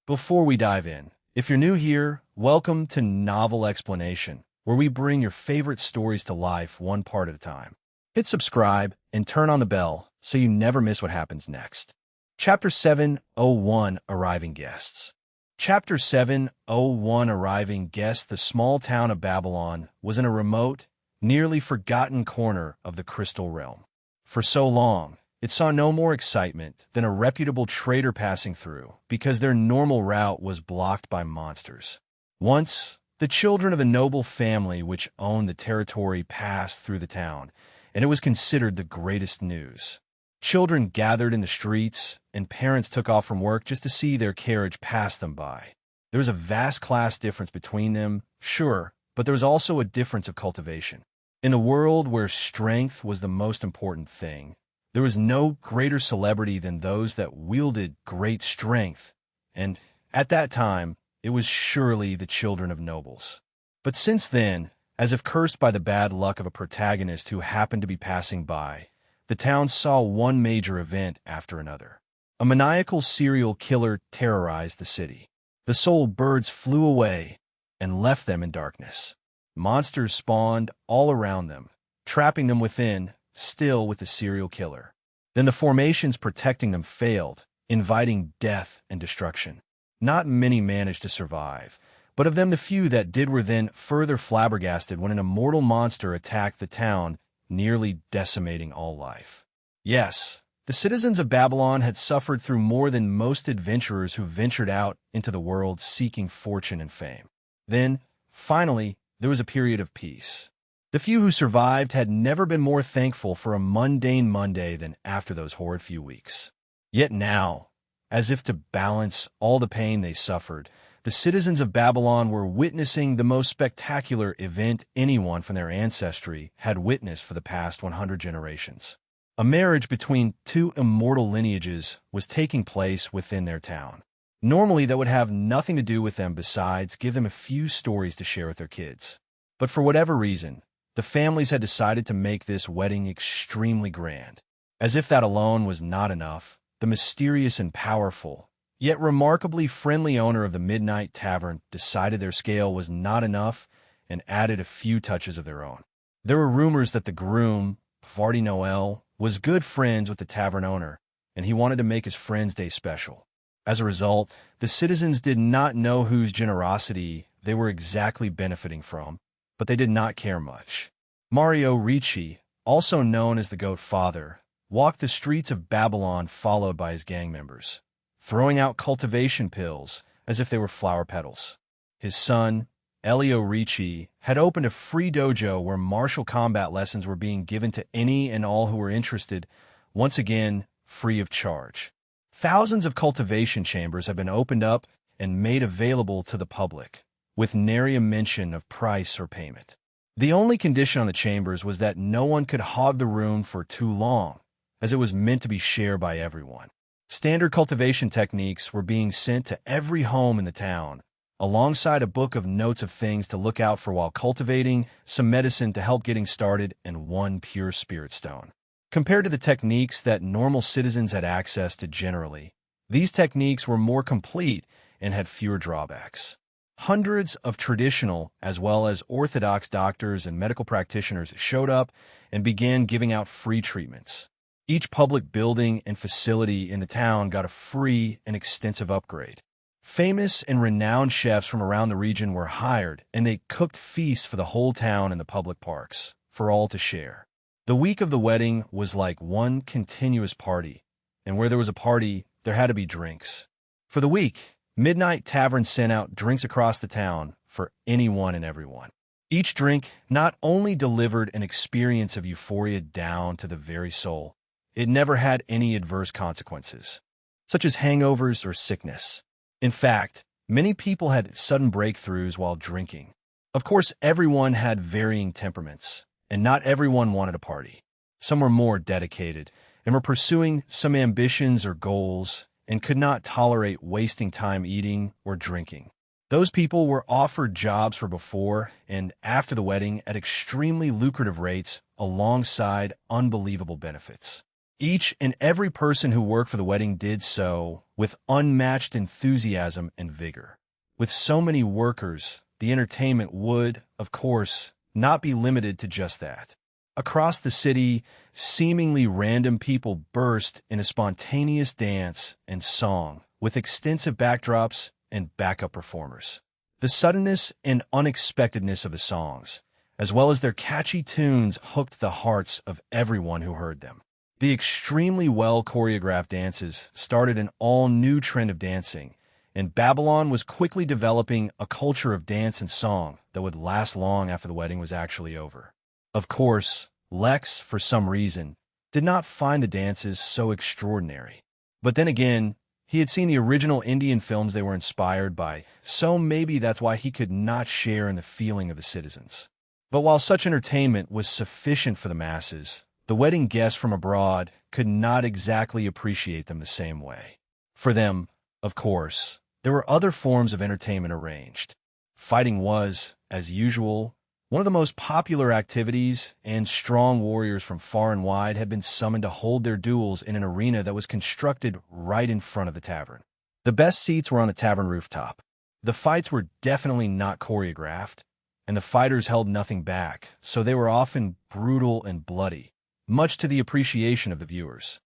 Before we dive in, if you're new here, welcome to Novel Explanation, where we bring your favorite stories to life one part at a time. Hit subscribe and turn on the bell so you never miss what happens next. Chapter 701 Arriving Guests. Chapter 701 Arriving Guests. The small town of Babylon was in a remote, nearly forgotten corner of the Crystal Realm. For so long, it saw no more excitement than a reputable trader passing through because their normal route was blocked by monsters. Once, the children of a noble family which owned the territory passed through the town, and it was considered the greatest news. Children gathered in the streets, and parents took off from work just to see their carriage pass them by. There was a vast class difference between them, sure, but there was also a difference of cultivation. In a world where strength was the most important thing, there was no greater celebrity than those that wielded great strength, and at that time, it was surely the children of nobles. But since then, as if cursed by the bad luck of a protagonist who happened to be passing by, the town saw one major event after another. A maniacal serial killer terrorized the city. The soul birds flew away and left them in darkness. Monsters spawned all around them, trapping them within, still with the serial killer. Then the formations protecting them failed, inviting death and destruction. Not many managed to survive, but of them the few that did were then further flabbergasted when an immortal monster attacked the town, nearly decimating all life. Yes, the citizens of Babylon had suffered through more than most adventurers who ventured out into the world seeking fortune and fame. Then, finally, there was a period of peace. The few who survived had never been more thankful for a mundane Monday than after those horrid few weeks. Yet now, as if to balance all the pain they suffered, the citizens of Babylon were witnessing the most spectacular event anyone from their ancestry had witnessed for the past 100 generations. A marriage between two immortal lineages was taking place within their town. Normally, that would have nothing to do with them besides give them a few stories to share with their kids. But for whatever reason, the families had decided to make this wedding extremely grand. As if that alone was not enough, the mysterious and powerful, yet remarkably friendly owner of the Midnight Tavern decided their scale was not enough and added a few touches of their own. There were rumors that the groom, Vardy Noel, was good friends with the tavern owner, and he wanted to make his friend's day special. As a result, the citizens did not know whose generosity they were exactly benefiting from, but they did not care much. Mario Ricci, also known as the Goat Father, walked the streets of Babylon followed by his gang members, throwing out cultivation pills as if they were flower petals. His son, Elio Ricci, had opened a free dojo where martial combat lessons were being given to any and all who were interested, once again, free of charge. Thousands of cultivation chambers have been opened up and made available to the public, with nary a mention of price or payment. The only condition on the chambers was that no one could hog the room for too long, as it was meant to be shared by everyone. Standard cultivation techniques were being sent to every home in the town, alongside a book of notes of things to look out for while cultivating, some medicine to help getting started, and one pure spirit stone. Compared to the techniques that normal citizens had access to generally, these techniques were more complete and had fewer drawbacks. Hundreds of traditional as well as orthodox doctors and medical practitioners showed up and began giving out free treatments. Each public building and facility in the town got a free and extensive upgrade. Famous and renowned chefs from around the region were hired, and they cooked feasts for the whole town and the public parks, for all to share. The week of the wedding was like one continuous party, and where there was a party, there had to be drinks. For the week, Midnight Tavern sent out drinks across the town for anyone and everyone. Each drink not only delivered an experience of euphoria down to the very soul, it never had any adverse consequences, such as hangovers or sickness. In fact, many people had sudden breakthroughs while drinking. Of course, everyone had varying temperaments, and not everyone wanted a party. Some were more dedicated and were pursuing some ambitions or goals and could not tolerate wasting time eating or drinking. Those people were offered jobs for before and after the wedding at extremely lucrative rates alongside unbelievable benefits. Each and every person who worked for the wedding did so with unmatched enthusiasm and vigor. With so many workers, the entertainment would, of course, not be limited to just that. Across the city, seemingly random people burst in a spontaneous dance and song, with extensive backdrops and backup performers. The suddenness and unexpectedness of the songs, as well as their catchy tunes, hooked the hearts of everyone who heard them. The extremely well-choreographed dances started an all-new trend of dancing, and Babylon was quickly developing a culture of dance and song that would last long after the wedding was actually over. Of course, Lex, for some reason, did not find the dances so extraordinary. But then again, he had seen the original Indian films they were inspired by, so maybe that's why he could not share in the feeling of the citizens. But while such entertainment was sufficient for the masses, the wedding guests from abroad could not exactly appreciate them the same way. For them, of course, there were other forms of entertainment arranged. Fighting was, as usual, one of the most popular activities, and strong warriors from far and wide had been summoned to hold their duels in an arena that was constructed right in front of the tavern. The best seats were on the tavern rooftop. The fights were definitely not choreographed, and the fighters held nothing back, so they were often brutal and bloody, much to the appreciation of the viewers.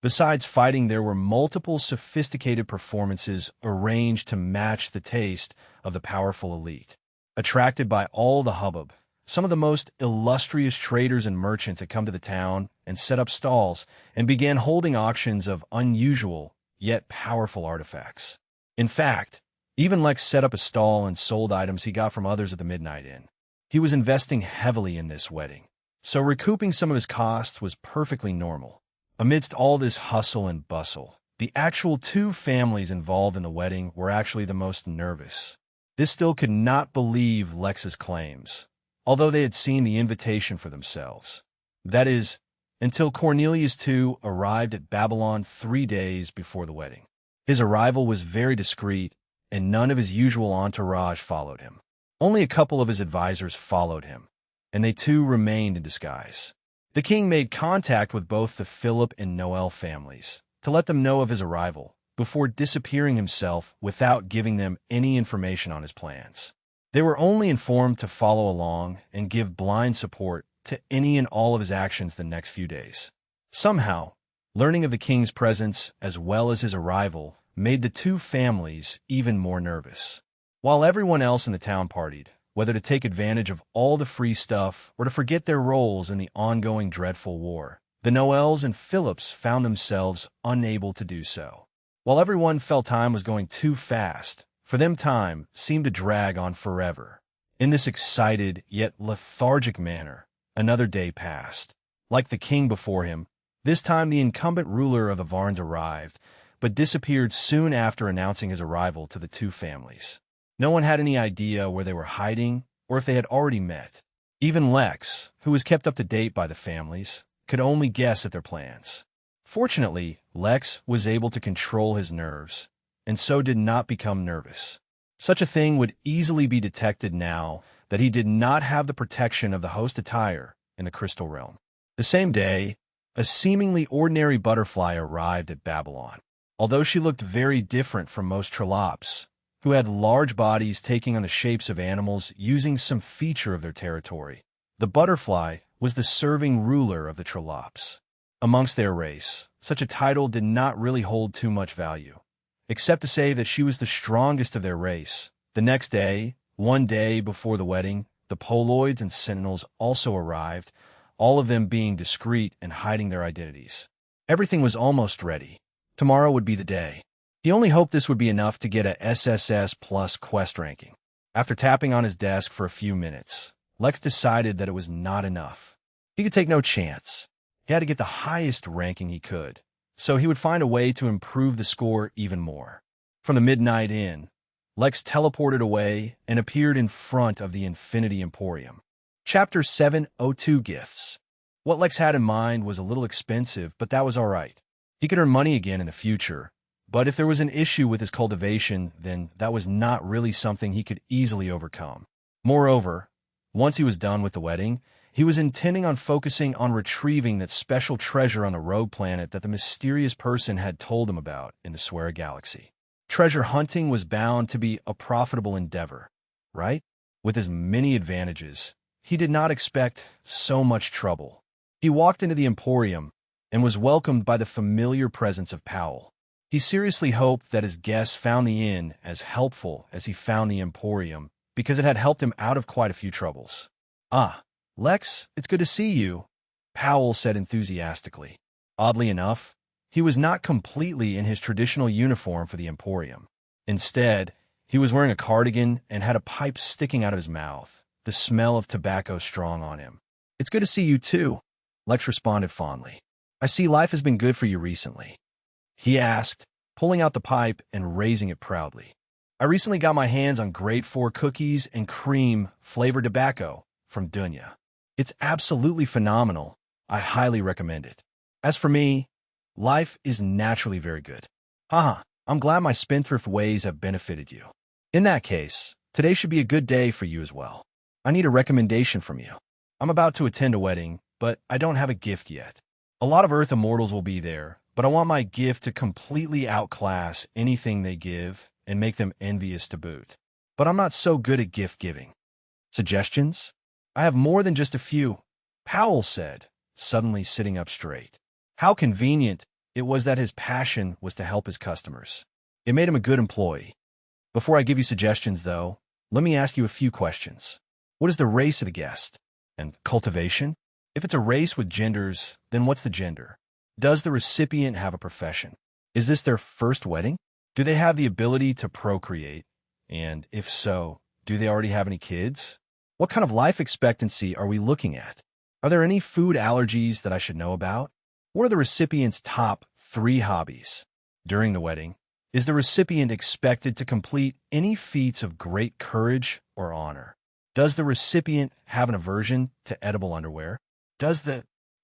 Besides fighting, there were multiple sophisticated performances arranged to match the taste of the powerful elite. Attracted by all the hubbub, some of the most illustrious traders and merchants had come to the town and set up stalls and began holding auctions of unusual yet powerful artifacts. In fact, even Lex set up a stall and sold items he got from others at the Midnight Inn. He was investing heavily in this wedding, so recouping some of his costs was perfectly normal. Amidst all this hustle and bustle, the actual two families involved in the wedding were actually the most nervous. This still could not believe Lex's claims, although they had seen the invitation for themselves. That is, until Cornelius too arrived at Babylon 3 days before the wedding. His arrival was very discreet, and none of his usual entourage followed him. Only a couple of his advisors followed him, and they too remained in disguise. The king made contact with both the Philip and Noel families to let them know of his arrival, before disappearing himself without giving them any information on his plans. They were only informed to follow along and give blind support to any and all of his actions the next few days. Somehow, learning of the king's presence as well as his arrival made the two families even more nervous. While everyone else in the town partied, whether to take advantage of all the free stuff or to forget their roles in the ongoing dreadful war, the Noels and Phillips found themselves unable to do so. While everyone felt time was going too fast, for them time seemed to drag on forever. In this excited yet lethargic manner, another day passed. Like the king before him, this time the incumbent ruler of the Varns arrived, but disappeared soon after announcing his arrival to the two families. No one had any idea where they were hiding or if they had already met. Even Lex, who was kept up to date by the families, could only guess at their plans. Fortunately, Lex was able to control his nerves, and so did not become nervous. Such a thing would easily be detected now that he did not have the protection of the host attire in the Crystal Realm. The same day, a seemingly ordinary butterfly arrived at Babylon. Although she looked very different from most Trollops, who had large bodies taking on the shapes of animals using some feature of their territory, the butterfly was the serving ruler of the Trollops. Amongst their race, such a title did not really hold too much value, except to say that she was the strongest of their race. The next day, one day before the wedding, the Poloids and Sentinels also arrived, all of them being discreet and hiding their identities. Everything was almost ready. Tomorrow would be the day. He only hoped this would be enough to get a SSS plus quest ranking. After tapping on his desk for a few minutes, Lex decided that it was not enough. He could take no chance. He had to get the highest ranking he could, so he would find a way to improve the score even more. From the Midnight Inn, Lex teleported away and appeared in front of the Infinity Emporium. Chapter 702 Gifts. What Lex had in mind was a little expensive, but that was all right. He could earn money again in the future, but if there was an issue with his cultivation, then that was not really something he could easily overcome. Moreover, once he was done with the wedding, He was intending on focusing on retrieving that special treasure on the rogue planet that the mysterious person had told him about in the Swear Galaxy. Treasure hunting was bound to be a profitable endeavor, right? With his many advantages, he did not expect so much trouble. He walked into the Emporium and was welcomed by the familiar presence of Powell. He seriously hoped that his guests found the inn as helpful as he found the Emporium, because it had helped him out of quite a few troubles. "Ah, Lex, it's good to see you," Powell said enthusiastically. Oddly enough, he was not completely in his traditional uniform for the Emporium. Instead, he was wearing a cardigan and had a pipe sticking out of his mouth, the smell of tobacco strong on him. "It's good to see you too," Lex responded fondly. "I see life has been good for you recently," he asked, pulling out the pipe and raising it proudly. "I recently got my hands on grade 4 cookies and cream flavored tobacco from Dunya. It's absolutely phenomenal. I highly recommend it. As for me, life is naturally very good. Haha, I'm glad my spendthrift ways have benefited you. In that case, today should be a good day for you as well. I need a recommendation from you. I'm about to attend a wedding, but I don't have a gift yet. A lot of Earth immortals will be there, but I want my gift to completely outclass anything they give and make them envious to boot. But I'm not so good at gift giving. Suggestions? I have more than just a few," Powell said, suddenly sitting up straight. How convenient it was that his passion was to help his customers. It made him a good employee. "Before I give you suggestions, though, let me ask you a few questions. What is the race of the guest? And cultivation? If it's a race with genders, then what's the gender? Does the recipient have a profession? Is this their first wedding? Do they have the ability to procreate? And if so, do they already have any kids? What kind of life expectancy are we looking at? Are there any food allergies that I should know about? What are the recipient's top 3 hobbies? During the wedding, is the recipient expected to complete any feats of great courage or honor? Does the recipient have an aversion to edible underwear? The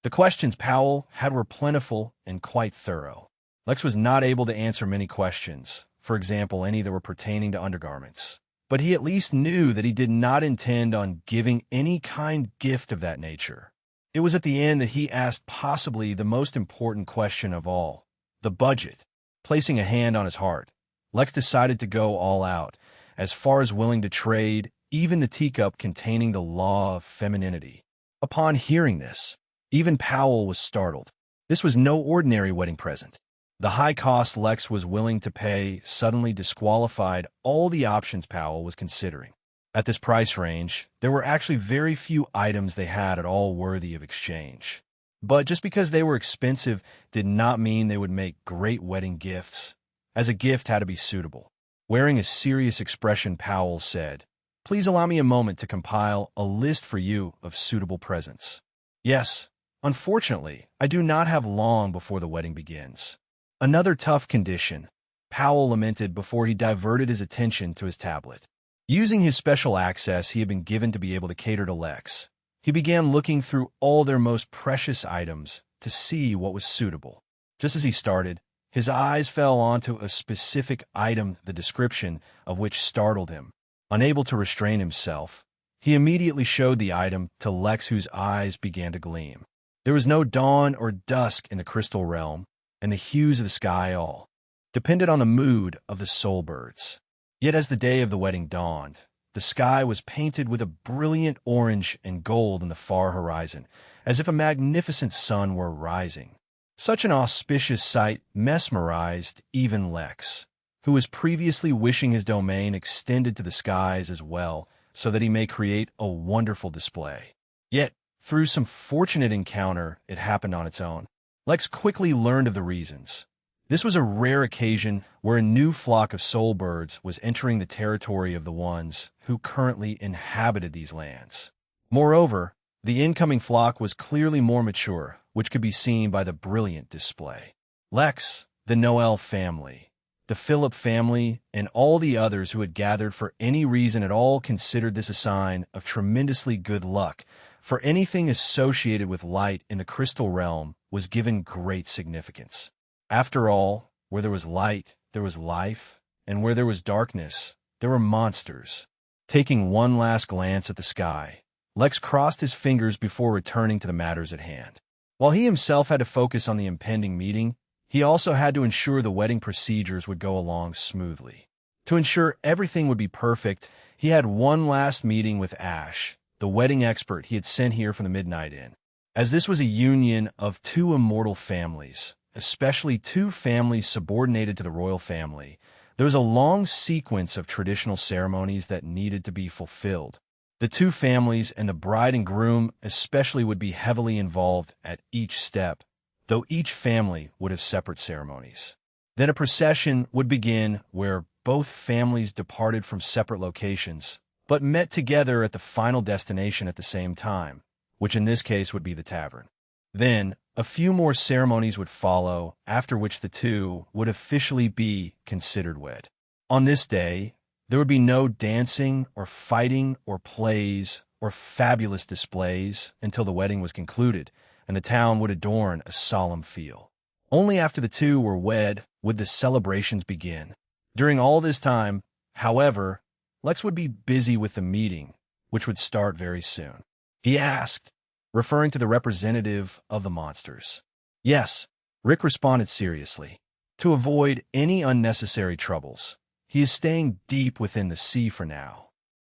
questions Powell had were plentiful and quite thorough. Lex was not able to answer many questions, for example, any that were pertaining to undergarments. But he at least knew that he did not intend on giving any kind gift of that nature. It was at the end that he asked possibly the most important question of all, the budget. Placing a hand on his heart, Lex decided to go all out, as far as willing to trade even the teacup containing the law of femininity. Upon hearing this, even Powell was startled. This was no ordinary wedding present. The high cost Lex was willing to pay suddenly disqualified all the options Powell was considering. At this price range, there were actually very few items they had at all worthy of exchange. But just because they were expensive did not mean they would make great wedding gifts, as a gift had to be suitable. Wearing a serious expression, Powell said, "Please allow me a moment to compile a list for you of suitable presents." "Yes, unfortunately, I do not have long before the wedding begins." Another tough condition, Powell lamented before he diverted his attention to his tablet. Using his special access he had been given to be able to cater to Lex, he began looking through all their most precious items to see what was suitable. Just as he started, his eyes fell onto a specific item, the description of which startled him. Unable to restrain himself, he immediately showed the item to Lex, whose eyes began to gleam. There was no dawn or dusk in the crystal realm, and the hues of the sky all depended on the mood of the soul birds. Yet as the day of the wedding dawned, the sky was painted with a brilliant orange and gold in the far horizon, as if a magnificent sun were rising. Such an auspicious sight mesmerized even Lex, who was previously wishing his domain extended to the skies as well, so that he may create a wonderful display. Yet, through some fortunate encounter, it happened on its own. Lex quickly learned of the reasons. This was a rare occasion where a new flock of soul birds was entering the territory of the ones who currently inhabited these lands. Moreover, the incoming flock was clearly more mature, which could be seen by the brilliant display. Lex, the Noel family, the Philip family, and all the others who had gathered for any reason at all considered this a sign of tremendously good luck, for anything associated with light in the crystal realm was given great significance. After all, where there was light, there was life, and where there was darkness, there were monsters. Taking one last glance at the sky, Lex crossed his fingers before returning to the matters at hand. While he himself had to focus on the impending meeting, he also had to ensure the wedding procedures would go along smoothly. To ensure everything would be perfect, he had one last meeting with Ash, the wedding expert he had sent here from the Midnight Inn. As this was a union of two immortal families, especially two families subordinated to the royal family, there was a long sequence of traditional ceremonies that needed to be fulfilled. The two families and the bride and groom especially would be heavily involved at each step, though each family would have separate ceremonies. Then a procession would begin where both families departed from separate locations, but met together at the final destination at the same time, which in this case would be the tavern. Then, a few more ceremonies would follow, after which the two would officially be considered wed. On this day, there would be no dancing or fighting or plays or fabulous displays until the wedding was concluded, and the town would adorn a solemn feel. Only after the two were wed would the celebrations begin. During all this time, however, Lex would be busy with the meeting, which would start very soon. He asked, referring to the representative of the monsters. Yes, Rick responded seriously. To avoid any unnecessary troubles, he is staying deep within the sea for now.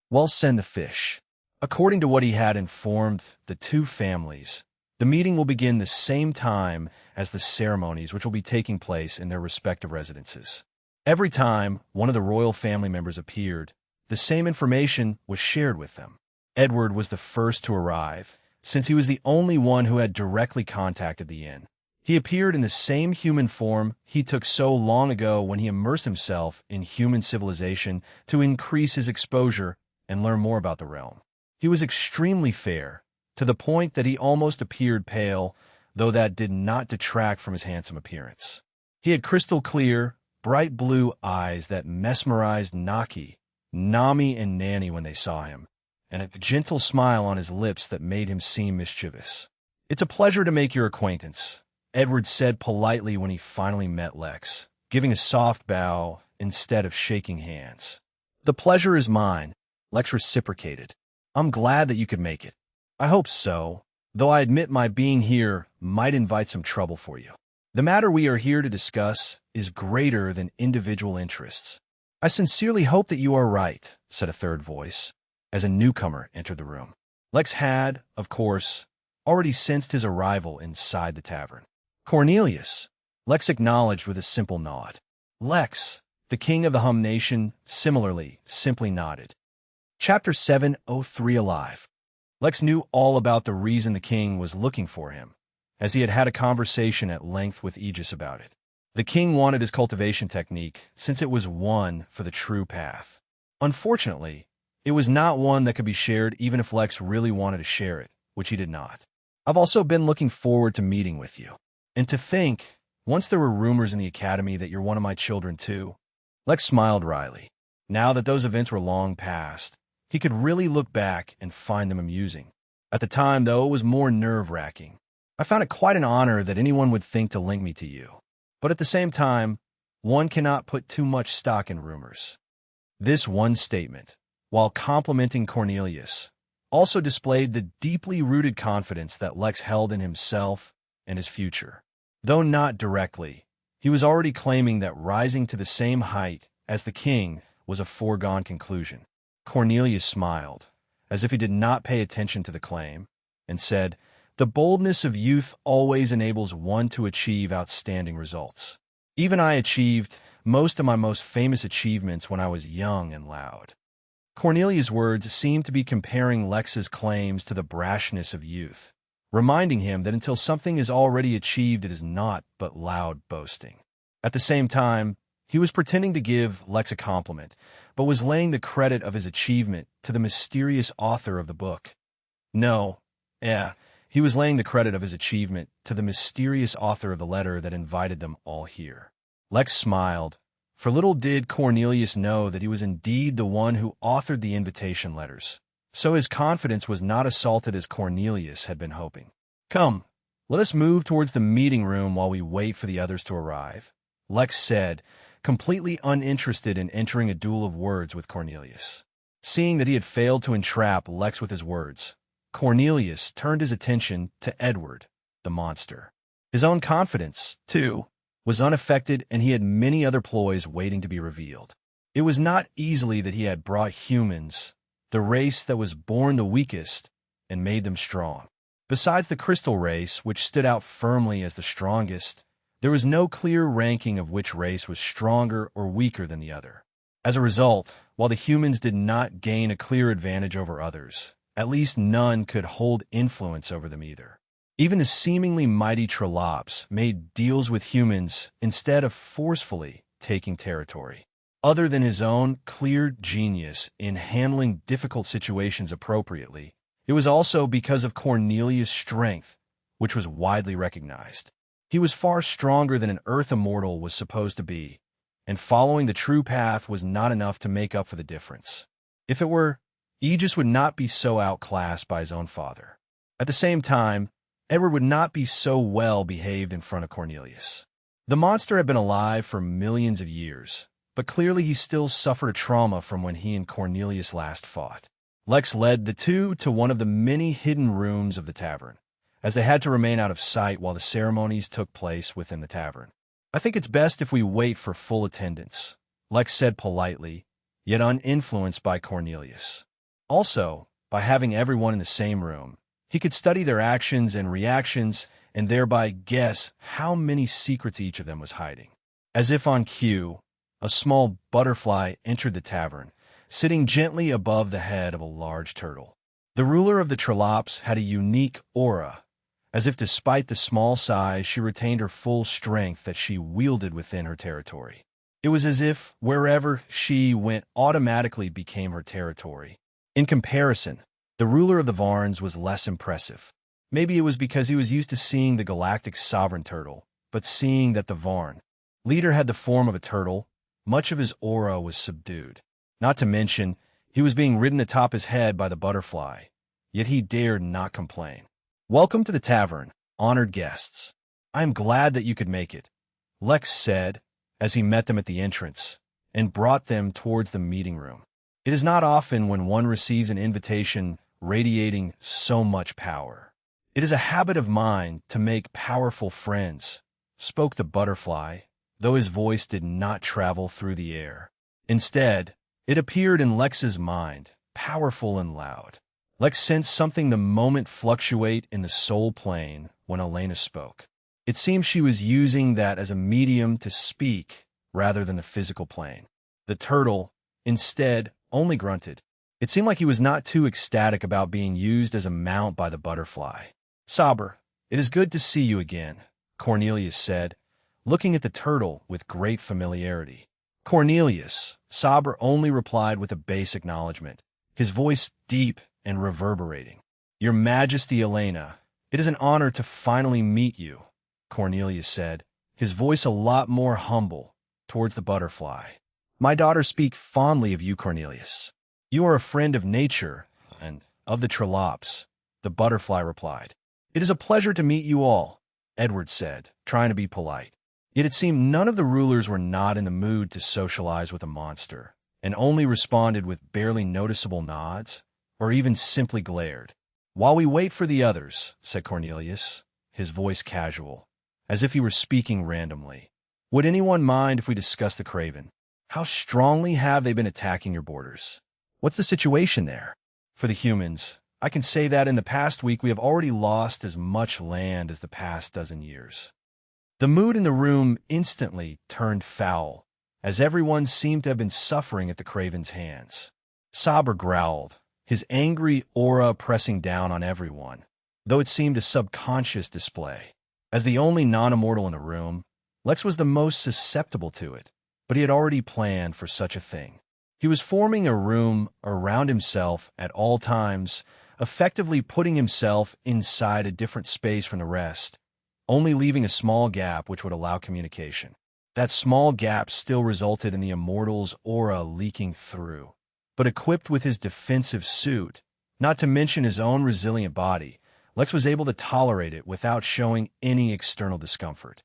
Well, send the fish. According to what he had informed the two families, the meeting will begin the same time as the ceremonies which will be taking place in their respective residences. Every time one of the royal family members appeared, the same information was shared with them. Edward was the first to arrive, since he was the only one who had directly contacted the inn. He appeared in the same human form he took so long ago when he immersed himself in human civilization to increase his exposure and learn more about the realm. He was extremely fair, to the point that he almost appeared pale, though that did not detract from his handsome appearance. He had crystal clear, bright blue eyes that mesmerized Naki, Nami, and Nanny when they saw him, and a gentle smile on his lips that made him seem mischievous. "It's a pleasure to make your acquaintance," Edward said politely when he finally met Lex, giving a soft bow instead of shaking hands. "The pleasure is mine," Lex reciprocated. "I'm glad that you could make it." "I hope so, though I admit my being here might invite some trouble for you. The matter we are here to discuss is greater than individual interests." "I sincerely hope that you are right," said a third voice, as a newcomer entered the room. Lex had, of course, already sensed his arrival inside the tavern. "Cornelius," Lex acknowledged with a simple nod. Lex, the king of the Hum Nation, similarly, simply nodded. Chapter 703 Alive. Lex knew all about the reason the king was looking for him, as he had had a conversation at length with Aegis about it. The king wanted his cultivation technique since it was one for the true path. Unfortunately, it was not one that could be shared even if Lex really wanted to share it, which he did not. "I've also been looking forward to meeting with you. And to think, once there were rumors in the academy that you're one of my children too." Lex smiled wryly. Now that those events were long past, he could really look back and find them amusing. At the time, though, it was more nerve-wracking. "I found it quite an honor that anyone would think to link me to you. But at the same time, one cannot put too much stock in rumors." This one statement, while complimenting Cornelius, also displayed the deeply rooted confidence that Lex held in himself and his future. Though not directly, he was already claiming that rising to the same height as the king was a foregone conclusion. Cornelius smiled, as if he did not pay attention to the claim, and said, "The boldness of youth always enables one to achieve outstanding results. Even I achieved most of my most famous achievements when I was young and loud." Cornelius' words seemed to be comparing Lex's claims to the brashness of youth, reminding him that until something is already achieved, it is not but loud boasting. At the same time, he was pretending to give Lex a compliment, but was laying the credit of his achievement to the mysterious author of the book. He was laying the credit of his achievement to the mysterious author of the letter that invited them all here. Lex smiled, for little did Cornelius know that he was indeed the one who authored the invitation letters, so his confidence was not assaulted as Cornelius had been hoping. "Come, let us move towards the meeting room while we wait for the others to arrive," Lex said, completely uninterested in entering a duel of words with Cornelius. Seeing that he had failed to entrap Lex with his words, Cornelius turned his attention to Edward, the monster. His own confidence, too, was unaffected, and he had many other ploys waiting to be revealed. It was not easily that he had brought humans, the race that was born the weakest, and made them strong. Besides the crystal race, which stood out firmly as the strongest, there was no clear ranking of which race was stronger or weaker than the other. As a result, while the humans did not gain a clear advantage over others, at least none could hold influence over them either. Even the seemingly mighty Trollops made deals with humans instead of forcefully taking territory. Other than his own clear genius in handling difficult situations appropriately, it was also because of Cornelius' strength, which was widely recognized. He was far stronger than an Earth immortal was supposed to be, and following the true path was not enough to make up for the difference. If it were, Aegis would not be so outclassed by his own father. At the same time, Edward would not be so well behaved in front of Cornelius. The monster had been alive for millions of years, but clearly he still suffered a trauma from when he and Cornelius last fought. Lex led the two to one of the many hidden rooms of the tavern, as they had to remain out of sight while the ceremonies took place within the tavern. "I think it's best if we wait for full attendance," Lex said politely, yet uninfluenced by Cornelius. Also, by having everyone in the same room, he could study their actions and reactions and thereby guess how many secrets each of them was hiding. As if on cue, a small butterfly entered the tavern, sitting gently above the head of a large turtle. The ruler of the Trollops had a unique aura, as if despite the small size she retained her full strength that she wielded within her territory. It was as if wherever she went automatically became her territory. In comparison, the ruler of the Varns was less impressive. Maybe it was because he was used to seeing the galactic sovereign turtle, but seeing that the Varn leader had the form of a turtle, much of his aura was subdued. Not to mention, he was being ridden atop his head by the butterfly, yet he dared not complain. "Welcome to the tavern, honored guests. I am glad that you could make it," Lex said as he met them at the entrance and brought them towards the meeting room. It is not often when one receives an invitation radiating so much power. "It is a habit of mine to make powerful friends," spoke the butterfly, though his voice did not travel through the air. Instead, it appeared in Lex's mind, powerful and loud. Lex sensed something the moment fluctuate in the soul plane when Elena spoke. It seemed she was using that as a medium to speak rather than the physical plane. The turtle, instead, only grunted. It seemed like he was not too ecstatic about being used as a mount by the butterfly. "Saber, it is good to see you again," Cornelius said, looking at the turtle with great familiarity. Cornelius, Saber only replied with a base acknowledgement, his voice deep and reverberating. "Your Majesty Elena, it is an honor to finally meet you," Cornelius said, his voice a lot more humble, towards the butterfly. "My daughters speak fondly of you, Cornelius. You are a friend of nature and of the Trollops," the butterfly replied. "It is a pleasure to meet you all," Edward said, trying to be polite. Yet it seemed none of the rulers were not in the mood to socialize with a monster, and only responded with barely noticeable nods, or even simply glared. "While we wait for the others," said Cornelius, his voice casual, as if he were speaking randomly, "would anyone mind if we discuss the Craven? How strongly have they been attacking your borders? What's the situation there? For the humans, I can say that in the past week we have already lost as much land as the past dozen years." The mood in the room instantly turned foul, as everyone seemed to have been suffering at the Craven's hands. Saber growled, his angry aura pressing down on everyone, though it seemed a subconscious display. As the only non-immortal in the room, Lex was the most susceptible to it, but he had already planned for such a thing. He was forming a room around himself at all times, effectively putting himself inside a different space from the rest, only leaving a small gap which would allow communication. That small gap still resulted in the immortal's aura leaking through, but equipped with his defensive suit, not to mention his own resilient body, Lex was able to tolerate it without showing any external discomfort.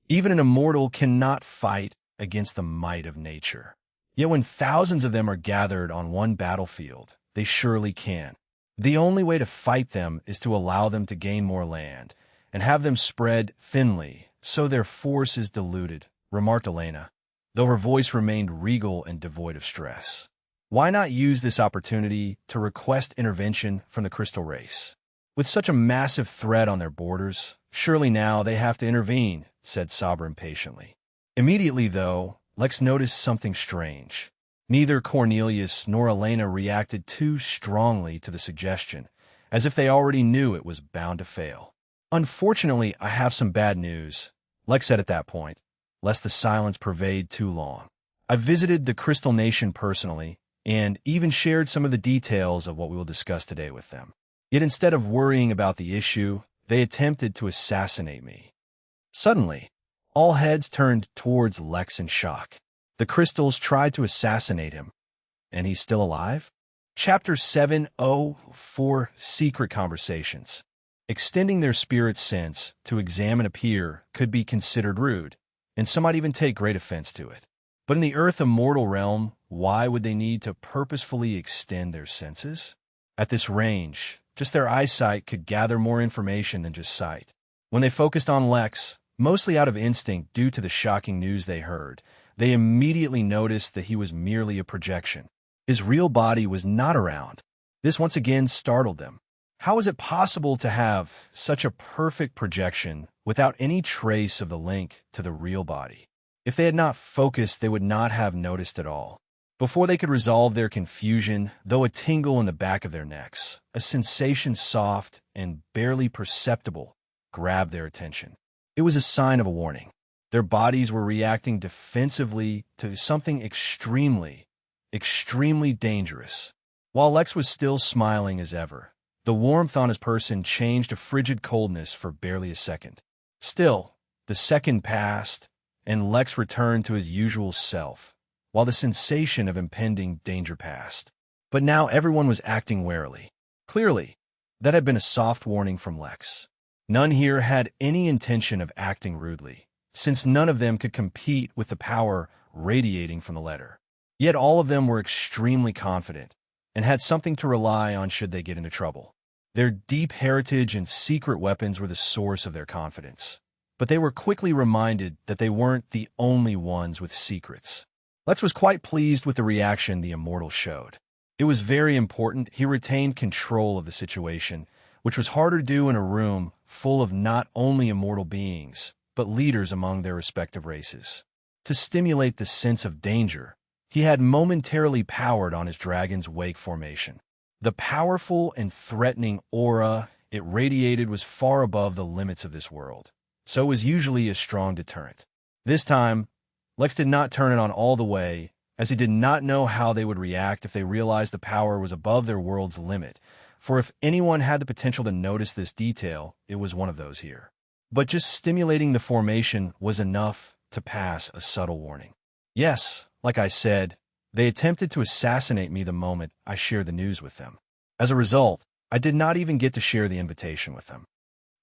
Even an immortal cannot fight against the might of nature. Yet when thousands of them are gathered on one battlefield, they surely can. The only way to fight them is to allow them to gain more land and have them spread thinly so their force is diluted, remarked Elena, though her voice remained regal and devoid of stress. Why not use this opportunity to request intervention from the crystal race? With such a massive threat on their borders, surely now they have to intervene, said Sabra impatiently. Immediately, though, Lex noticed something strange. Neither Cornelius nor Elena reacted too strongly to the suggestion, as if they already knew it was bound to fail. Unfortunately, I have some bad news, Lex said at that point, lest the silence pervade too long. I visited the Crystal Nation personally, and even shared some of the details of what we will discuss today with them. Yet instead of worrying about the issue, they attempted to assassinate me. Suddenly, all heads turned towards Lex in shock. The crystals tried to assassinate him, and he's still alive? Chapter 704 Secret Conversations. Extending their spirit sense to examine a peer could be considered rude, and some might even take great offense to it. But in the Earth Immortal realm, why would they need to purposefully extend their senses? At this range, just their eyesight could gather more information than just sight. When they focused on Lex, mostly out of instinct due to the shocking news they heard, they immediately noticed that he was merely a projection. His real body was not around. This once again startled them. How is it possible to have such a perfect projection without any trace of the link to the real body? If they had not focused, they would not have noticed at all. Before they could resolve their confusion, though a tingle in the back of their necks, a sensation soft and barely perceptible grabbed their attention. It was a sign of a warning. Their bodies were reacting defensively to something extremely dangerous. While Lex was still smiling as ever, the warmth on his person changed to frigid coldness for barely a second. Still, the second passed, and Lex returned to his usual self, while the sensation of impending danger passed. But now everyone was acting warily. Clearly, that had been a soft warning from Lex. None here had any intention of acting rudely, since none of them could compete with the power radiating from the letter. Yet all of them were extremely confident, and had something to rely on should they get into trouble. Their deep heritage and secret weapons were the source of their confidence. But they were quickly reminded that they weren't the only ones with secrets. Lex was quite pleased with the reaction the Immortal showed. It was very important he retained control of the situation, which was harder to do in a room full of not only immortal beings, but leaders among their respective races. To stimulate the sense of danger, he had momentarily powered on his dragon's wake formation. The powerful and threatening aura it radiated was far above the limits of this world, so it was usually a strong deterrent. This time, Lex did not turn it on all the way, as he did not know how they would react if they realized the power was above their world's limit, for if anyone had the potential to notice this detail, it was one of those here. But just stimulating the formation was enough to pass a subtle warning. Yes, like I said, they attempted to assassinate me the moment I shared the news with them. As a result, I did not even get to share the invitation with them.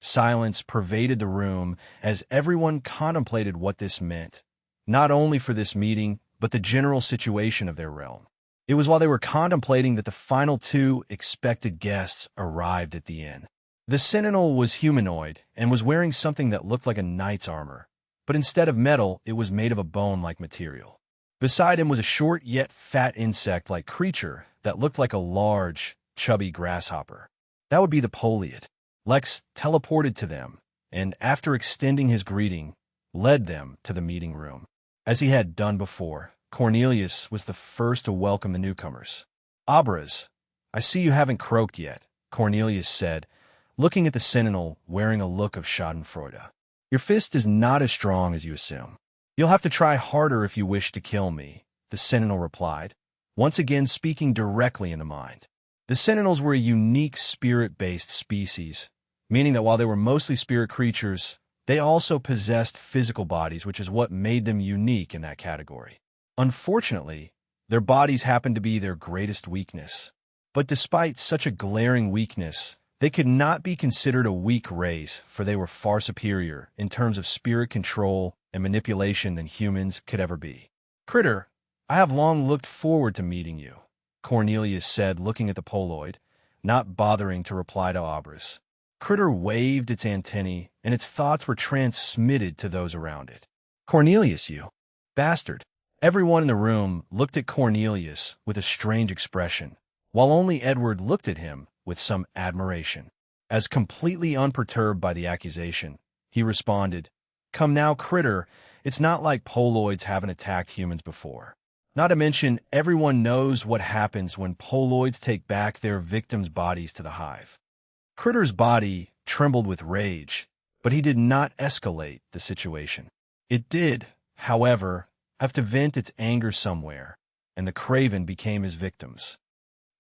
Silence pervaded the room as everyone contemplated what this meant, not only for this meeting, but the general situation of their realm. It was while they were contemplating that the final two expected guests arrived at the inn. The Sentinel was humanoid and was wearing something that looked like a knight's armor, but instead of metal, it was made of a bone-like material. Beside him was a short yet fat insect-like creature that looked like a large, chubby grasshopper. That would be the Poliad. Lex teleported to them, and after extending his greeting, led them to the meeting room. As he had done before, Cornelius was the first to welcome the newcomers. "Abras, I see you haven't croaked yet," Cornelius said, looking at the Sentinel wearing a look of schadenfreude. "Your fist is not as strong as you assume. You'll have to try harder if you wish to kill me," the Sentinel replied, once again speaking directly in the mind. The Sentinels were a unique spirit-based species, meaning that while they were mostly spirit creatures, they also possessed physical bodies, which is what made them unique in that category. Unfortunately, their bodies happened to be their greatest weakness. But despite such a glaring weakness, they could not be considered a weak race, for they were far superior in terms of spirit control and manipulation than humans could ever be. "Critter, I have long looked forward to meeting you," Cornelius said, looking at the Poloid, not bothering to reply to Abra's. Critter waved its antennae, and its thoughts were transmitted to those around it. Cornelius, you bastard. Everyone in the room looked at Cornelius with a strange expression, while only Edward looked at him with some admiration. As completely unperturbed by the accusation, he responded, "Come now, Critter, it's not like Poloids haven't attacked humans before. Not to mention, everyone knows what happens when Poloids take back their victims' bodies to the hive." Critter's body trembled with rage, but he did not escalate the situation. It did, however, have to vent its anger somewhere, and the Craven became his victims.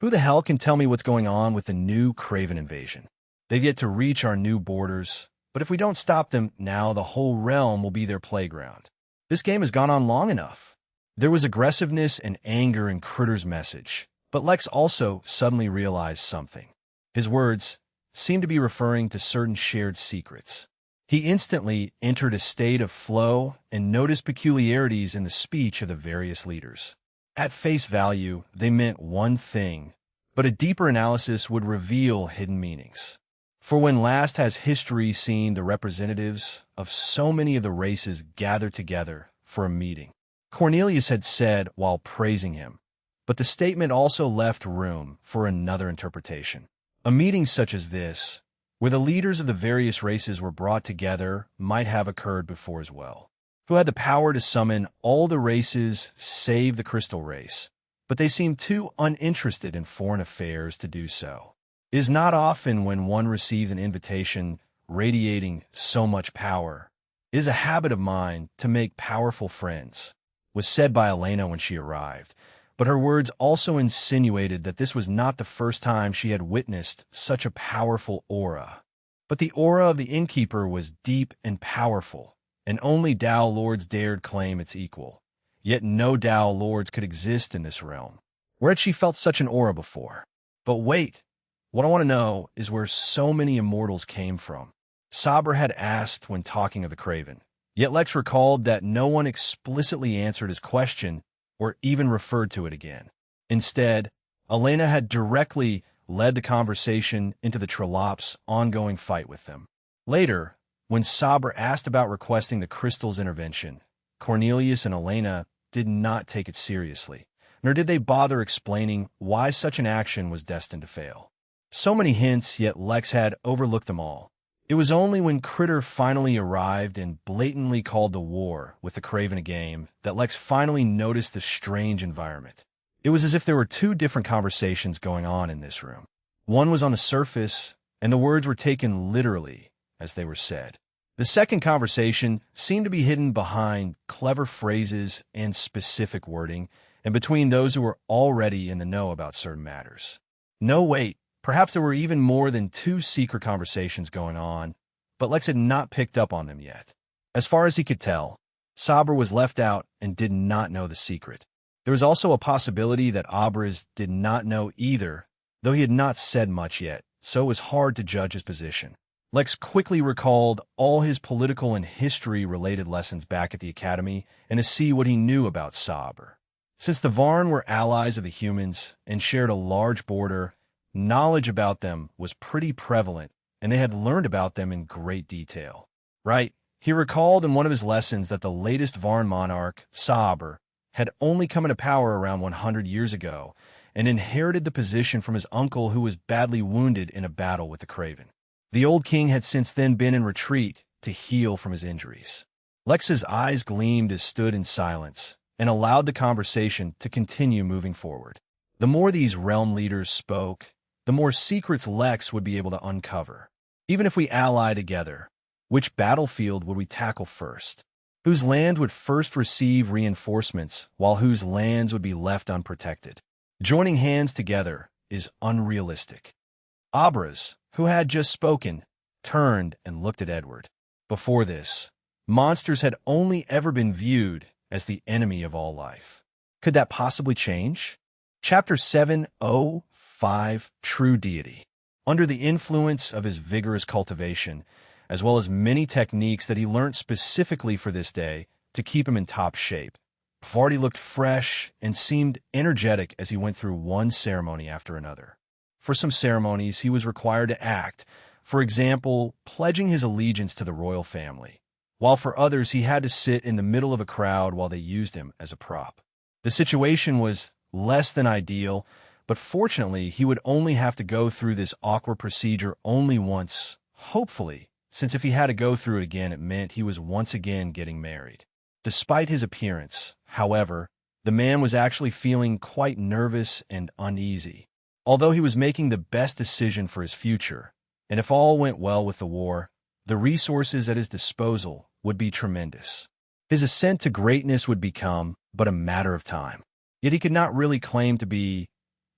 Who the hell can tell me what's going on with the new Craven invasion? They've yet to reach our new borders, but if we don't stop them now, the whole realm will be their playground. This game has gone on long enough. There was aggressiveness and anger in Critter's message, but Lex also suddenly realized something. His words seemed to be referring to certain shared secrets. He instantly entered a state of flow and noticed peculiarities in the speech of the various leaders. At face value, they meant one thing, but a deeper analysis would reveal hidden meanings. For when last has history seen the representatives of so many of the races gather together for a meeting? Cornelius had said while praising him, but the statement also left room for another interpretation. A meeting such as this, where the leaders of the various races were brought together, might have occurred before as well, who had the power to summon all the races save the crystal race, but they seemed too uninterested in foreign affairs to do so. It is not often when one receives an invitation radiating so much power. It is a habit of mine to make powerful friends, was said by Elena when she arrived, but her words also insinuated that this was not the first time she had witnessed such a powerful aura. But the aura of the innkeeper was deep and powerful, and only Dao Lords dared claim its equal. Yet no Dao Lords could exist in this realm. Where had she felt such an aura before? But wait, what I want to know is where so many immortals came from. Saber had asked when talking of the Craven, yet Lex recalled that no one explicitly answered his question or even referred to it again. Instead, Elena had directly led the conversation into the Trollops' ongoing fight with them. Later, when Saber asked about requesting the crystal's intervention, Cornelius and Elena did not take it seriously, nor did they bother explaining why such an action was destined to fail. So many hints, yet Lex had overlooked them all. It was only when Critter finally arrived and blatantly called the war with the Craven a game that Lex finally noticed the strange environment. It was as if there were two different conversations going on in this room. One was on the surface, and the words were taken literally as they were said. The second conversation seemed to be hidden behind clever phrases and specific wording, and between those who were already in the know about certain matters. No, wait. Perhaps there were even more than two secret conversations going on, but Lex had not picked up on them yet. As far as he could tell, Saber was left out and did not know the secret. There was also a possibility that Abraz did not know either, though he had not said much yet, so it was hard to judge his position. Lex quickly recalled all his political and history-related lessons back at the academy and to see what he knew about Saber. Since the Varn were allies of the humans and shared a large border, knowledge about them was pretty prevalent, and they had learned about them in great detail. Right, he recalled in one of his lessons that the latest Varn monarch, Saber, had only come into power around 100 years ago and inherited the position from his uncle who was badly wounded in a battle with the Craven. The old king had since then been in retreat to heal from his injuries. Lex's eyes gleamed as stood in silence and allowed the conversation to continue moving forward. The more these realm leaders spoke, the more secrets Lex would be able to uncover. Even if we ally together, which battlefield would we tackle first? Whose land would first receive reinforcements, while whose lands would be left unprotected? Joining hands together is unrealistic. Abraz, who had just spoken, turned and looked at Edward. Before this, monsters had only ever been viewed as the enemy of all life. Could that possibly change? Chapter 705, True Deity. Under the influence of his vigorous cultivation, as well as many techniques that he learned specifically for this day to keep him in top shape, Vardy looked fresh and seemed energetic as he went through one ceremony after another. For some ceremonies, he was required to act, for example, pledging his allegiance to the royal family, while for others he had to sit in the middle of a crowd while they used him as a prop. The situation was less than ideal, but fortunately he would only have to go through this awkward procedure only once, hopefully, since if he had to go through it again it meant he was once again getting married. Despite his appearance, however, the man was actually feeling quite nervous and uneasy. Although he was making the best decision for his future, and if all went well with the war, the resources at his disposal would be tremendous. His ascent to greatness would become but a matter of time. Yet he could not really claim to be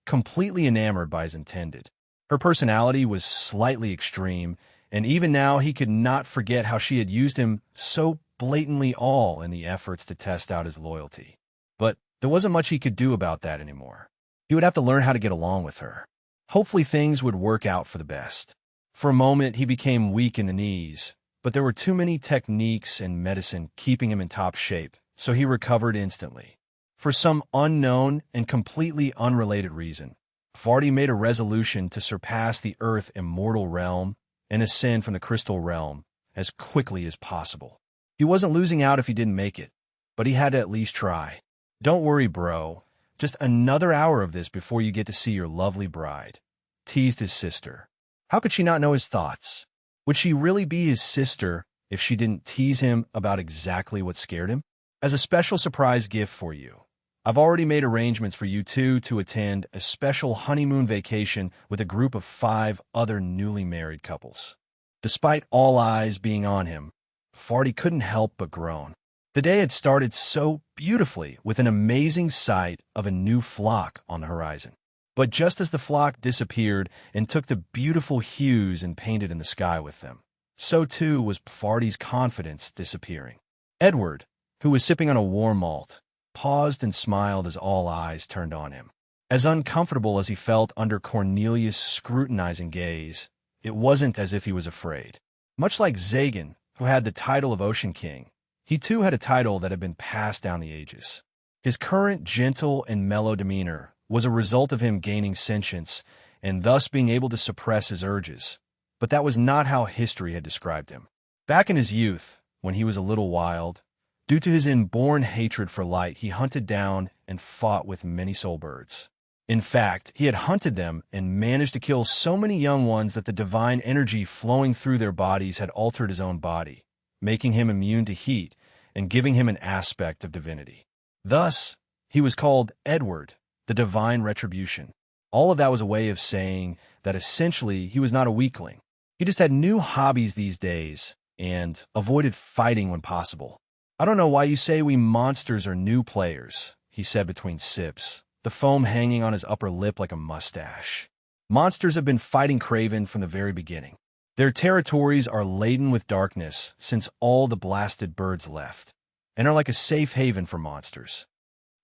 completely enamored by his intended. Her personality was slightly extreme, and even now he could not forget how she had used him so blatantly all in the efforts to test out his loyalty. But there wasn't much he could do about that anymore. He would have to learn how to get along with her. Hopefully things would work out for the best. For a moment he became weak in the knees, but there were too many techniques and medicine keeping him in top shape, so he recovered instantly. For some unknown and completely unrelated reason, Vardy made a resolution to surpass the Earth immortal realm and ascend from the crystal realm as quickly as possible. He wasn't losing out if he didn't make it, but he had to at least try. Don't worry, bro. Just another hour of this before you get to see your lovely bride, teased his sister. How could she not know his thoughts? Would she really be his sister if she didn't tease him about exactly what scared him? As a special surprise gift for you, I've already made arrangements for you two to attend a special honeymoon vacation with a group of 5 other newly married couples. Despite all eyes being on him, Vardy couldn't help but groan. The day had started so beautifully with an amazing sight of a new flock on the horizon. But just as the flock disappeared and took the beautiful hues and painted in the sky with them, so too was Vardy's confidence disappearing. Edward, who was sipping on a warm malt, paused and smiled as all eyes turned on him. As uncomfortable as he felt under Cornelius' scrutinizing gaze, it wasn't as if he was afraid. Much like Zagan, who had the title of Ocean King, he too had a title that had been passed down the ages. His current gentle and mellow demeanor was a result of him gaining sentience and thus being able to suppress his urges, but that was not how history had described him. Back in his youth, when he was a little wild, due to his inborn hatred for light, he hunted down and fought with many soul birds. In fact, he had hunted them and managed to kill so many young ones that the divine energy flowing through their bodies had altered his own body, making him immune to heat and giving him an aspect of divinity. Thus, he was called Edward, the divine retribution. All of that was a way of saying that essentially he was not a weakling. He just had new hobbies these days and avoided fighting when possible. I don't know why you say we monsters are new players, he said between sips, the foam hanging on his upper lip like a mustache. Monsters have been fighting Craven from the very beginning. Their territories are laden with darkness since all the blasted birds left, and are like a safe haven for monsters.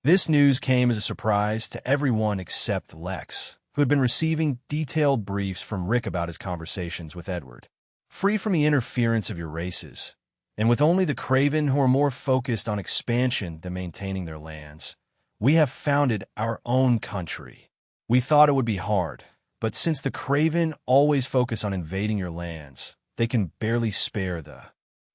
This news came as a surprise to everyone except Lex, who had been receiving detailed briefs from Rick about his conversations with Edward. Free from the interference of your races, and with only the Craven who are more focused on expansion than maintaining their lands, we have founded our own country. We thought it would be hard, but since the Craven always focus on invading your lands, they can barely spare the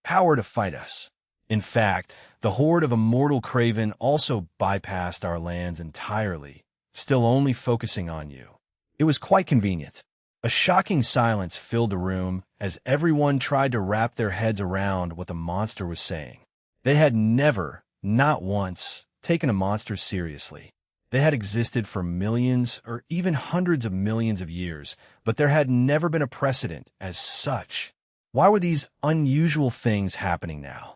power to fight us. In fact, the horde of immortal Craven also bypassed our lands entirely, still only focusing on you. It was quite convenient. A shocking silence filled the room as everyone tried to wrap their heads around what the monster was saying. They had never, not once, taken a monster seriously. They had existed for millions or even hundreds of millions of years, but there had never been a precedent as such. Why were these unusual things happening now?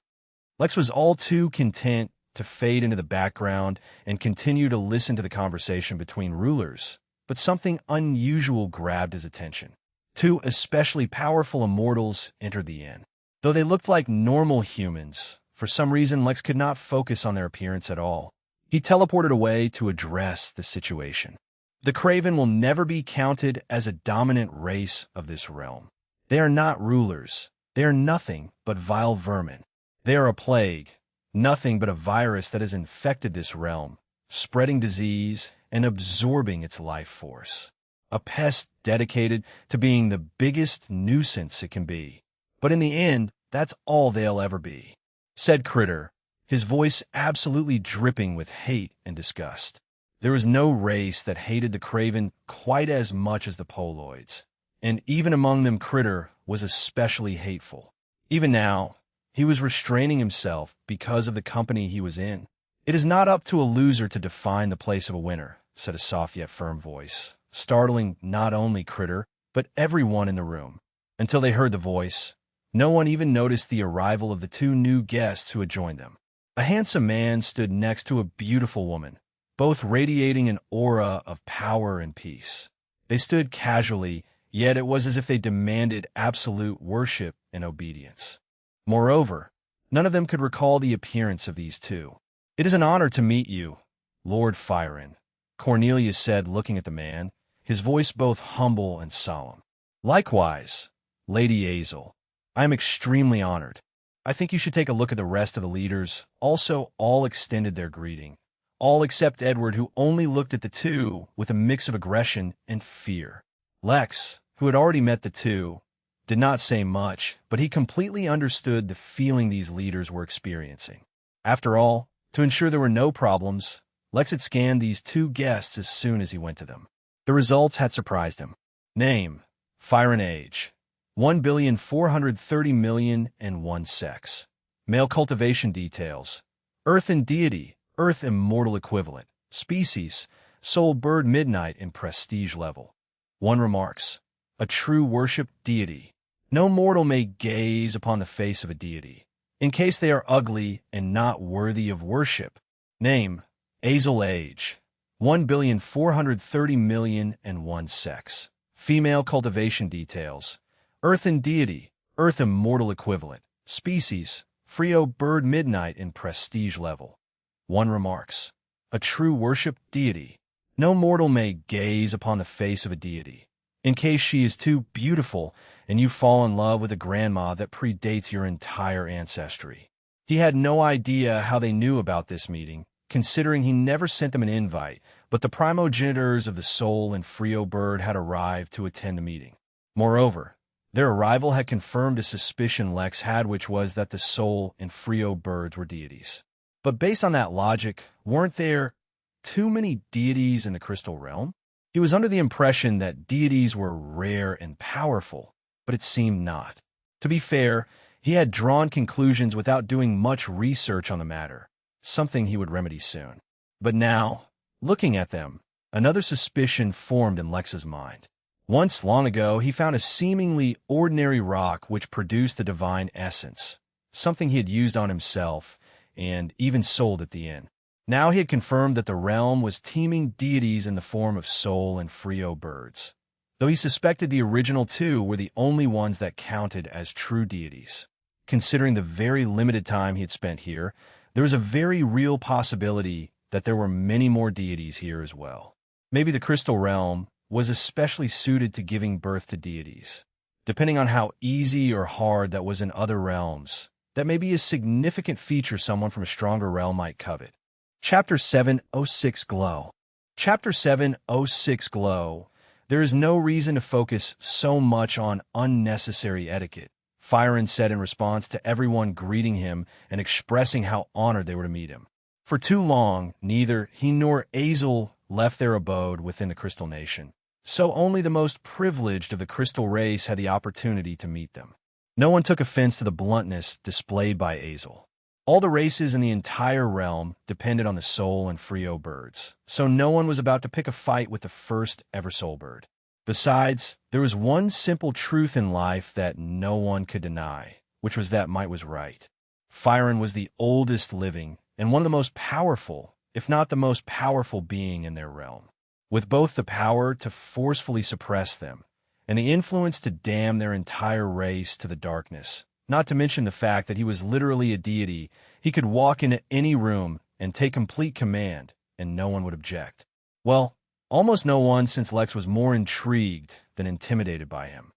Lex was all too content to fade into the background and continue to listen to the conversation between rulers, but something unusual grabbed his attention. 2 especially powerful immortals entered the inn. Though they looked like normal humans, for some reason Lex could not focus on their appearance at all. He teleported away to address the situation. The Craven will never be counted as a dominant race of this realm. They are not rulers. They are nothing but vile vermin. They are a plague, nothing but a virus that has infected this realm, spreading disease and absorbing its life force. a pest dedicated to being the biggest nuisance it can be. But in the end, that's all they'll ever be," said Critter, his voice absolutely dripping with hate and disgust. There was no race that hated the Craven quite as much as the Poloids, and even among them Critter was especially hateful. Even now, he was restraining himself because of the company he was in. "It is not up to a loser to define the place of a winner," said a soft yet firm voice, startling not only Critter, but everyone in the room. Until they heard the voice, no one even noticed the arrival of the two new guests who had joined them. A handsome man stood next to a beautiful woman, both radiating an aura of power and peace. They stood casually, yet it was as if they demanded absolute worship and obedience. Moreover, none of them could recall the appearance of these two. "It is an honor to meet you, Lord Firen," Cornelius said, looking at the man, his voice both humble and solemn. "Likewise, Lady Azel, I am extremely honored. I think you should take a look at the rest of the leaders." Also, all extended their greeting. All except Edward, who only looked at the two with a mix of aggression and fear. Lex, who had already met the two, did not say much, but he completely understood the feeling these leaders were experiencing. After all, to ensure there were no problems, Lex had scanned these two guests as soon as he went to them. The results had surprised him. Name: Firen. Age: 1,430,000,001 sex. Male. Cultivation details: Earth and Deity, Earth Immortal Equivalent. Species: Soul Bird Midnight in Prestige Level. 1 Remarks: A true worship deity. No mortal may gaze upon the face of a deity, in case they are ugly and not worthy of worship. Name: Azel. Age: 1,430,000,001 sex. Female. Cultivation details: Earth and Deity, Earth Immortal Equivalent. Species: Frio Bird Midnight in Prestige Level. 1 Remarks: A true worship deity. No mortal may gaze upon the face of a deity, in case she is too beautiful and you fall in love with a grandma that predates your entire ancestry. He had no idea how they knew about this meeting, considering he never sent them an invite, but the primogenitors of the Soul and Frio Bird had arrived to attend the meeting. Moreover, their arrival had confirmed a suspicion Lex had, which was that the Soul and Frio Birds were deities. But based on that logic, weren't there too many deities in the Crystal Realm? He was under the impression that deities were rare and powerful, but it seemed not. To be fair, he had drawn conclusions without doing much research on the matter, something he would remedy soon. But now, looking at them, another suspicion formed in Lex's mind. Once, long ago, he found a seemingly ordinary rock which produced the divine essence, something he had used on himself and even sold at the inn. Now he had confirmed that the realm was teeming deities in the form of Soul and Frio Birds, though he suspected the original two were the only ones that counted as true deities. Considering the very limited time he had spent here, there was a very real possibility that there were many more deities here as well. Maybe the Crystal Realm was especially suited to giving birth to deities. Depending on how easy or hard that was in other realms, that may be a significant feature someone from a stronger realm might covet. Chapter 706 Glow. Chapter 706 Glow. There is no reason to focus so much on unnecessary etiquette, Firen said in response to everyone greeting him and expressing how honored they were to meet him. For too long, neither he nor Azel left their abode within the Crystal Nation, so only the most privileged of the Crystal race had the opportunity to meet them. No one took offense to the bluntness displayed by Azel. All the races in the entire realm depended on the Soul and Frio Birds, so no one was about to pick a fight with the first ever Soul Bird. Besides, there was one simple truth in life that no one could deny, which was that Might was right. Firen was the oldest living and one of the most powerful, if not the most powerful being in their realm, with both the power to forcefully suppress them and the influence to damn their entire race to the darkness. Not to mention the fact that he was literally a deity. He could walk into any room and take complete command, and no one would object. Well, almost no one, since Lex was more intrigued than intimidated by him.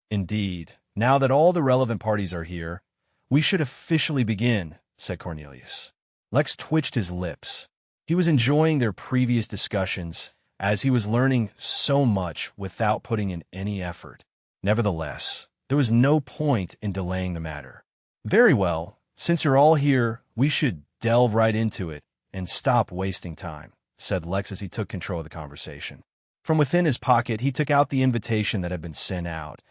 Indeed, now that all the relevant parties are here, we should officially begin, said Cornelius. Lex twitched his lips. He was enjoying their previous discussions, as he was learning so much without putting in any effort. Nevertheless, there was no point in delaying the matter. "Very well, since you're all here, we should delve right into it and stop wasting time," said Lex as he took control of the conversation. From within his pocket, he took out the invitation that had been sent out,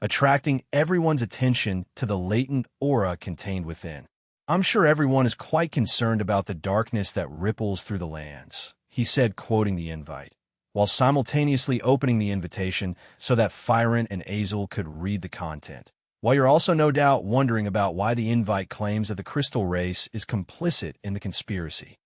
attracting everyone's attention to the latent aura contained within. "I'm sure everyone is quite concerned about the darkness that ripples through the lands," he said, quoting the invite, while simultaneously opening the invitation so that Fyron and Azel could read the content. "While you're also no doubt wondering about why the invite claims that the crystal race is complicit in the conspiracy."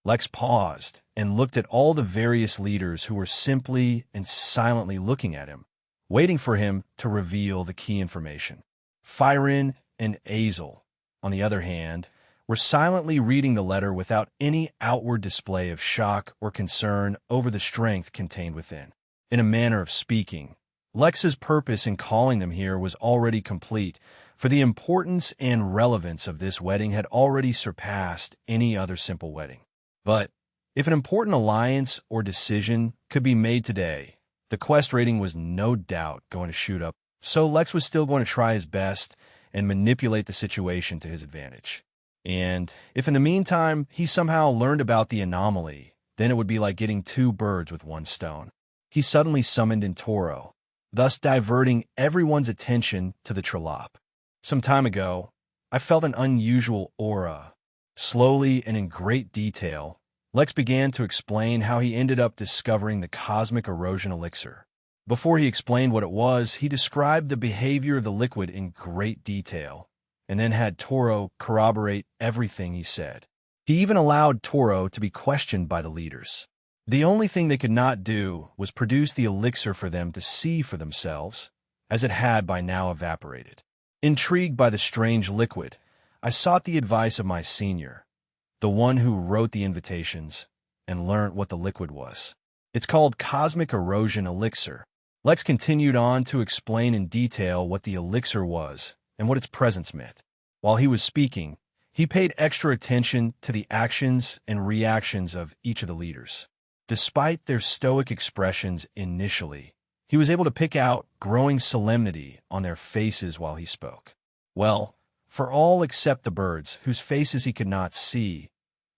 Lex paused and looked at all the various leaders who were simply and silently looking at him, waiting for him to reveal the key information. Fyron and Azel, on the other hand, were silently reading the letter without any outward display of shock or concern over the strength contained within. In a manner of speaking, Lex's purpose in calling them here was already complete, for the importance and relevance of this wedding had already surpassed any other simple wedding. But if an important alliance or decision could be made today, the quest rating was no doubt going to shoot up, so Lex was still going to try his best and manipulate the situation to his advantage. And if in the meantime he somehow learned about the anomaly, then it would be like getting two birds with one stone. He suddenly summoned in Toro, thus diverting everyone's attention to the Trolop. "Some time ago, I felt an unusual aura." Slowly and in great detail, Lex began to explain how he ended up discovering the cosmic erosion elixir. Before he explained what it was, he described the behavior of the liquid in great detail, and then had Toro corroborate everything he said. He even allowed Toro to be questioned by the leaders. The only thing they could not do was produce the elixir for them to see for themselves, as it had by now evaporated. Intrigued by the strange liquid, I sought the advice of my senior, the one who wrote the invitations, and learnt what the liquid was. "It's called cosmic erosion elixir." Lex continued on to explain in detail what the elixir was and what its presence meant. While he was speaking, he paid extra attention to the actions and reactions of each of the leaders. Despite their stoic expressions initially, he was able to pick out growing solemnity on their faces while he spoke. Well, for all except the birds, whose faces he could not see,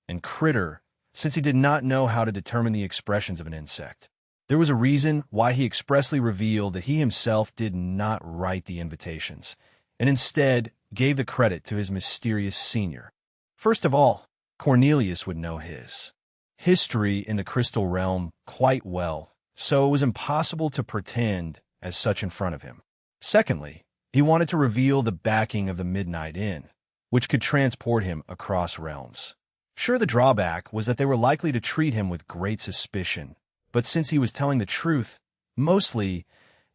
and Critter, since he did not know how to determine the expressions of an insect. There was a reason why he expressly revealed that he himself did not write the invitations, and instead gave the credit to his mysterious senior. First of all, Cornelius would know his history in the crystal realm quite well, so it was impossible to pretend as such in front of him. Secondly, he wanted to reveal the backing of the Midnight Inn, which could transport him across realms. Sure, the drawback was that they were likely to treat him with great suspicion, but since he was telling the truth, mostly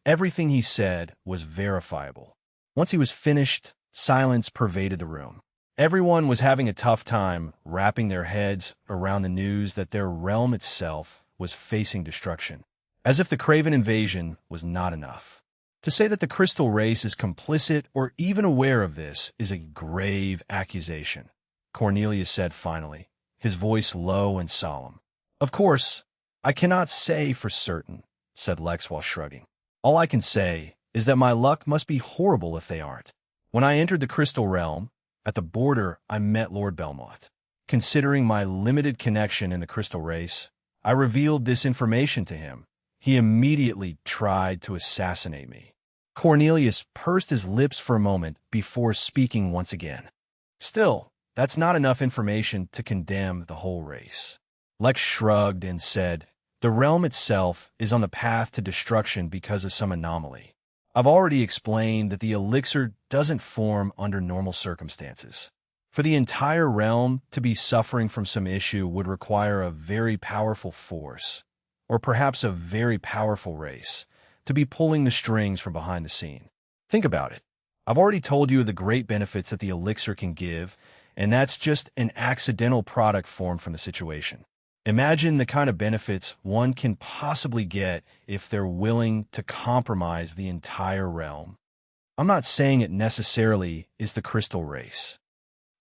everything he said was verifiable. Once he was finished, silence pervaded the room. Everyone was having a tough time wrapping their heads around the news that their realm itself was facing destruction, as if the Craven invasion was not enough. To say that the crystal race is complicit or even aware of this is a grave accusation, Cornelius said finally, his voice low and solemn. "Of course, I cannot say for certain," said Lex while shrugging. "All I can say is that my luck must be horrible if they aren't. When I entered the crystal realm, at the border I met Lord Belmont. Considering my limited connection in the crystal race, I revealed this information to him. He immediately tried to assassinate me." Cornelius pursed his lips for a moment before speaking once again. "Still, that's not enough information to condemn the whole race." Lex shrugged and said, "The realm itself is on the path to destruction because of some anomaly. I've already explained that the elixir doesn't form under normal circumstances. For the entire realm to be suffering from some issue would require a very powerful force, or perhaps a very powerful race, to be pulling the strings from behind the scene. Think about it. I've already told you of the great benefits that the elixir can give, and that's just an accidental product formed from the situation. Imagine the kind of benefits one can possibly get if they're willing to compromise the entire realm. I'm not saying it necessarily is the crystal race."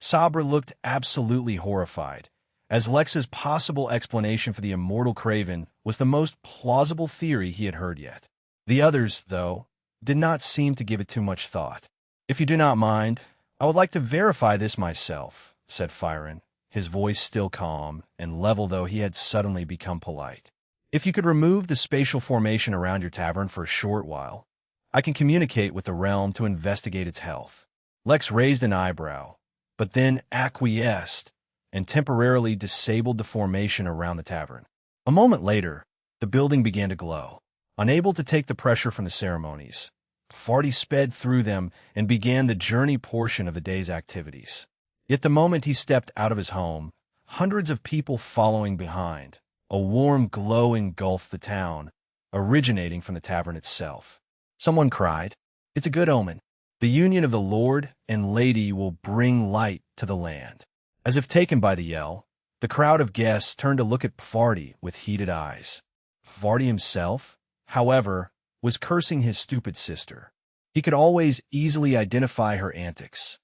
Sabra looked absolutely horrified, as Lex's possible explanation for the immortal craven was the most plausible theory he had heard yet. The others, though, did not seem to give it too much thought. "If you do not mind, I would like to verify this myself," said Firen, his voice still calm and level though he had suddenly become polite. "If you could remove the spatial formation around your tavern for a short while, I can communicate with the realm to investigate its health." Lex raised an eyebrow, but then acquiesced and temporarily disabled the formation around the tavern. A moment later, the building began to glow. Unable to take the pressure from the ceremonies, Farty sped through them and began the journey portion of the day's activities. Yet the moment he stepped out of his home, hundreds of people following behind, a warm glow engulfed the town, originating from the tavern itself. Someone cried, "It's a good omen. The union of the Lord and Lady will bring light to the land." As if taken by the yell, the crowd of guests turned to look at Farty with heated eyes. Farty himself, however, was cursing his stupid sister. He could always easily identify her antics.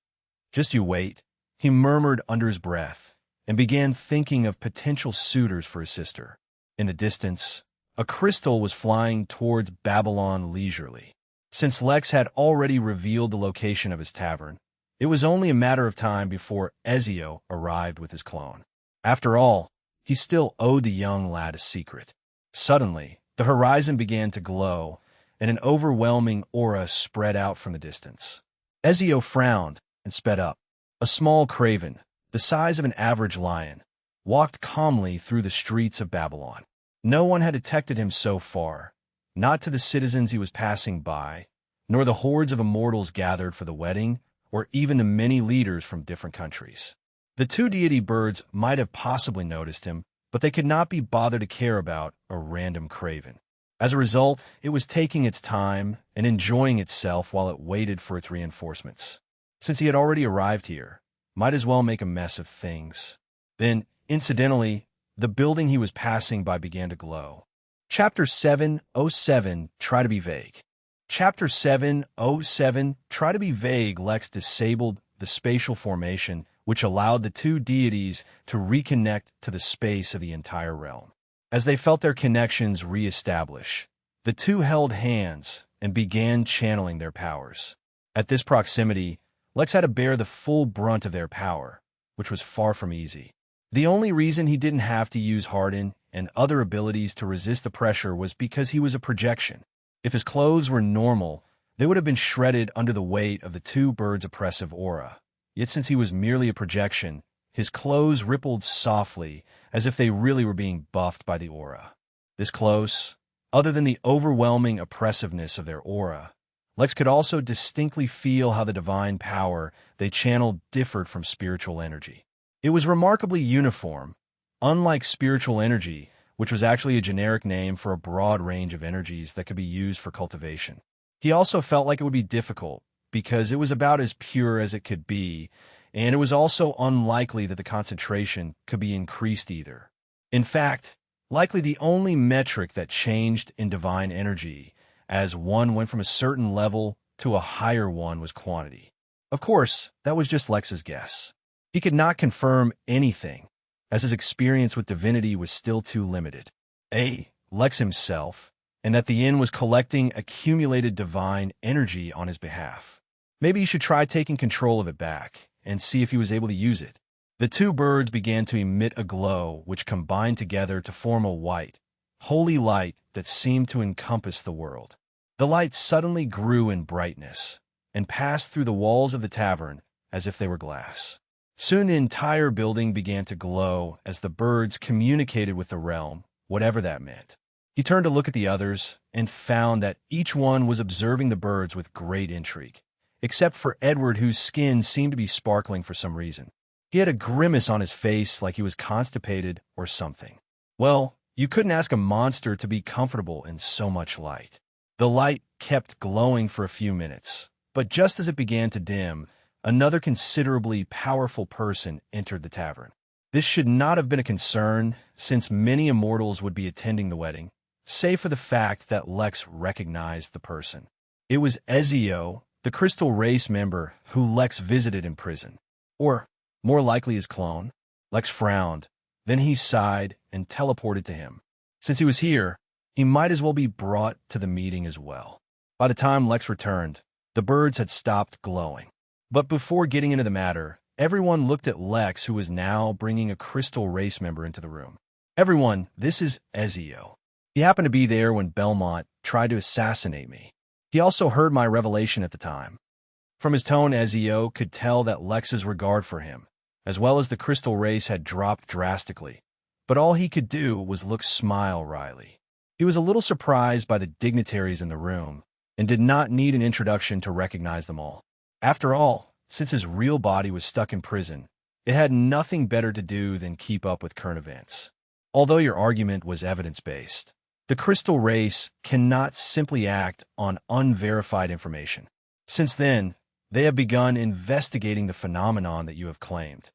"Just you wait," he murmured under his breath, and began thinking of potential suitors for his sister. In the distance, a crystal was flying towards Babylon leisurely. Since Lex had already revealed the location of his tavern, it was only a matter of time before Ezio arrived with his clone. After all, he still owed the young lad a secret. Suddenly, the horizon began to glow, and an overwhelming aura spread out from the distance. Ezio frowned and sped up. A small craven, the size of an average lion, walked calmly through the streets of Babylon. No one had detected him so far, not to the citizens he was passing by, nor the hordes of immortals gathered for the wedding, or even the many leaders from different countries. The two deity birds might have possibly noticed him, but they could not be bothered to care about a random craven. As a result, it was taking its time and enjoying itself while it waited for its reinforcements. Since he had already arrived here, might as well make a mess of things. Then, incidentally, the building he was passing by began to glow. Chapter 707, Try to be Vague. Chapter 707, Try to be Vague. Lex disabled the spatial formation, which allowed the two deities to reconnect to the space of the entire realm. As they felt their connections re-establish, the two held hands and began channeling their powers. At this proximity, Lex had to bear the full brunt of their power, which was far from easy. The only reason he didn't have to use Harden and other abilities to resist the pressure was because he was a projection. If his clothes were normal, they would have been shredded under the weight of the two birds' oppressive aura. Yet since he was merely a projection, his clothes rippled softly, as if they really were being buffed by the aura. This close, other than the overwhelming oppressiveness of their aura, Lex could also distinctly feel how the divine power they channeled differed from spiritual energy. It was remarkably uniform, unlike spiritual energy, which was actually a generic name for a broad range of energies that could be used for cultivation. He also felt like it would be difficult, because it was about as pure as it could be, and it was also unlikely that the concentration could be increased either. In fact, likely the only metric that changed in divine energy, as one went from a certain level to a higher one, was quantity. Of course, that was just Lex's guess. He could not confirm anything, as his experience with divinity was still too limited. Lex himself, and that the inn was collecting accumulated divine energy on his behalf. Maybe he should try taking control of it back, and see if he was able to use it. The two birds began to emit a glow which combined together to form a white, holy light that seemed to encompass the world. The light suddenly grew in brightness, and passed through the walls of the tavern as if they were glass. Soon the entire building began to glow as the birds communicated with the realm, whatever that meant. He turned to look at the others and found that each one was observing the birds with great intrigue, except for Edward, whose skin seemed to be sparkling for some reason. He had a grimace on his face like he was constipated or something. Well, you couldn't ask a monster to be comfortable in so much light. The light kept glowing for a few minutes, but just as it began to dim, another considerably powerful person entered the tavern. This should not have been a concern, since many immortals would be attending the wedding, save for the fact that Lex recognized the person. It was Ezio, the Crystal Race member who Lex visited in prison. Or, more likely, his clone. Lex frowned, Then he sighed and teleported to him. Since he was here, he might as well be brought to the meeting as well. By the time Lex returned, the birds had stopped glowing. But before getting into the matter, everyone looked at Lex, who was now bringing a crystal race member into the room. Everyone, this is Ezio. He happened to be there when Belmont tried to assassinate me. He also heard my revelation at the time. From his tone, Ezio could tell that Lex's regard for him, as well as the crystal race, had dropped drastically. But all he could do was look smile wryly. He was a little surprised by the dignitaries in the room, and did not need an introduction to recognize them all. After all, since his real body was stuck in prison, it had nothing better to do than keep up with current events. Although your argument was evidence-based, the crystal race cannot simply act on unverified information. Since then, they have begun investigating the phenomenon that you have claimed.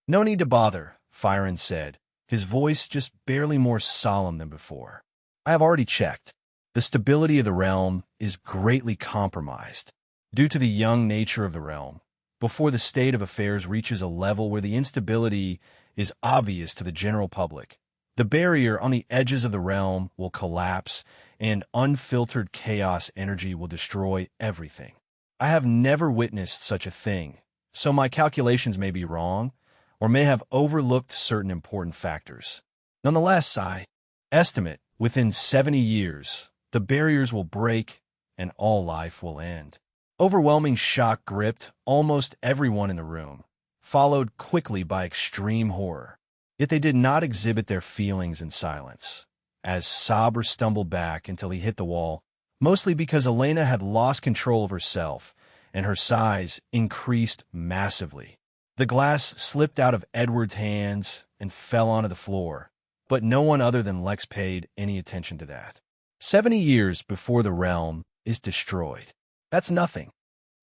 No need to bother, Firen said, his voice just barely more solemn than before. I have already checked. The stability of the realm is greatly compromised due to the young nature of the realm. Before the state of affairs reaches a level where the instability is obvious to the general public, the barrier on the edges of the realm will collapse and unfiltered chaos energy will destroy everything. I have never witnessed such a thing, so my calculations may be wrong or may have overlooked certain important factors. Nonetheless, I estimate within 70 years, the barriers will break and all life will end. Overwhelming shock gripped almost everyone in the room, followed quickly by extreme horror. Yet they did not exhibit their feelings in silence, as Saber stumbled back until he hit the wall, mostly because Elena had lost control of herself, and her size increased massively. The glass slipped out of Edward's hands and fell onto the floor, but no one other than Lex paid any attention to that. 70 years before the realm is destroyed. That's nothing.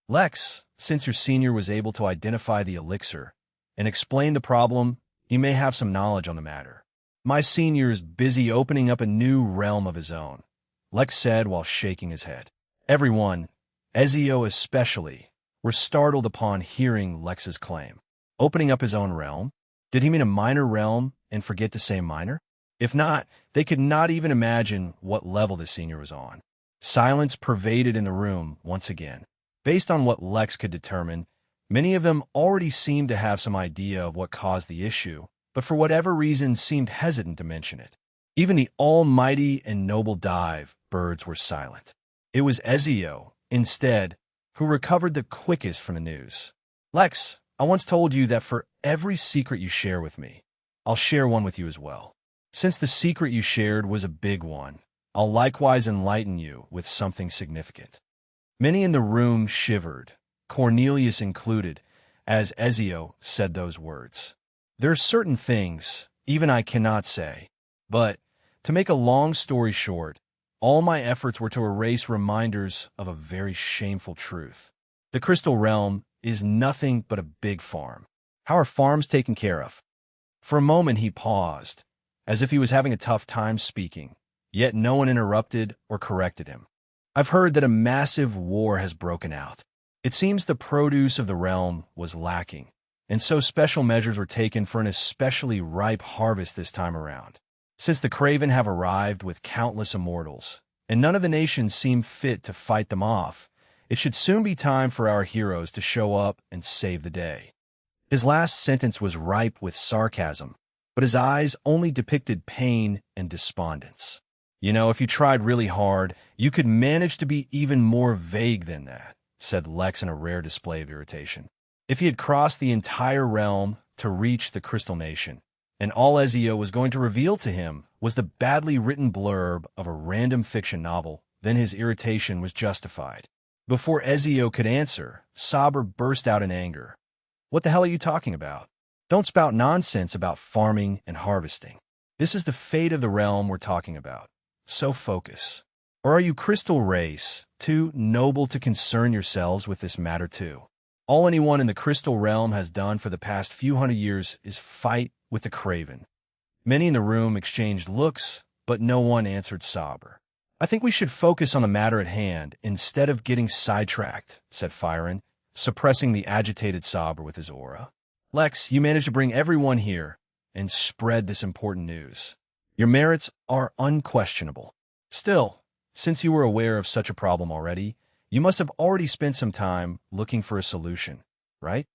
Lex, since your senior was able to identify the elixir and explain the problem, he may have some knowledge on the matter. My senior is busy opening up a new realm of his own, Lex said while shaking his head. Everyone, Ezio especially, were startled upon hearing Lex's claim. Opening up his own realm? Did he mean a minor realm and forget to say minor? If not, they could not even imagine what level the senior was on. Silence pervaded in the room once again. Based on what Lex could determine, many of them already seemed to have some idea of what caused the issue, but for whatever reason seemed hesitant to mention it. Even the almighty and noble dive birds were silent. It was Ezio, instead, who recovered the quickest from the news. Lex, I once told you that for every secret you share with me, I'll share one with you as well. Since the secret you shared was a big one, I'll likewise enlighten you with something significant. Many in the room shivered, Cornelius included, as Ezio said those words. There are certain things even I cannot say, but, to make a long story short, all my efforts were to erase reminders of a very shameful truth. The Crystal Realm is nothing but a big farm. How are farms taken care of? For a moment he paused, as if he was having a tough time speaking, yet no one interrupted or corrected him. I've heard that a massive war has broken out. It seems the produce of the realm was lacking, and so special measures were taken for an especially ripe harvest this time around. Since the Craven have arrived with countless immortals, and none of the nations seem fit to fight them off, it should soon be time for our heroes to show up and save the day. His last sentence was ripe with sarcasm, but his eyes only depicted pain and despondence. You know, if you tried really hard, you could manage to be even more vague than that, said Lex in a rare display of irritation. If he had crossed the entire realm to reach the Crystal Nation, and all Ezio was going to reveal to him was the badly written blurb of a random fiction novel, then his irritation was justified. Before Ezio could answer, Saber burst out in anger. What the hell are you talking about? Don't spout nonsense about farming and harvesting. This is the fate of the realm we're talking about. So focus. Or are you Crystal Race, too noble to concern yourselves with this matter too? All anyone in the Crystal Realm has done for the past few hundred years is fight with the Craven. Many in the room exchanged looks, but no one answered Saber. I think we should focus on the matter at hand instead of getting sidetracked, said Firen, suppressing the agitated Saber with his aura. Lex, you managed to bring everyone here, and spread this important news. Your merits are unquestionable. Still, since you were aware of such a problem already, you must have already spent some time looking for a solution, right?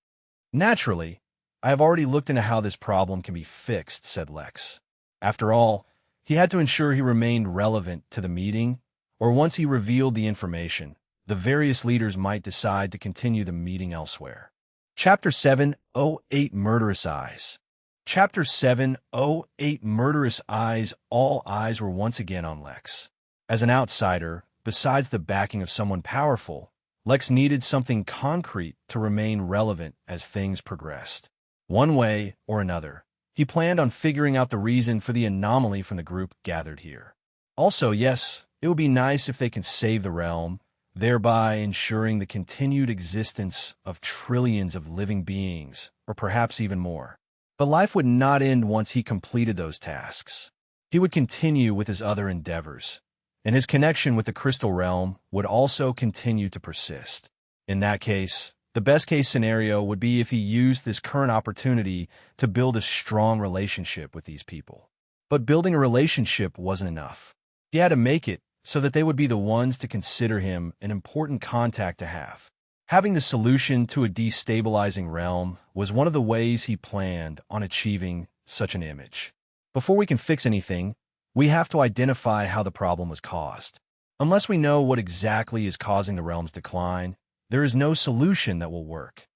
Naturally, I have already looked into how this problem can be fixed, said Lex. After all, he had to ensure he remained relevant to the meeting, or once he revealed the information, the various leaders might decide to continue the meeting elsewhere. Chapter 708 Murderous Eyes. Chapter 708 Murderous Eyes. All eyes were once again on Lex. As an outsider, besides the backing of someone powerful, Lex needed something concrete to remain relevant as things progressed. One way or another, he planned on figuring out the reason for the anomaly from the group gathered here. Also, yes, it would be nice if they can save the realm, thereby ensuring the continued existence of trillions of living beings, or perhaps even more. But life would not end once he completed those tasks. He would continue with his other endeavors, and his connection with the crystal realm would also continue to persist. In that case, the best-case scenario would be if he used this current opportunity to build a strong relationship with these people. But building a relationship wasn't enough. He had to make it so that they would be the ones to consider him an important contact to have. Having the solution to a destabilizing realm was one of the ways he planned on achieving such an image. Before we can fix anything, we have to identify how the problem was caused. Unless we know what exactly is causing the realm's decline, there is no solution that will work.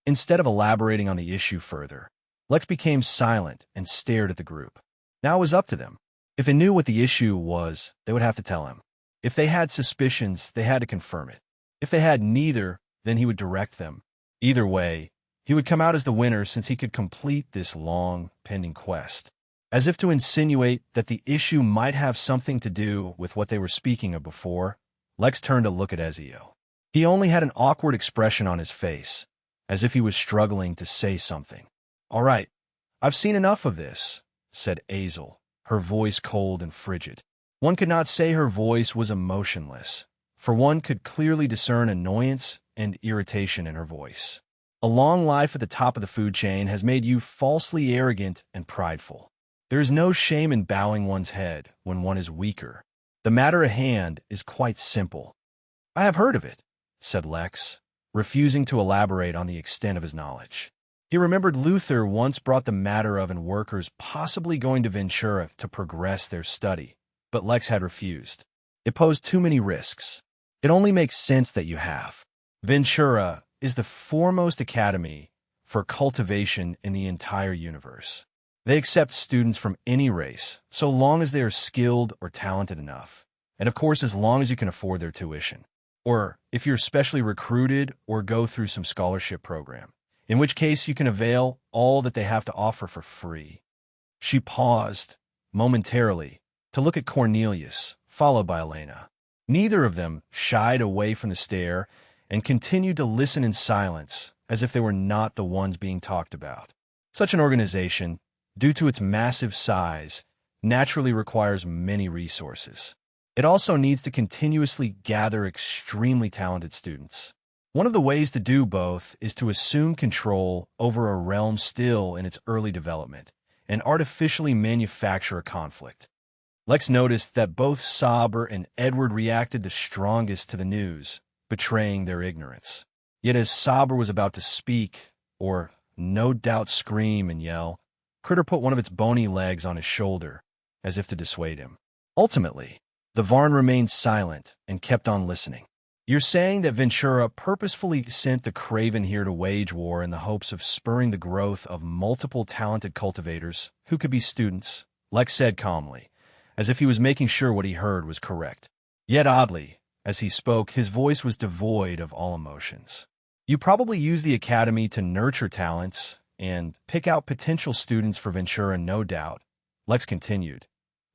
Instead of elaborating on the issue further, Lex became silent and stared at the group. Now it was up to them. If they knew what the issue was, they would have to tell him. If they had suspicions, they had to confirm it. If they had neither, then he would direct them. Either way, he would come out as the winner since he could complete this long, pending quest. As if to insinuate that the issue might have something to do with what they were speaking of before, Lex turned to look at Ezio. He only had an awkward expression on his face, as if he was struggling to say something. "All right, I've seen enough of this," said Azel, her voice cold and frigid. One could not say her voice was emotionless, for one could clearly discern annoyance and irritation in her voice. A long life at the top of the food chain has made you falsely arrogant and prideful. There is no shame in bowing one's head when one is weaker. The matter at hand is quite simple. "I have heard of it," said Lex, refusing to elaborate on the extent of his knowledge. He remembered Luther once brought the matter of workers possibly going to Ventura to progress their study, but Lex had refused. It posed too many risks. It only makes sense that you have. Ventura is the foremost academy for cultivation in the entire universe. They accept students from any race, so long as they are skilled or talented enough, and of course as long as you can afford their tuition. Or if you're specially recruited or go through some scholarship program, in which case you can avail all that they have to offer for free. She paused, momentarily, to look at Cornelius, followed by Elena. Neither of them shied away from the stare and continued to listen in silence, as if they were not the ones being talked about. Such an organization, due to its massive size, naturally requires many resources. It also needs to continuously gather extremely talented students. One of the ways to do both is to assume control over a realm still in its early development and artificially manufacture a conflict. Lex noticed that both Saber and Edward reacted the strongest to the news, betraying their ignorance. Yet as Saber was about to speak, or no doubt scream and yell, Critter put one of its bony legs on his shoulder, as if to dissuade him. Ultimately, the Varn remained silent and kept on listening. "You're saying that Ventura purposefully sent the Craven here to wage war in the hopes of spurring the growth of multiple talented cultivators who could be students," Lex said calmly, as if he was making sure what he heard was correct. Yet oddly, as he spoke, his voice was devoid of all emotions. "You probably use the academy to nurture talents and pick out potential students for Ventura, no doubt," Lex continued,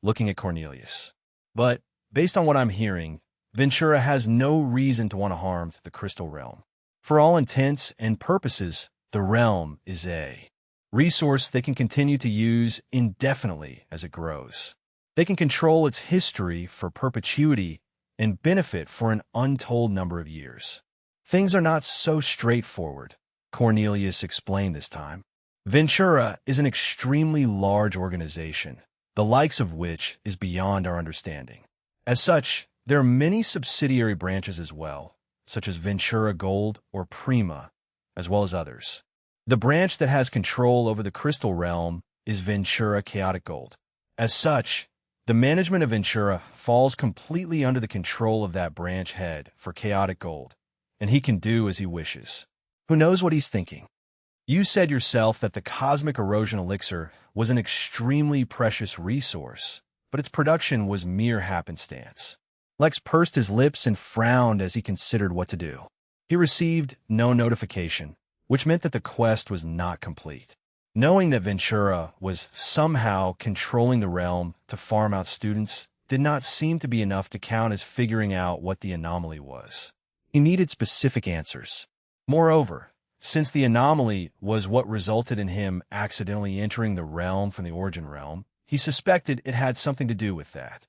looking at Cornelius. "But, based on what I'm hearing, Ventura has no reason to want to harm the Crystal Realm. For all intents and purposes, the realm is a resource they can continue to use indefinitely as it grows. They can control its history for perpetuity and benefit for an untold number of years. Things are not so straightforward," Cornelius explained this time. Ventura is an extremely large organization, the likes of which is beyond our understanding. As such, there are many subsidiary branches as well, such as Ventura Gold or Prima, as well as others. The branch that has control over the crystal realm is Ventura Chaotic Gold. As such, the management of Ventura falls completely under the control of that branch head for Chaotic Gold, and he can do as he wishes. Who knows what he's thinking? You said yourself that the cosmic erosion elixir was an extremely precious resource, but its production was mere happenstance. Lex pursed his lips and frowned as he considered what to do. He received no notification, which meant that the quest was not complete. Knowing that Ventura was somehow controlling the realm to farm out students did not seem to be enough to count as figuring out what the anomaly was. He needed specific answers. Moreover, since the anomaly was what resulted in him accidentally entering the realm from the origin realm, he suspected it had something to do with that.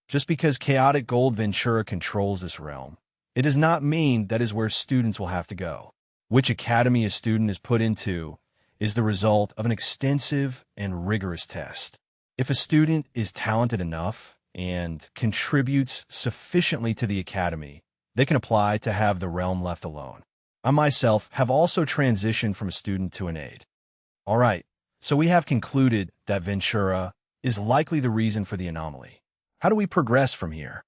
Just because Chaotic Gold Ventura controls this realm, it does not mean that is where students will have to go. Which academy a student is put into is the result of an extensive and rigorous test. If a student is talented enough and contributes sufficiently to the academy, they can apply to have the realm left alone. I myself have also transitioned from a student to an aide. All right, so we have concluded that Ventura is likely the reason for the anomaly. How do we progress from here?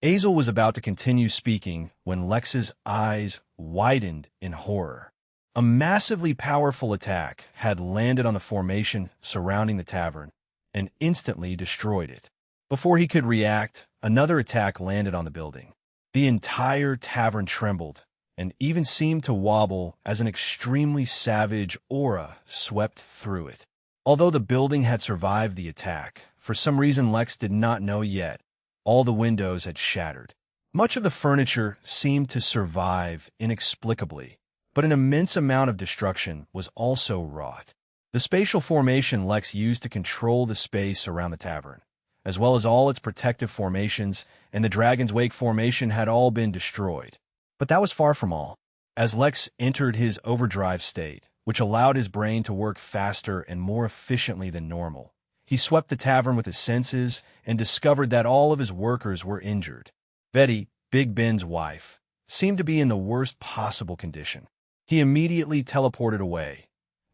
Azel was about to continue speaking when Lex's eyes widened in horror. A massively powerful attack had landed on the formation surrounding the tavern and instantly destroyed it. Before he could react, another attack landed on the building. The entire tavern trembled and even seemed to wobble as an extremely savage aura swept through it. Although the building had survived the attack, for some reason Lex did not know yet, all the windows had shattered. Much of the furniture seemed to survive inexplicably, but an immense amount of destruction was also wrought. The spatial formation Lex used to control the space around the tavern, as well as all its protective formations and the Dragon's Wake formation had all been destroyed. But that was far from all. As Lex entered his overdrive state, which allowed his brain to work faster and more efficiently than normal, he swept the tavern with his senses and discovered that all of his workers were injured. Betty, Big Ben's wife, seemed to be in the worst possible condition. He immediately teleported away,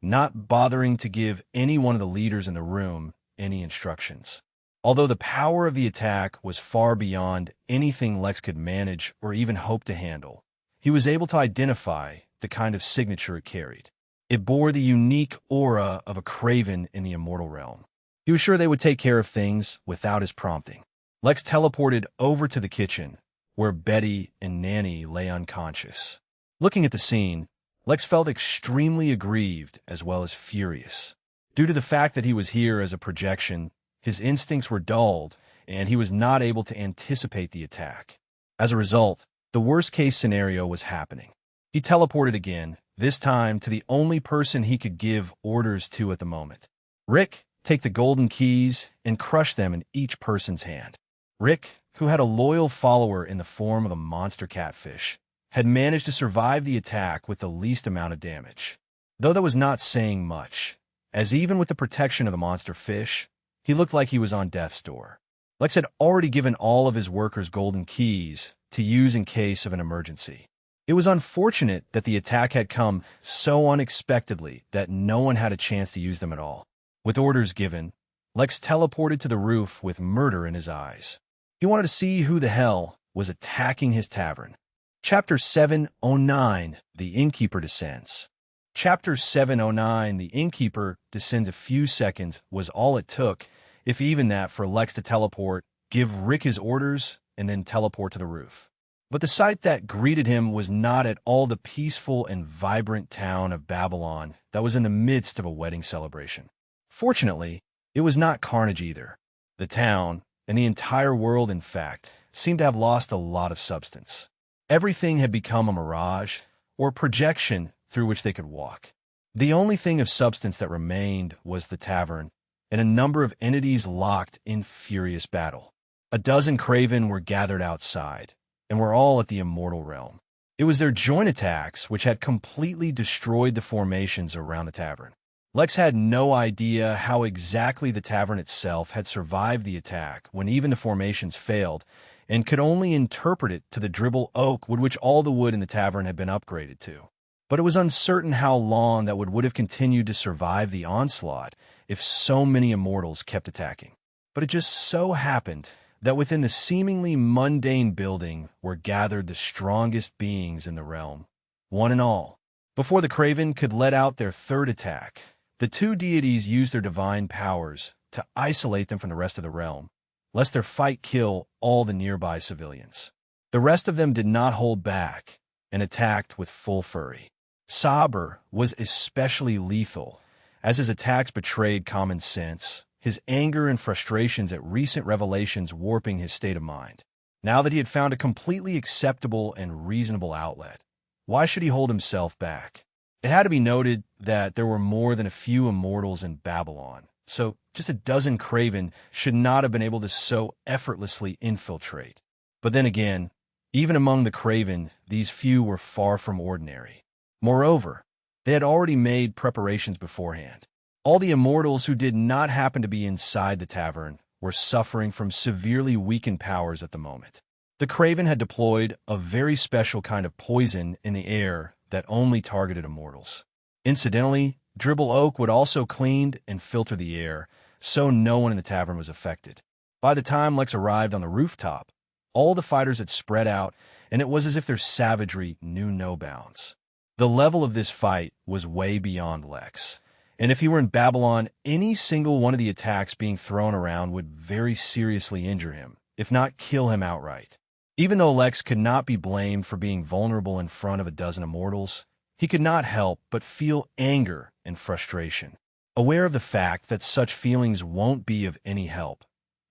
not bothering to give any one of the leaders in the room any instructions. Although the power of the attack was far beyond anything Lex could manage or even hope to handle, he was able to identify the kind of signature it carried. It bore the unique aura of a craven in the immortal realm. He was sure they would take care of things without his prompting. Lex teleported over to the kitchen, where Betty and Nanny lay unconscious. Looking at the scene, Lex felt extremely aggrieved as well as furious. Due to the fact that he was here as a projection, his instincts were dulled, and he was not able to anticipate the attack. As a result, the worst-case scenario was happening. He teleported again, this time to the only person he could give orders to at the moment. Rick, take the golden keys and crush them in each person's hand. Rick, who had a loyal follower in the form of a monster catfish, had managed to survive the attack with the least amount of damage. Though that was not saying much, as even with the protection of the monster fish, he looked like he was on death's door. Lex had already given all of his workers golden keys to use in case of an emergency. It was unfortunate that the attack had come so unexpectedly that no one had a chance to use them at all. With orders given, Lex teleported to the roof with murder in his eyes. He wanted to see who the hell was attacking his tavern. Chapter 709, The Innkeeper Descends. Chapter 709, The Innkeeper Descends a few seconds was all it took, if even that, for Lex to teleport, give Rick his orders, and then teleport to the roof. But the sight that greeted him was not at all the peaceful and vibrant town of Babylon that was in the midst of a wedding celebration. Fortunately, it was not carnage either. The town, and the entire world in fact, seemed to have lost a lot of substance. Everything had become a mirage, or projection through which they could walk. The only thing of substance that remained was the tavern, and a number of entities locked in furious battle. A dozen craven were gathered outside, and were all at the immortal realm. It was their joint attacks which had completely destroyed the formations around the tavern. Lex had no idea how exactly the tavern itself had survived the attack when even the formations failed, and could only interpret it to the dribble oak with which all the wood in the tavern had been upgraded to. But it was uncertain how long that would have continued to survive the onslaught if so many immortals kept attacking. But it just so happened that within the seemingly mundane building were gathered the strongest beings in the realm, one and all. Before the Craven could let out their third attack, the two deities used their divine powers to isolate them from the rest of the realm, lest their fight kill all the nearby civilians. The rest of them did not hold back and attacked with full fury. Saber was especially lethal, as his attacks betrayed common sense, his anger and frustrations at recent revelations warping his state of mind. Now that he had found a completely acceptable and reasonable outlet, why should he hold himself back? It had to be noted that there were more than a few immortals in Babylon, so just a dozen Craven should not have been able to so effortlessly infiltrate. But then again, even among the Craven, these few were far from ordinary. Moreover, they had already made preparations beforehand. All the immortals who did not happen to be inside the tavern were suffering from severely weakened powers at the moment. The Craven had deployed a very special kind of poison in the air that only targeted immortals. Incidentally, Dribble Oak would also clean and filter the air, so no one in the tavern was affected. By the time Lex arrived on the rooftop, all the fighters had spread out, and it was as if their savagery knew no bounds. The level of this fight was way beyond Lex, and if he were in Babylon, any single one of the attacks being thrown around would very seriously injure him, if not kill him outright. Even though Lex could not be blamed for being vulnerable in front of a dozen immortals, he could not help but feel anger and frustration. Aware of the fact that such feelings won't be of any help,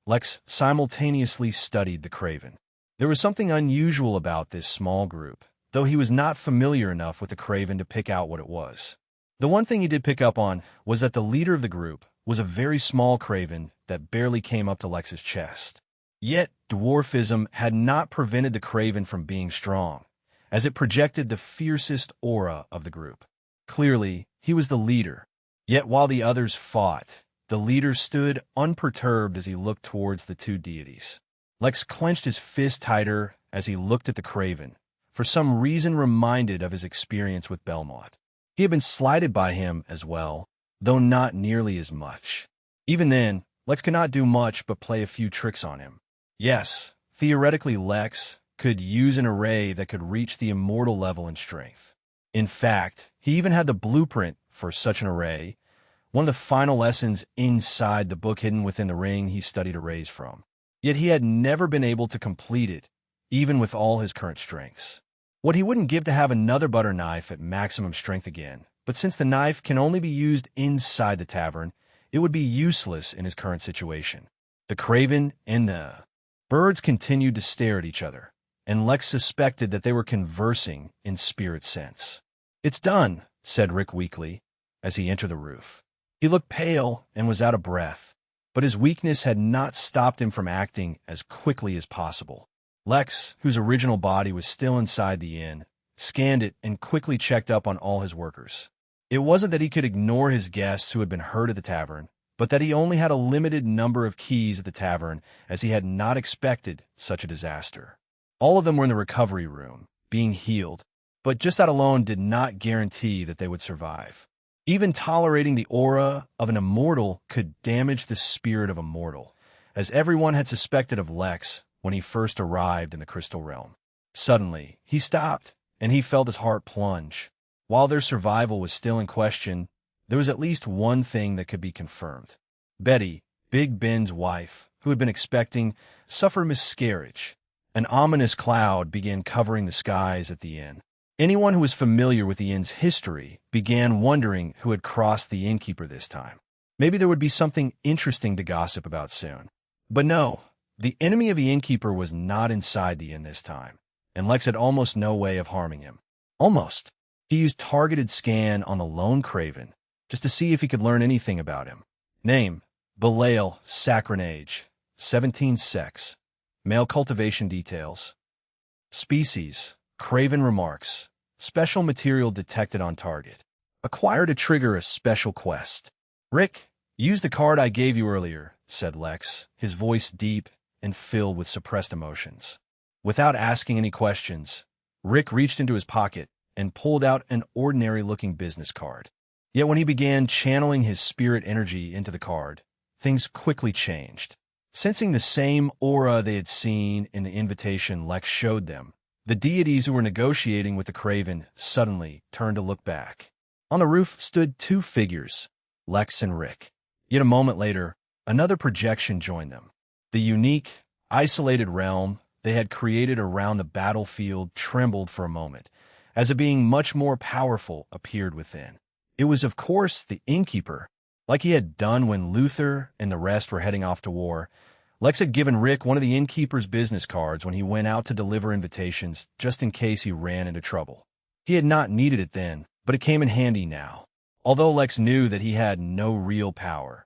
Lex simultaneously studied the Craven. There was something unusual about this small group, though he was not familiar enough with the Craven to pick out what it was. The one thing he did pick up on was that the leader of the group was a very small Craven that barely came up to Lex's chest. Yet, dwarfism had not prevented the Craven from being strong, as it projected the fiercest aura of the group. Clearly, he was the leader. Yet while the others fought, the leader stood unperturbed as he looked towards the two deities. Lex clenched his fist tighter as he looked at the Craven, for some reason reminded of his experience with Belmont. He had been slighted by him as well, though not nearly as much. Even then, Lex could not do much but play a few tricks on him. Yes, theoretically Lex could use an array that could reach the immortal level in strength. In fact, he even had the blueprint for such an array, one of the final lessons inside the book hidden within the ring he studied arrays from. Yet he had never been able to complete it, even with all his current strengths. What he wouldn't give to have another butter knife at maximum strength again, but since the knife can only be used inside the tavern, it would be useless in his current situation. The Craven and the birds continued to stare at each other, and Lex suspected that they were conversing in spirit sense. "It's done," said Rick weakly, as he entered the roof. He looked pale and was out of breath, but his weakness had not stopped him from acting as quickly as possible. Lex, whose original body was still inside the inn, scanned it and quickly checked up on all his workers. It wasn't that he could ignore his guests who had been hurt at the tavern, but that he only had a limited number of keys at the tavern, as he had not expected such a disaster. All of them were in the recovery room, being healed, but just that alone did not guarantee that they would survive. Even tolerating the aura of an immortal could damage the spirit of a mortal, as everyone had suspected of Lex when he first arrived in the Crystal Realm. Suddenly, he stopped, and he felt his heart plunge. While their survival was still in question, there was at least one thing that could be confirmed. Betty, Big Ben's wife, who had been expecting, suffered miscarriage. An ominous cloud began covering the skies at the inn. Anyone who was familiar with the inn's history began wondering who had crossed the innkeeper this time. Maybe there would be something interesting to gossip about soon. But no, the enemy of the innkeeper was not inside the inn this time, and Lex had almost no way of harming him. Almost. He used targeted scan on the lone Craven, just to see if he could learn anything about him. Name, Belial, Saccharine age, 17 sex, male cultivation details. Species, Craven remarks, special material detected on target. acquire to trigger a special quest. Rick, use the card I gave you earlier, said Lex, his voice deep and filled with suppressed emotions. Without asking any questions, Rick reached into his pocket and pulled out an ordinary-looking business card. Yet when he began channeling his spirit energy into the card, things quickly changed. Sensing the same aura they had seen in the invitation Lex showed them, the deities who were negotiating with the Craven suddenly turned to look back. On the roof stood two figures, Lex and Rick. Yet a moment later, another projection joined them. The unique, isolated realm they had created around the battlefield trembled for a moment, as a being much more powerful appeared within. It was, of course, the innkeeper. Like he had done when Luther and the rest were heading off to war, Lex had given Rick one of the innkeeper's business cards when he went out to deliver invitations just in case he ran into trouble. He had not needed it then, but it came in handy now, although Lex knew that he had no real power.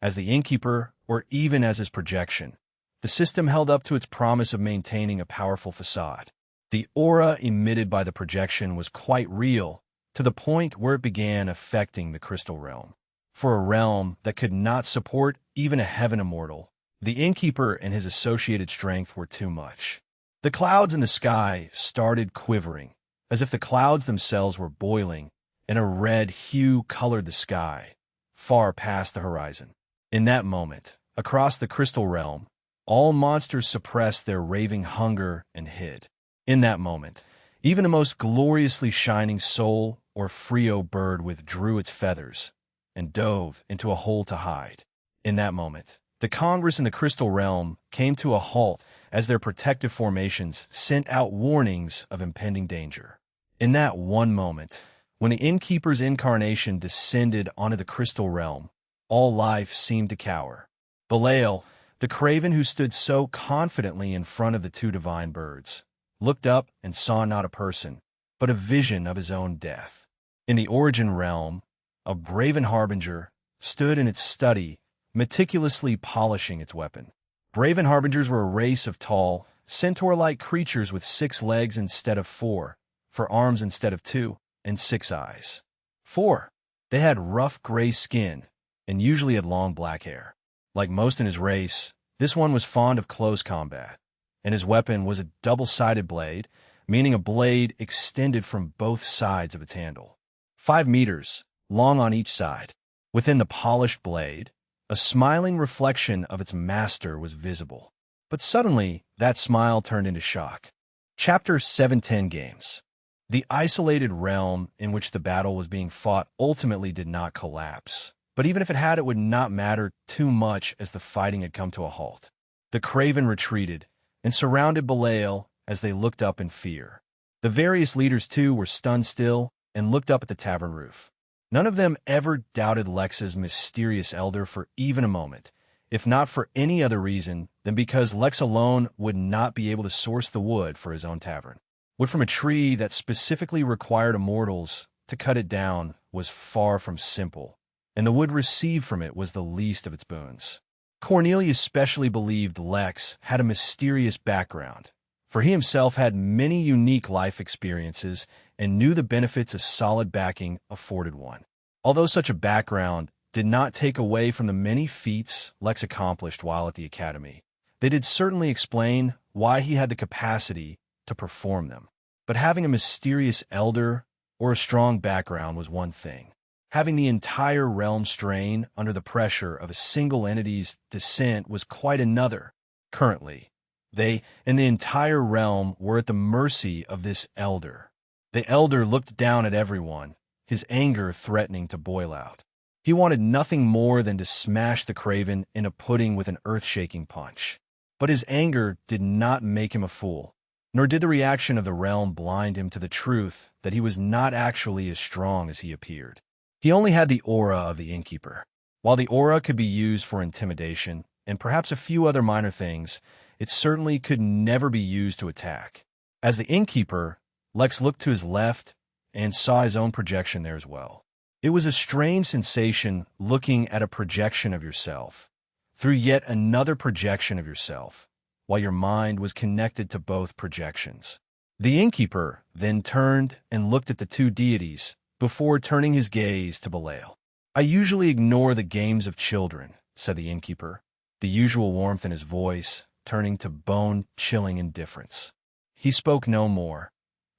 As the innkeeper, or even as his projection, the system held up to its promise of maintaining a powerful facade. The aura emitted by the projection was quite real, to the point where it began affecting the crystal realm. For a realm that could not support even a heaven immortal, the innkeeper and his associated strength were too much. The clouds in the sky started quivering, as if the clouds themselves were boiling, and a red hue colored the sky, far past the horizon. In that moment, across the crystal realm, all monsters suppressed their raving hunger and hid. In that moment, even the most gloriously shining soul or Frio bird withdrew its feathers and dove into a hole to hide. In that moment, the Congress in the crystal realm came to a halt as their protective formations sent out warnings of impending danger. In that one moment, when the innkeeper's incarnation descended onto the crystal realm, all life seemed to cower. Belial, the Craven who stood so confidently in front of the two divine birds, looked up and saw not a person, but a vision of his own death. In the origin realm, a Braven Harbinger stood in its study, meticulously polishing its weapon. Braven Harbingers were a race of tall, centaur-like creatures with 6 legs instead of 4, 4 arms instead of 2, and 6 eyes. 4. They had rough gray skin, and usually had long black hair. Like most in his race, this one was fond of close combat, and his weapon was a double-sided blade, meaning a blade extended from both sides of its handle. 5 meters, long on each side. Within the polished blade, a smiling reflection of its master was visible. But suddenly, that smile turned into shock. Chapter 710 Games. The isolated realm in which the battle was being fought ultimately did not collapse. But even if it had, it would not matter too much as the fighting had come to a halt. The Craven retreated and surrounded Belial as they looked up in fear. The various leaders, too, were stunned still and looked up at the tavern roof. None of them ever doubted Lex's mysterious elder for even a moment, if not for any other reason than because Lex alone would not be able to source the wood for his own tavern. Wood from a tree that specifically required immortals to cut it down was far from simple, and the wood received from it was the least of its boons. Cornelius especially believed Lex had a mysterious background, for he himself had many unique life experiences and knew the benefits a solid backing afforded one. Although such a background did not take away from the many feats Lex accomplished while at the academy, they did certainly explain why he had the capacity to perform them. But having a mysterious elder or a strong background was one thing. Having the entire realm strain under the pressure of a single entity's descent was quite another. Currently, they and the entire realm were at the mercy of this elder. The elder looked down at everyone, his anger threatening to boil out. He wanted nothing more than to smash the Craven in a pudding with an earth-shaking punch. But his anger did not make him a fool, nor did the reaction of the realm blind him to the truth that he was not actually as strong as he appeared. He only had the aura of the innkeeper. While the aura could be used for intimidation, and perhaps a few other minor things, it certainly could never be used to attack. As the innkeeper, Lex looked to his left and saw his own projection there as well. It was a strange sensation looking at a projection of yourself, through yet another projection of yourself, while your mind was connected to both projections. The innkeeper then turned and looked at the two deities, before turning his gaze to Belial. "I usually ignore the games of children," said the innkeeper, the usual warmth in his voice turning to bone-chilling indifference. He spoke no more,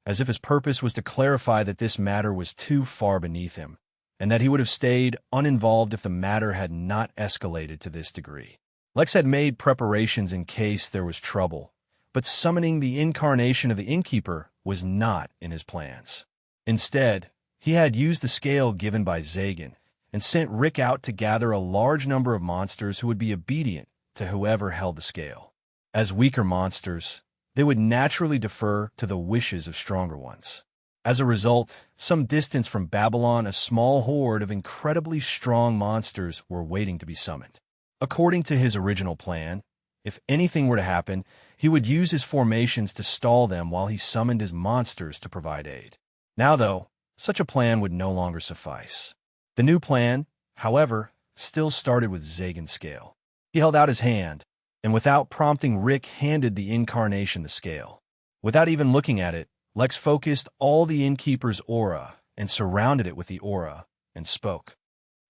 as if his purpose was to clarify that this matter was too far beneath him, and that he would have stayed uninvolved if the matter had not escalated to this degree. Lex had made preparations in case there was trouble, but summoning the incarnation of the innkeeper was not in his plans. Instead, he had used the scale given by Zagan and sent Rick out to gather a large number of monsters who would be obedient to whoever held the scale. As weaker monsters, they would naturally defer to the wishes of stronger ones. As a result, some distance from Babylon, a small horde of incredibly strong monsters were waiting to be summoned. According to his original plan, if anything were to happen, he would use his formations to stall them while he summoned his monsters to provide aid. Now, though, such a plan would no longer suffice. The new plan, however, still started with Zagan's scale. He held out his hand, and without prompting, Rick handed the incarnation the scale. Without even looking at it, Lex focused all the innkeeper's aura and surrounded it with the aura and spoke.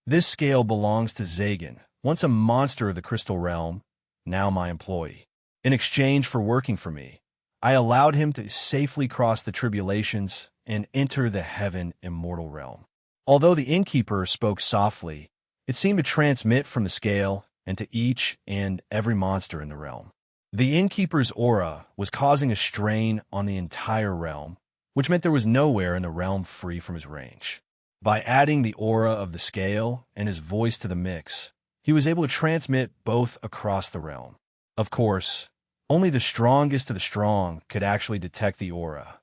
"This scale belongs to Zagan, once a monster of the Crystal Realm, now my employee. In exchange for working for me, I allowed him to safely cross the tribulations and enter the heaven immortal realm." Although the innkeeper spoke softly, it seemed to transmit from the scale and to each and every monster in the realm. The innkeeper's aura was causing a strain on the entire realm, which meant there was nowhere in the realm free from his range. By adding the aura of the scale and his voice to the mix, he was able to transmit both across the realm. Of course, only the strongest of the strong could actually detect the aura.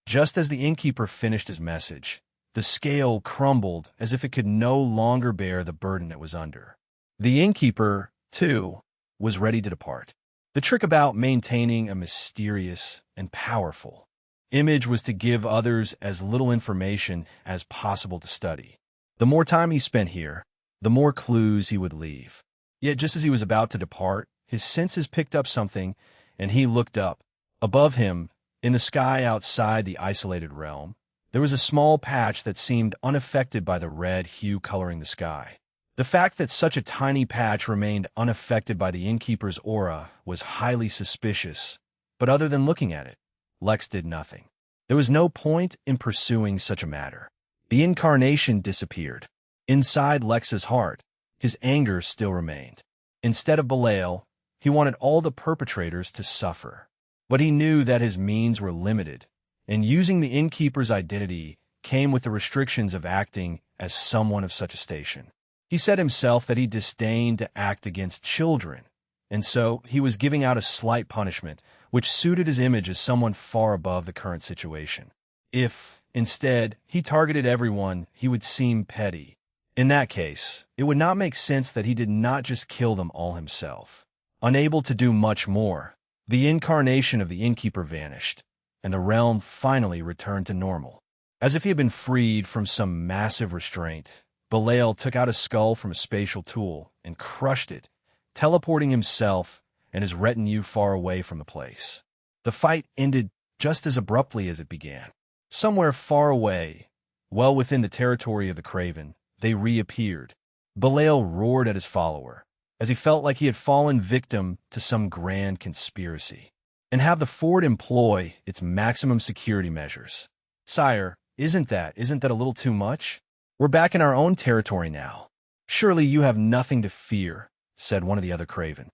Just as the innkeeper finished his message, the scale crumbled as if it could no longer bear the burden it was under. The innkeeper, too, was ready to depart. The trick about maintaining a mysterious and powerful image was to give others as little information as possible to study. The more time he spent here, the more clues he would leave. Yet just as he was about to depart, his senses picked up something, and he looked up. Above him, in the sky outside the isolated realm, there was a small patch that seemed unaffected by the red hue coloring the sky. The fact that such a tiny patch remained unaffected by the innkeeper's aura was highly suspicious, but other than looking at it, Lex did nothing. There was no point in pursuing such a matter. The incarnation disappeared. Inside Lex's heart, his anger still remained. Instead of Belial, he wanted all the perpetrators to suffer. But he knew that his means were limited, and using the innkeeper's identity came with the restrictions of acting as someone of such a station. He said himself that he disdained to act against children, and so he was giving out a slight punishment, which suited his image as someone far above the current situation. If, instead, he targeted everyone, he would seem petty. In that case, it would not make sense that he did not just kill them all himself. Unable to do much more, the incarnation of the innkeeper vanished, and the realm finally returned to normal. As if he had been freed from some massive restraint, Belial took out a skull from a spatial tool and crushed it, teleporting himself and his retinue far away from the place. The fight ended just as abruptly as it began. Somewhere far away, well within the territory of the Craven, they reappeared. Belial roared at his follower, as he felt like he had fallen victim to some grand conspiracy. "And have the fort employ its maximum security measures. Sire, isn't that a little too much? We're back in our own territory now. Surely you have nothing to fear," said one of the other Craven.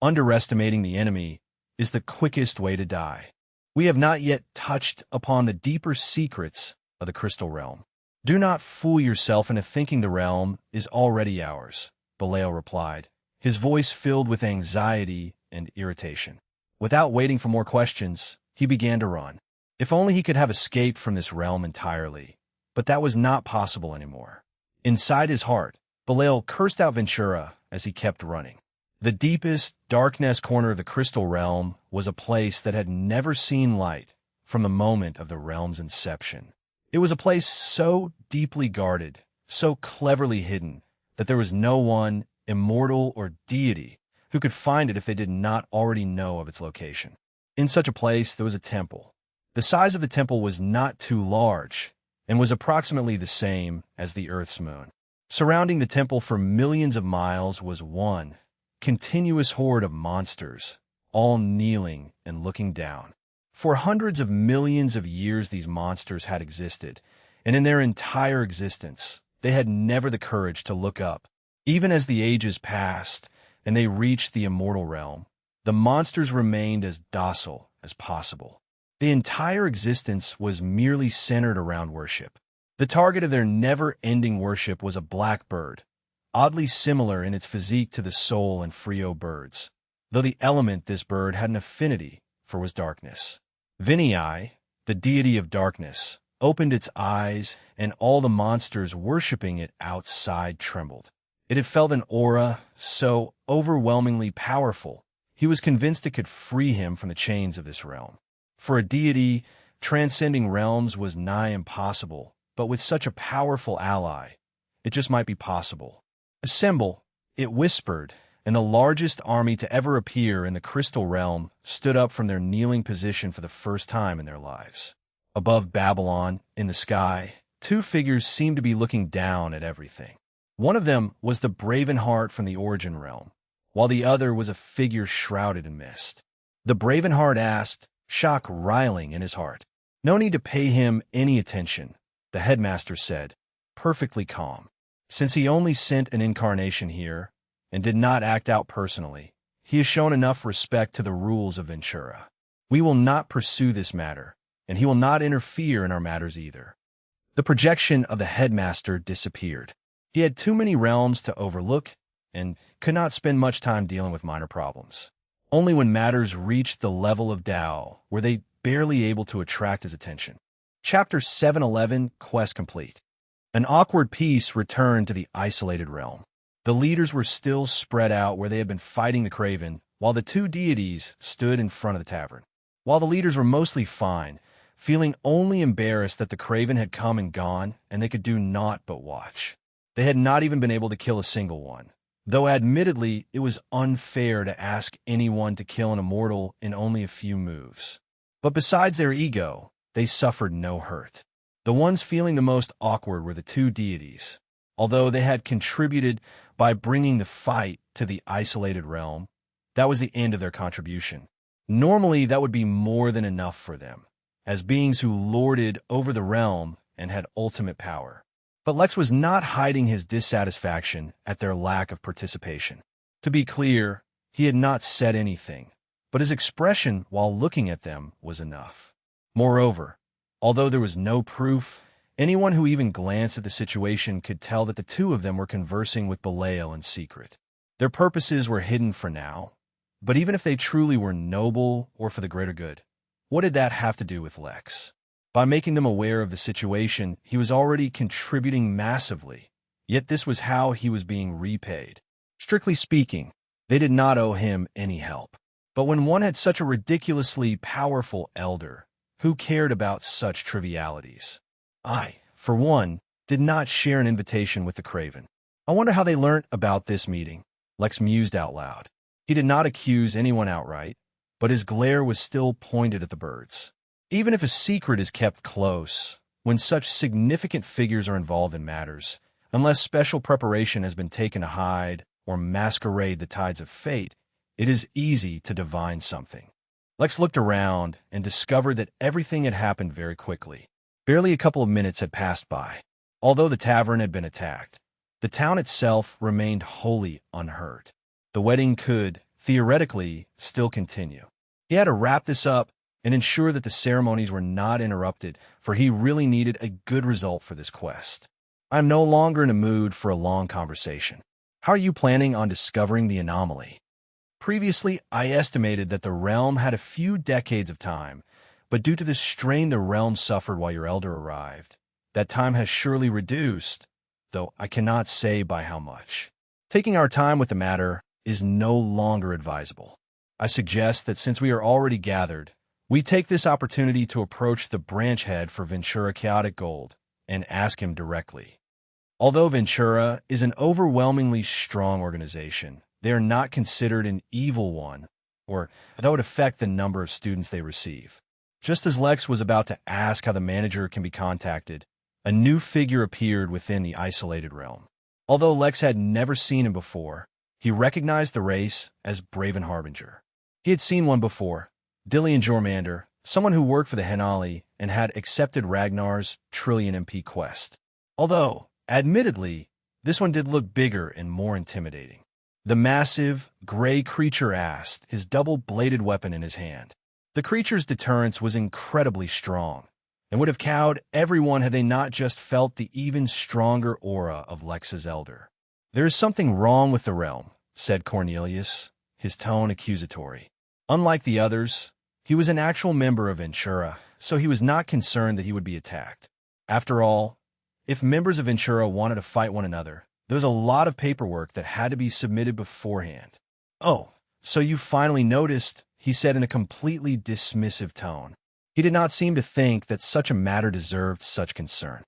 "Underestimating the enemy is the quickest way to die. We have not yet touched upon the deeper secrets of the Crystal Realm." "Do not fool yourself into thinking the realm is already ours," Belial replied, his voice filled with anxiety and irritation. Without waiting for more questions, he began to run. If only he could have escaped from this realm entirely. But that was not possible anymore. Inside his heart, Belial cursed out Ventura as he kept running. The deepest, darkest corner of the Crystal Realm was a place that had never seen light from the moment of the realm's inception. It was a place so deeply guarded, so cleverly hidden, that there was no one, immortal or deity, who could find it if they did not already know of its location. In such a place, there was a temple. The size of the temple was not too large, and was approximately the same as the Earth's moon. Surrounding the temple for millions of miles was one continuous horde of monsters, all kneeling and looking down. For hundreds of millions of years these monsters had existed, and in their entire existence, they had never the courage to look up. Even as the ages passed and they reached the immortal realm, the monsters remained as docile as possible. The entire existence was merely centered around worship. The target of their never-ending worship was a black bird, oddly similar in its physique to the soul and Frio birds, though the element this bird had an affinity for was darkness. Vinii, the deity of darkness, opened its eyes, and all the monsters worshipping it outside trembled. It had felt an aura so overwhelmingly powerful, he was convinced it could free him from the chains of this realm. For a deity, transcending realms was nigh impossible, but with such a powerful ally, it just might be possible. Assemble, it whispered, and the largest army to ever appear in the crystal realm stood up from their kneeling position for the first time in their lives. Above Babylon, in the sky, two figures seemed to be looking down at everything. One of them was the Bravenheart from the Origin realm, while the other was a figure shrouded in mist. The Bravenheart asked, shock riling in his heart. No need to pay him any attention, the headmaster said, perfectly calm. Since he only sent an incarnation here, and did not act out personally, he has shown enough respect to the rules of Ventura. We will not pursue this matter, and he will not interfere in our matters either. The projection of the headmaster disappeared. He had too many realms to overlook, and could not spend much time dealing with minor problems. Only when matters reached the level of Tao were they barely able to attract his attention. Chapter 711, Quest Complete. An awkward peace returned to the isolated realm. The leaders were still spread out where they had been fighting the Craven, while the two deities stood in front of the tavern. While the leaders were mostly fine, feeling only embarrassed that the Craven had come and gone, and they could do naught but watch. They had not even been able to kill a single one, though admittedly it was unfair to ask anyone to kill an immortal in only a few moves. But besides their ego, they suffered no hurt. The ones feeling the most awkward were the two deities. Although they had contributed by bringing the fight to the isolated realm, that was the end of their contribution. Normally, that would be more than enough for them, as beings who lorded over the realm and had ultimate power. But Lex was not hiding his dissatisfaction at their lack of participation. To be clear, he had not said anything, but his expression while looking at them was enough. Moreover, although there was no proof, anyone who even glanced at the situation could tell that the two of them were conversing with Belial in secret. Their purposes were hidden for now, but even if they truly were noble or for the greater good, what did that have to do with Lex? By making them aware of the situation, he was already contributing massively, yet this was how he was being repaid. Strictly speaking, they did not owe him any help. But when one had such a ridiculously powerful elder, who cared about such trivialities? I, for one, did not share an invitation with the Craven. I wonder how they learnt about this meeting, Lex mused out loud. He did not accuse anyone outright, but his glare was still pointed at the birds. Even if a secret is kept close, when such significant figures are involved in matters, unless special preparation has been taken to hide or masquerade the tides of fate, it is easy to divine something. Lex looked around and discovered that everything had happened very quickly. Barely a couple of minutes had passed by. Although the tavern had been attacked, the town itself remained wholly unhurt. The wedding could, theoretically, still continue. He had to wrap this up and ensure that the ceremonies were not interrupted, for he really needed a good result for this quest. I'm no longer in a mood for a long conversation. How are you planning on discovering the anomaly? Previously, I estimated that the realm had a few decades of time, but due to the strain the realm suffered while your elder arrived, that time has surely reduced, though I cannot say by how much. Taking our time with the matter is no longer advisable. I suggest that since we are already gathered, we take this opportunity to approach the branch head for Ventura Chaotic Gold and ask him directly. Although Ventura is an overwhelmingly strong organization, they are not considered an evil one, or that would affect the number of students they receive. Just as Lex was about to ask how the manager can be contacted, A new figure appeared within the isolated realm. Although Lex had never seen him before, he recognized the race as Braven Harbinger. He had seen one before, Dillian Jormander, someone who worked for the Henali and had accepted Ragnar's Trillion MP quest. Although, admittedly, this one did look bigger and more intimidating. The massive, gray creature asked, his double-bladed weapon in his hand. The creature's deterrence was incredibly strong, and would have cowed everyone had they not just felt the even stronger aura of Lex's elder. "There is something wrong with the realm," said Cornelius, his tone accusatory. Unlike the others, he was an actual member of Ventura, so he was not concerned that he would be attacked. After all, if members of Ventura wanted to fight one another, there was a lot of paperwork that had to be submitted beforehand. "Oh, so you finally noticed," he said in a completely dismissive tone. He did not seem to think that such a matter deserved such concern.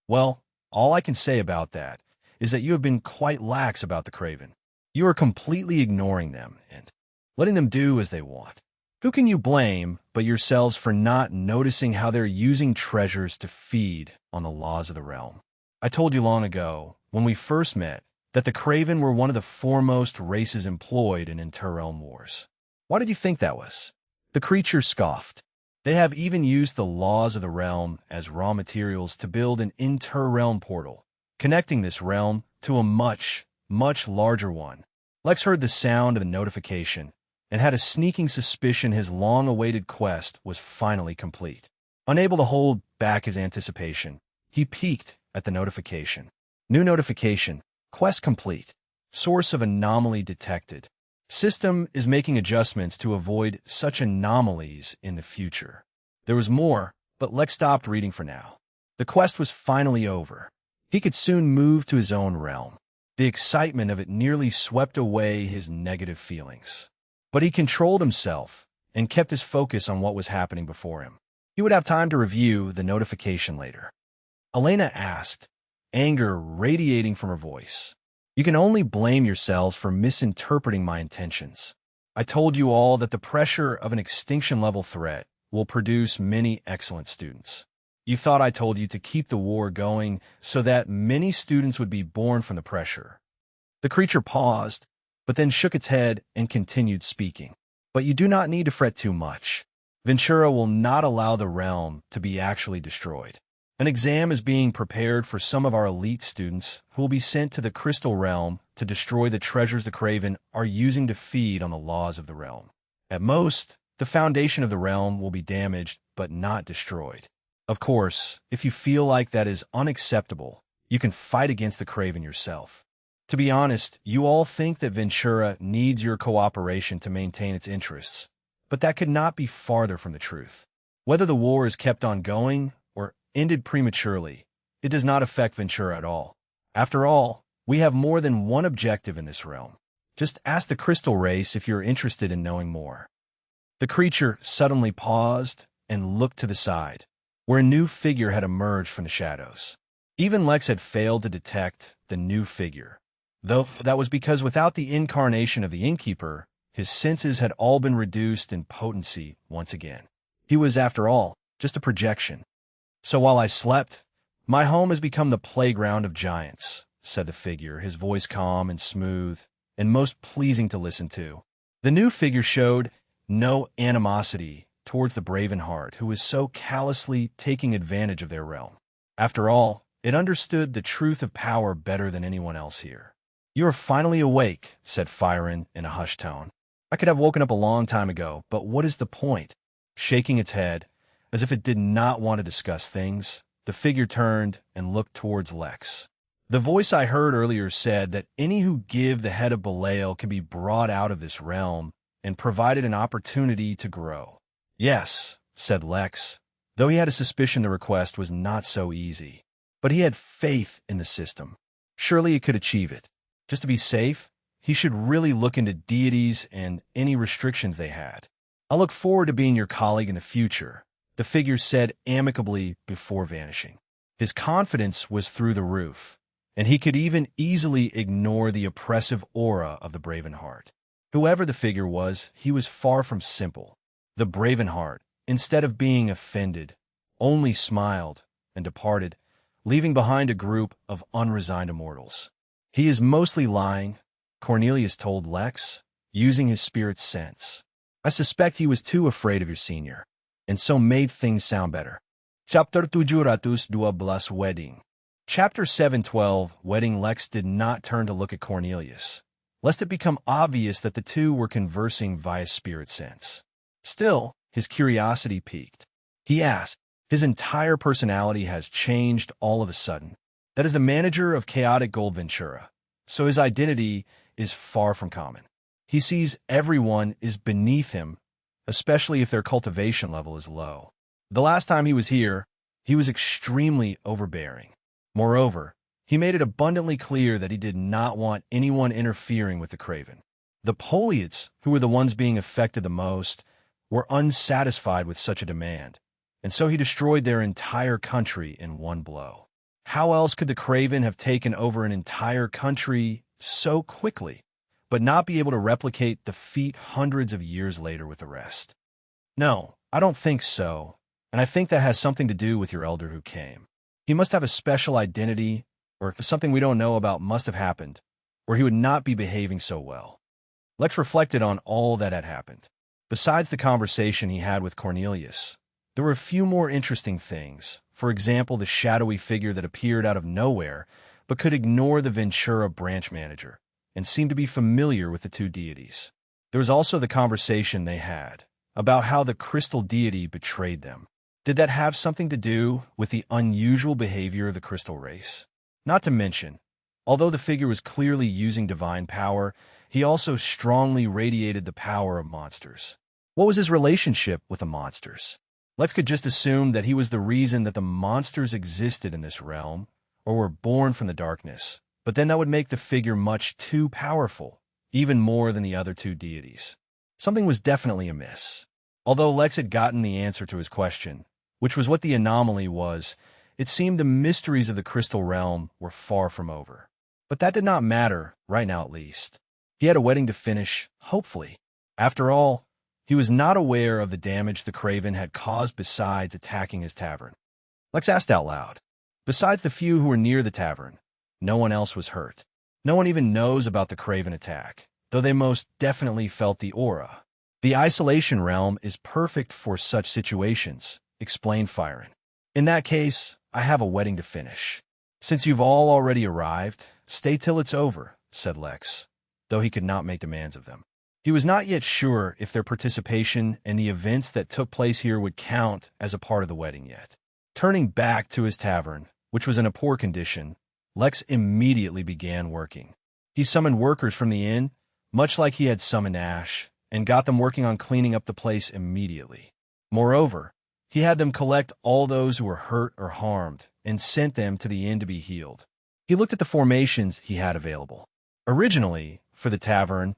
"Well, all I can say about that is that you have been quite lax about the Craven. You are completely ignoring them and letting them do as they want. Who can you blame but yourselves for not noticing how they're using treasures to feed on the laws of the realm? I told you long ago, when we first met, that the Craven were one of the foremost races employed in interrealm wars. Why did you think that was?" The creature scoffed. "They have even used the laws of the realm as raw materials to build an interrealm portal, connecting this realm to a much, much larger one." Lex heard the sound of a notification and had a sneaking suspicion his long-awaited quest was finally complete. Unable to hold back his anticipation, he peeked at the notification. New notification. Quest complete. Source of anomaly detected. System is making adjustments to avoid such anomalies in the future. There was more, but Lex stopped reading for now. The quest was finally over. He could soon move to his own realm. The excitement of it nearly swept away his negative feelings. But he controlled himself and kept his focus on what was happening before him. He would have time to review the notification later. Elena asked, anger radiating from her voice. "You can only blame yourselves for misinterpreting my intentions. I told you all that the pressure of an extinction-level threat will produce many excellent students. You thought I told you to keep the war going so that many students would be born from the pressure." The creature paused, but then shook its head and continued speaking. "But you do not need to fret too much. Ventura will not allow the realm to be actually destroyed. An exam is being prepared for some of our elite students who will be sent to the Crystal Realm to destroy the treasures the Craven are using to feed on the laws of the realm. At most, the foundation of the realm will be damaged but not destroyed. Of course, if you feel like that is unacceptable, you can fight against the Craven yourself. To be honest, you all think that Ventura needs your cooperation to maintain its interests, but that could not be farther from the truth. Whether the war is kept on going or ended prematurely, it does not affect Ventura at all. After all, we have more than one objective in this realm. Just ask the Crystal Race if you're interested in knowing more." The creature suddenly paused and looked to the side, where a new figure had emerged from the shadows. Even Lex had failed to detect the new figure, though that was because without the incarnation of the innkeeper, his senses had all been reduced in potency once again. He was, after all, just a projection. "So while I slept, my home has become the playground of giants," said the figure, his voice calm and smooth, and most pleasing to listen to. The new figure showed no animosity towards the Bravenheart, who was so callously taking advantage of their realm. After all, it understood the truth of power better than anyone else here. "You are finally awake," said Firen in a hushed tone. "I could have woken up a long time ago, but what is the point?" Shaking its head, as if it did not want to discuss things, the figure turned and looked towards Lex. "The voice I heard earlier said that any who give the head of Belial can be brought out of this realm and provided an opportunity to grow." "Yes," said Lex, though he had a suspicion the request was not so easy. But he had faith in the system. Surely it could achieve it. Just to be safe, he should really look into deities and any restrictions they had. "I look forward to being your colleague in the future," the figure said amicably before vanishing. His confidence was through the roof, and he could even easily ignore the oppressive aura of the Bravenheart. Whoever the figure was, he was far from simple. The Bravenheart, instead of being offended, only smiled and departed, leaving behind a group of unresigned immortals. He is mostly lying, Cornelius told Lex, using his spirit's sense. I suspect he was too afraid of your senior, and so made things sound better. Chapter 712 Wedding. Chapter 712 Wedding. Lex did not turn to look at Cornelius, lest it become obvious that the two were conversing via spirit sense. Still, his curiosity piqued. He asked, his entire personality has changed all of a sudden. That is the manager of Chaotic Gold Ventura, so his identity is far from common. He sees everyone is beneath him, especially if their cultivation level is low. The last time he was here, he was extremely overbearing. Moreover, he made it abundantly clear that he did not want anyone interfering with the Craven. The Poliads, who were the ones being affected the most, were unsatisfied with such a demand, and so he destroyed their entire country in one blow. How else could the Craven have taken over an entire country so quickly, but not be able to replicate the feat hundreds of years later with the rest? No, I don't think so, and I think that has something to do with your elder who came. He must have a special identity, or something we don't know about must have happened, or he would not be behaving so well. Lex reflected on all that had happened. Besides the conversation he had with Cornelius, there were a few more interesting things. For example, the shadowy figure that appeared out of nowhere, but could ignore the Ventura branch manager, and seemed to be familiar with the two deities. There was also the conversation they had about how the crystal deity betrayed them. Did that have something to do with the unusual behavior of the crystal race? Not to mention, although the figure was clearly using divine power, he also strongly radiated the power of monsters. What was his relationship with the monsters? Lex could just assume that he was the reason that the monsters existed in this realm, or were born from the darkness, but then that would make the figure much too powerful, even more than the other two deities. Something was definitely amiss. Although Lex had gotten the answer to his question, which was what the anomaly was, it seemed the mysteries of the crystal realm were far from over. But that did not matter, right now at least. He had a wedding to finish, hopefully. After all, he was not aware of the damage the Craven had caused besides attacking his tavern. Lex asked out loud. Besides the few who were near the tavern, no one else was hurt. No one even knows about the Craven attack, though they most definitely felt the aura. The isolation realm is perfect for such situations, explained Firen. In that case, I have a wedding to finish. Since you've all already arrived, stay till it's over, said Lex, though he could not make demands of them. He was not yet sure if their participation in the events that took place here would count as a part of the wedding yet. Turning back to his tavern, which was in a poor condition, Lex immediately began working. He summoned workers from the inn, much like he had summoned Ash, and got them working on cleaning up the place immediately. Moreover, he had them collect all those who were hurt or harmed and sent them to the inn to be healed. He looked at the formations he had available. Originally, for the tavern,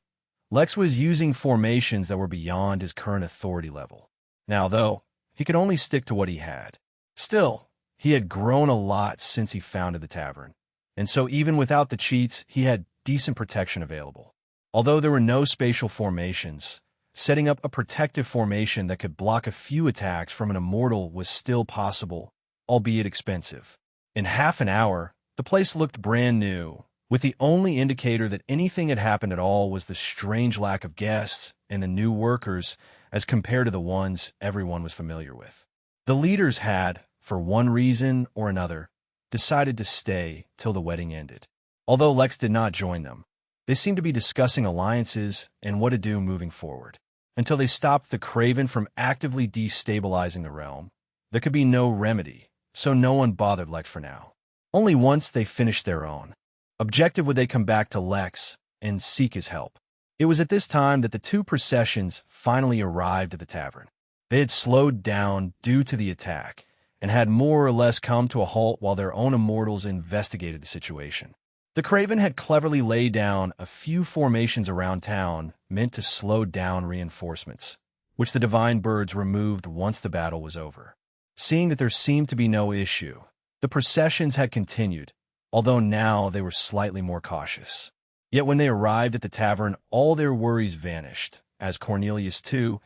Lex was using formations that were beyond his current authority level. Now, though, he could only stick to what he had. Still, he had grown a lot since he founded the tavern, and so even without the cheats, he had decent protection available. Although there were no spatial formations, setting up a protective formation that could block a few attacks from an immortal was still possible, albeit expensive. In half an hour, the place looked brand new, with the only indicator that anything had happened at all was the strange lack of guests and the new workers as compared to the ones everyone was familiar with. The leaders had, for one reason or another, decided to stay till the wedding ended. Although Lex did not join them, they seemed to be discussing alliances and what to do moving forward. Until they stopped the Craven from actively destabilizing the realm, there could be no remedy, so no one bothered Lex for now. Only once they finished their own objective would they come back to Lex and seek his help. It was at this time that the two processions finally arrived at the tavern. They had slowed down due to the attack, and had more or less come to a halt while their own immortals investigated the situation. The Craven had cleverly laid down a few formations around town meant to slow down reinforcements, which the divine birds removed once the battle was over. Seeing that there seemed to be no issue, the processions had continued, although now they were slightly more cautious. Yet when they arrived at the tavern, all their worries vanished, as Cornelius too,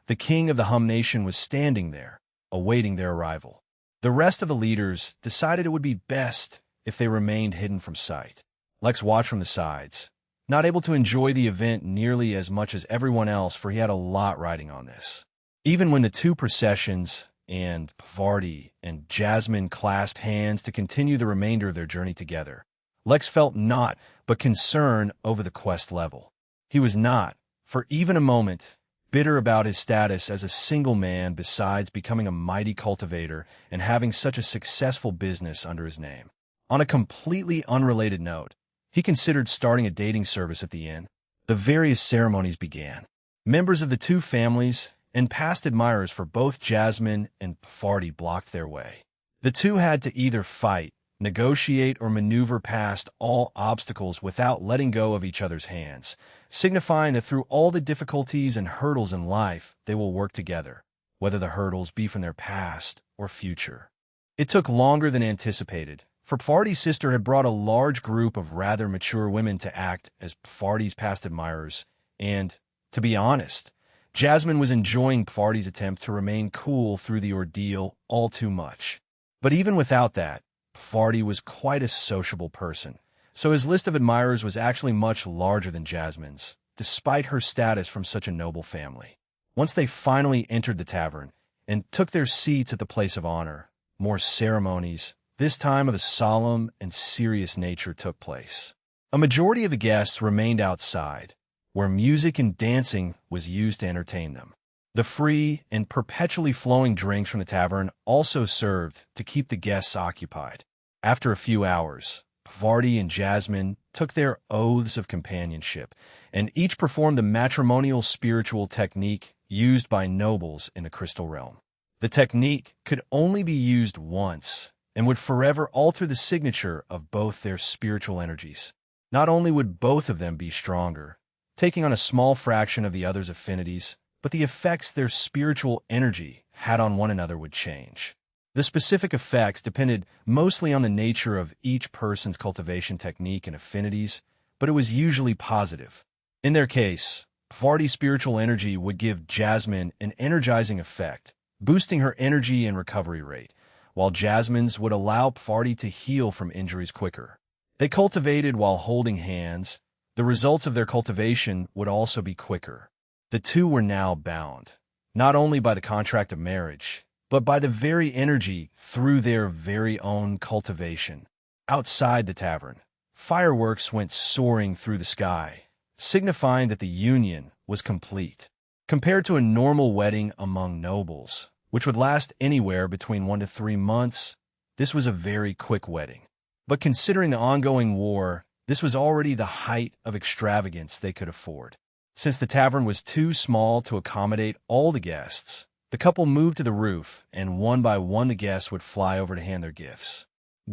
the king of the Hum Nation, was standing there, awaiting their arrival. The The rest of the leaders decided it would be best if they remained hidden from sight. Lex watched from the sides, not able to enjoy the event nearly as much as everyone else, for he had a lot riding on this. Even when the two processions and Parvati and Jasmine clasped hands to continue the remainder of their journey together, Lex felt naught but concern over the quest level. He was not, for even a moment, bitter about his status as a single man besides becoming a mighty cultivator and having such a successful business under his name. On a completely unrelated note, he considered starting a dating service at the inn. The various ceremonies began. Members of the two families and past admirers for both Jasmine and Parvati blocked their way. The two had to either fight, negotiate, or maneuver past all obstacles without letting go of each other's hands, signifying that through all the difficulties and hurdles in life, they will work together, whether the hurdles be from their past or future. It took longer than anticipated, for Parvati's sister had brought a large group of rather mature women to act as Parvati's past admirers, and, to be honest, Jasmine was enjoying Parvati's attempt to remain cool through the ordeal all too much. But even without that, Parvati was quite a sociable person, so his list of admirers was actually much larger than Jasmine's, despite her status from such a noble family. Once they finally entered the tavern and took their seats at the place of honor, more ceremonies, this time of a solemn and serious nature, took place. A majority of the guests remained outside, where music and dancing was used to entertain them. The free and perpetually flowing drinks from the tavern also served to keep the guests occupied. After a few hours, Parvati and Jasmine took their oaths of companionship, and each performed the matrimonial spiritual technique used by nobles in the Crystal Realm. The technique could only be used once, and would forever alter the signature of both their spiritual energies. Not only would both of them be stronger, taking on a small fraction of the other's affinities, but the effects their spiritual energy had on one another would change. The specific effects depended mostly on the nature of each person's cultivation technique and affinities, but it was usually positive. In their case, Parvati's spiritual energy would give Jasmine an energizing effect, boosting her energy and recovery rate, while Jasmine's would allow Parvati to heal from injuries quicker. They cultivated while holding hands. The results of their cultivation would also be quicker. The two were now bound, not only by the contract of marriage, but by the very energy through their very own cultivation. Outside the tavern, fireworks went soaring through the sky, signifying that the union was complete. Compared to a normal wedding among nobles, which would last anywhere between 1 to 3 months, this was a very quick wedding. But considering the ongoing war, this was already the height of extravagance they could afford. Since the tavern was too small to accommodate all the guests, the couple moved to the roof, and one by one the guests would fly over to hand their gifts.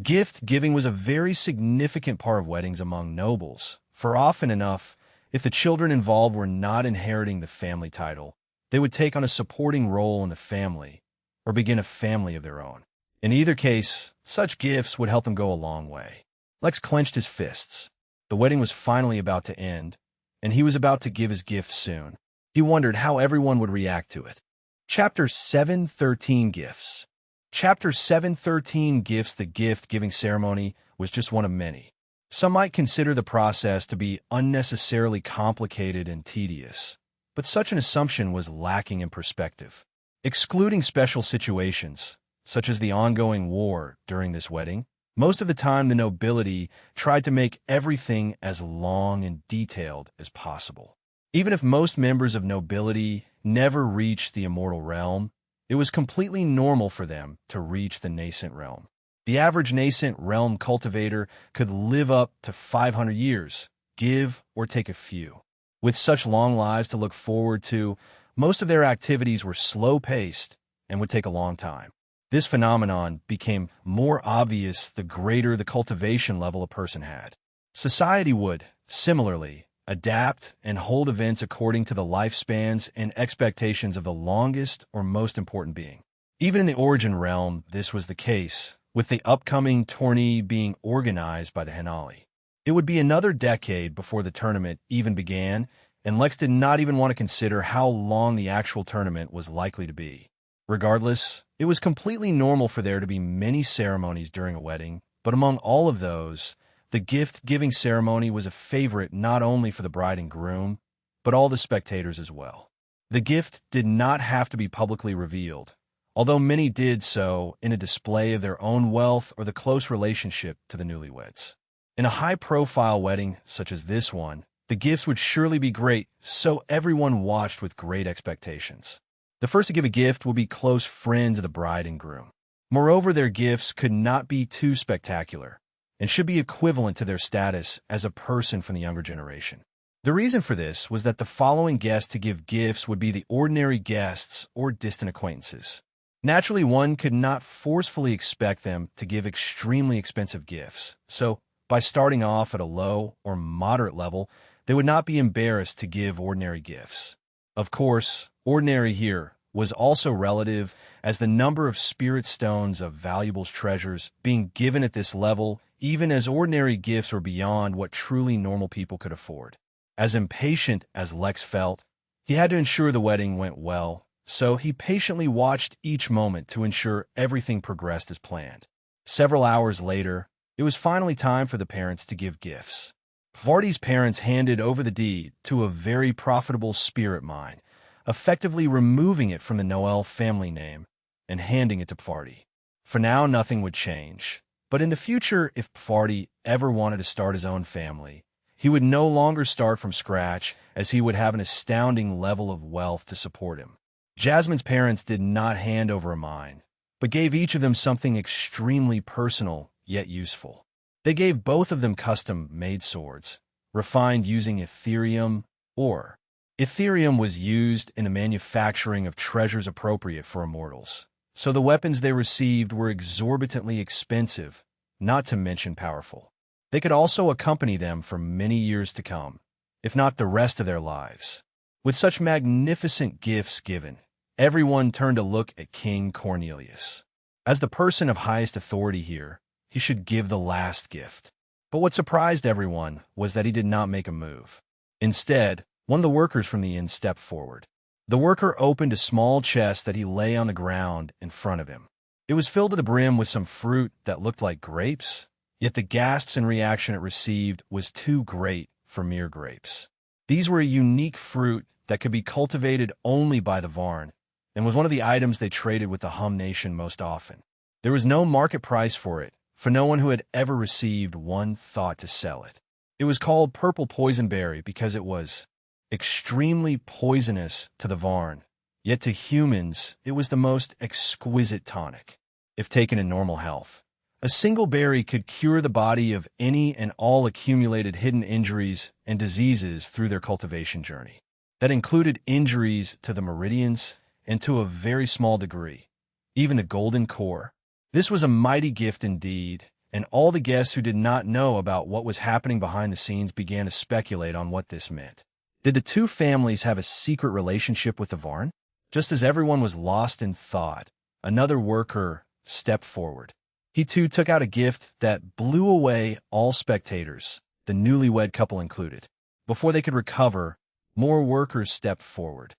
Gift giving was a very significant part of weddings among nobles, for often enough, if the children involved were not inheriting the family title, they would take on a supporting role in the family, or begin a family of their own. In either case, such gifts would help them go a long way. Lex clenched his fists. The wedding was finally about to end, and he was about to give his gift soon. He wondered how everyone would react to it. Chapter 7:13 Gifts. Chapter 7:13 Gifts. The gift-giving ceremony was just one of many. Some might consider the process to be unnecessarily complicated and tedious, but such an assumption was lacking in perspective. Excluding special situations, such as the ongoing war during this wedding, most of the time the nobility tried to make everything as long and detailed as possible. Even if most members of nobility never reached the immortal realm, it was completely normal for them to reach the nascent realm. The average nascent realm cultivator could live up to 500 years, give or take a few. With such long lives to look forward to, most of their activities were slow-paced and would take a long time. This phenomenon became more obvious the greater the cultivation level a person had. Society would, similarly, adapt and hold events according to the lifespans and expectations of the longest or most important being. Even in the origin realm, this was the case, with the upcoming tourney being organized by the Hinali. It would be another decade before the tournament even began, and Lex did not even want to consider how long the actual tournament was likely to be. Regardless, it was completely normal for there to be many ceremonies during a wedding, but among all of those, the gift-giving ceremony was a favorite not only for the bride and groom, but all the spectators as well. The gift did not have to be publicly revealed, although many did so in a display of their own wealth or the close relationship to the newlyweds. In a high-profile wedding such as this one, the gifts would surely be great, so everyone watched with great expectations. The first to give a gift will be close friends of the bride and groom. Moreover, their gifts could not be too spectacular and should be equivalent to their status as a person from the younger generation. The reason for this was that the following guests to give gifts would be the ordinary guests or distant acquaintances. Naturally, one could not forcefully expect them to give extremely expensive gifts, so by starting off at a low or moderate level, they would not be embarrassed to give ordinary gifts. Of course, ordinary here was also relative, as the number of spirit stones of valuable treasures being given at this level, even as ordinary gifts, were beyond what truly normal people could afford. As impatient as Lex felt, he had to ensure the wedding went well, so he patiently watched each moment to ensure everything progressed as planned. Several hours later, it was finally time for the parents to give gifts. Vardy's parents handed over the deed to a very profitable spirit mine, effectively removing it from the Noel family name and handing it to Vardy. For now, nothing would change, but in the future, if Vardy ever wanted to start his own family, he would no longer start from scratch, as he would have an astounding level of wealth to support him. Jasmine's parents did not hand over a mine, but gave each of them something extremely personal yet useful. They gave both of them custom-made swords, refined using Ethereum ore. Ethereum was used in the manufacturing of treasures appropriate for immortals, so the weapons they received were exorbitantly expensive, not to mention powerful. They could also accompany them for many years to come, if not the rest of their lives. With such magnificent gifts given, everyone turned to look at King Cornelius. As the person of highest authority here, he should give the last gift. But what surprised everyone was that he did not make a move. Instead, one of the workers from the inn stepped forward. The worker opened a small chest that he lay on the ground in front of him. It was filled to the brim with some fruit that looked like grapes, yet the gasps and reaction it received was too great for mere grapes. These were a unique fruit that could be cultivated only by the Varn, and was one of the items they traded with the Hum Nation most often. There was no market price for it, for no one who had ever received one thought to sell it. It was called purple poisonberry because it was extremely poisonous to the Varn, yet to humans it was the most exquisite tonic. If taken in normal health, a single berry could cure the body of any and all accumulated hidden injuries and diseases through their cultivation journey. That included injuries to the meridians and, to a very small degree, even the golden core. This was a mighty gift indeed, and all the guests who did not know about what was happening behind the scenes began to speculate on what this meant. Did the two families have a secret relationship with the Varn? Just as everyone was lost in thought, another worker stepped forward. He too took out a gift that blew away all spectators, the newlywed couple included. Before they could recover, more workers stepped forward.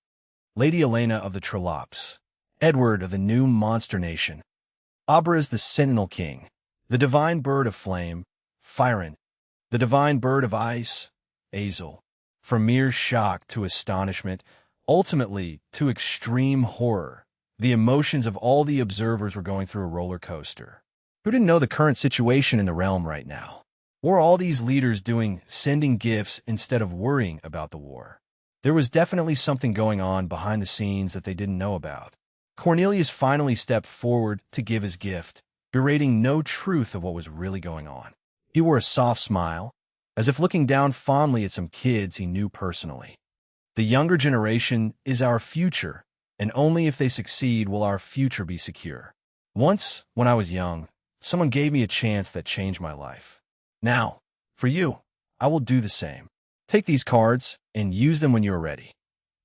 Lady Elena of the Trollops, Edward of the new Monster Nation, Abraz the Sentinel King, the Divine Bird of Flame, Firen, the Divine Bird of Ice, Azel. From mere shock to astonishment, ultimately to extreme horror, the emotions of all the observers were going through a roller coaster. Who didn't know the current situation in the realm right now? What were all these leaders doing, sending gifts instead of worrying about the war? There was definitely something going on behind the scenes that they didn't know about. Cornelius finally stepped forward to give his gift, berating no truth of what was really going on. He wore a soft smile, as if looking down fondly at some kids he knew personally. The younger generation is our future, and only if they succeed will our future be secure. Once, when I was young, someone gave me a chance that changed my life. Now, for you, I will do the same. Take these cards and use them when you are ready.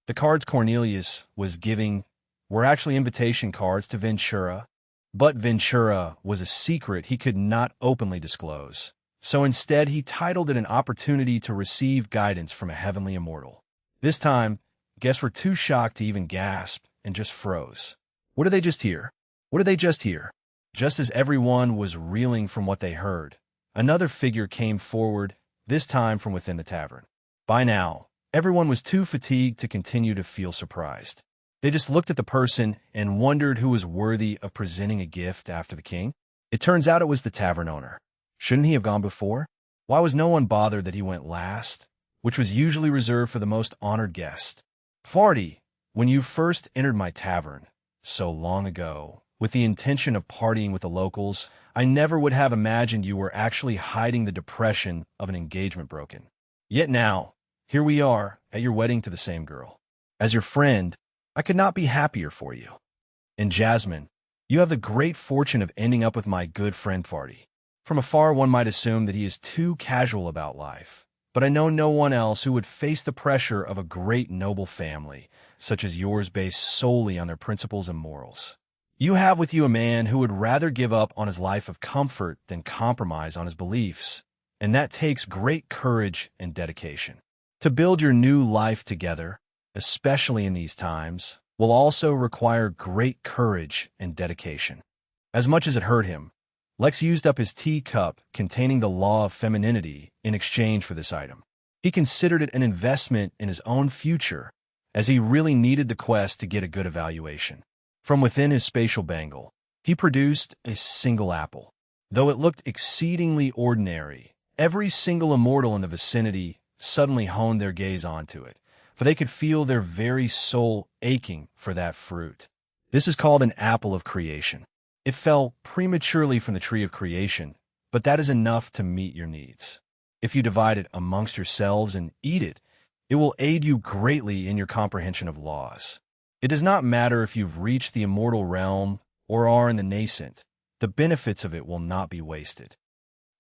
The cards Cornelius was giving were actually invitation cards to Ventura, but Ventura was a secret he could not openly disclose. So instead, he titled it an opportunity to receive guidance from a heavenly immortal. This time, guests were too shocked to even gasp and just froze. What did they just hear? What did they just hear? Just as everyone was reeling from what they heard, another figure came forward, this time from within the tavern. By now, everyone was too fatigued to continue to feel surprised. They just looked at the person and wondered who was worthy of presenting a gift after the king. It turns out it was the tavern owner. Shouldn't he have gone before? Why was no one bothered that he went last, which was usually reserved for the most honored guest? Farty, when you first entered my tavern, so long ago, with the intention of partying with the locals, I never would have imagined you were actually hiding the depression of an engagement broken. Yet now, here we are, at your wedding to the same girl. As your friend, I could not be happier for you. And Jasmine, you have the great fortune of ending up with my good friend Farty. From afar, one might assume that he is too casual about life, but I know no one else who would face the pressure of a great noble family, such as yours, based solely on their principles and morals. You have with you a man who would rather give up on his life of comfort than compromise on his beliefs, and that takes great courage and dedication. To build your new life together, especially in these times, will also require great courage and dedication. As much as it hurt him, Lex used up his teacup containing the law of femininity in exchange for this item. He considered it an investment in his own future, as he really needed the quest to get a good evaluation. From within his spatial bangle, he produced a single apple. Though it looked exceedingly ordinary, every single immortal in the vicinity suddenly honed their gaze onto it, for they could feel their very soul aching for that fruit. This is called an apple of creation. It fell prematurely from the tree of creation, but that is enough to meet your needs. If you divide it amongst yourselves and eat it, it will aid you greatly in your comprehension of laws. It does not matter if you've reached the immortal realm or are in the nascent. The benefits of it will not be wasted.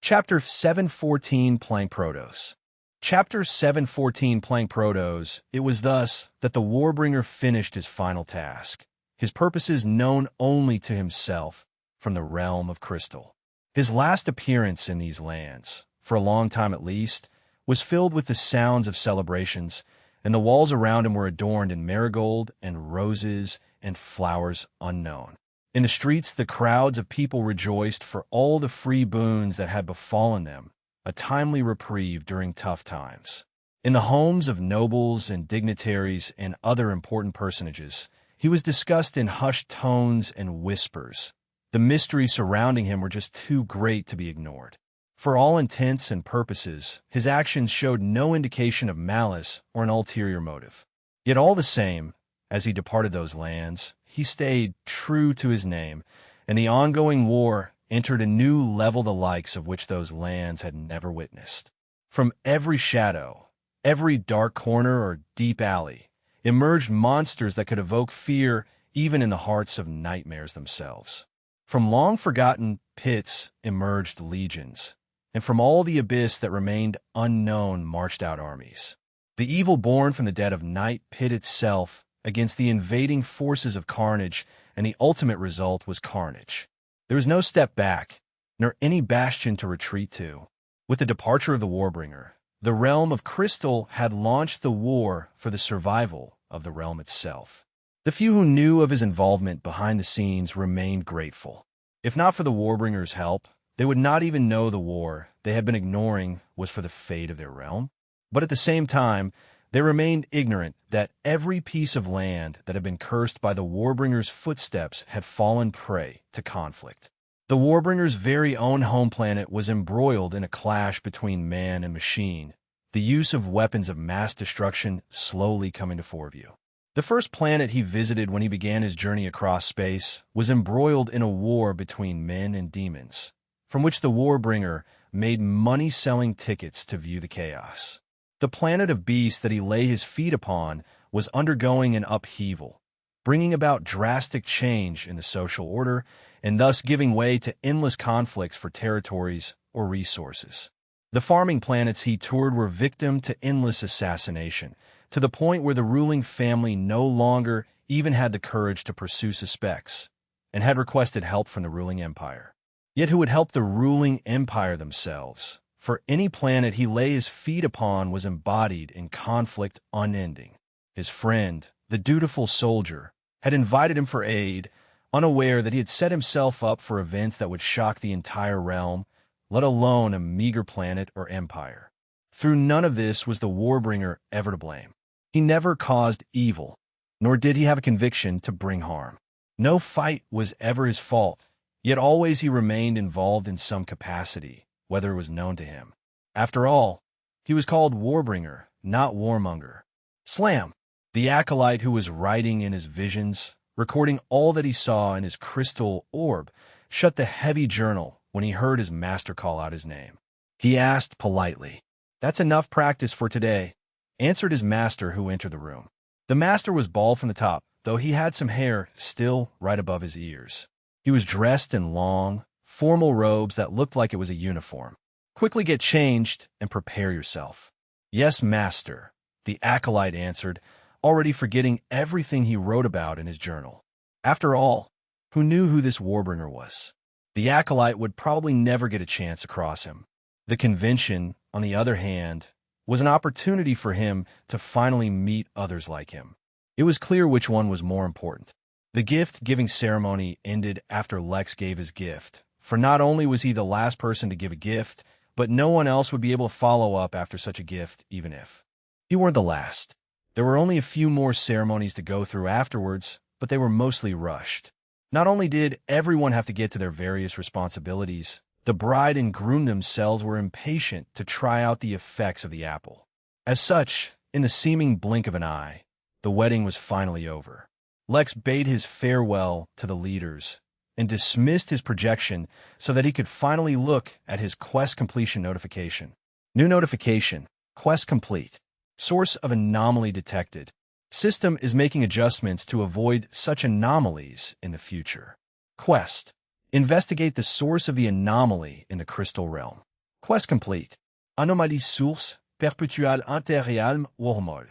Chapter 714 Playing Protos. Chapter 714 Playing Protos. It was thus that the Warbringer finished his final task, his purposes known only to himself from the realm of crystal. His last appearance in these lands, for a long time at least, was filled with the sounds of celebrations, and the walls around him were adorned in marigold and roses and flowers unknown. In the streets, the crowds of people rejoiced for all the free boons that had befallen them, a timely reprieve during tough times. In the homes of nobles and dignitaries and other important personages, he was discussed in hushed tones and whispers. The mysteries surrounding him were just too great to be ignored. For all intents and purposes, his actions showed no indication of malice or an ulterior motive. Yet all the same, as he departed those lands, he stayed true to his name, and the ongoing war entered a new level the likes of which those lands had never witnessed. From every shadow, every dark corner or deep alley, emerged monsters that could evoke fear even in the hearts of nightmares themselves. From long-forgotten pits emerged legions, and from all the abyss that remained unknown marched out armies. The evil born from the dead of night pit itself against the invading forces of carnage, and the ultimate result was carnage. There was no step back, nor any bastion to retreat to. With the departure of the Warbringer, the realm of Crystal had launched the war for the survival of the realm itself. The few who knew of his involvement behind the scenes remained grateful. If not for the Warbringer's help, they would not even know the war they had been ignoring was for the fate of their realm. But at the same time, they remained ignorant that every piece of land that had been cursed by the Warbringer's footsteps had fallen prey to conflict. The Warbringer's very own home planet was embroiled in a clash between man and machine, the use of weapons of mass destruction slowly coming to foreview. The first planet he visited when he began his journey across space was embroiled in a war between men and demons, from which the Warbringer made money selling tickets to view the chaos. The planet of beasts that he lay his feet upon was undergoing an upheaval, bringing about drastic change in the social order and thus giving way to endless conflicts for territories or resources. The farming planets he toured were victim to endless assassination, to the point where the ruling family no longer even had the courage to pursue suspects, and had requested help from the ruling empire. Yet who would help the ruling empire themselves? For any planet he lay his feet upon was embodied in conflict unending. His friend, the dutiful soldier, had invited him for aid, unaware that he had set himself up for events that would shock the entire realm, let alone a meager planet or empire. Through none of this was the Warbringer ever to blame. He never caused evil, nor did he have a conviction to bring harm. No fight was ever his fault, yet always he remained involved in some capacity, whether it was known to him. After all, he was called Warbringer, not Warmonger. Slam! The acolyte who was writing in his visions, recording all that he saw in his crystal orb, shut the heavy journal when he heard his master call out his name. He asked politely, "That's enough practice for today," answered his master, who entered the room. The master was bald from the top, though he had some hair still right above his ears. He was dressed in long, formal robes that looked like it was a uniform. "Quickly get changed and prepare yourself." "Yes, master," the acolyte answered, already forgetting everything he wrote about in his journal. After all, who knew who this Warbringer was? The acolyte would probably never get a chance across him. The convention, on the other hand, was an opportunity for him to finally meet others like him. It was clear which one was more important. The gift-giving ceremony ended after Lex gave his gift, for not only was he the last person to give a gift, but no one else would be able to follow up after such a gift, even if he weren't the last. There were only a few more ceremonies to go through afterwards, but they were mostly rushed. Not only did everyone have to get to their various responsibilities, the bride and groom themselves were impatient to try out the effects of the apple. As such, in the seeming blink of an eye, the wedding was finally over. Lex bade his farewell to the leaders and dismissed his projection so that he could finally look at his quest completion notification. New notification: quest complete. Source of anomaly detected. System is making adjustments to avoid such anomalies in the future. Quest: investigate the source of the anomaly in the crystal realm. Quest complete. Anomalie source perpétuelle interrealm wormhole.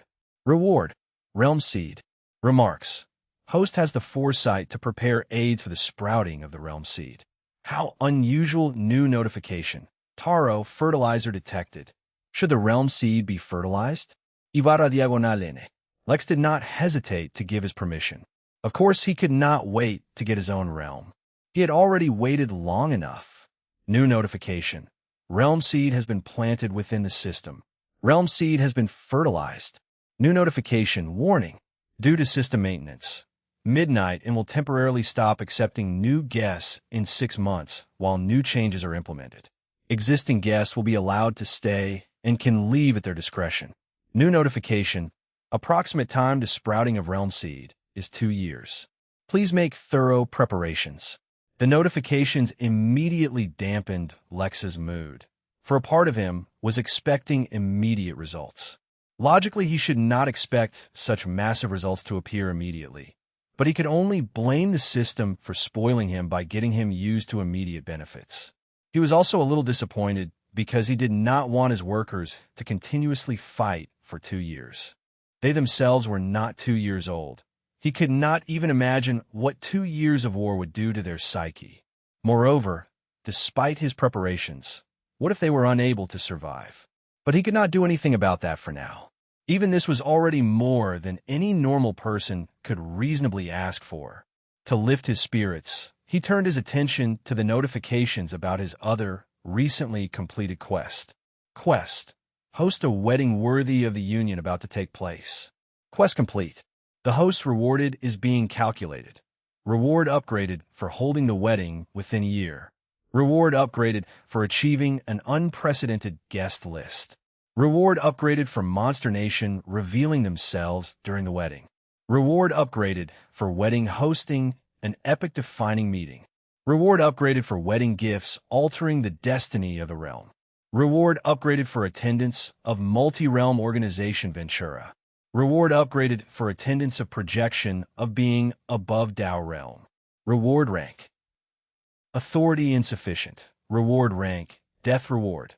Reward: realm seed. Remarks: host has the foresight to prepare aids for the sprouting of the realm seed. How unusual. New notification: taro fertilizer detected. Should the realm seed be fertilized? Ibarra diagonal. Lex did not hesitate to give his permission. Of course, he could not wait to get his own realm. He had already waited long enough. New notification: realm seed has been planted within the system. Realm seed has been fertilized. New notification: warning. Due to system maintenance, midnight and will temporarily stop accepting new guests in 6 months while new changes are implemented. Existing guests will be allowed to stay and can leave at their discretion. New notification: approximate time to sprouting of realm seed is 2 years. Please make thorough preparations. The notifications immediately dampened Lex's mood, for a part of him was expecting immediate results. Logically, he should not expect such massive results to appear immediately, but he could only blame the system for spoiling him by getting him used to immediate benefits. He was also a little disappointed because he did not want his workers to continuously fight for 2 years. They themselves were not 2 years old. He could not even imagine what 2 years of war would do to their psyche. Moreover, despite his preparations, what if they were unable to survive? But he could not do anything about that for now. Even this was already more than any normal person could reasonably ask for. To lift his spirits, he turned his attention to the notifications about his other, recently completed quest. Quest: host a wedding worthy of the union about to take place. Quest complete. The host rewarded is being calculated. Reward upgraded for holding the wedding within a year. Reward upgraded for achieving an unprecedented guest list. Reward upgraded for Monster Nation revealing themselves during the wedding. Reward upgraded for wedding hosting an epic-defining meeting. Reward upgraded for wedding gifts altering the destiny of the realm. Reward upgraded for attendance of multi-realm organization Ventura. Reward upgraded for attendance of projection of being above Tao realm. Reward rank: authority insufficient. Reward rank: death reward.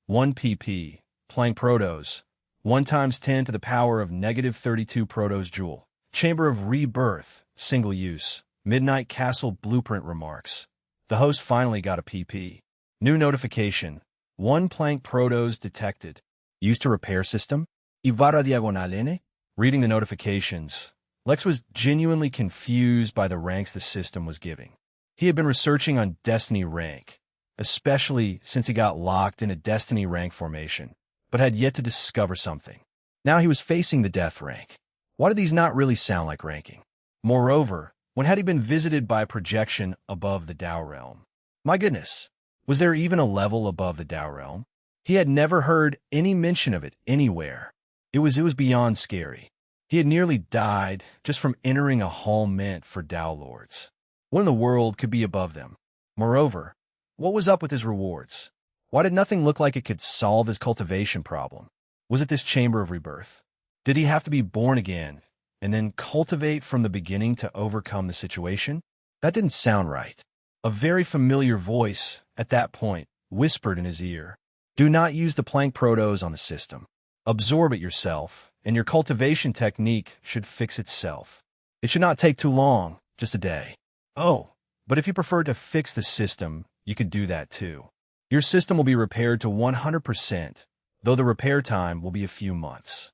1 pp. Plank Protos. 1 times 10 to the power of negative 32 Protos Joule. Chamber of Rebirth. Single use. Midnight Castle Blueprint remarks: the host finally got a PP. New notification: 1 Plank Protos detected. Used to repair system? Ibarra diagonal. Reading the notifications, Lex was genuinely confused by the ranks the system was giving. He had been researching on Destiny rank, especially since he got locked in a Destiny rank formation, but had yet to discover something. Now he was facing the Death rank. Why did these not really sound like ranking? Moreover, when had he been visited by a projection above the Tao realm? My goodness, was there even a level above the Tao realm? He had never heard any mention of it anywhere. It was beyond scary. He had nearly died just from entering a hall meant for Tao lords. What in the world could be above them? Moreover, what was up with his rewards? Why did nothing look like it could solve his cultivation problem? Was it this chamber of rebirth? Did he have to be born again and then cultivate from the beginning to overcome the situation? That didn't sound right. A very familiar voice, at that point, whispered in his ear, "Do not use the Planck Protos on the system. Absorb it yourself, and your cultivation technique should fix itself. It should not take too long, just a day. Oh, but if you prefer to fix the system, you could do that too. Your system will be repaired to 100%, though the repair time will be a few months."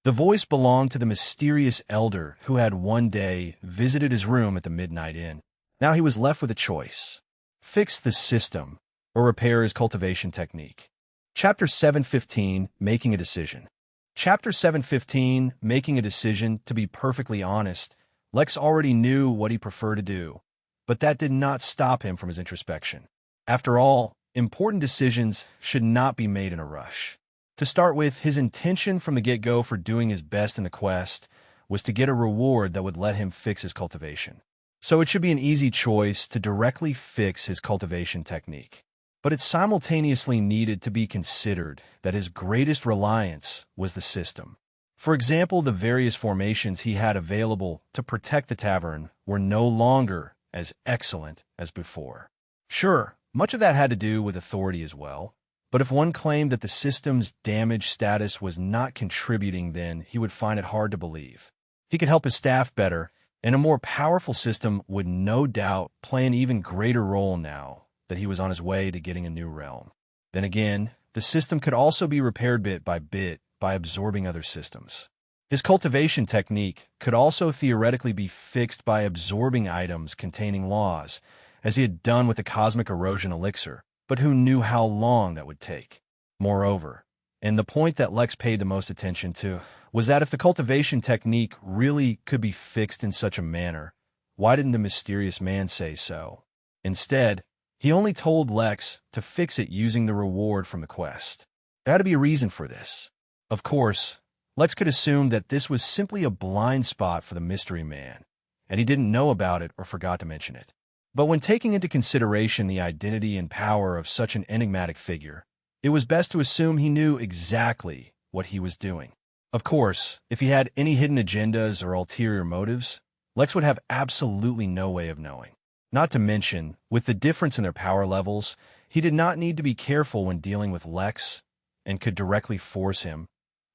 The voice belonged to the mysterious elder who had one day visited his room at the Midnight Inn. Now he was left with a choice: fix the system or repair his cultivation technique. Chapter 715, Making a Decision. Chapter 715, Making a Decision. To be perfectly honest, Lex already knew what he preferred to do, but that did not stop him from his introspection. After all, important decisions should not be made in a rush. To start with, his intention from the get-go for doing his best in the quest was to get a reward that would let him fix his cultivation. So it should be an easy choice to directly fix his cultivation technique. But it simultaneously needed to be considered that his greatest reliance was the system. For example, the various formations he had available to protect the tavern were no longer as excellent as before. Sure, much of that had to do with authority as well, but if one claimed that the system's damage status was not contributing, then he would find it hard to believe. He could help his staff better, and a more powerful system would no doubt play an even greater role now that he was on his way to getting a new realm. Then again, the system could also be repaired bit by absorbing other systems. His cultivation technique could also theoretically be fixed by absorbing items containing laws, as he had done with the cosmic erosion elixir, but who knew how long that would take? Moreover, and the point that Lex paid the most attention to, was that if the cultivation technique really could be fixed in such a manner, why didn't the mysterious man say so? Instead, he only told Lex to fix it using the reward from the quest. There had to be a reason for this. Of course, Lex could assume that this was simply a blind spot for the mystery man, and he didn't know about it or forgot to mention it. But when taking into consideration the identity and power of such an enigmatic figure, it was best to assume he knew exactly what he was doing. Of course, if he had any hidden agendas or ulterior motives, Lex would have absolutely no way of knowing. Not to mention, with the difference in their power levels, he did not need to be careful when dealing with Lex and could directly force him,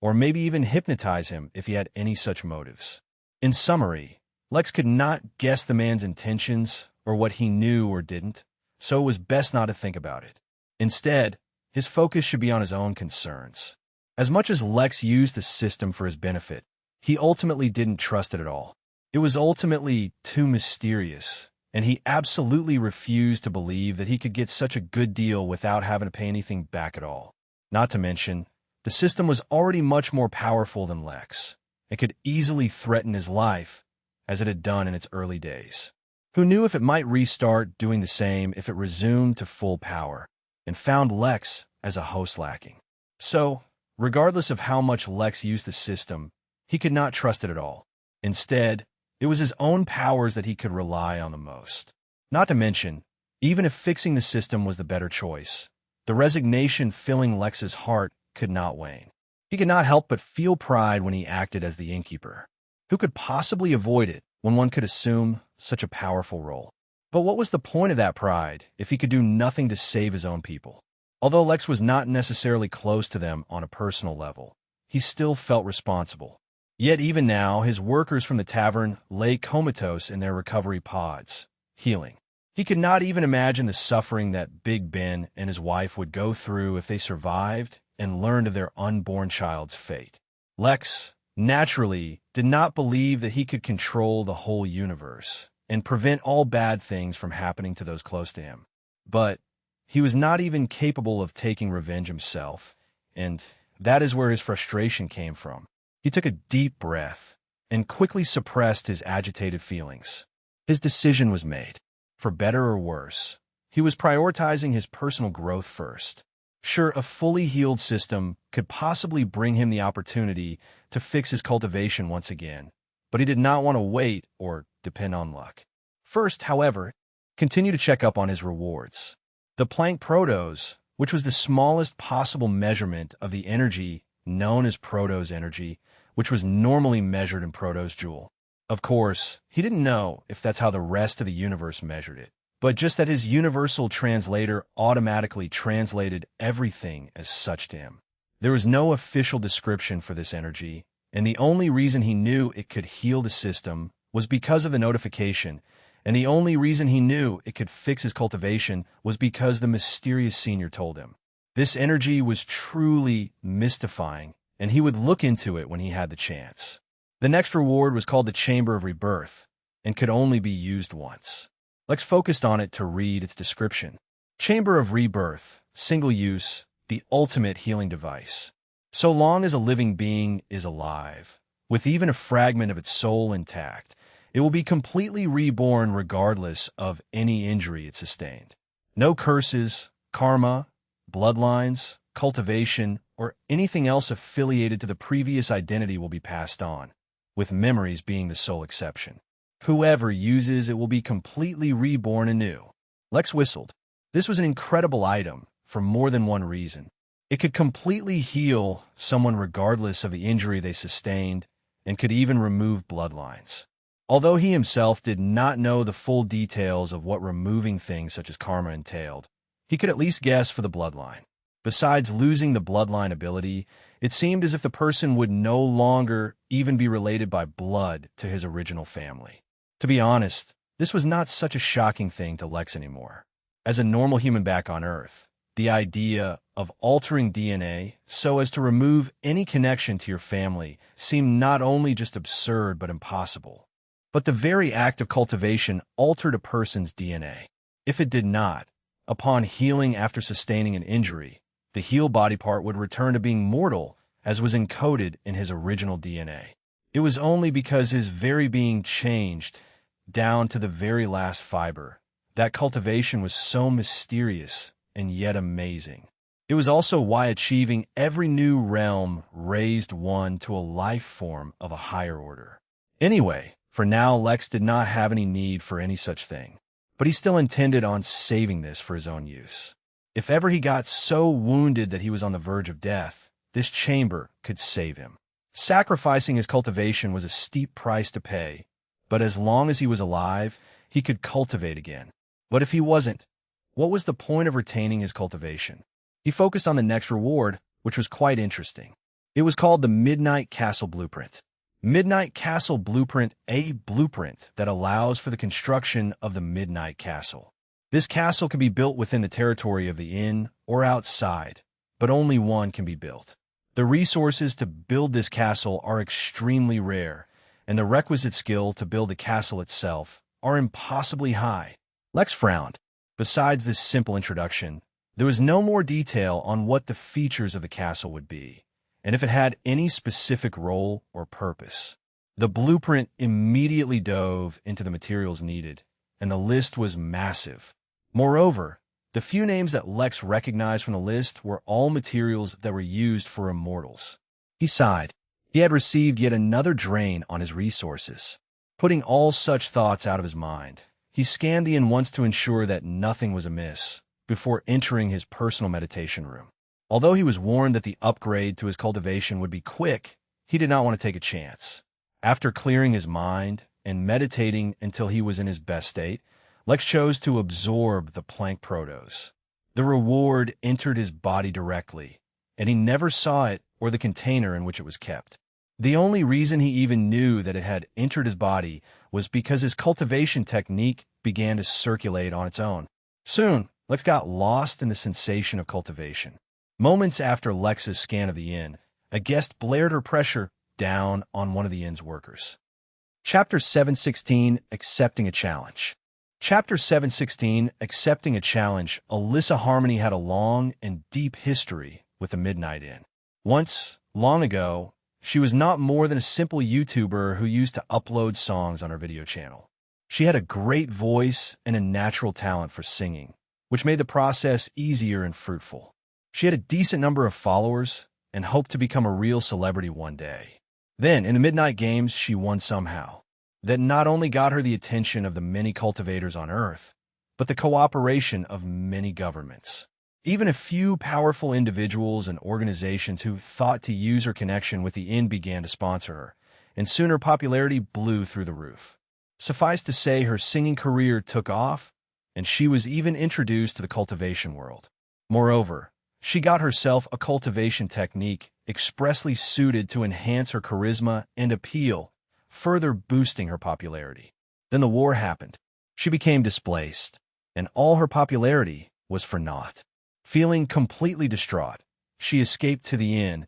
or maybe even hypnotize him if he had any such motives. In summary, Lex could not guess the man's intentions or what he knew or didn't, so it was best not to think about it. Instead, his focus should be on his own concerns. As much as Lex used the system for his benefit, he ultimately didn't trust it at all. It was ultimately too mysterious, and he absolutely refused to believe that he could get such a good deal without having to pay anything back at all. Not to mention, the system was already much more powerful than Lex, and could easily threaten his life, as it had done in its early days. Who knew if it might restart doing the same if it resumed to full power, and found Lex as a host lacking. So, regardless of how much Lex used the system, he could not trust it at all. Instead, it was his own powers that he could rely on the most. Not to mention, even if fixing the system was the better choice, the resignation filling Lex's heart could not wane. He could not help but feel pride when he acted as the innkeeper. Who could possibly avoid it when one could assume such a powerful role? But what was the point of that pride if he could do nothing to save his own people? Although Lex was not necessarily close to them on a personal level, he still felt responsible. Yet even now, his workers from the tavern lay comatose in their recovery pods, healing. He could not even imagine the suffering that Big Ben and his wife would go through if they survived and learned of their unborn child's fate. Lex naturally did not believe that he could control the whole universe and prevent all bad things from happening to those close to him. But he was not even capable of taking revenge himself, and that is where his frustration came from. He took a deep breath and quickly suppressed his agitated feelings. His decision was made. For better or worse, he was prioritizing his personal growth first. Sure, a fully healed system could possibly bring him the opportunity to fix his cultivation once again, but he did not want to wait or depend on luck. First, however, continue to check up on his rewards. The Planck Protos, which was the smallest possible measurement of the energy known as Protos energy, which was normally measured in Protos joule. Of course, he didn't know if that's how the rest of the universe measured it, but just that his universal translator automatically translated everything as such to him. There was no official description for this energy, and the only reason he knew it could heal the system was because of the notification, and the only reason he knew it could fix his cultivation was because the mysterious senior told him. This energy was truly mystifying, and he would look into it when he had the chance. The next reward was called the Chamber of Rebirth, and could only be used once. Lex focused on it to read its description. Chamber of Rebirth, single use, the ultimate healing device. So long as a living being is alive, with even a fragment of its soul intact, it will be completely reborn regardless of any injury it sustained. No curses, karma, bloodlines, cultivation, or anything else affiliated to the previous identity will be passed on, with memories being the sole exception. Whoever uses it will be completely reborn anew. Lex whistled. This was an incredible item for more than one reason. It could completely heal someone regardless of the injury they sustained, and could even remove bloodlines. Although he himself did not know the full details of what removing things such as karma entailed, he could at least guess for the bloodline. Besides losing the bloodline ability, it seemed as if the person would no longer even be related by blood to his original family. To be honest, this was not such a shocking thing to Lex anymore. As a normal human back on Earth, the idea of altering DNA so as to remove any connection to your family seemed not only just absurd but impossible. But the very act of cultivation altered a person's DNA. If it did not, upon healing after sustaining an injury, the healed body part would return to being mortal as was encoded in his original DNA. It was only because his very being changed down to the very last fiber that cultivation was so mysterious and yet amazing. It was also why achieving every new realm raised one to a life form of a higher order. Anyway, for now Lex did not have any need for any such thing, but he still intended on saving this for his own use. If ever he got so wounded that he was on the verge of death, this chamber could save him. Sacrificing his cultivation was a steep price to pay, but as long as he was alive, he could cultivate again. But if he wasn't, what was the point of retaining his cultivation? He focused on the next reward, which was quite interesting. It was called the Midnight Castle Blueprint. Midnight Castle Blueprint, a blueprint that allows for the construction of the Midnight Castle. This castle can be built within the territory of the inn or outside, but only one can be built. The resources to build this castle are extremely rare, and the requisite skill to build the castle itself are impossibly high. Lex frowned. Besides this simple introduction, there was no more detail on what the features of the castle would be, and if it had any specific role or purpose. The blueprint immediately dove into the materials needed, and the list was massive. Moreover, the few names that Lex recognized from the list were all materials that were used for immortals. He sighed. He had received yet another drain on his resources. Putting all such thoughts out of his mind, he scanned the inn once to ensure that nothing was amiss before entering his personal meditation room. Although he was warned that the upgrade to his cultivation would be quick, he did not want to take a chance. After clearing his mind and meditating until he was in his best state, Lex chose to absorb the Planck Protos. The reward entered his body directly, and he never saw it or the container in which it was kept. The only reason he even knew that it had entered his body was because his cultivation technique began to circulate on its own. Soon, Lex got lost in the sensation of cultivation. Moments after Lex's scan of the inn, a guest blared her pressure down on one of the inn's workers. Chapter 716, Accepting a Challenge. Chapter 716, Accepting a Challenge. Alyssa Harmony had a long and deep history with the Midnight Inn. Once, long ago, she was not more than a simple YouTuber who used to upload songs on her video channel. She had a great voice and a natural talent for singing, which made the process easier and fruitful. She had a decent number of followers and hoped to become a real celebrity one day. Then, in the Midnight Games, she won somehow. That not only got her the attention of the many cultivators on Earth, but the cooperation of many governments. Even a few powerful individuals and organizations who thought to use her connection with the inn began to sponsor her, and soon her popularity blew through the roof. Suffice to say, her singing career took off, and she was even introduced to the cultivation world. Moreover, she got herself a cultivation technique expressly suited to enhance her charisma and appeal, further boosting her popularity. Then the war happened. She became displaced, and all her popularity was for naught. Feeling completely distraught, she escaped to the inn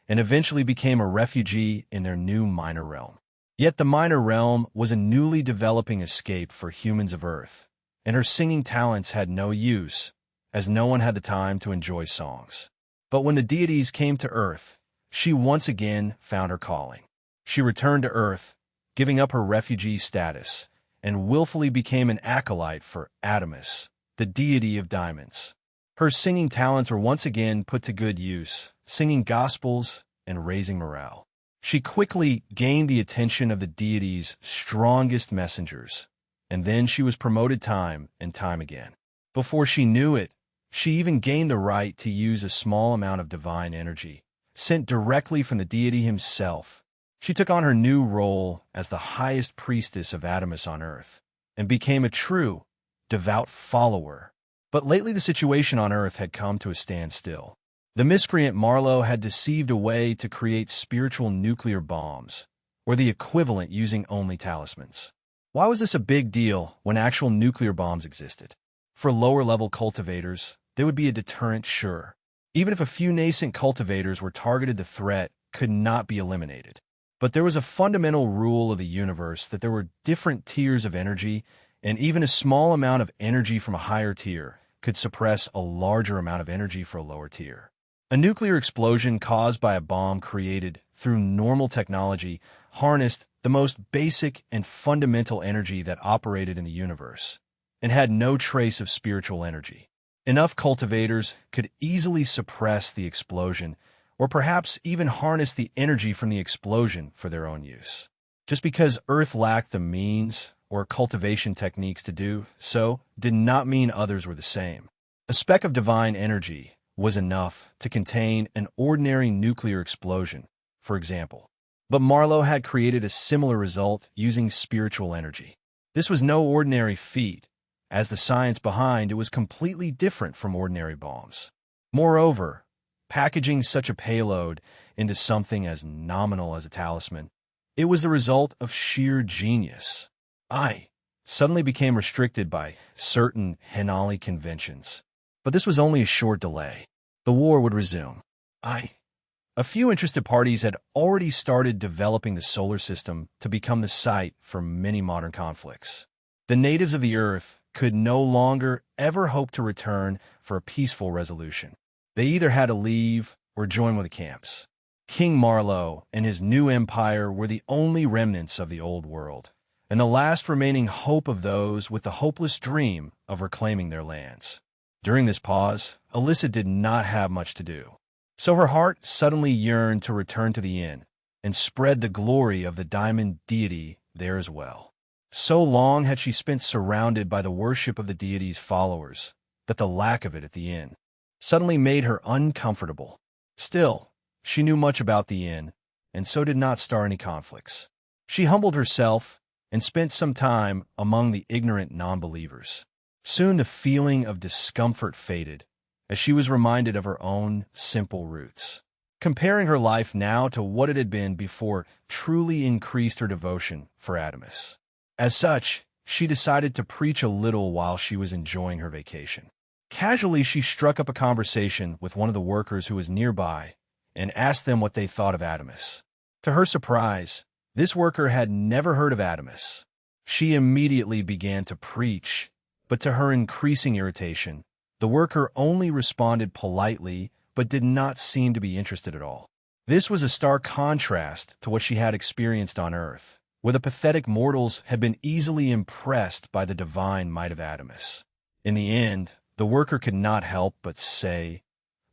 and eventually became a refugee in their new minor realm. Yet the minor realm was a newly developing escape for humans of Earth, and her singing talents had no use, as no one had the time to enjoy songs. But when the deities came to Earth, she once again found her calling. She returned to Earth, giving up her refugee status, and willfully became an acolyte for Adamus, the deity of diamonds. Her singing talents were once again put to good use, singing gospels and raising morale. She quickly gained the attention of the deity's strongest messengers, and then she was promoted time and time again. Before she knew it, she even gained the right to use a small amount of divine energy, sent directly from the deity himself. She took on her new role as the highest priestess of Adamus on Earth, and became a true, devout follower. But lately the situation on Earth had come to a standstill. The miscreant Marlowe had deceived a way to create spiritual nuclear bombs, or the equivalent using only talismans. Why was this a big deal when actual nuclear bombs existed? For lower-level cultivators, they would be a deterrent, sure. Even if a few nascent cultivators were targeted, the threat could not be eliminated. But there was a fundamental rule of the universe that there were different tiers of energy, and even a small amount of energy from a higher tier could suppress a larger amount of energy for a lower tier. A nuclear explosion caused by a bomb created through normal technology harnessed the most basic and fundamental energy that operated in the universe, and had no trace of spiritual energy. Enough cultivators could easily suppress the explosion, or perhaps even harness the energy from the explosion for their own use. Just because Earth lacked the means or cultivation techniques to do so did not mean others were the same. A speck of divine energy was enough to contain an ordinary nuclear explosion, for example. But Marlowe had created a similar result using spiritual energy. This was no ordinary feat, as the science behind it was completely different from ordinary bombs. Moreover, packaging such a payload into something as nominal as a talisman, it was the result of sheer genius. I suddenly became restricted by certain Hinali conventions. But this was only a short delay. The war would resume. A few interested parties had already started developing the solar system to become the site for many modern conflicts. The natives of the Earth could no longer ever hope to return for a peaceful resolution. They either had to leave or join with the camps. King Marlowe and his new empire were the only remnants of the old world, and the last remaining hope of those with the hopeless dream of reclaiming their lands. During this pause, Alyssa did not have much to do, so her heart suddenly yearned to return to the inn and spread the glory of the diamond deity there as well. So long had she spent surrounded by the worship of the deity's followers that the lack of it at the inn suddenly made her uncomfortable. Still, she knew much about the inn, and so did not start any conflicts. She humbled herself and spent some time among the ignorant non-believers. Soon the feeling of discomfort faded, as she was reminded of her own simple roots. Comparing her life now to what it had been before truly increased her devotion for Adamus. As such, she decided to preach a little while she was enjoying her vacation. Casually, she struck up a conversation with one of the workers who was nearby and asked them what they thought of Adamus. To her surprise, this worker had never heard of Adamus. She immediately began to preach, but to her increasing irritation, the worker only responded politely but did not seem to be interested at all. This was a stark contrast to what she had experienced on Earth, where the pathetic mortals had been easily impressed by the divine might of Adamus. In the end, the worker could not help but say,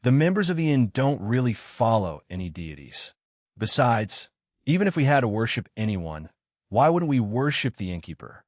"The members of the Inn don't really follow any deities. Besides, even if we had to worship anyone, why wouldn't we worship the innkeeper?"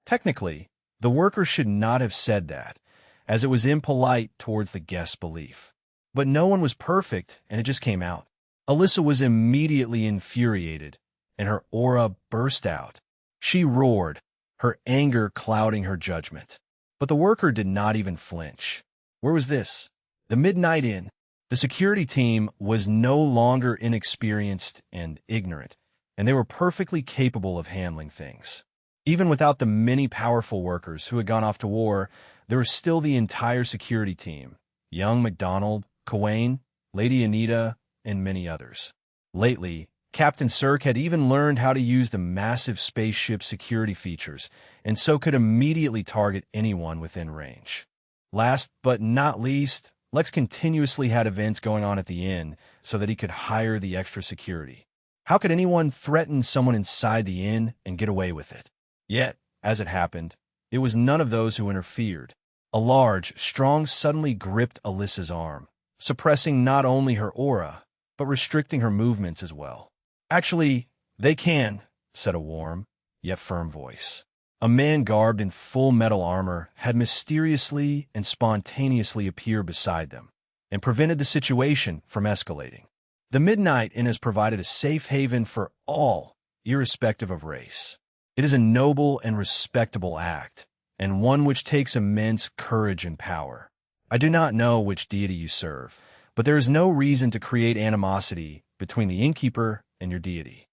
Technically, the worker should not have said that, as it was impolite towards the guest's belief. But no one was perfect, and it just came out. Alyssa was immediately infuriated, and her aura burst out. She roared, her anger clouding her judgment. But the worker did not even flinch. Where was this? The Midnight Inn. The security team was no longer inexperienced and ignorant, and they were perfectly capable of handling things. Even without the many powerful workers who had gone off to war, there was still the entire security team, young MacDonald, Kawain, Lady Anita, and many others. Lately, Captain Cirque had even learned how to use the massive spaceship security features, and so could immediately target anyone within range. Last but not least, Lex continuously had events going on at the inn so that he could hire the extra security. How could anyone threaten someone inside the inn and get away with it? Yet, as it happened, it was none of those who interfered. A large, strong suddenly gripped Alyssa's arm, suppressing not only her aura, but restricting her movements as well. "Actually, they can," said a warm, yet firm voice. A man garbed in full metal armor had mysteriously and spontaneously appeared beside them, and prevented the situation from escalating. The Midnight Inn has provided a safe haven for all, irrespective of race. It is a noble and respectable act, and one which takes immense courage and power. I do not know which deity you serve, but there is no reason to create animosity between the innkeeper and your deity.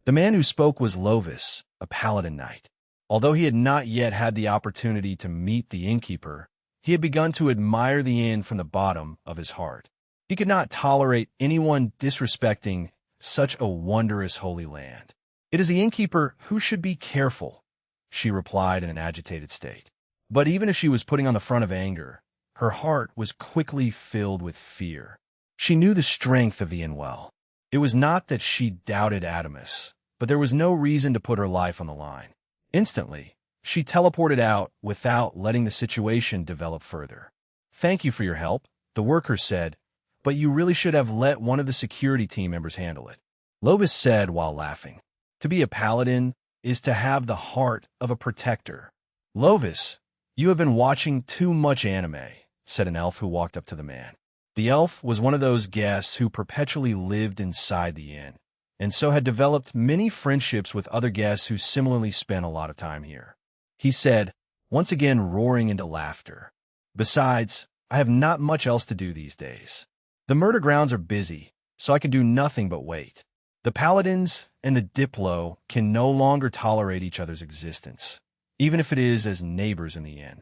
The man who spoke was Lovis, a paladin knight. Although he had not yet had the opportunity to meet the innkeeper, he had begun to admire the inn from the bottom of his heart. He could not tolerate anyone disrespecting such a wondrous holy land. "It is the innkeeper who should be careful," she replied in an agitated state. But even if she was putting on the front of anger, her heart was quickly filled with fear. She knew the strength of the inn well. It was not that she doubted Adamus, but there was no reason to put her life on the line. Instantly, she teleported out without letting the situation develop further. "Thank you for your help," the worker said, "but you really should have let one of the security team members handle it," Lovis said while laughing. "To be a paladin is to have the heart of a protector." "Lovis, you have been watching too much anime," said an elf who walked up to the man. The elf was one of those guests who perpetually lived inside the inn, and so had developed many friendships with other guests who similarly spent a lot of time here. He said, once again roaring into laughter, "Besides, I have not much else to do these days. The murder grounds are busy, so I can do nothing but wait. The paladins and the Diplo can no longer tolerate each other's existence, even if it is as neighbors in the inn."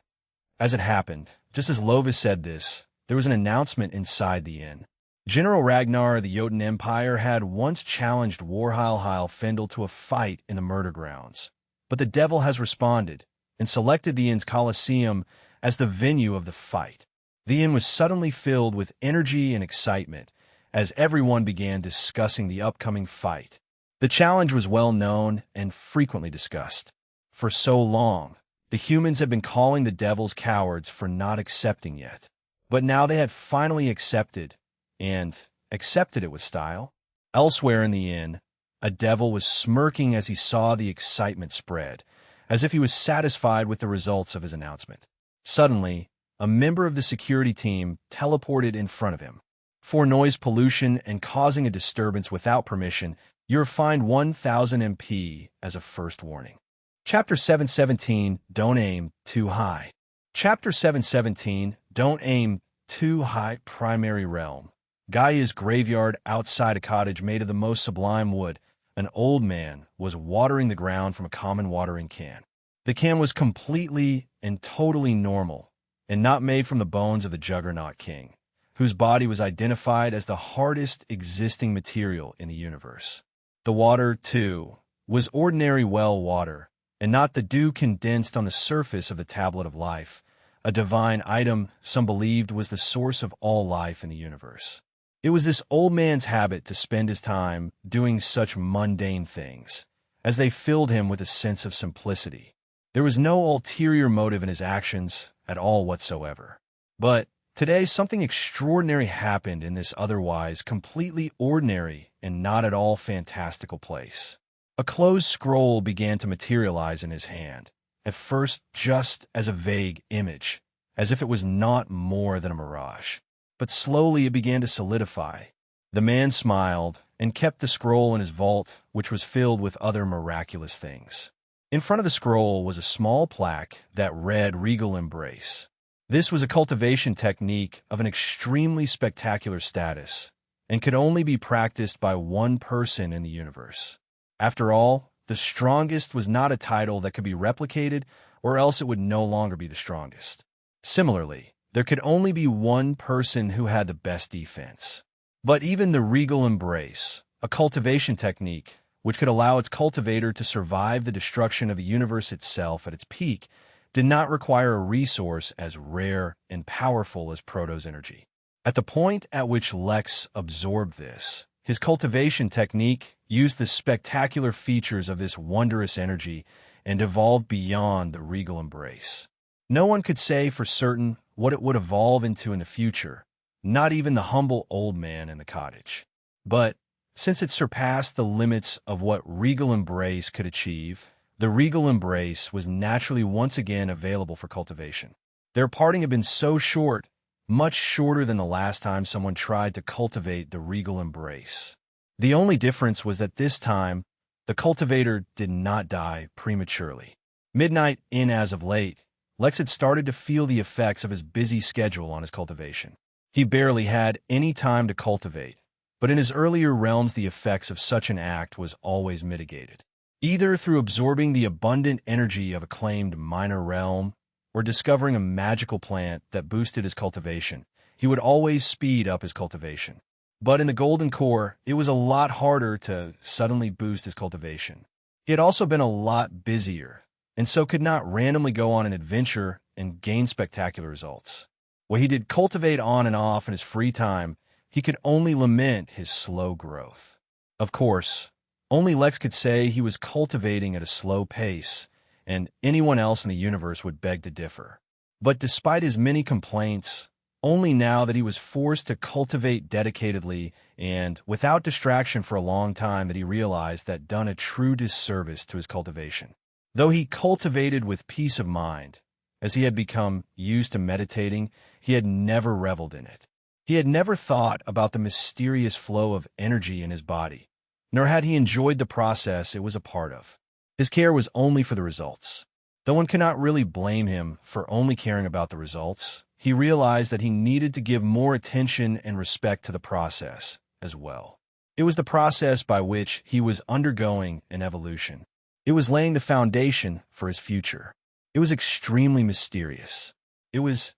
As it happened, just as Lovis said this, there was an announcement inside the inn. General Ragnar of the Jotun Empire had once challenged Warheil Fendel to a fight in the murder grounds, but the devil has responded and selected the inn's Colosseum as the venue of the fight. The inn was suddenly filled with energy and excitement as everyone began discussing the upcoming fight. The challenge was well known and frequently discussed. For so long, the humans had been calling the devils cowards for not accepting yet. But now they had finally accepted, and accepted it with style. Elsewhere in the inn, a devil was smirking as he saw the excitement spread, as if he was satisfied with the results of his announcement. Suddenly, a member of the security team teleported in front of him. For noise pollution and causing a disturbance without permission, you are fined 1,000 MP as a first warning. Chapter 717, Don't Aim Too High. Chapter 717, Don't Aim Too High. Primary Realm. Gaia's graveyard outside a cottage made of the most sublime wood. An old man was watering the ground from a common watering can. The can was completely and totally normal, and not made from the bones of the Juggernaut King, whose body was identified as the hardest existing material in the universe. The water, too, was ordinary well water, and not the dew condensed on the surface of the tablet of life, a divine item some believed was the source of all life in the universe. It was this old man's habit to spend his time doing such mundane things, as they filled him with a sense of simplicity. There was no ulterior motive in his actions at all whatsoever. But today something extraordinary happened in this otherwise completely ordinary and not at all fantastical place. A closed scroll began to materialize in his hand, at first just as a vague image, as if it was not more than a mirage. But slowly it began to solidify. The man smiled and kept the scroll in his vault, which was filled with other miraculous things. In front of the scroll was a small plaque that read Regal Embrace. This was a cultivation technique of an extremely spectacular status, and could only be practiced by one person in the universe. After all, the strongest was not a title that could be replicated, or else it would no longer be the strongest. Similarly, there could only be one person who had the best defense. But even the Regal Embrace, a cultivation technique which could allow its cultivator to survive the destruction of the universe itself at its peak, did not require a resource as rare and powerful as Proto's energy. At the point at which Lex absorbed this, his cultivation technique used the spectacular features of this wondrous energy and evolved beyond the Regal Embrace. No one could say for certain what it would evolve into in the future, not even the humble old man in the cottage. But since it surpassed the limits of what Regal Embrace could achieve, the Regal Embrace was naturally once again available for cultivation. Their parting had been so short, much shorter than the last time someone tried to cultivate the Regal Embrace. The only difference was that this time, the cultivator did not die prematurely. Midnight in as of late, Lex had started to feel the effects of his busy schedule on his cultivation. He barely had any time to cultivate, but in his earlier realms the effects of such an act was always mitigated, either through absorbing the abundant energy of a claimed minor realm, or discovering a magical plant that boosted his cultivation. He would always speed up his cultivation. But in the Golden Core, it was a lot harder to suddenly boost his cultivation. He had also been a lot busier, and so could not randomly go on an adventure and gain spectacular results. While he did cultivate on and off in his free time, he could only lament his slow growth. Of course, only Lex could say he was cultivating at a slow pace, and anyone else in the universe would beg to differ. But despite his many complaints, only now that he was forced to cultivate dedicatedly and without distraction for a long time that he realized that done a true disservice to his cultivation. Though he cultivated with peace of mind, as he had become used to meditating, he had never reveled in it. He had never thought about the mysterious flow of energy in his body, nor had he enjoyed the process it was a part of. His care was only for the results. Though one cannot really blame him for only caring about the results, he realized that he needed to give more attention and respect to the process as well. It was the process by which he was undergoing an evolution. It was laying the foundation for his future. It was extremely mysterious. It was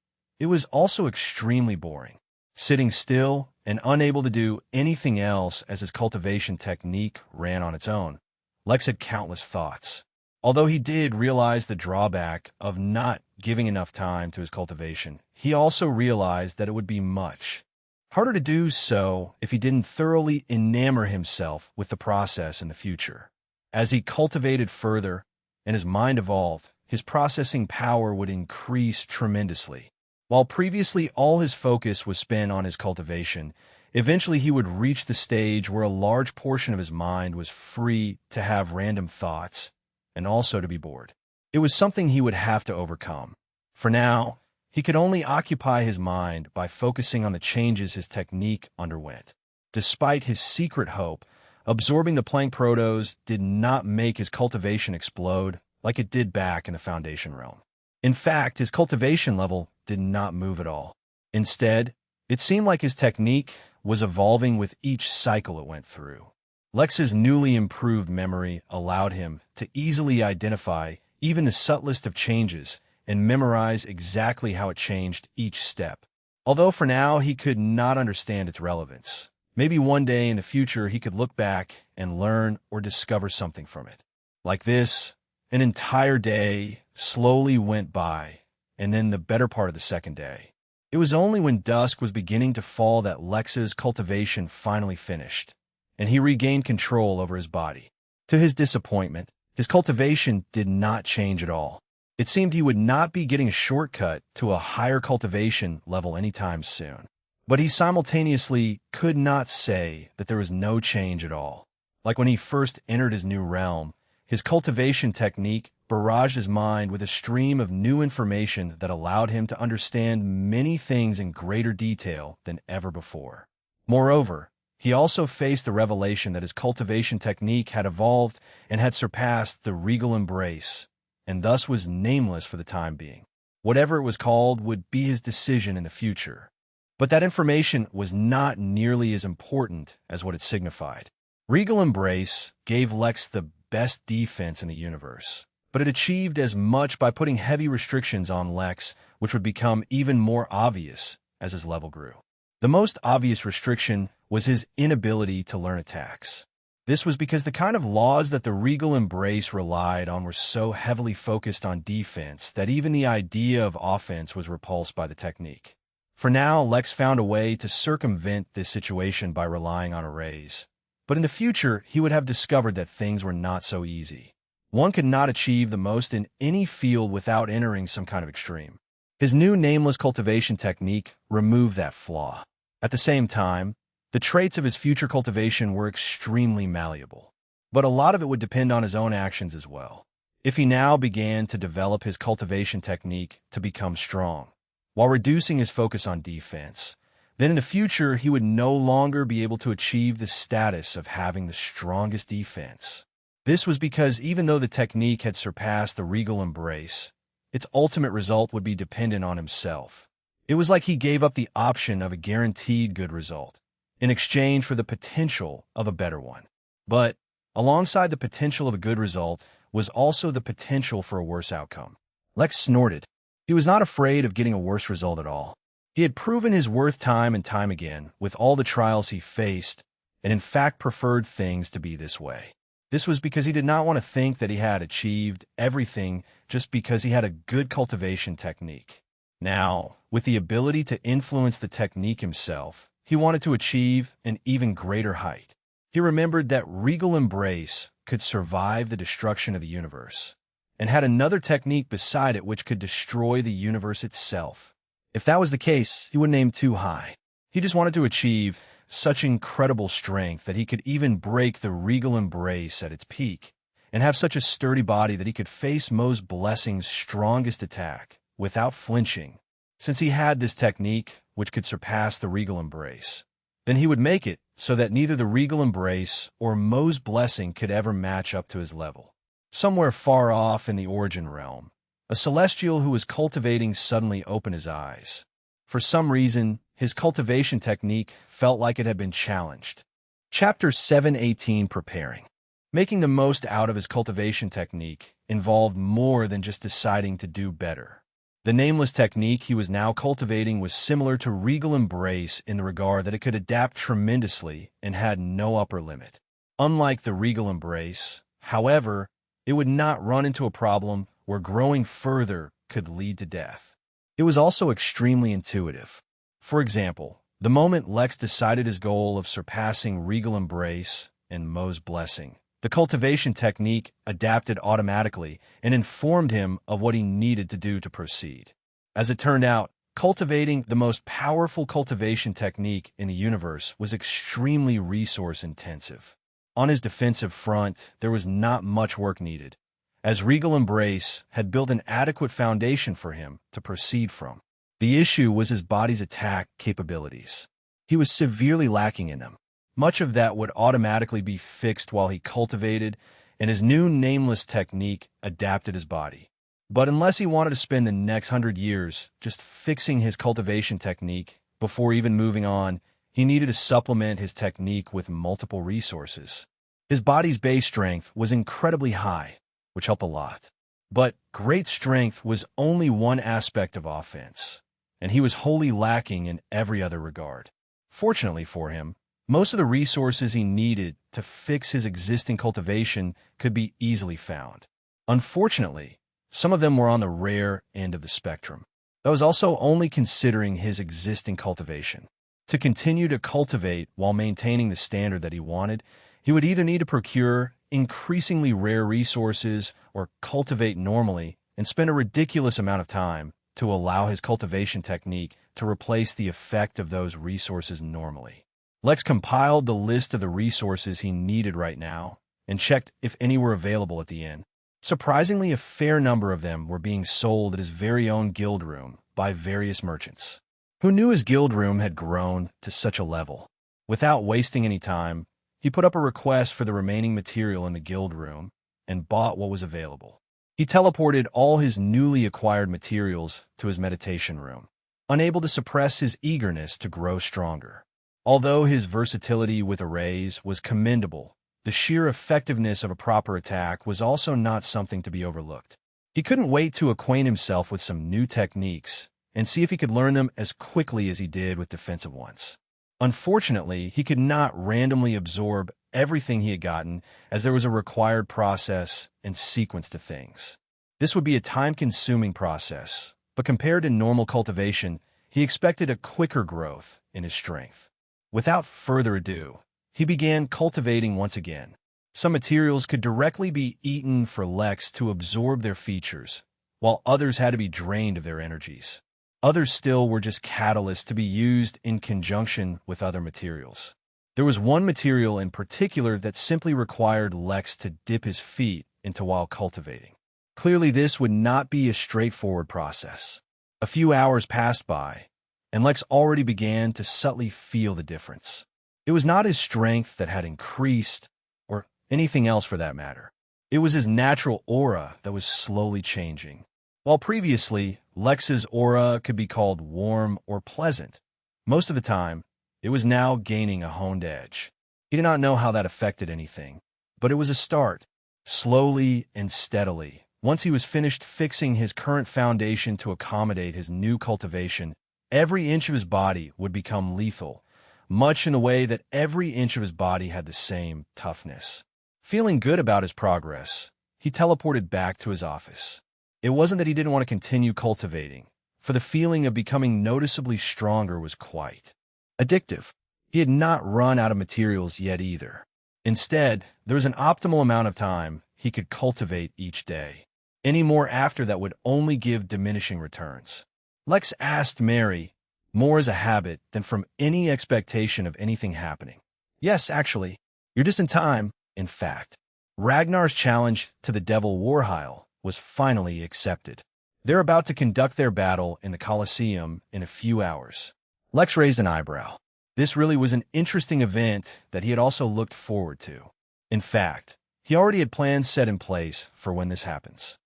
also extremely boring. Sitting still and unable to do anything else as his cultivation technique ran on its own, Lex had countless thoughts. Although he did realize the drawback of not giving enough time to his cultivation, he also realized that it would be much harder to do so if he didn't thoroughly enamor himself with the process in the future. As he cultivated further and his mind evolved, his processing power would increase tremendously. While previously all his focus was spent on his cultivation, eventually he would reach the stage where a large portion of his mind was free to have random thoughts and also to be bored. It was something he would have to overcome. For now, he could only occupy his mind by focusing on the changes his technique underwent. Despite his secret hope, absorbing the Plank Protos did not make his cultivation explode like it did back in the Foundation realm. In fact, his cultivation level did not move at all. Instead, it seemed like his technique was evolving with each cycle it went through. Lex's newly improved memory allowed him to easily identify even the subtlest of changes and memorize exactly how it changed each step. Although for now he could not understand its relevance, Maybe one day in the future he could look back and learn or discover something from it. Like this, an entire day slowly went by, and then the better part of the second day. It was only when dusk was beginning to fall that Lex's cultivation finally finished, and he regained control over his body. To his disappointment, his cultivation did not change at all. It seemed he would not be getting a shortcut to a higher cultivation level anytime soon. But he simultaneously could not say that there was no change at all. Like when he first entered his new realm, his cultivation technique barraged his mind with a stream of new information that allowed him to understand many things in greater detail than ever before. Moreover, he also faced the revelation that his cultivation technique had evolved and had surpassed the regal embrace, and thus was nameless for the time being. Whatever it was called would be his decision in the future. But that information was not nearly as important as what it signified. Regal Embrace gave Lex the best defense in the universe, but it achieved as much by putting heavy restrictions on Lex, which would become even more obvious as his level grew. The most obvious restriction was his inability to learn attacks. This was because the kind of laws that the Regal Embrace relied on were so heavily focused on defense that even the idea of offense was repulsed by the technique. For now, Lex found a way to circumvent this situation by relying on arrays. But in the future, he would have discovered that things were not so easy. One could not achieve the most in any field without entering some kind of extreme. His new nameless cultivation technique removed that flaw. At the same time, the traits of his future cultivation were extremely malleable. But a lot of it would depend on his own actions as well. If he now began to develop his cultivation technique to become strong, while reducing his focus on defense, then in the future he would no longer be able to achieve the status of having the strongest defense. This was because even though the technique had surpassed the Regal Embrace, its ultimate result would be dependent on himself. It was like he gave up the option of a guaranteed good result in exchange for the potential of a better one. But alongside the potential of a good result was also the potential for a worse outcome. Lex snorted. He was not afraid of getting a worse result at all. He had proven his worth time and time again with all the trials he faced, and in fact preferred things to be this way. This was because he did not want to think that he had achieved everything just because he had a good cultivation technique. Now, with the ability to influence the technique himself, he wanted to achieve an even greater height. He remembered that Regal Embrace could survive the destruction of the universe, and had another technique beside it which could destroy the universe itself. If that was the case, he wouldn't aim too high. He just wanted to achieve such incredible strength that he could even break the Regal Embrace at its peak, and have such a sturdy body that he could face Mo's Blessing's strongest attack without flinching. Since he had this technique, which could surpass the Regal Embrace, then he would make it so that neither the Regal Embrace or Mo's Blessing could ever match up to his level. Somewhere far off in the Origin realm, a celestial who was cultivating suddenly opened his eyes. For some reason, his cultivation technique felt like it had been challenged. Chapter 718, Preparing. Making the most out of his cultivation technique involved more than just deciding to do better. The nameless technique he was now cultivating was similar to Regal Embrace in the regard that it could adapt tremendously and had no upper limit. Unlike the Regal Embrace, however, it would not run into a problem where growing further could lead to death. It was also extremely intuitive. For example, the moment Lex decided his goal of surpassing Regal Embrace and Mo's Blessing, the cultivation technique adapted automatically and informed him of what he needed to do to proceed. As it turned out, cultivating the most powerful cultivation technique in the universe was extremely resource-intensive. On his defensive front, there was not much work needed, as Regal Embrace had built an adequate foundation for him to proceed from. The issue was his body's attack capabilities. He was severely lacking in them. Much of that would automatically be fixed while he cultivated, and his new nameless technique adapted his body. But unless he wanted to spend the next 100 years just fixing his cultivation technique before even moving on, he needed to supplement his technique with multiple resources. His body's base strength was incredibly high, which helped a lot. But great strength was only one aspect of offense, and he was wholly lacking in every other regard. Fortunately for him, Most of the resources he needed to fix his existing cultivation could be easily found. Unfortunately, some of them were on the rare end of the spectrum. That was also only considering his existing cultivation. To continue to cultivate while maintaining the standard that he wanted, he would either need to procure increasingly rare resources or cultivate normally and spend a ridiculous amount of time to allow his cultivation technique to replace the effect of those resources normally. Lex compiled the list of the resources he needed right now and checked if any were available at the inn. Surprisingly, a fair number of them were being sold at his very own guild room by various merchants. Who knew his guild room had grown to such a level? Without wasting any time, he put up a request for the remaining material in the guild room and bought what was available. He teleported all his newly acquired materials to his meditation room, unable to suppress his eagerness to grow stronger. Although his versatility with arrays was commendable, the sheer effectiveness of a proper attack was also not something to be overlooked. He couldn't wait to acquaint himself with some new techniques and see if he could learn them as quickly as he did with defensive ones. Unfortunately, he could not randomly absorb everything he had gotten, as there was a required process and sequence to things. This would be a time-consuming process, but compared to normal cultivation, he expected a quicker growth in his strength. Without further ado, he began cultivating once again. Some materials could directly be eaten for Lex to absorb their features, while others had to be drained of their energies. Others still were just catalysts to be used in conjunction with other materials. There was one material in particular that simply required Lex to dip his feet into while cultivating. Clearly, this would not be a straightforward process. A few hours passed by, and Lex already began to subtly feel the difference. It was not his strength that had increased, or anything else for that matter. It was his natural aura that was slowly changing. While previously, Lex's aura could be called warm or pleasant, most of the time, it was now gaining a honed edge. He did not know how that affected anything, but it was a start. Slowly and steadily, once he was finished fixing his current foundation to accommodate his new cultivation, every inch of his body would become lethal, much in the way that every inch of his body had the same toughness. Feeling good about his progress, he teleported back to his office. It wasn't that he didn't want to continue cultivating, for the feeling of becoming noticeably stronger was quite addictive. He had not run out of materials yet either. Instead, there was an optimal amount of time he could cultivate each day. Any more after that would only give diminishing returns. Lex asked Mary, more as a habit than from any expectation of anything happening. Yes, actually, you're just in time, in fact. Ragnar's challenge to the Devil Warheil was finally accepted. They're about to conduct their battle in the Colosseum in a few hours. Lex raised an eyebrow. This really was an interesting event that he had also looked forward to. In fact, he already had plans set in place for when this happens.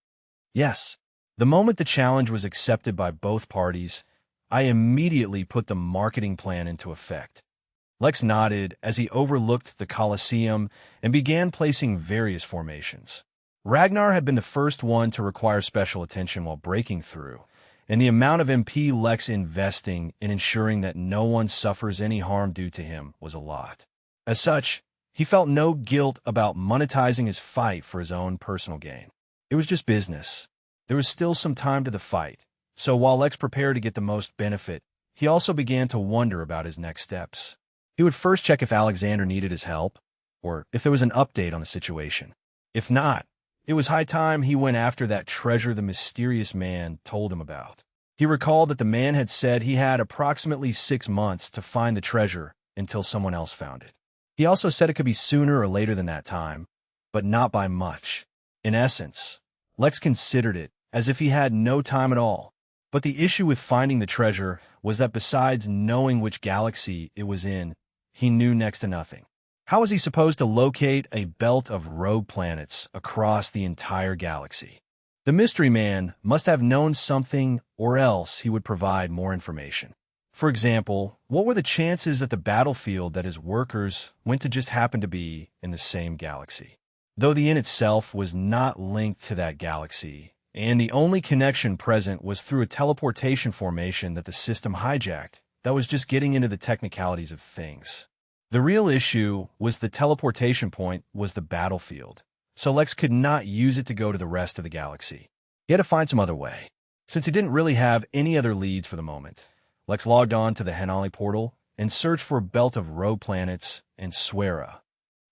Yes, the moment the challenge was accepted by both parties, I immediately put the marketing plan into effect. Lex nodded as he overlooked the Colosseum and began placing various formations. Ragnar had been the first one to require special attention while breaking through, and the amount of MP Lex investing in ensuring that no one suffers any harm due to him was a lot. As such, he felt no guilt about monetizing his fight for his own personal gain. It was just business. There was still some time to the fight, so while Lex prepared to get the most benefit, he also began to wonder about his next steps. He would first check if Alexander needed his help, or if there was an update on the situation. If not, it was high time he went after that treasure the mysterious man told him about. He recalled that the man had said he had approximately 6 months to find the treasure until someone else found it. He also said it could be sooner or later than that time, but not by much. In essence, Lex considered it as if he had no time at all. But the issue with finding the treasure was that besides knowing which galaxy it was in, he knew next to nothing. How was he supposed to locate a belt of rogue planets across the entire galaxy? The mystery man must have known something, or else he would provide more information. For example, what were the chances that the battlefield that his workers went to just happened to be in the same galaxy? Though the inn itself was not linked to that galaxy, and the only connection present was through a teleportation formation that the system hijacked, that was just getting into the technicalities of things. The real issue was the teleportation point was the battlefield, so Lex could not use it to go to the rest of the galaxy. He had to find some other way. Since he didn't really have any other leads for the moment, Lex logged on to the Henali portal and searched for a belt of rogue planets and Swera.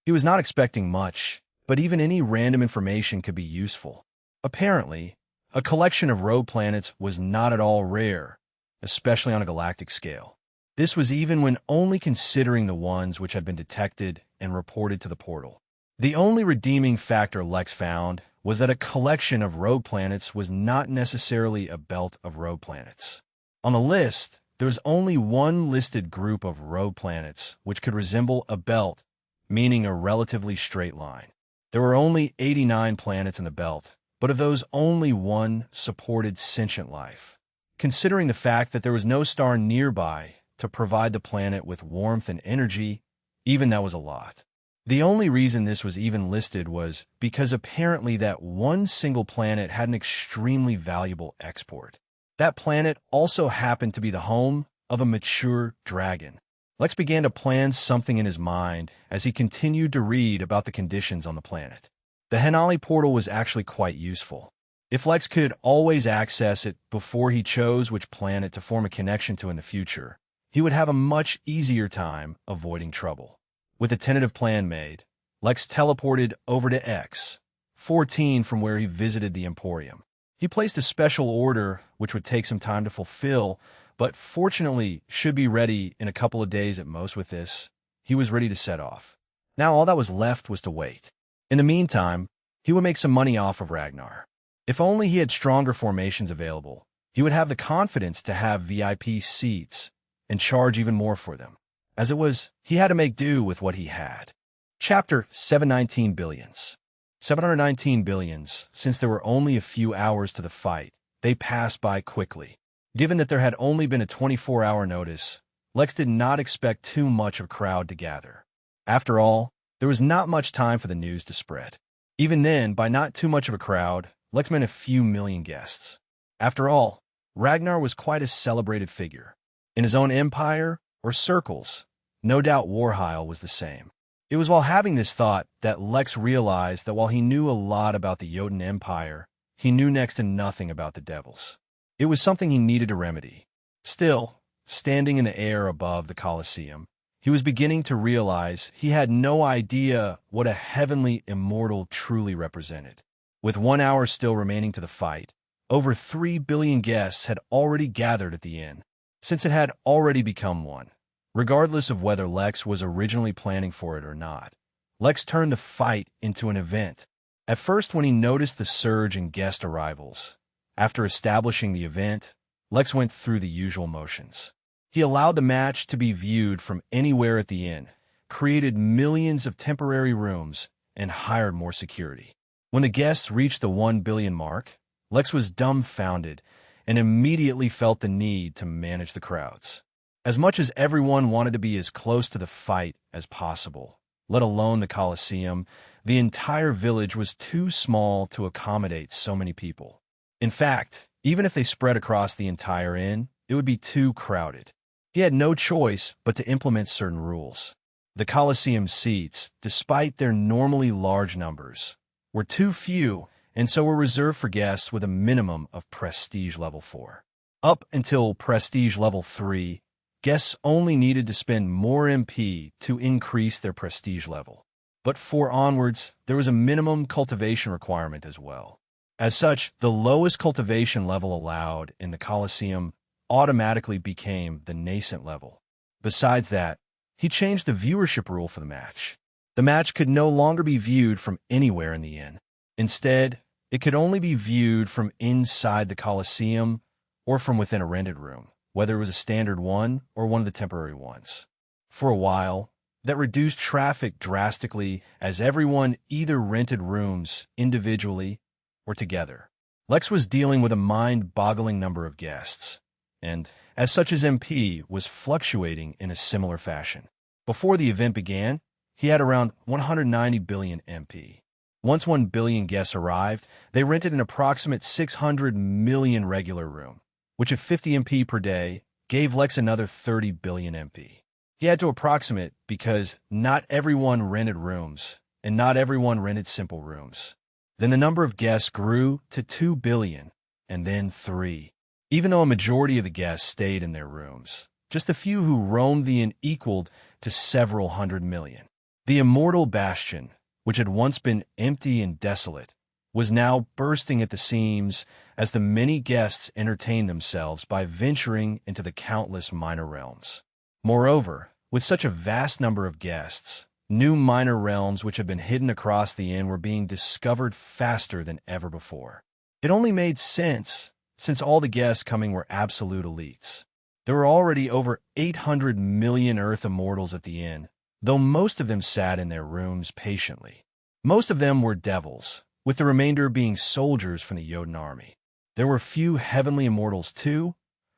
He was not expecting much, but even any random information could be useful. Apparently, a collection of rogue planets was not at all rare, especially on a galactic scale. This was even when only considering the ones which had been detected and reported to the portal. The only redeeming factor Lex found was that a collection of rogue planets was not necessarily a belt of rogue planets. On the list, there was only one listed group of rogue planets which could resemble a belt, meaning a relatively straight line. There were only 89 planets in the belt, but of those only one supported sentient life. Considering the fact that there was no star nearby to provide the planet with warmth and energy, even that was a lot. The only reason this was even listed was because apparently that one single planet had an extremely valuable export. That planet also happened to be the home of a mature dragon. Lex began to plan something in his mind as he continued to read about the conditions on the planet. The Henali portal was actually quite useful. If Lex could always access it before he chose which planet to form a connection to in the future, he would have a much easier time avoiding trouble. With a tentative plan made, Lex teleported over to X-14 from where he visited the Emporium. He placed a special order which would take some time to fulfill, but fortunately should be ready in a couple of days at most. With this, he was ready to set off. Now all that was left was to wait. In the meantime, he would make some money off of Ragnar. If only he had stronger formations available, he would have the confidence to have VIP seats and charge even more for them. As it was, he had to make do with what he had. Chapter 719 Billions. 719 billions, since there were only a few hours to the fight, they passed by quickly. Given that there had only been a 24-hour notice, Lex did not expect too much of a crowd to gather. After all, there was not much time for the news to spread. Even then, by not too much of a crowd, Lex meant a few million guests. After all, Ragnar was quite a celebrated figure. In his own empire, or circles, no doubt Warheil was the same. It was while having this thought that Lex realized that while he knew a lot about the Jotun Empire, he knew next to nothing about the Devils. It was something he needed to remedy. Still, standing in the air above the Colosseum, he was beginning to realize he had no idea what a heavenly immortal truly represented. With 1 hour still remaining to the fight, over 3 billion guests had already gathered at the inn, since it had already become one. Regardless of whether Lex was originally planning for it or not, Lex turned the fight into an event. At first, when he noticed the surge in guest arrivals, after establishing the event, Lex went through the usual motions. He allowed the match to be viewed from anywhere at the inn, created millions of temporary rooms, and hired more security. When the guests reached the 1 billion mark, Lex was dumbfounded and immediately felt the need to manage the crowds. As much as everyone wanted to be as close to the fight as possible, let alone the Colosseum, the entire village was too small to accommodate so many people. In fact, even if they spread across the entire inn, it would be too crowded. He had no choice but to implement certain rules. The Colosseum seats, despite their normally large numbers, were too few and so were reserved for guests with a minimum of Prestige Level 4. Up until Prestige Level 3, guests only needed to spend more MP to increase their prestige level. But 4 onwards, there was a minimum cultivation requirement as well. As such, the lowest cultivation level allowed in the Colosseum automatically became the nascent level. Besides that, he changed the viewership rule for the match. The match could no longer be viewed from anywhere in the inn. Instead, it could only be viewed from inside the Colosseum or from within a rented room, whether it was a standard one or one of the temporary ones. For a while, that reduced traffic drastically as everyone either rented rooms individually or together. Lex was dealing with a mind-boggling number of guests, and as such his MP was fluctuating in a similar fashion. Before the event began, he had around 190 billion MP. Once 1 billion guests arrived, they rented an approximate 600 million regular room, which at 50 MP per day gave Lex another 30 billion MP. He had to approximate because not everyone rented rooms, and not everyone rented simple rooms. Then the number of guests grew to 2 billion, and then 3. Even though a majority of the guests stayed in their rooms, just a few who roamed the inn equaled to several hundred million. The immortal bastion, which had once been empty and desolate, was now bursting at the seams as the many guests entertained themselves by venturing into the countless minor realms. Moreover, with such a vast number of guests, new minor realms which had been hidden across the inn were being discovered faster than ever before. It only made sense, since all the guests coming were absolute elites. There were already over 800 million Earth immortals at the inn, though most of them sat in their rooms patiently. Most of them were devils, with the remainder being soldiers from the Jotun army. There were few heavenly immortals too,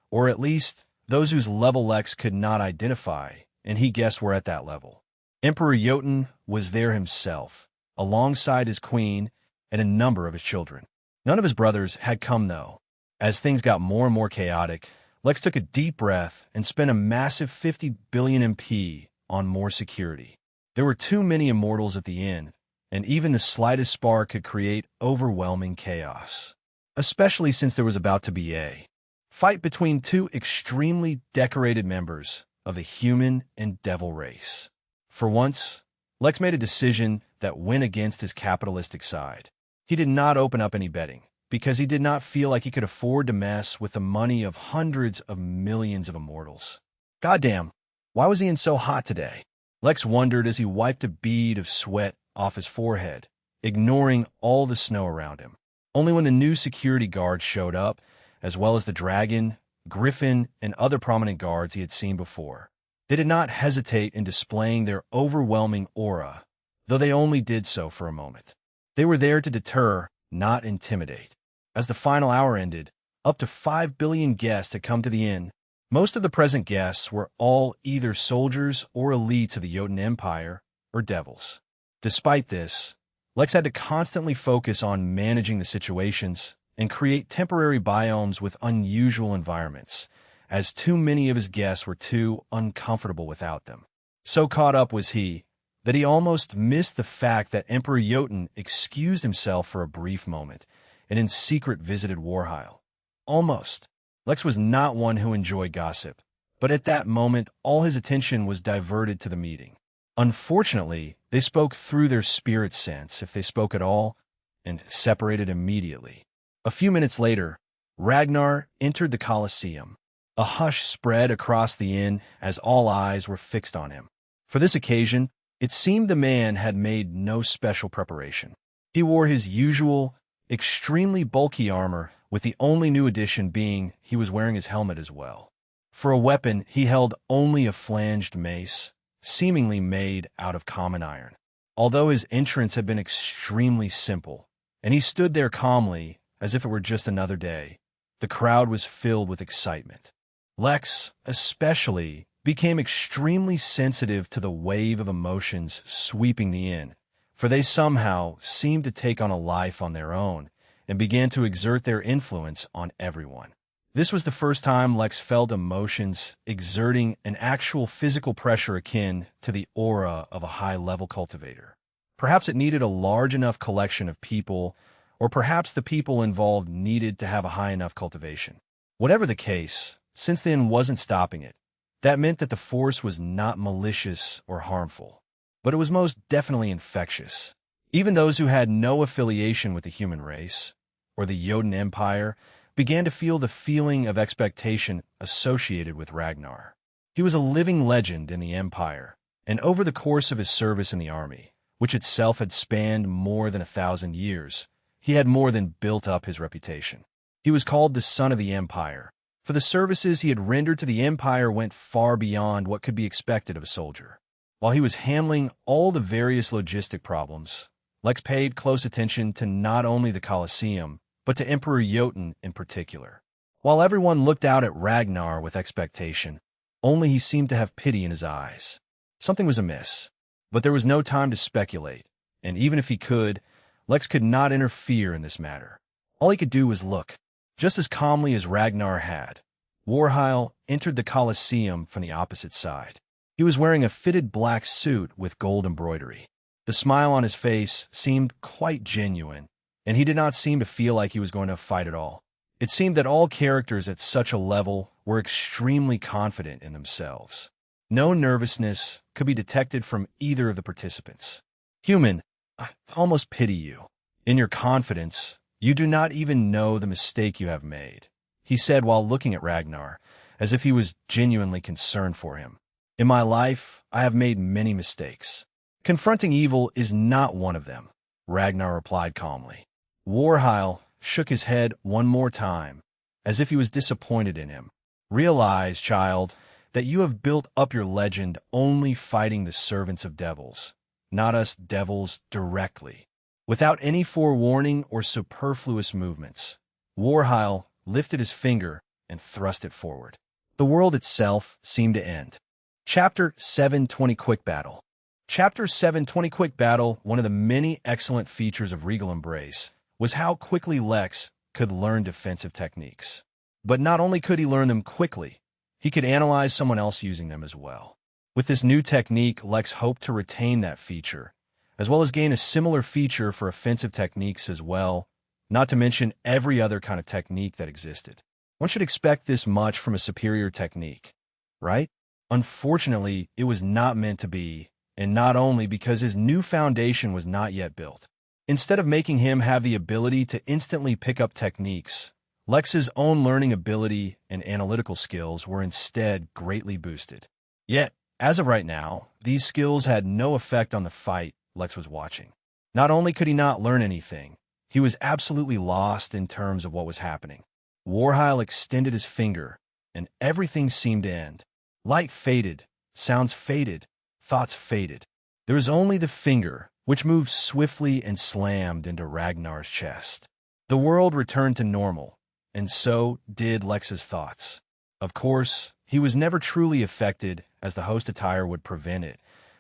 or at least those whose level Lex could not identify, and he guessed were at that level. Emperor Jotun was there himself, alongside his queen and a number of his children. None of his brothers had come, though. As things got more and more chaotic, Lex took a deep breath and spent a massive 50 billion MP on more security. There were too many immortals at the inn, and even the slightest spark could create overwhelming chaos, especially since there was about to be a fight between two extremely decorated members of the human and devil race. For once, Lex made a decision that went against his capitalistic side. He did not open up any betting, because he did not feel like he could afford to mess with the money of hundreds of millions of immortals. Goddamn, why was Ian so hot today? Lex wondered as he wiped a bead of sweat off his forehead, ignoring all the snow around him. Only when the new security guards showed up, as well as the dragon, griffin, and other prominent guards he had seen before. They did not hesitate in displaying their overwhelming aura, though they only did so for a moment. They were there to deter, not intimidate. As the final hour ended, up to 5 billion guests had come to the inn. Most of the present guests were all either soldiers or elites of the Jotun Empire or devils. Despite this, Lex had to constantly focus on managing the situations and create temporary biomes with unusual environments, as too many of his guests were too uncomfortable without them. So caught up was he that he almost missed the fact that Emperor Jotun excused himself for a brief moment and in secret visited Warheil. Almost. Lex was not one who enjoyed gossip, but at that moment all his attention was diverted to the meeting. Unfortunately, they spoke through their spirit sense, if they spoke at all, and separated immediately. A few minutes later, Ragnar entered the Colosseum. A hush spread across the inn as all eyes were fixed on him. For this occasion, it seemed the man had made no special preparation. He wore his usual, extremely bulky armor, with the only new addition being he was wearing his helmet as well. For a weapon, he held only a flanged mace, seemingly made out of common iron. Although his entrance had been extremely simple, and he stood there calmly, as if it were just another day, the crowd was filled with excitement. Lex, especially, became extremely sensitive to the wave of emotions sweeping the inn, for they somehow seemed to take on a life on their own and began to exert their influence on everyone. This was the first time Lex felt emotions exerting an actual physical pressure akin to the aura of a high-level cultivator. Perhaps it needed a large enough collection of people, or perhaps the people involved needed to have a high enough cultivation. Whatever the case, since the inn wasn't stopping it, that meant that the force was not malicious or harmful, but it was most definitely infectious. Even those who had no affiliation with the human race, or the Jotun Empire, began to feel the feeling of expectation associated with Ragnar. He was a living legend in the Empire, and over the course of his service in the army, which itself had spanned more than 1,000 years, he had more than built up his reputation. He was called the Son of the Empire, for the services he had rendered to the Empire went far beyond what could be expected of a soldier. While he was handling all the various logistic problems, Lex paid close attention to not only the Colosseum, but to Emperor Jotun in particular. While everyone looked out at Ragnar with expectation, only he seemed to have pity in his eyes. Something was amiss, but there was no time to speculate, and even if he could, Lex could not interfere in this matter. All he could do was look. Just as calmly as Ragnar had, Warheil entered the Colosseum from the opposite side. He was wearing a fitted black suit with gold embroidery. The smile on his face seemed quite genuine, and he did not seem to feel like he was going to fight at all. It seemed that all characters at such a level were extremely confident in themselves. No nervousness could be detected from either of the participants. Human, I almost pity you. In your confidence, you do not even know the mistake you have made, he said while looking at Ragnar, as if he was genuinely concerned for him. In my life, I have made many mistakes. Confronting evil is not one of them, Ragnar replied calmly. Warhile shook his head one more time, as if he was disappointed in him. Realize, child, that you have built up your legend only fighting the servants of devils, not us devils directly. Without any forewarning or superfluous movements, Warhile lifted his finger and thrust it forward. The world itself seemed to end. Chapter 720 Quick Battle. Chapter 720 Quick Battle, one of the many excellent features of Regal Embrace, was how quickly Lex could learn defensive techniques. But not only could he learn them quickly, he could analyze someone else using them as well. With this new technique, Lex hoped to retain that feature, as well as gain a similar feature for offensive techniques as well, not to mention every other kind of technique that existed. One should expect this much from a superior technique, right? Unfortunately, it was not meant to be, and not only because his new foundation was not yet built. Instead of making him have the ability to instantly pick up techniques, Lex's own learning ability and analytical skills were instead greatly boosted. Yet, as of right now, these skills had no effect on the fight Lex was watching. Not only could he not learn anything, he was absolutely lost in terms of what was happening. Warhile extended his finger, and everything seemed to end. Light faded, sounds faded, thoughts faded. There was only the finger, which moved swiftly and slammed into Ragnar's chest. The world returned to normal, and so did Lex's thoughts. Of course, he was never truly affected, as the host attire would prevent it,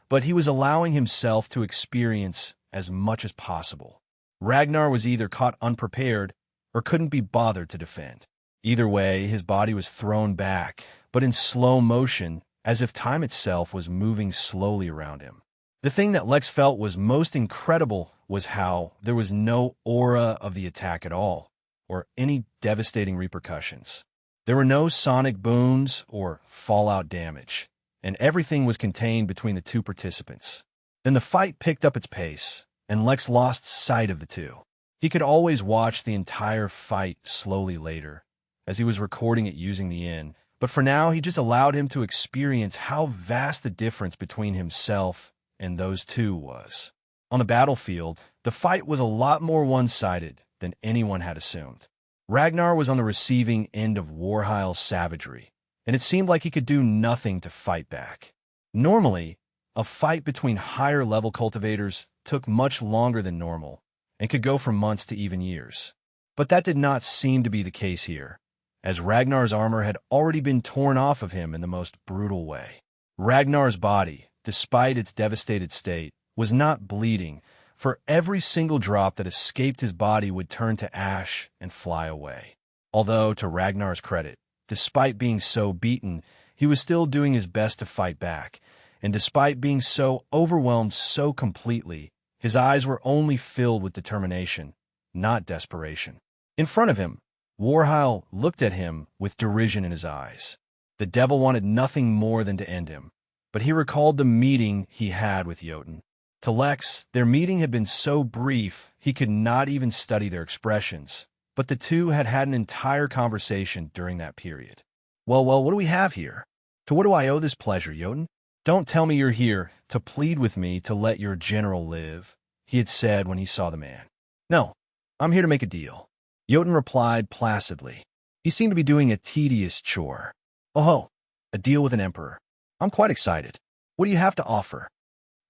but he was allowing himself to experience as much as possible. Ragnar was either caught unprepared or couldn't be bothered to defend. Either way, his body was thrown back, but in slow motion, as if time itself was moving slowly around him. The thing that Lex felt was most incredible was how there was no aura of the attack at all, or any devastating repercussions. There were no sonic booms or fallout damage, and everything was contained between the two participants. Then the fight picked up its pace, and Lex lost sight of the two. He could always watch the entire fight slowly later, as he was recording it using the inn, but for now he just allowed him to experience how vast the difference between himself and those two was. On the battlefield, the fight was a lot more one-sided than anyone had assumed. Ragnar was on the receiving end of Warhile's savagery, and it seemed like he could do nothing to fight back. Normally, a fight between higher-level cultivators took much longer than normal, and could go from months to even years. But that did not seem to be the case here, as Ragnar's armor had already been torn off of him in the most brutal way. Ragnar's body, despite its devastated state, was not bleeding, for every single drop that escaped his body would turn to ash and fly away. Although, to Ragnar's credit, despite being so beaten, he was still doing his best to fight back, and despite being so overwhelmed so completely, his eyes were only filled with determination, not desperation. In front of him, Warhile looked at him with derision in his eyes. The devil wanted nothing more than to end him, but he recalled the meeting he had with Jotun. To Lex, their meeting had been so brief he could not even study their expressions, but the two had had an entire conversation during that period. Well, what do we have here? To what do I owe this pleasure, Jotun? Don't tell me you're here to plead with me to let your general live, he had said when he saw the man. No, I'm here to make a deal, Jotun replied placidly. He seemed to be doing a tedious chore. Oh, a deal with an emperor. I'm quite excited. What do you have to offer?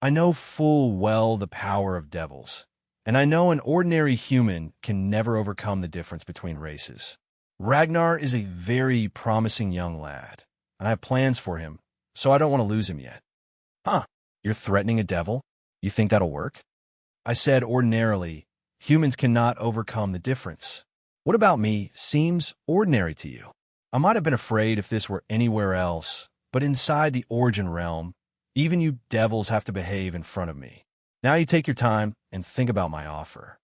I know full well the power of devils, and I know an ordinary human can never overcome the difference between races. Ragnar is a very promising young lad, and I have plans for him, so I don't want to lose him yet. Huh, you're threatening a devil? You think that'll work? I said ordinarily, humans cannot overcome the difference. What about me seems ordinary to you? I might have been afraid if this were anywhere else, but inside the Origin realm, Even you devils have to behave in front of me. Now you take your time and think about my offer."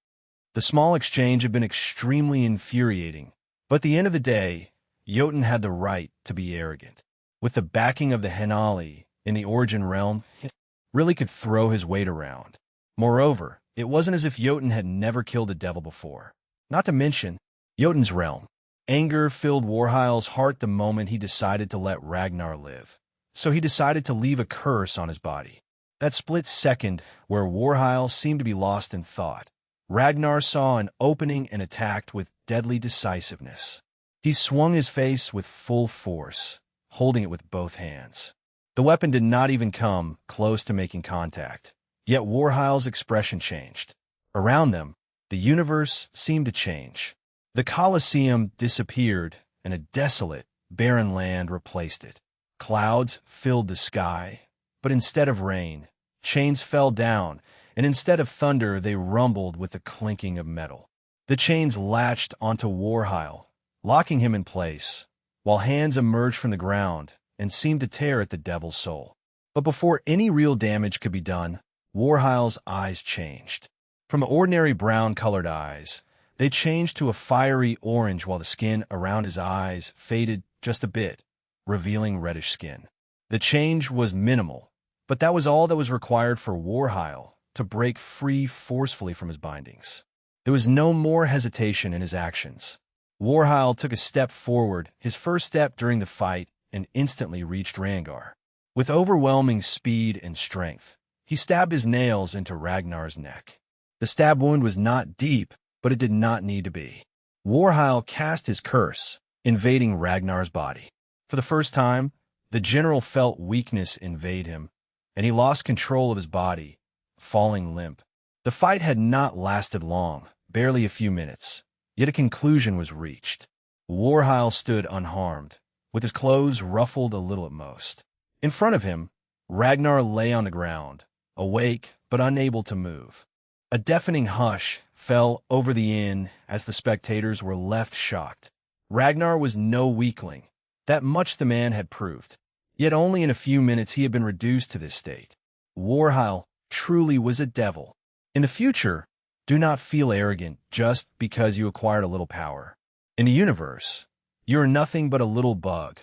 The small exchange had been extremely infuriating, but at the end of the day, Jotun had the right to be arrogant. With the backing of the Henali in the Origin realm, he really could throw his weight around. Moreover, it wasn't as if Jotun had never killed a devil before. Not to mention, Jotun's realm. Anger filled Warhile's heart the moment he decided to let Ragnar live. So he decided to leave a curse on his body. That split second where Warhile seemed to be lost in thought, Ragnar saw an opening and attacked with deadly decisiveness. He swung his face with full force, holding it with both hands. The weapon did not even come close to making contact, yet Warhile's expression changed. Around them, the universe seemed to change. The Colosseum disappeared, and a desolate, barren land replaced it. Clouds filled the sky, but instead of rain, chains fell down, and instead of thunder, they rumbled with the clinking of metal. The chains latched onto Warhile, locking him in place, while hands emerged from the ground and seemed to tear at the devil's soul. But before any real damage could be done, Warhile's eyes changed. From ordinary brown-colored eyes, they changed to a fiery orange while the skin around his eyes faded just a bit, revealing reddish skin. The change was minimal, but that was all that was required for Warhile to break free forcefully from his bindings. There was no more hesitation in his actions. Warhile took a step forward, his first step during the fight, and instantly reached Rangar. With overwhelming speed and strength, he stabbed his nails into Ragnar's neck. The stab wound was not deep, but it did not need to be. Warhile cast his curse, invading Ragnar's body. For the first time, the general felt weakness invade him, and he lost control of his body, falling limp. The fight had not lasted long, barely a few minutes, yet a conclusion was reached. Warhile stood unharmed, with his clothes ruffled a little at most. In front of him, Ragnar lay on the ground, awake but unable to move. A deafening hush fell over the inn as the spectators were left shocked. Ragnar was no weakling. That much the man had proved. Yet only in a few minutes he had been reduced to this state. Warhile truly was a devil. In the future, do not feel arrogant just because you acquired a little power. In the universe, you are nothing but a little bug,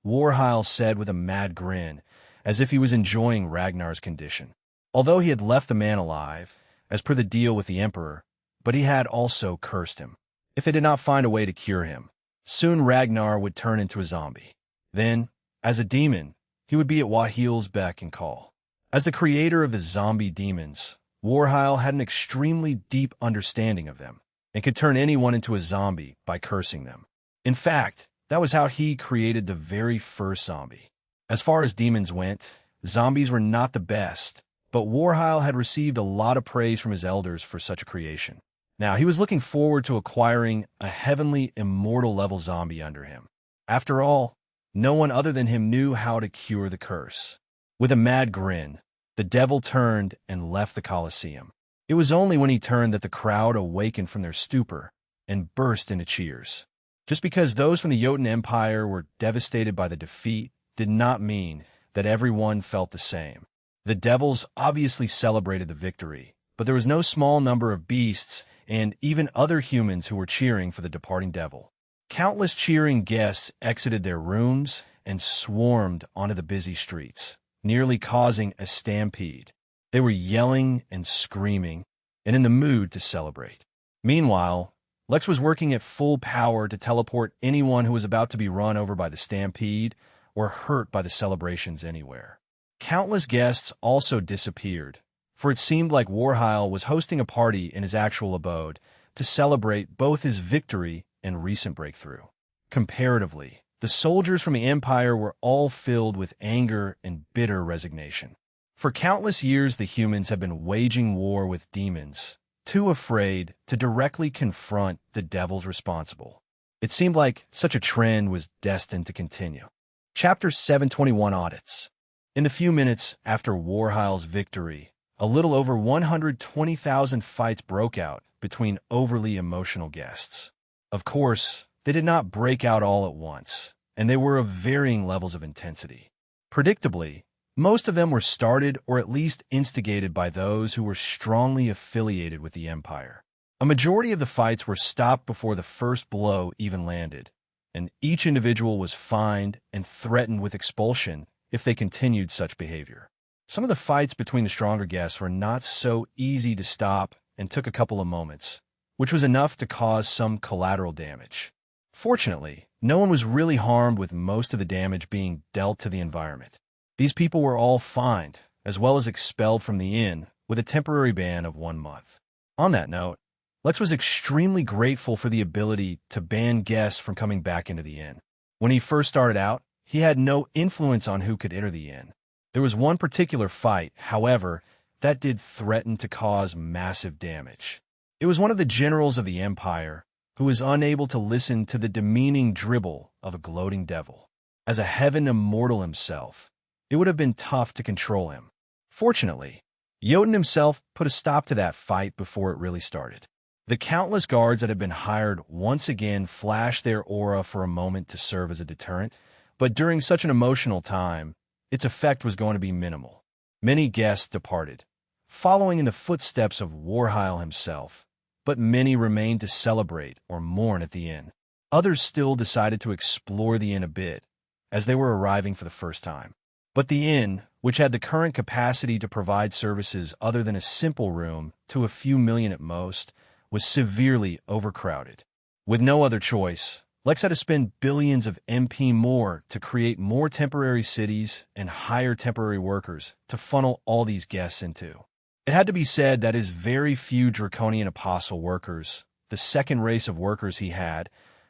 Warhile said with a mad grin, as if he was enjoying Ragnar's condition. Although he had left the man alive, as per the deal with the Emperor, but he had also cursed him. If they did not find a way to cure him, soon Ragnar would turn into a zombie. Then, as a demon, he would be at Wahil's beck and call. As the creator of the zombie demons, Warhile had an extremely deep understanding of them, and could turn anyone into a zombie by cursing them. In fact, that was how he created the very first zombie. As far as demons went, zombies were not the best, but Warhile had received a lot of praise from his elders for such a creation. Now, he was looking forward to acquiring a heavenly, immortal-level zombie under him. After all, no one other than him knew how to cure the curse. With a mad grin, the devil turned and left the Colosseum. It was only when he turned that the crowd awakened from their stupor and burst into cheers. Just because those from the Jotun Empire were devastated by the defeat did not mean that everyone felt the same. The devils obviously celebrated the victory, but there was no small number of beasts and even other humans who were cheering for the departing devil. Countless cheering guests exited their rooms and swarmed onto the busy streets, nearly causing a stampede. They were yelling and screaming, and in the mood to celebrate. Meanwhile, Lex was working at full power to teleport anyone who was about to be run over by the stampede or hurt by the celebrations anywhere. Countless guests also disappeared, for it seemed like Warhile was hosting a party in his actual abode to celebrate both his victory and recent breakthrough. Comparatively, the soldiers from the Empire were all filled with anger and bitter resignation. For countless years, the humans had been waging war with demons, too afraid to directly confront the devils responsible. It seemed like such a trend was destined to continue. Chapter 721 Audits. In the few minutes after Warhile's victory, a little over 120,000 fights broke out between overly emotional guests. Of course, they did not break out all at once, and they were of varying levels of intensity. Predictably, Most of them were started or at least instigated by those who were strongly affiliated with the Empire. A majority of the fights were stopped before the first blow even landed, and each individual was fined and threatened with expulsion if they continued such behavior. Some of the fights between the stronger guests were not so easy to stop and took a couple of moments, which was enough to cause some collateral damage. Fortunately, no one was really harmed, with most of the damage being dealt to the environment. These people were all fined, as well as expelled from the inn with a temporary ban of 1 month. On that note, Lex was extremely grateful for the ability to ban guests from coming back into the inn. When he first started out, he had no influence on who could enter the inn. There was one particular fight, however, that did threaten to cause massive damage. It was one of the generals of the Empire who was unable to listen to the demeaning dribble of a gloating devil. As a heaven immortal himself, it would have been tough to control him. Fortunately, Jotun himself put a stop to that fight before it really started. The countless guards that had been hired once again flashed their aura for a moment to serve as a deterrent, but during such an emotional time, its effect was going to be minimal. Many guests departed, following in the footsteps of Warheil himself, but many remained to celebrate or mourn at the inn. Others still decided to explore the inn a bit, as they were arriving for the first time. But the inn, which had the current capacity to provide services other than a simple room to a few million at most, was severely overcrowded. With no other choice, Lex had to spend billions of MP more to create more temporary cities and hire temporary workers to funnel all these guests into. It had to be said that his very few Draconian Apostle workers, the second race of workers he had,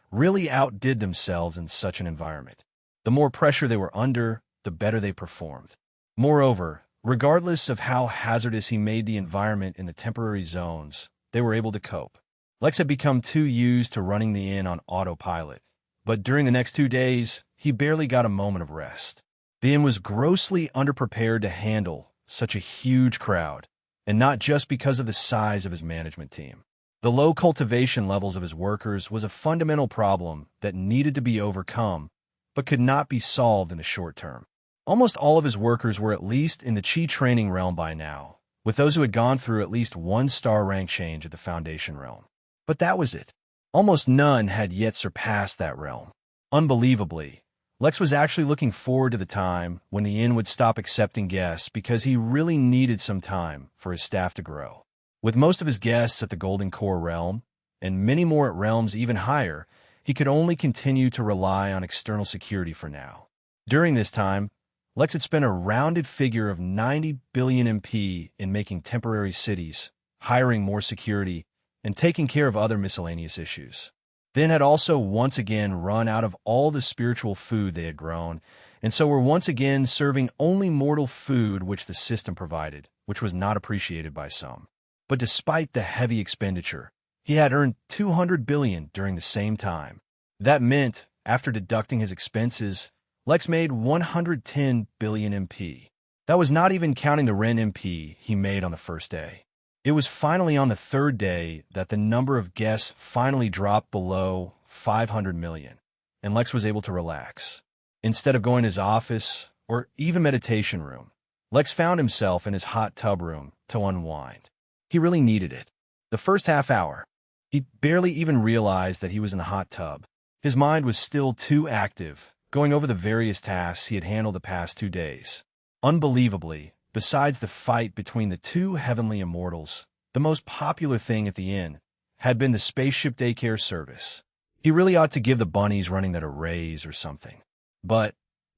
really outdid themselves in such an environment. The more pressure they were under, the better they performed. Moreover, regardless of how hazardous he made the environment in the temporary zones, they were able to cope. Lex had become too used to running the inn on autopilot, but during the next 2 days, he barely got a moment of rest. The inn was grossly underprepared to handle such a huge crowd, and not just because of the size of his management team. The low cultivation levels of his workers was a fundamental problem that needed to be overcome, but could not be solved in the short term. Almost all of his workers were at least in the Chi training realm by now, with those who had gone through at least 1-star rank change at the Foundation realm. But that was it. Almost none had yet surpassed that realm. Unbelievably, Lex was actually looking forward to the time when the inn would stop accepting guests because he really needed some time for his staff to grow. With most of his guests at the Golden Core realm, and many more at realms even higher, he could only continue to rely on external security for now. During this time, Lex had spent a rounded figure of 90 billion MP in making temporary cities, hiring more security, and taking care of other miscellaneous issues. Then had also once again run out of all the spiritual food they had grown, and so were once again serving only mortal food which the system provided, which was not appreciated by some. But despite the heavy expenditure, he had earned 200 billion during the same time. That meant, after deducting his expenses, Lex made 110 billion MP. That was not even counting the rent MP he made on the first day. It was finally on the third day that the number of guests finally dropped below 500 million, and Lex was able to relax. Instead of going to his office or even meditation room, Lex found himself in his hot tub room to unwind. He really needed it. The first half hour, he barely even realized that he was in the hot tub. His mind was still too active, going over the various tasks he had handled the past 2 days. Unbelievably, besides the fight between the two heavenly immortals, the most popular thing at the inn had been the spaceship daycare service. He really ought to give the bunnies running that a raise or something. But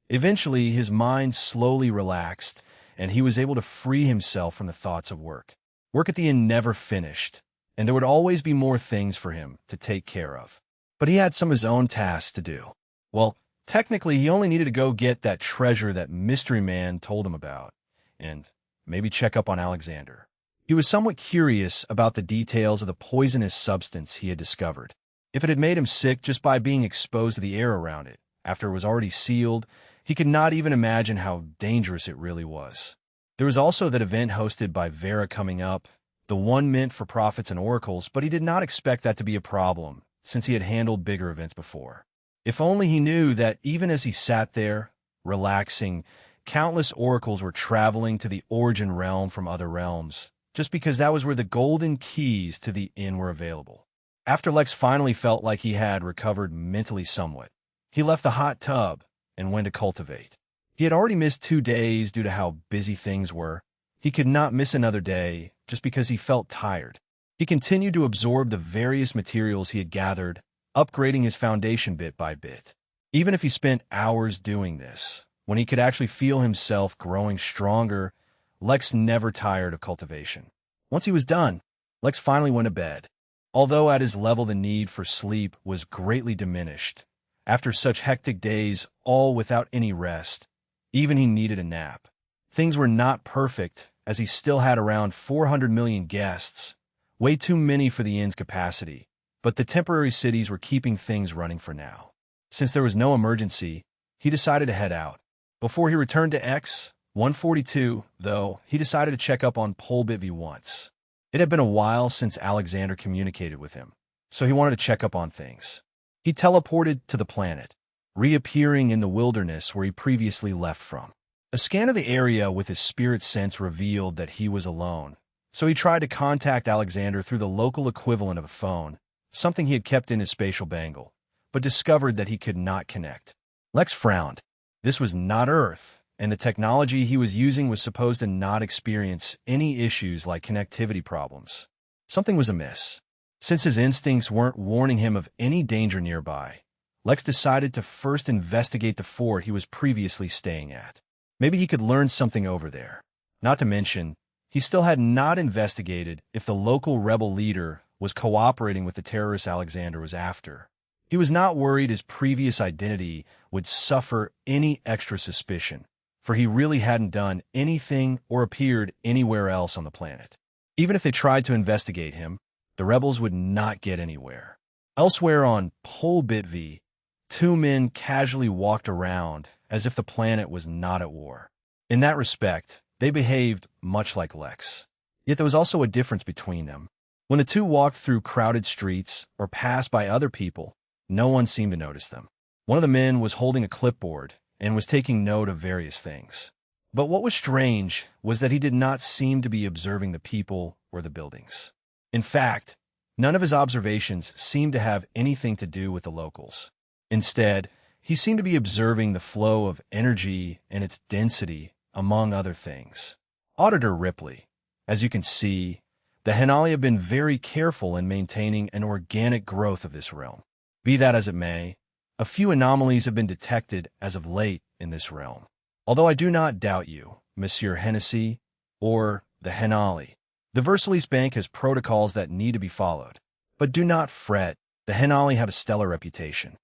eventually his mind slowly relaxed, and he was able to free himself from the thoughts of work. Work at the inn never finished, and there would always be more things for him to take care of. But he had some of his own tasks to do. Well, technically he only needed to go get that treasure that Mystery Man told him about, and maybe check up on Alexander. He was somewhat curious about the details of the poisonous substance he had discovered. If it had made him sick just by being exposed to the air around it, after it was already sealed, he could not even imagine how dangerous it really was. There was also that event hosted by Vera coming up, the one meant for prophets and oracles, but he did not expect that to be a problem, since he had handled bigger events before. If only he knew that even as he sat there, relaxing, Countless oracles were traveling to the origin realm from other realms, just because that was where the golden keys to the inn were available. After Lex finally felt like he had recovered mentally somewhat, he left the hot tub and went to cultivate. He had already missed 2 days due to how busy things were. He could not miss another day just because he felt tired. He continued to absorb the various materials he had gathered, upgrading his foundation bit by bit. Even if he spent hours doing this, when he could actually feel himself growing stronger, Lex never tired of cultivation. Once he was done, Lex finally went to bed. Although at his level the need for sleep was greatly diminished, after such hectic days, all without any rest, even he needed a nap. Things were not perfect, as he still had around 400 million guests, way too many for the inn's capacity, but the temporary cities were keeping things running for now. Since there was no emergency, he decided to head out. Before he returned to X-142, though, he decided to check up on Polbitv once. It had been a while since Alexander communicated with him, so he wanted to check up on things. He teleported to the planet, reappearing in the wilderness where he previously left from. A scan of the area with his spirit sense revealed that he was alone, so he tried to contact Alexander through the local equivalent of a phone, something he had kept in his spatial bangle, but discovered that he could not connect. Lex frowned. This was not Earth, and the technology he was using was supposed to not experience any issues like connectivity problems. Something was amiss. Since his instincts weren't warning him of any danger nearby, Lex decided to first investigate the fort he was previously staying at. Maybe he could learn something over there. Not to mention, he still had not investigated if the local rebel leader was cooperating with the terrorists Alexander was after. He was not worried his previous identity would suffer any extra suspicion, for he really hadn't done anything or appeared anywhere else on the planet. Even if they tried to investigate him, the rebels would not get anywhere. Elsewhere on Polbitv, 2 men casually walked around as if the planet was not at war. In that respect, they behaved much like Lex. Yet there was also a difference between them. When the two walked through crowded streets or passed by other people, no one seemed to notice them. One of the men was holding a clipboard and was taking note of various things. But what was strange was that he did not seem to be observing the people or the buildings. In fact, none of his observations seemed to have anything to do with the locals. Instead, he seemed to be observing the flow of energy and its density, among other things. Auditor Ripley, as you can see, the Henali have been very careful in maintaining an organic growth of this realm. Be that as it may, a few anomalies have been detected as of late in this realm. Although I do not doubt you, Monsieur Hennessy, or the Henali. The Versailles Bank has protocols that need to be followed. But do not fret, the Henali have a stellar reputation.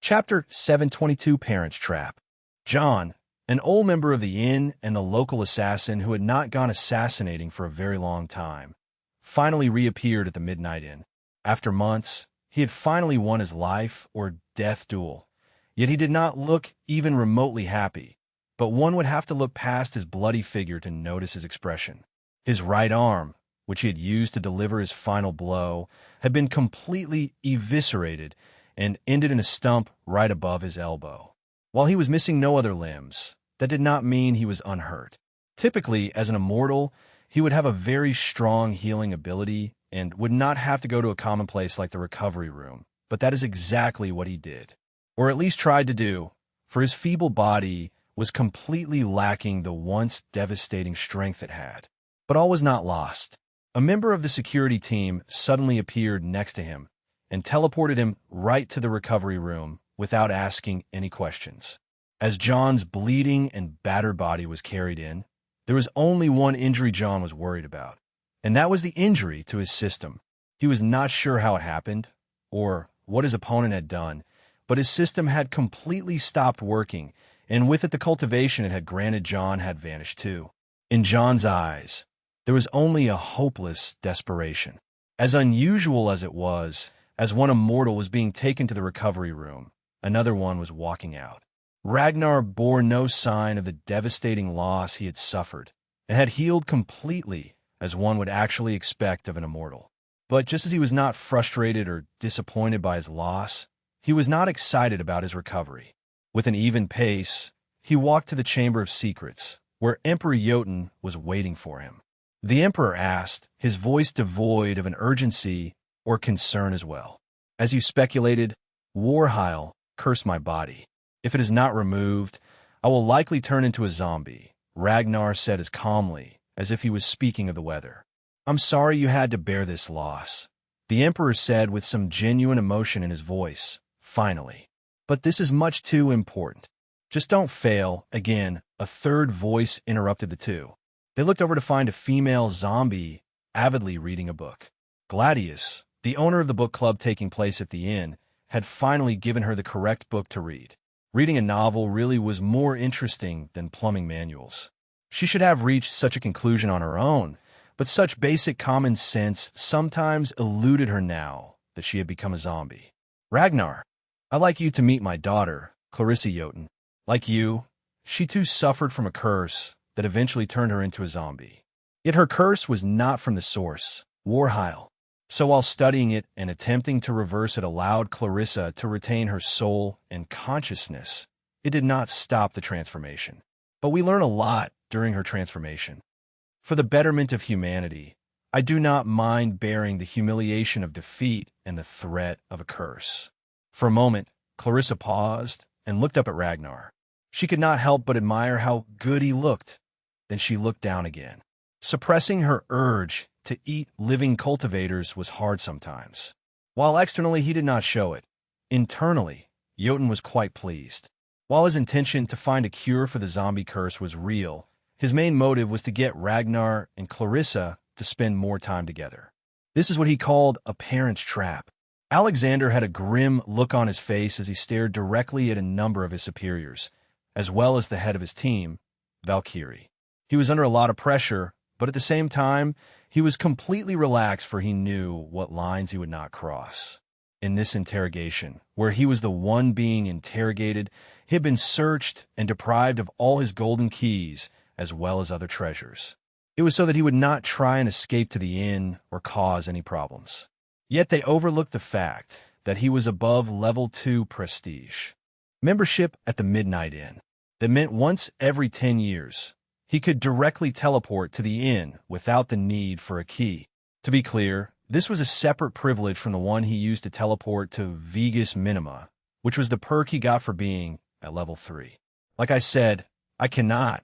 Chapter 722 Parents Trap. John, an old member of the inn and the local assassin who had not gone assassinating for a very long time, finally reappeared at the Midnight Inn. After months, he had finally won his life or death duel, yet he did not look even remotely happy, but one would have to look past his bloody figure to notice his expression. His right arm, which he had used to deliver his final blow, had been completely eviscerated and ended in a stump right above his elbow. While he was missing no other limbs, that did not mean he was unhurt. Typically, as an immortal, he would have a very strong healing ability and would not have to go to a common place like the recovery room, but that is exactly what he did, or at least tried to do, for his feeble body was completely lacking the once devastating strength it had. But all was not lost. A member of the security team suddenly appeared next to him and teleported him right to the recovery room without asking any questions. As John's bleeding and battered body was carried in, there was only one injury John was worried about, and that was the injury to his system. He was not sure how it happened, or what his opponent had done, but his system had completely stopped working, and with it the cultivation it had granted John had vanished too. In John's eyes, there was only a hopeless desperation. As unusual as it was, as one immortal was being taken to the recovery room, another one was walking out. Ragnar bore no sign of the devastating loss he had suffered, and had healed completely, as one would actually expect of an immortal. But just as he was not frustrated or disappointed by his loss, he was not excited about his recovery. With an even pace, he walked to the Chamber of Secrets, where Emperor Jotun was waiting for him. The Emperor asked, his voice devoid of an urgency or concern as well. As you speculated, Warheil cursed my body. If it is not removed, I will likely turn into a zombie, Ragnar said as calmly as if he was speaking of the weather. I'm sorry you had to bear this loss, the Emperor said with some genuine emotion in his voice, finally. But this is much too important. Just don't fail. Again, a third voice interrupted the two. They looked over to find a female zombie avidly reading a book. Gladius, the owner of the book club taking place at the inn, had finally given her the correct book to read. Reading a novel really was more interesting than plumbing manuals. She should have reached such a conclusion on her own, but such basic common sense sometimes eluded her now that she had become a zombie. Ragnar, I'd like you to meet my daughter, Clarissa Jotun. Like you, she too suffered from a curse that eventually turned her into a zombie. Yet her curse was not from the source, Warheil. So while studying it and attempting to reverse it allowed Clarissa to retain her soul and consciousness, it did not stop the transformation. But we learn a lot during her transformation. For the betterment of humanity, I do not mind bearing the humiliation of defeat and the threat of a curse. For a moment, Clarissa paused and looked up at Ragnar. She could not help but admire how good he looked. Then she looked down again. Suppressing her urge to eat living cultivators was hard sometimes. While externally he did not show it, internally, Jotun was quite pleased. While his intention to find a cure for the zombie curse was real, his main motive was to get Ragnar and Clarissa to spend more time together. This is what he called a parent's trap. Alexander had a grim look on his face as he stared directly at a number of his superiors, as well as the head of his team, Valkyrie. He was under a lot of pressure, but at the same time, he was completely relaxed, for he knew what lines he would not cross. In this interrogation, where he was the one being interrogated, he had been searched and deprived of all his golden keys, as well as other treasures. It was so that he would not try and escape to the inn or cause any problems. Yet they overlooked the fact that he was above level 2 prestige. Membership at the Midnight Inn. That meant once every 10 years, he could directly teleport to the inn without the need for a key. To be clear, this was a separate privilege from the one he used to teleport to Vegas Minima, which was the perk he got for being at level 3. Like I said, I cannot,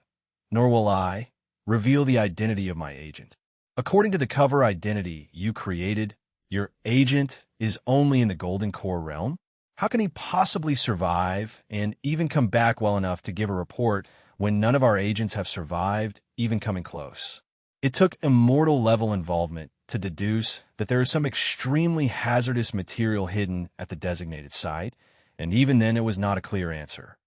nor will I, reveal the identity of my agent. According to the cover identity you created, your agent is only in the Golden Core realm? How can he possibly survive and even come back well enough to give a report when none of our agents have survived, even coming close? It took immortal level involvement to deduce that there is some extremely hazardous material hidden at the designated site, and even then it was not a clear answer.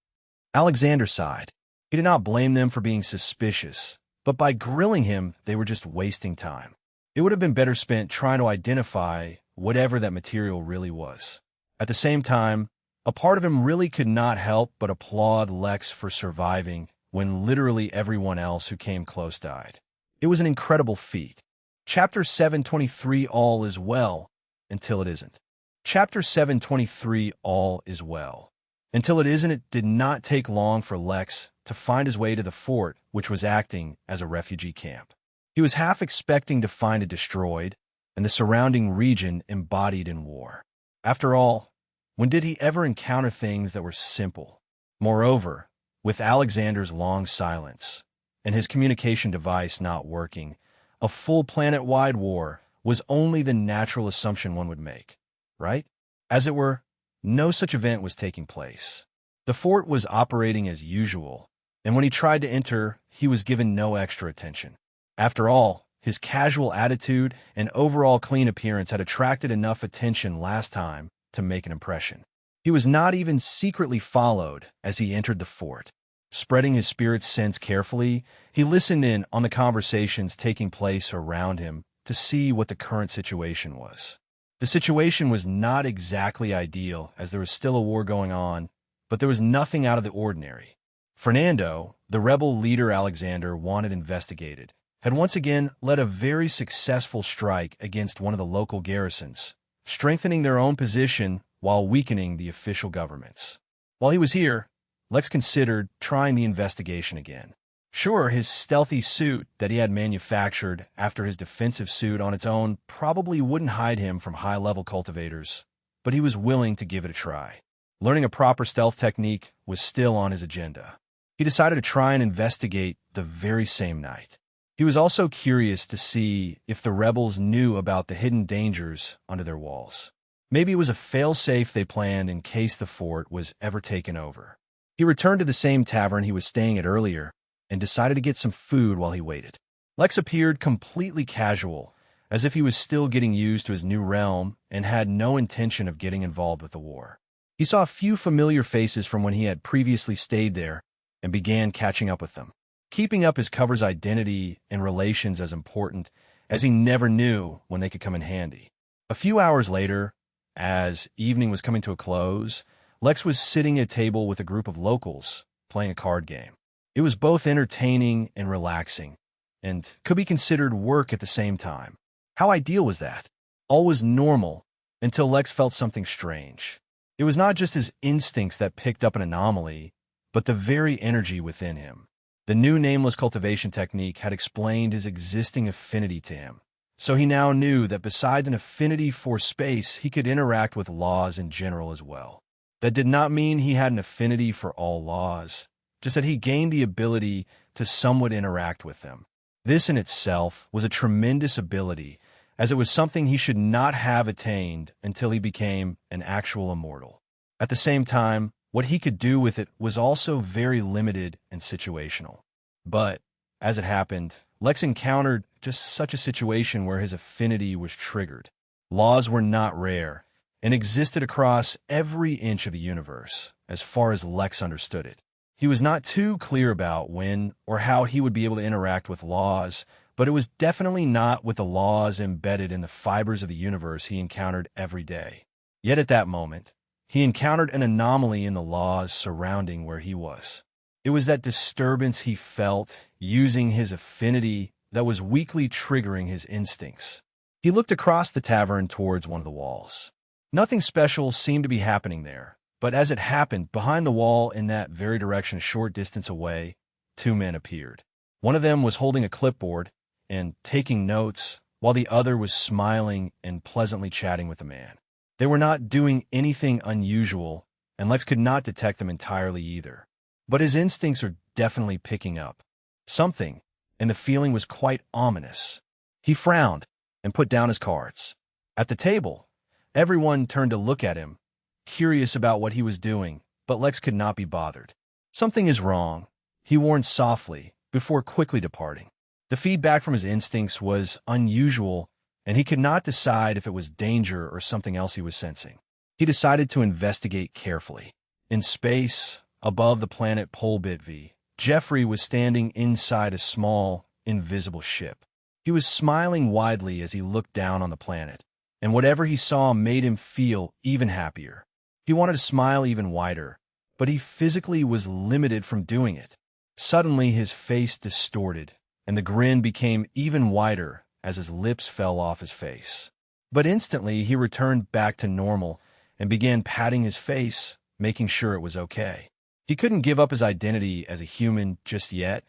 Alexander sighed. He did not blame them for being suspicious, but by grilling him, they were just wasting time. It would have been better spent trying to identify whatever that material really was. At the same time, a part of him really could not help but applaud Lex for surviving when literally everyone else who came close died. It was an incredible feat. Chapter 723 All is Well, until it isn't. Chapter 723 All is Well. Until it isn't, it did not take long for Lex to find his way to the fort, which was acting as a refugee camp. He was half expecting to find it destroyed and the surrounding region embodied in war. After all, when did he ever encounter things that were simple? Moreover, with Alexander's long silence and his communication device not working, a full planet-wide war was only the natural assumption one would make, right? As it were, no such event was taking place. The fort was operating as usual, and when he tried to enter, he was given no extra attention. After all, his casual attitude and overall clean appearance had attracted enough attention last time to make an impression. He was not even secretly followed as he entered the fort. Spreading his spirit's sense carefully, he listened in on the conversations taking place around him to see what the current situation was. The situation was not exactly ideal, as there was still a war going on, but there was nothing out of the ordinary. Fernando, the rebel leader Alexander wanted investigated, had once again led a very successful strike against one of the local garrisons, strengthening their own position while weakening the official governments. While he was here, Lex considered trying the investigation again. Sure, his stealthy suit that he had manufactured after his defensive suit on its own probably wouldn't hide him from high-level cultivators, but he was willing to give it a try. Learning a proper stealth technique was still on his agenda. He decided to try and investigate the very same night. He was also curious to see if the rebels knew about the hidden dangers under their walls. Maybe it was a fail-safe they planned in case the fort was ever taken over. He returned to the same tavern he was staying at earlier and decided to get some food while he waited. Lex appeared completely casual, as if he was still getting used to his new realm and had no intention of getting involved with the war. He saw a few familiar faces from when he had previously stayed there and began catching up with them. Keeping up his cover's identity and relations as important, as he never knew when they could come in handy. A few hours later, as evening was coming to a close, Lex was sitting at a table with a group of locals, playing a card game. It was both entertaining and relaxing, and could be considered work at the same time. How ideal was that? All was normal, until Lex felt something strange. It was not just his instincts that picked up an anomaly, but the very energy within him. The new nameless cultivation technique had explained his existing affinity to him, so he now knew that besides an affinity for space, he could interact with laws in general as well. That did not mean he had an affinity for all laws, just that he gained the ability to somewhat interact with them. This in itself was a tremendous ability, as it was something he should not have attained until he became an actual immortal. At the same time, what he could do with it was also very limited and situational. But, as it happened, Lex encountered just such a situation where his affinity was triggered. Laws were not rare, and existed across every inch of the universe, as far as Lex understood it. He was not too clear about when or how he would be able to interact with laws, but it was definitely not with the laws embedded in the fibers of the universe he encountered every day. Yet at that moment, he encountered an anomaly in the laws surrounding where he was. It was that disturbance he felt using his affinity that was weakly triggering his instincts. He looked across the tavern towards one of the walls. Nothing special seemed to be happening there, but as it happened, behind the wall in that very direction a short distance away, two men appeared. One of them was holding a clipboard and taking notes, while the other was smiling and pleasantly chatting with the man. They were not doing anything unusual, and Lex could not detect them entirely either. But his instincts were definitely picking up something, and the feeling was quite ominous. He frowned and put down his cards. At the table, everyone turned to look at him, curious about what he was doing, but Lex could not be bothered. "Something is wrong," he warned softly, before quickly departing. The feedback from his instincts was unusual, and he could not decide if it was danger or something else he was sensing. He decided to investigate carefully. In space, above the planet Polbitv, Jeffrey was standing inside a small, invisible ship. He was smiling widely as he looked down on the planet, and whatever he saw made him feel even happier. He wanted to smile even wider, but he physically was limited from doing it. Suddenly, his face distorted, and the grin became even wider as his lips fell off his face. But instantly, he returned back to normal and began patting his face, making sure it was okay. He couldn't give up his identity as a human just yet,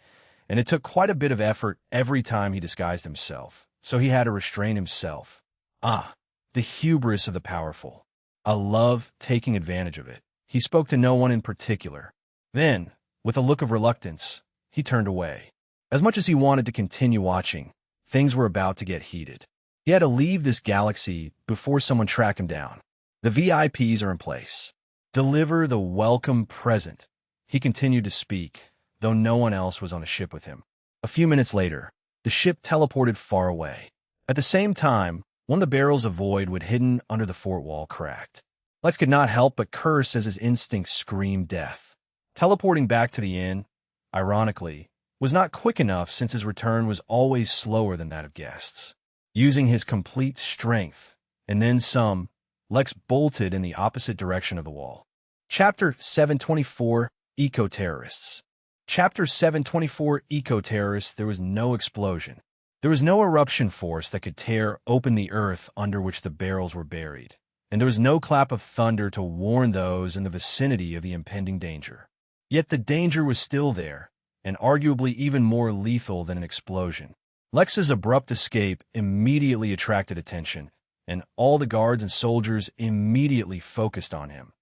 and it took quite a bit of effort every time he disguised himself, so he had to restrain himself. The hubris of the powerful. I love taking advantage of it. He spoke to no one in particular. Then, with a look of reluctance, he turned away. As much as he wanted to continue watching, things were about to get heated. He had to leave this galaxy before someone tracked him down. The VIPs are in place. Deliver the welcome present. He continued to speak, though no one else was on a ship with him. A few minutes later, the ship teleported far away. At the same time, one of the barrels of void wood hidden under the fort wall cracked. Lex could not help but curse as his instincts screamed death. Teleporting back to the inn, ironically, was not quick enough since his return was always slower than that of guests. Using his complete strength, and then some, Lex bolted in the opposite direction of the wall. Chapter 724, Eco-Terrorists. Chapter 724, Eco-Terrorists. There was no explosion. There was no eruption force that could tear open the earth under which the barrels were buried, and there was no clap of thunder to warn those in the vicinity of the impending danger. Yet the danger was still there, and arguably even more lethal than an explosion. Lex's abrupt escape immediately attracted attention, and all the guards and soldiers immediately focused on him,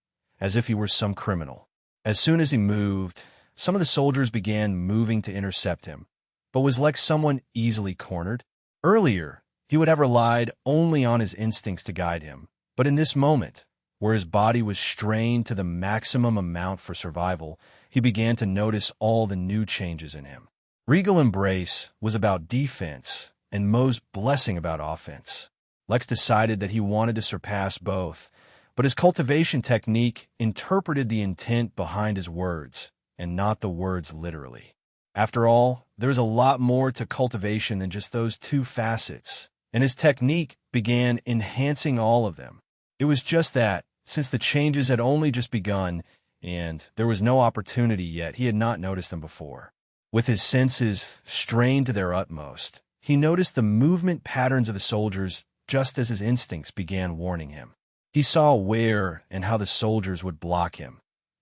as if he were some criminal. As soon as he moved, some of the soldiers began moving to intercept him. But was Lex someone easily cornered? Earlier, he would have relied only on his instincts to guide him, but in this moment, where his body was strained to the maximum amount for survival, he began to notice all the new changes in him. Regal Embrace was about defense, and Mo's Blessing about offense. Lex decided that he wanted to surpass both, but his cultivation technique interpreted the intent behind his words, and not the words literally. After all, there's a lot more to cultivation than just those two facets, and his technique began enhancing all of them. It was just that, since the changes had only just begun, and there was no opportunity yet, he had not noticed them before. With his senses strained to their utmost, he noticed the movement patterns of the soldiers just as his instincts began warning him. He saw where and how the soldiers would block him,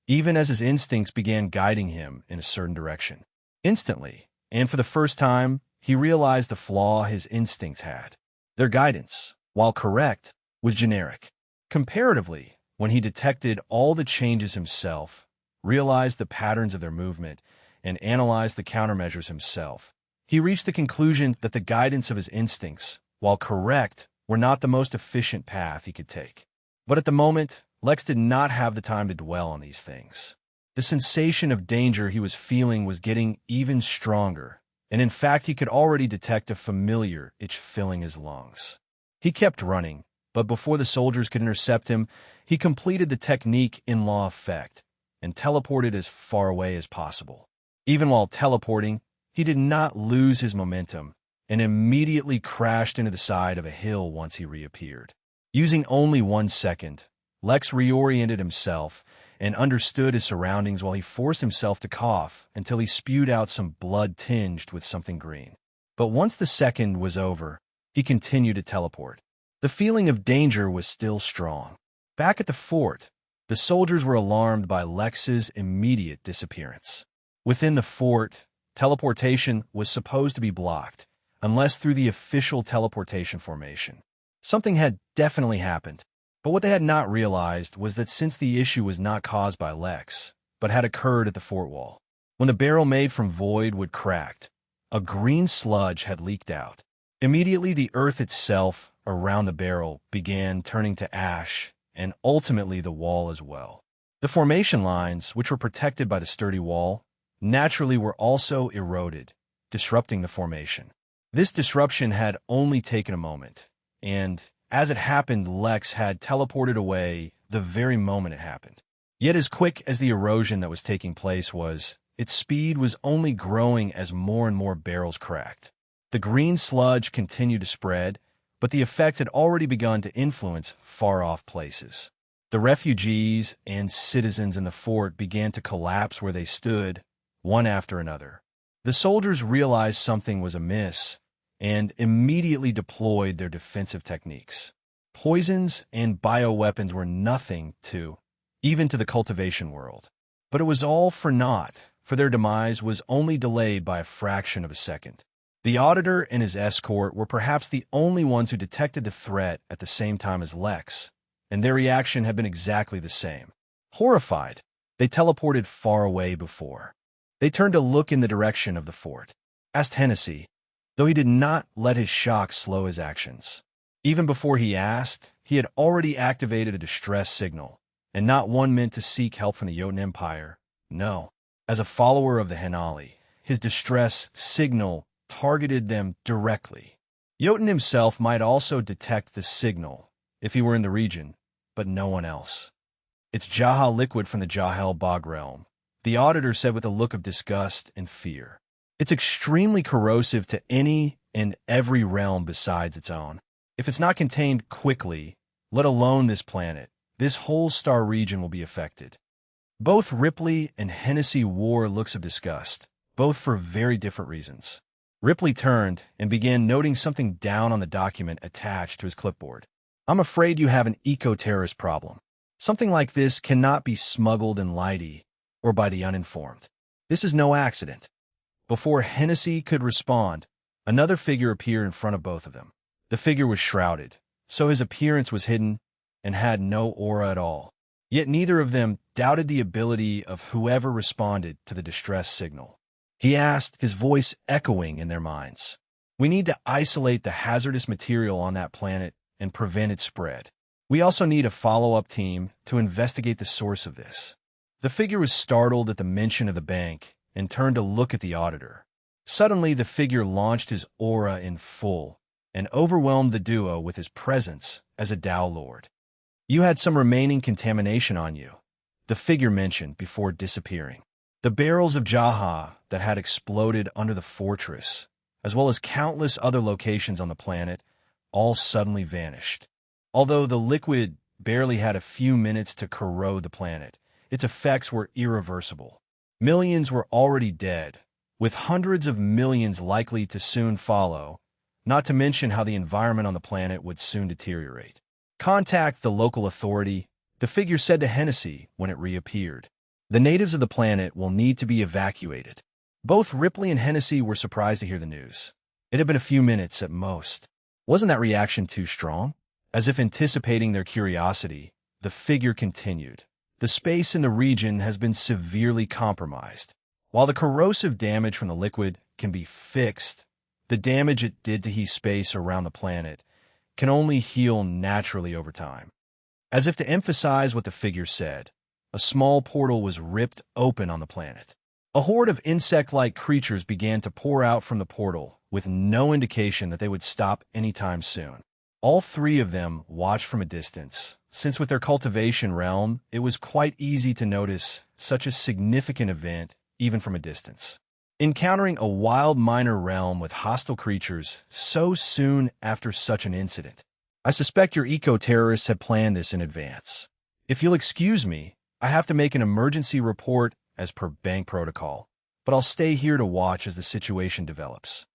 even as his instincts began guiding him in a certain direction. Instantly, and for the first time, he realized the flaw his instincts had. Their guidance, while correct, was generic. Comparatively, when he detected all the changes himself, realized the patterns of their movement, and analyzed the countermeasures himself, he reached the conclusion that the guidance of his instincts, while correct, were not the most efficient path he could take. But at the moment, Lex did not have the time to dwell on these things. The sensation of danger he was feeling was getting even stronger, and in fact he could already detect a familiar itch filling his lungs. He kept running, but before the soldiers could intercept him, he completed the technique in law effect and teleported as far away as possible. Even while teleporting, he did not lose his momentum and immediately crashed into the side of a hill once he reappeared. Using only 1 second, Lex reoriented himself and understood his surroundings while he forced himself to cough until he spewed out some blood tinged with something green. But once the second was over, he continued to teleport. The feeling of danger was still strong. Back at the fort, the soldiers were alarmed by Lex's immediate disappearance. Within the fort, teleportation was supposed to be blocked, unless through the official teleportation formation. Something had definitely happened, but what they had not realized was that since the issue was not caused by Lex, but had occurred at the fort wall, when the barrel made from void would cracked, a green sludge had leaked out. Immediately the earth itself around the barrel began turning to ash, and ultimately the wall as well. The formation lines, which were protected by the sturdy wall, naturally were also eroded, disrupting the formation. This disruption had only taken a moment, and as it happened, Lex had teleported away the very moment it happened. Yet as quick as the erosion that was taking place was, its speed was only growing as more and more barrels cracked. The green sludge continued to spread, but the effect had already begun to influence far-off places. The refugees and citizens in the fort began to collapse where they stood, one after another. The soldiers realized something was amiss and immediately deployed their defensive techniques. Poisons and bioweapons were nothing even to the cultivation world. But it was all for naught, for their demise was only delayed by a fraction of a second. The auditor and his escort were perhaps the only ones who detected the threat at the same time as Lex, and their reaction had been exactly the same. Horrified, they teleported far away before. They turned to look in the direction of the fort. Asked Hennessy, though he did not let his shock slow his actions. Even before he asked, he had already activated a distress signal, and not one meant to seek help from the Jotun Empire. No. As a follower of the Henali, his distress signal targeted them directly. Jotun himself might also detect the signal, if he were in the region, but no one else. It's Jaha liquid from the Jahel Bog realm, the auditor said with a look of disgust and fear. It's extremely corrosive to any and every realm besides its own. If it's not contained quickly, let alone this planet, this whole star region will be affected. Both Ripley and Hennessy wore looks of disgust, both for very different reasons. Ripley turned and began noting something down on the document attached to his clipboard. I'm afraid you have an eco-terrorist problem. Something like this cannot be smuggled in Lighty, or by the uninformed. This is no accident. Before Hennessy could respond, another figure appeared in front of both of them. The figure was shrouded, so his appearance was hidden and had no aura at all. Yet neither of them doubted the ability of whoever responded to the distress signal. He asked, his voice echoing in their minds. We need to isolate the hazardous material on that planet and prevent its spread. We also need a follow-up team to investigate the source of this. The figure was startled at the mention of the bank and turned to look at the auditor. Suddenly, the figure launched his aura in full and overwhelmed the duo with his presence as a Tao Lord. You had some remaining contamination on you, the figure mentioned before disappearing. The barrels of Jaha that had exploded under the fortress, as well as countless other locations on the planet, all suddenly vanished. Although the liquid barely had a few minutes to corrode the planet, its effects were irreversible. Millions were already dead, with hundreds of millions likely to soon follow, not to mention how the environment on the planet would soon deteriorate. Contact the local authority, the figure said to Hennessy when it reappeared. The natives of the planet will need to be evacuated. Both Ripley and Hennessy were surprised to hear the news. It had been a few minutes at most. Wasn't that reaction too strong? As if anticipating their curiosity, the figure continued. The space in the region has been severely compromised. While the corrosive damage from the liquid can be fixed, the damage it did to heat space around the planet can only heal naturally over time. As if to emphasize what the figure said, a small portal was ripped open on the planet. A horde of insect-like creatures began to pour out from the portal, with no indication that they would stop anytime soon. All three of them watched from a distance, since with their cultivation realm, it was quite easy to notice such a significant event even from a distance. Encountering a wild minor realm with hostile creatures so soon after such an incident. I suspect your eco-terrorists had planned this in advance. If you'll excuse me, I have to make an emergency report as per bank protocol, but I'll stay here to watch as the situation develops.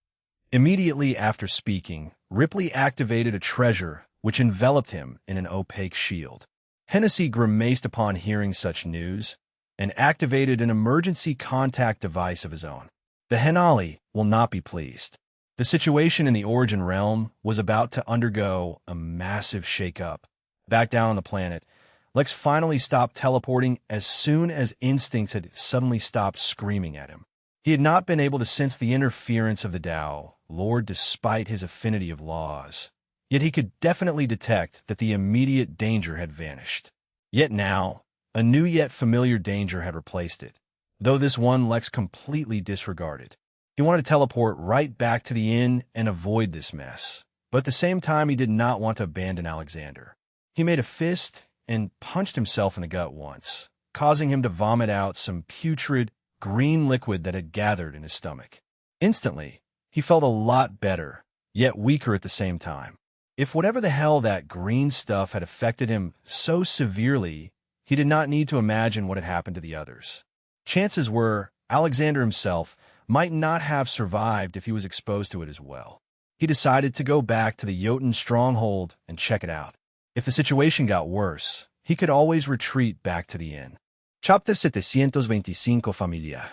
Immediately after speaking, Ripley activated a treasure which enveloped him in an opaque shield. Hennessy grimaced upon hearing such news and activated an emergency contact device of his own. The Henali will not be pleased. The situation in the Origin realm was about to undergo a massive shake-up. Back down on the planet, Lex finally stopped teleporting as soon as instincts had suddenly stopped screaming at him. He had not been able to sense the interference of the Tao Lord despite his affinity of laws. Yet he could definitely detect that the immediate danger had vanished. Yet now, a new yet familiar danger had replaced it, though this one Lex completely disregarded. He wanted to teleport right back to the inn and avoid this mess, but at the same time he did not want to abandon Alexander. He made a fist and punched himself in the gut once, causing him to vomit out some putrid, green liquid that had gathered in his stomach. Instantly, he felt a lot better, yet weaker at the same time. If whatever the hell that green stuff had affected him so severely, he did not need to imagine what had happened to the others. Chances were Alexander himself might not have survived if he was exposed to it as well. He decided to go back to the Jotun stronghold and check it out. If the situation got worse, he could always retreat back to the inn. Chapter 725 Familia.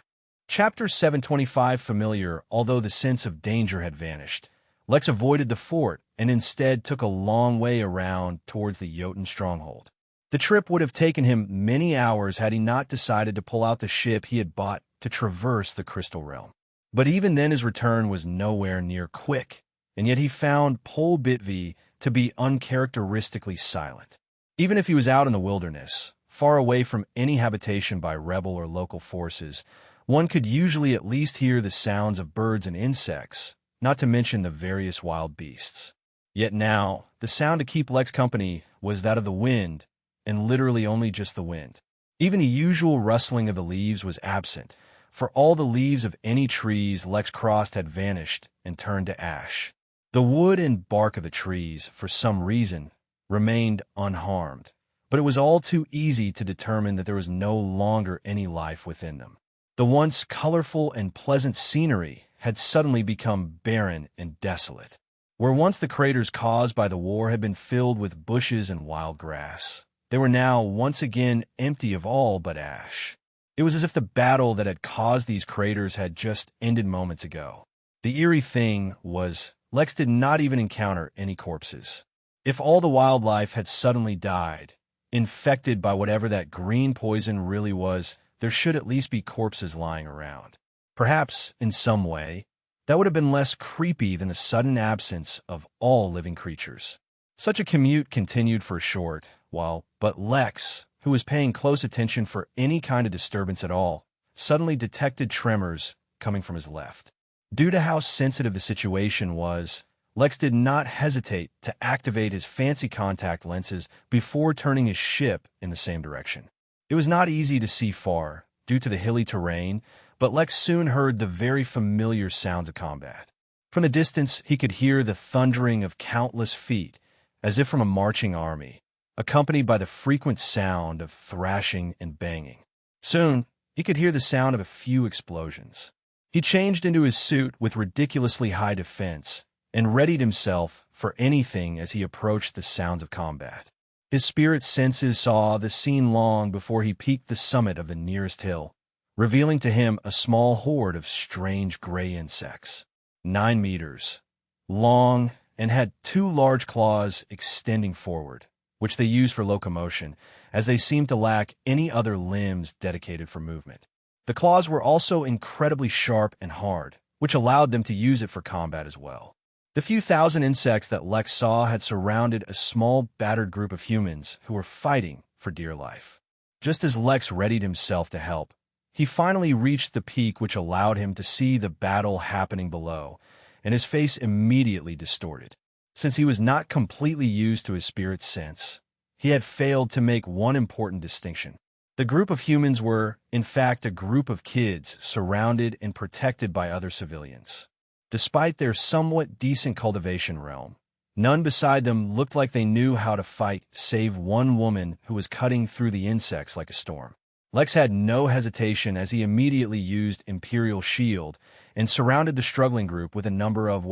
Chapter 725 Familiar. Although the sense of danger had vanished, Lex avoided the fort and instead took a long way around towards the Jotun stronghold. The trip would have taken him many hours had he not decided to pull out the ship he had bought to traverse the Crystal Realm. But even then his return was nowhere near quick, and yet he found Pol Bitvi to be uncharacteristically silent. Even if he was out in the wilderness, far away from any habitation by rebel or local forces, one could usually at least hear the sounds of birds and insects, not to mention the various wild beasts. Yet now, the sound to keep Lex company was that of the wind, and literally only just the wind. Even the usual rustling of the leaves was absent, for all the leaves of any trees Lex crossed had vanished and turned to ash. The wood and bark of the trees, for some reason, remained unharmed, but it was all too easy to determine that there was no longer any life within them. The once colorful and pleasant scenery had suddenly become barren and desolate. Where once the craters caused by the war had been filled with bushes and wild grass, they were now once again empty of all but ash. It was as if the battle that had caused these craters had just ended moments ago. The eerie thing was, Lex did not even encounter any corpses. If all the wildlife had suddenly died, infected by whatever that green poison really was, there should at least be corpses lying around. Perhaps, in some way, that would have been less creepy than the sudden absence of all living creatures. Such a commute continued for a short while, but Lex, who was paying close attention for any kind of disturbance at all, suddenly detected tremors coming from his left. Due to how sensitive the situation was, Lex did not hesitate to activate his fancy contact lenses before turning his ship in the same direction. It was not easy to see far, due to the hilly terrain, but Lex soon heard the very familiar sounds of combat. From the distance, he could hear the thundering of countless feet, as if from a marching army, accompanied by the frequent sound of thrashing and banging. Soon, he could hear the sound of a few explosions. He changed into his suit with ridiculously high defense and readied himself for anything as he approached the sounds of combat. His spirit senses saw the scene long before he peaked the summit of the nearest hill, revealing to him a small horde of strange gray insects, 9 meters long, and had 2 large claws extending forward, which they used for locomotion, as they seemed to lack any other limbs dedicated for movement. The claws were also incredibly sharp and hard, which allowed them to use it for combat as well. The few thousand insects that Lex saw had surrounded a small, battered group of humans who were fighting for dear life. Just as Lex readied himself to help, he finally reached the peak which allowed him to see the battle happening below, and his face immediately distorted. Since he was not completely used to his spirit's sense, he had failed to make one important distinction. The group of humans were, in fact, a group of kids surrounded and protected by other civilians. Despite their somewhat decent cultivation realm, none beside them looked like they knew how to fight, save one woman who was cutting through the insects like a storm. Lex had no hesitation as he immediately used Imperial Shield and surrounded the struggling group with a number of,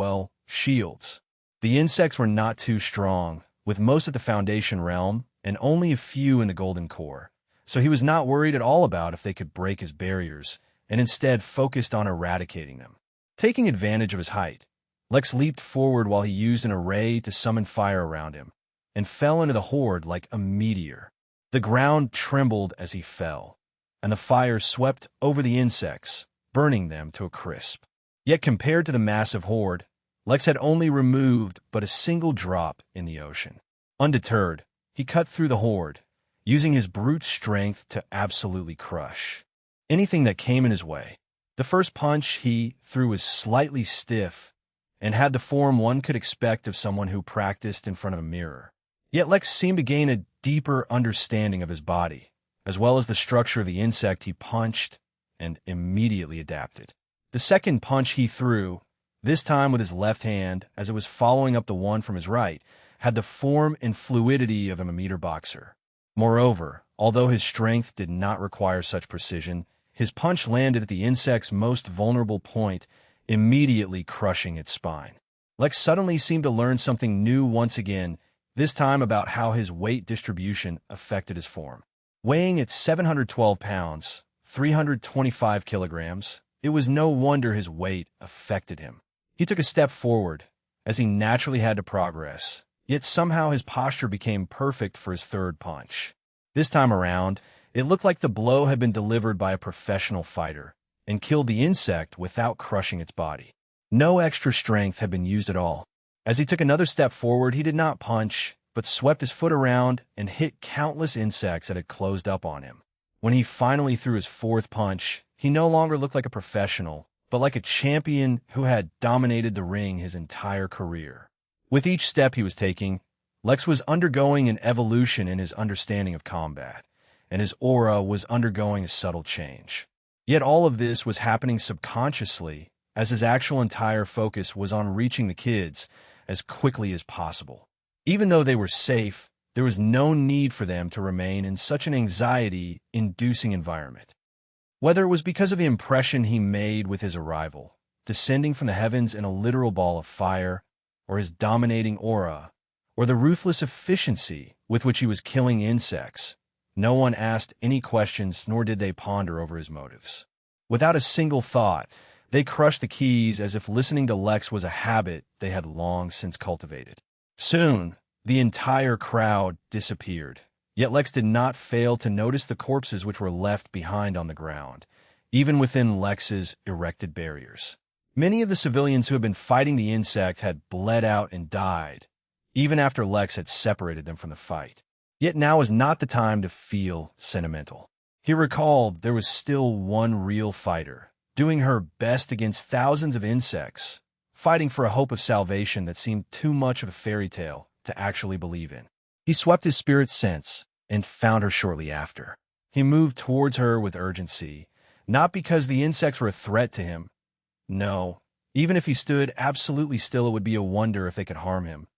shields. The insects were not too strong, with most of the Foundation realm and only a few in the Golden Core, so he was not worried at all about if they could break his barriers, and instead focused on eradicating them. Taking advantage of his height, Lex leaped forward while he used an array to summon fire around him, and fell into the horde like a meteor. The ground trembled as he fell, and the fire swept over the insects, burning them to a crisp. Yet compared to the massive horde, Lex had only removed but a single drop in the ocean. Undeterred, he cut through the horde, using his brute strength to absolutely crush anything that came in his way. The first punch he threw was slightly stiff and had the form one could expect of someone who practiced in front of a mirror. Yet Lex seemed to gain a deeper understanding of his body, as well as the structure of the insect he punched, and immediately adapted. The second punch he threw, this time with his left hand as it was following up the one from his right, had the form and fluidity of a meter boxer. Moreover, although his strength did not require such precision, his punch landed at the insect's most vulnerable point, immediately crushing its spine. Lex suddenly seemed to learn something new once again, this time about how his weight distribution affected his form. Weighing at 712 pounds, 325 kilograms, it was no wonder his weight affected him. He took a step forward, as he naturally had to progress, yet somehow his posture became perfect for his third punch. This time around, it looked like the blow had been delivered by a professional fighter, and killed the insect without crushing its body. No extra strength had been used at all. As he took another step forward, he did not punch, but swept his foot around and hit countless insects that had closed up on him. When he finally threw his fourth punch, he no longer looked like a professional, but like a champion who had dominated the ring his entire career. With each step he was taking, Lex was undergoing an evolution in his understanding of combat, and his aura was undergoing a subtle change. Yet all of this was happening subconsciously, as his actual entire focus was on reaching the kids as quickly as possible. Even though they were safe, there was no need for them to remain in such an anxiety-inducing environment. Whether it was because of the impression he made with his arrival, descending from the heavens in a literal ball of fire, or his dominating aura, or the ruthless efficiency with which he was killing insects, No one asked any questions, nor did they ponder over his motives. Without a single thought, they crushed the keys as if listening to Lex was a habit they had long since cultivated. Soon, the entire crowd disappeared, yet Lex did not fail to notice the corpses which were left behind on the ground, even within Lex's erected barriers. Many of the civilians who had been fighting the insect had bled out and died, even after Lex had separated them from the fight. Yet now was not the time to feel sentimental. He recalled there was still one real fighter, doing her best against thousands of insects, fighting for a hope of salvation that seemed too much of a fairy tale to actually believe in. He swept his spirit's sense and found her shortly after. He moved towards her with urgency, not because the insects were a threat to him. No, even if he stood absolutely still, it would be a wonder if they could harm him.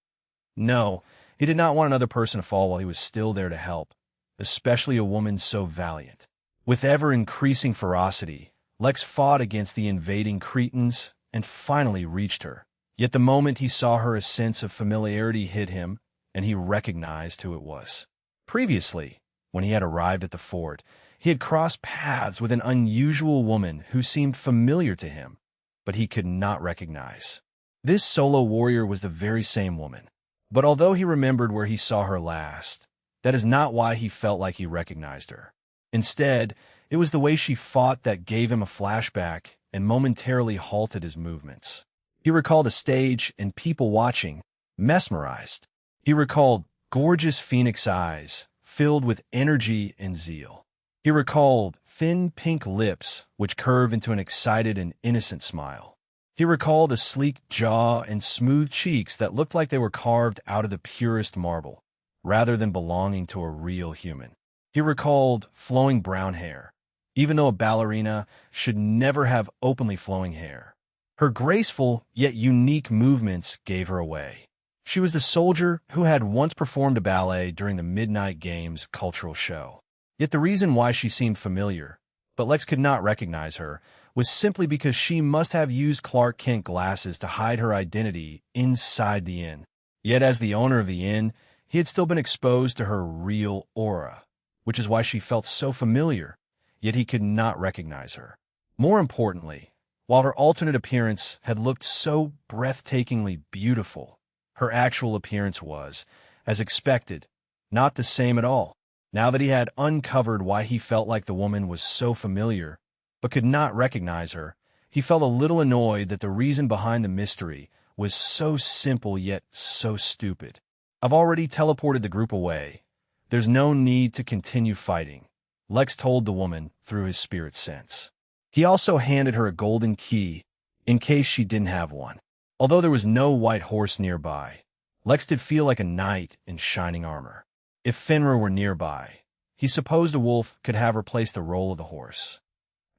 No, he did not want another person to fall while he was still there to help, especially a woman so valiant. With ever-increasing ferocity, Lex fought against the invading Cretans and finally reached her. Yet the moment he saw her, a sense of familiarity hit him, and he recognized who it was. Previously, when he had arrived at the fort, he had crossed paths with an unusual woman who seemed familiar to him, but he could not recognize. This solo warrior was the very same woman. But although he remembered where he saw her last, that is not why he felt like he recognized her. Instead, it was the way she fought that gave him a flashback and momentarily halted his movements. He recalled a stage and people watching, mesmerized. He recalled gorgeous phoenix eyes, filled with energy and zeal. He recalled thin pink lips, which curved into an excited and innocent smile. He recalled a sleek jaw and smooth cheeks that looked like they were carved out of the purest marble, rather than belonging to a real human. He recalled flowing brown hair, even though a ballerina should never have openly flowing hair. Her graceful yet unique movements gave her away. She was the soldier who had once performed a ballet during the Midnight Games cultural show. Yet the reason why she seemed familiar, but Lex could not recognize her, was simply because she must have used Clark Kent glasses to hide her identity inside the inn. Yet as the owner of the inn, he had still been exposed to her real aura, which is why she felt so familiar, yet he could not recognize her. More importantly, while her alternate appearance had looked so breathtakingly beautiful, her actual appearance was, as expected, not the same at all. Now that he had uncovered why he felt like the woman was so familiar, but could not recognize her, he felt a little annoyed that the reason behind the mystery was so simple yet so stupid. I've already teleported the group away. There's no need to continue fighting, Lex told the woman through his spirit sense. He also handed her a golden key in case she didn't have one. Although there was no white horse nearby, Lex did feel like a knight in shining armor. If Fenrir were nearby, he supposed a wolf could have replaced the role of the horse.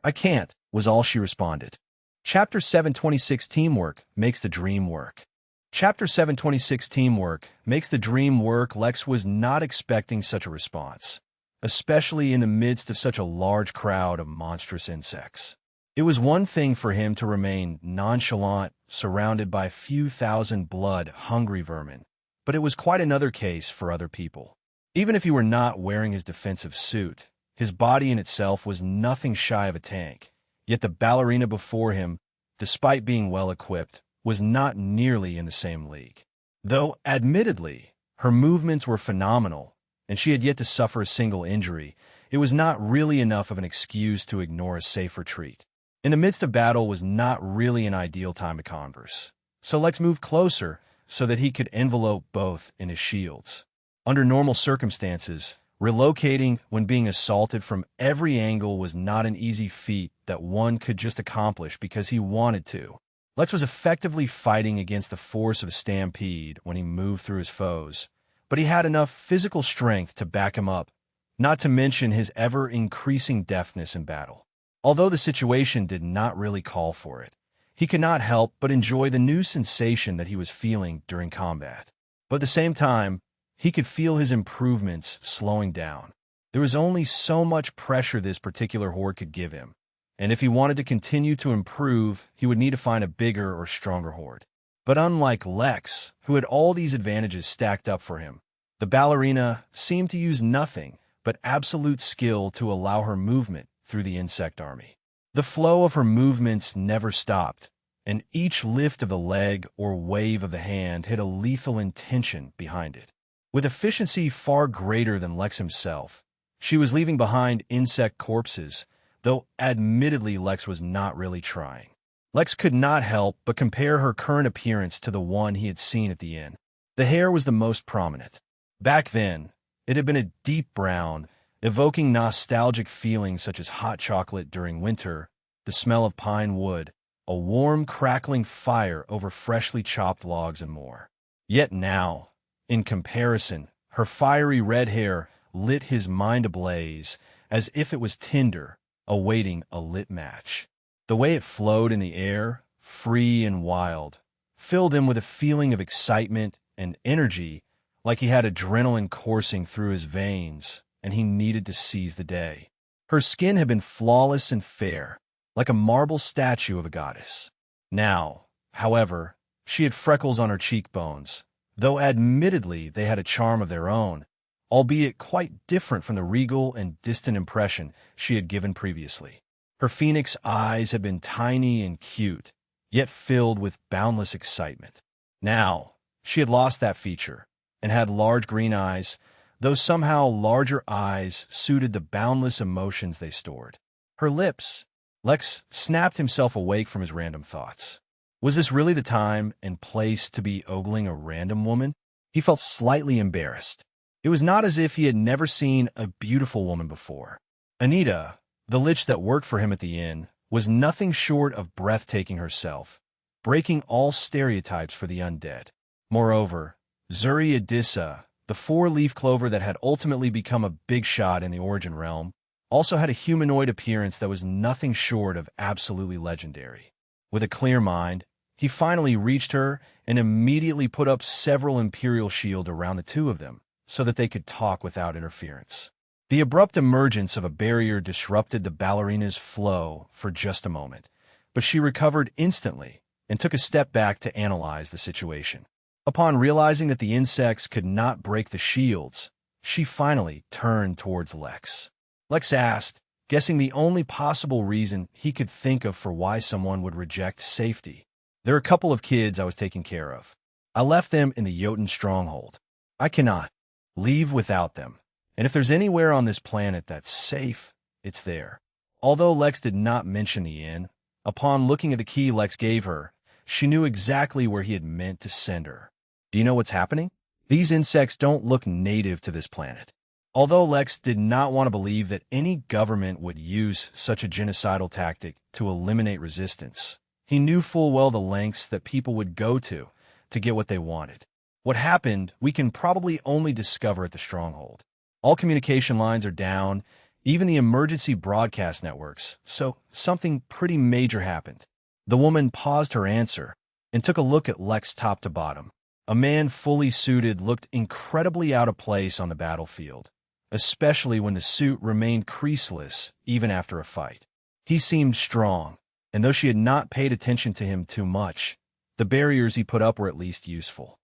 I can't, was all she responded. Chapter 726 Teamwork Makes the Dream Work. Chapter 726 Teamwork Makes the Dream Work. Lex was not expecting such a response, especially in the midst of such a large crowd of monstrous insects. It was one thing for him to remain nonchalant, surrounded by a few thousand blood-hungry vermin, but it was quite another case for other people. Even if he were not wearing his defensive suit, his body in itself was nothing shy of a tank, yet the ballerina before him, despite being well-equipped, was not nearly in the same league. Though, admittedly, her movements were phenomenal, and she had yet to suffer a single injury, it was not really enough of an excuse to ignore a safe retreat. In the midst of battle was not really an ideal time to converse, so Lex moved closer so that he could envelope both in his shields. Under normal circumstances, relocating when being assaulted from every angle was not an easy feat that one could just accomplish because he wanted to. Lex was effectively fighting against the force of a stampede when he moved through his foes, but he had enough physical strength to back him up, not to mention his ever-increasing deftness in battle. Although the situation did not really call for it, he could not help but enjoy the new sensation that he was feeling during combat. But at the same time, he could feel his improvements slowing down. There was only so much pressure this particular horde could give him, and if he wanted to continue to improve, he would need to find a bigger or stronger horde. But unlike Lex, who had all these advantages stacked up for him, the ballerina seemed to use nothing but absolute skill to allow her movement through the insect army. The flow of her movements never stopped, and each lift of the leg or wave of the hand had a lethal intention behind it. With efficiency far greater than Lex himself, she was leaving behind insect corpses, though admittedly Lex was not really trying. Lex could not help but compare her current appearance to the one he had seen at the inn. The hair was the most prominent. Back then, it had been a deep brown, evoking nostalgic feelings such as hot chocolate during winter, the smell of pine wood, a warm, crackling fire over freshly chopped logs, and more. Yet now, in comparison, her fiery red hair lit his mind ablaze, as if it was tinder awaiting a lit match. The way it flowed in the air, free and wild, filled him with a feeling of excitement and energy, like he had adrenaline coursing through his veins, and he needed to seize the day. Her skin had been flawless and fair, like a marble statue of a goddess. Now, however, she had freckles on her cheekbones, though admittedly they had a charm of their own, albeit quite different from the regal and distant impression she had given previously. Her phoenix eyes had been tiny and cute, yet filled with boundless excitement. Now, she had lost that feature, and had large green eyes, though somehow larger eyes suited the boundless emotions they stored. Her lips. Lex snapped himself awake from his random thoughts. Was this really the time and place to be ogling a random woman? He felt slightly embarrassed. It was not as if he had never seen a beautiful woman before. Anita, the lich that worked for him at the inn, was nothing short of breathtaking herself, breaking all stereotypes for the undead. Moreover, Zuri Adissa, the four-leaf clover that had ultimately become a big shot in the Origin realm, also had a humanoid appearance that was nothing short of absolutely legendary. With a clear mind, he finally reached her and immediately put up several Imperial shields around the two of them, so that they could talk without interference. The abrupt emergence of a barrier disrupted the ballerina's flow for just a moment, but she recovered instantly and took a step back to analyze the situation. Upon realizing that the insects could not break the shields, she finally turned towards Lex. Lex asked, guessing the only possible reason he could think of for why someone would reject safety. "There are a couple of kids I was taking care of. I left them in the Jotun stronghold. I cannot leave without them. And if there's anywhere on this planet that's safe, it's there." Although Lex did not mention the inn, upon looking at the key Lex gave her, she knew exactly where he had meant to send her. Do you know what's happening? These insects don't look native to this planet. Although Lex did not want to believe that any government would use such a genocidal tactic to eliminate resistance, he knew full well the lengths that people would go to get what they wanted. What happened, we can probably only discover at the stronghold. All communication lines are down, even the emergency broadcast networks, so something pretty major happened. The woman paused her answer and took a look at Lex top to bottom. A man fully suited looked incredibly out of place on the battlefield, especially when the suit remained creaseless even after a fight. He seemed strong, and though she had not paid attention to him too much, the barriers he put up were at least useful.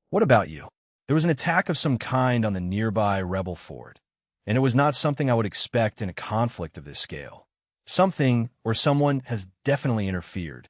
"What about you?" There was an attack of some kind on the nearby rebel fort, and it was not something I would expect in a conflict of this scale. Something or someone has definitely interfered.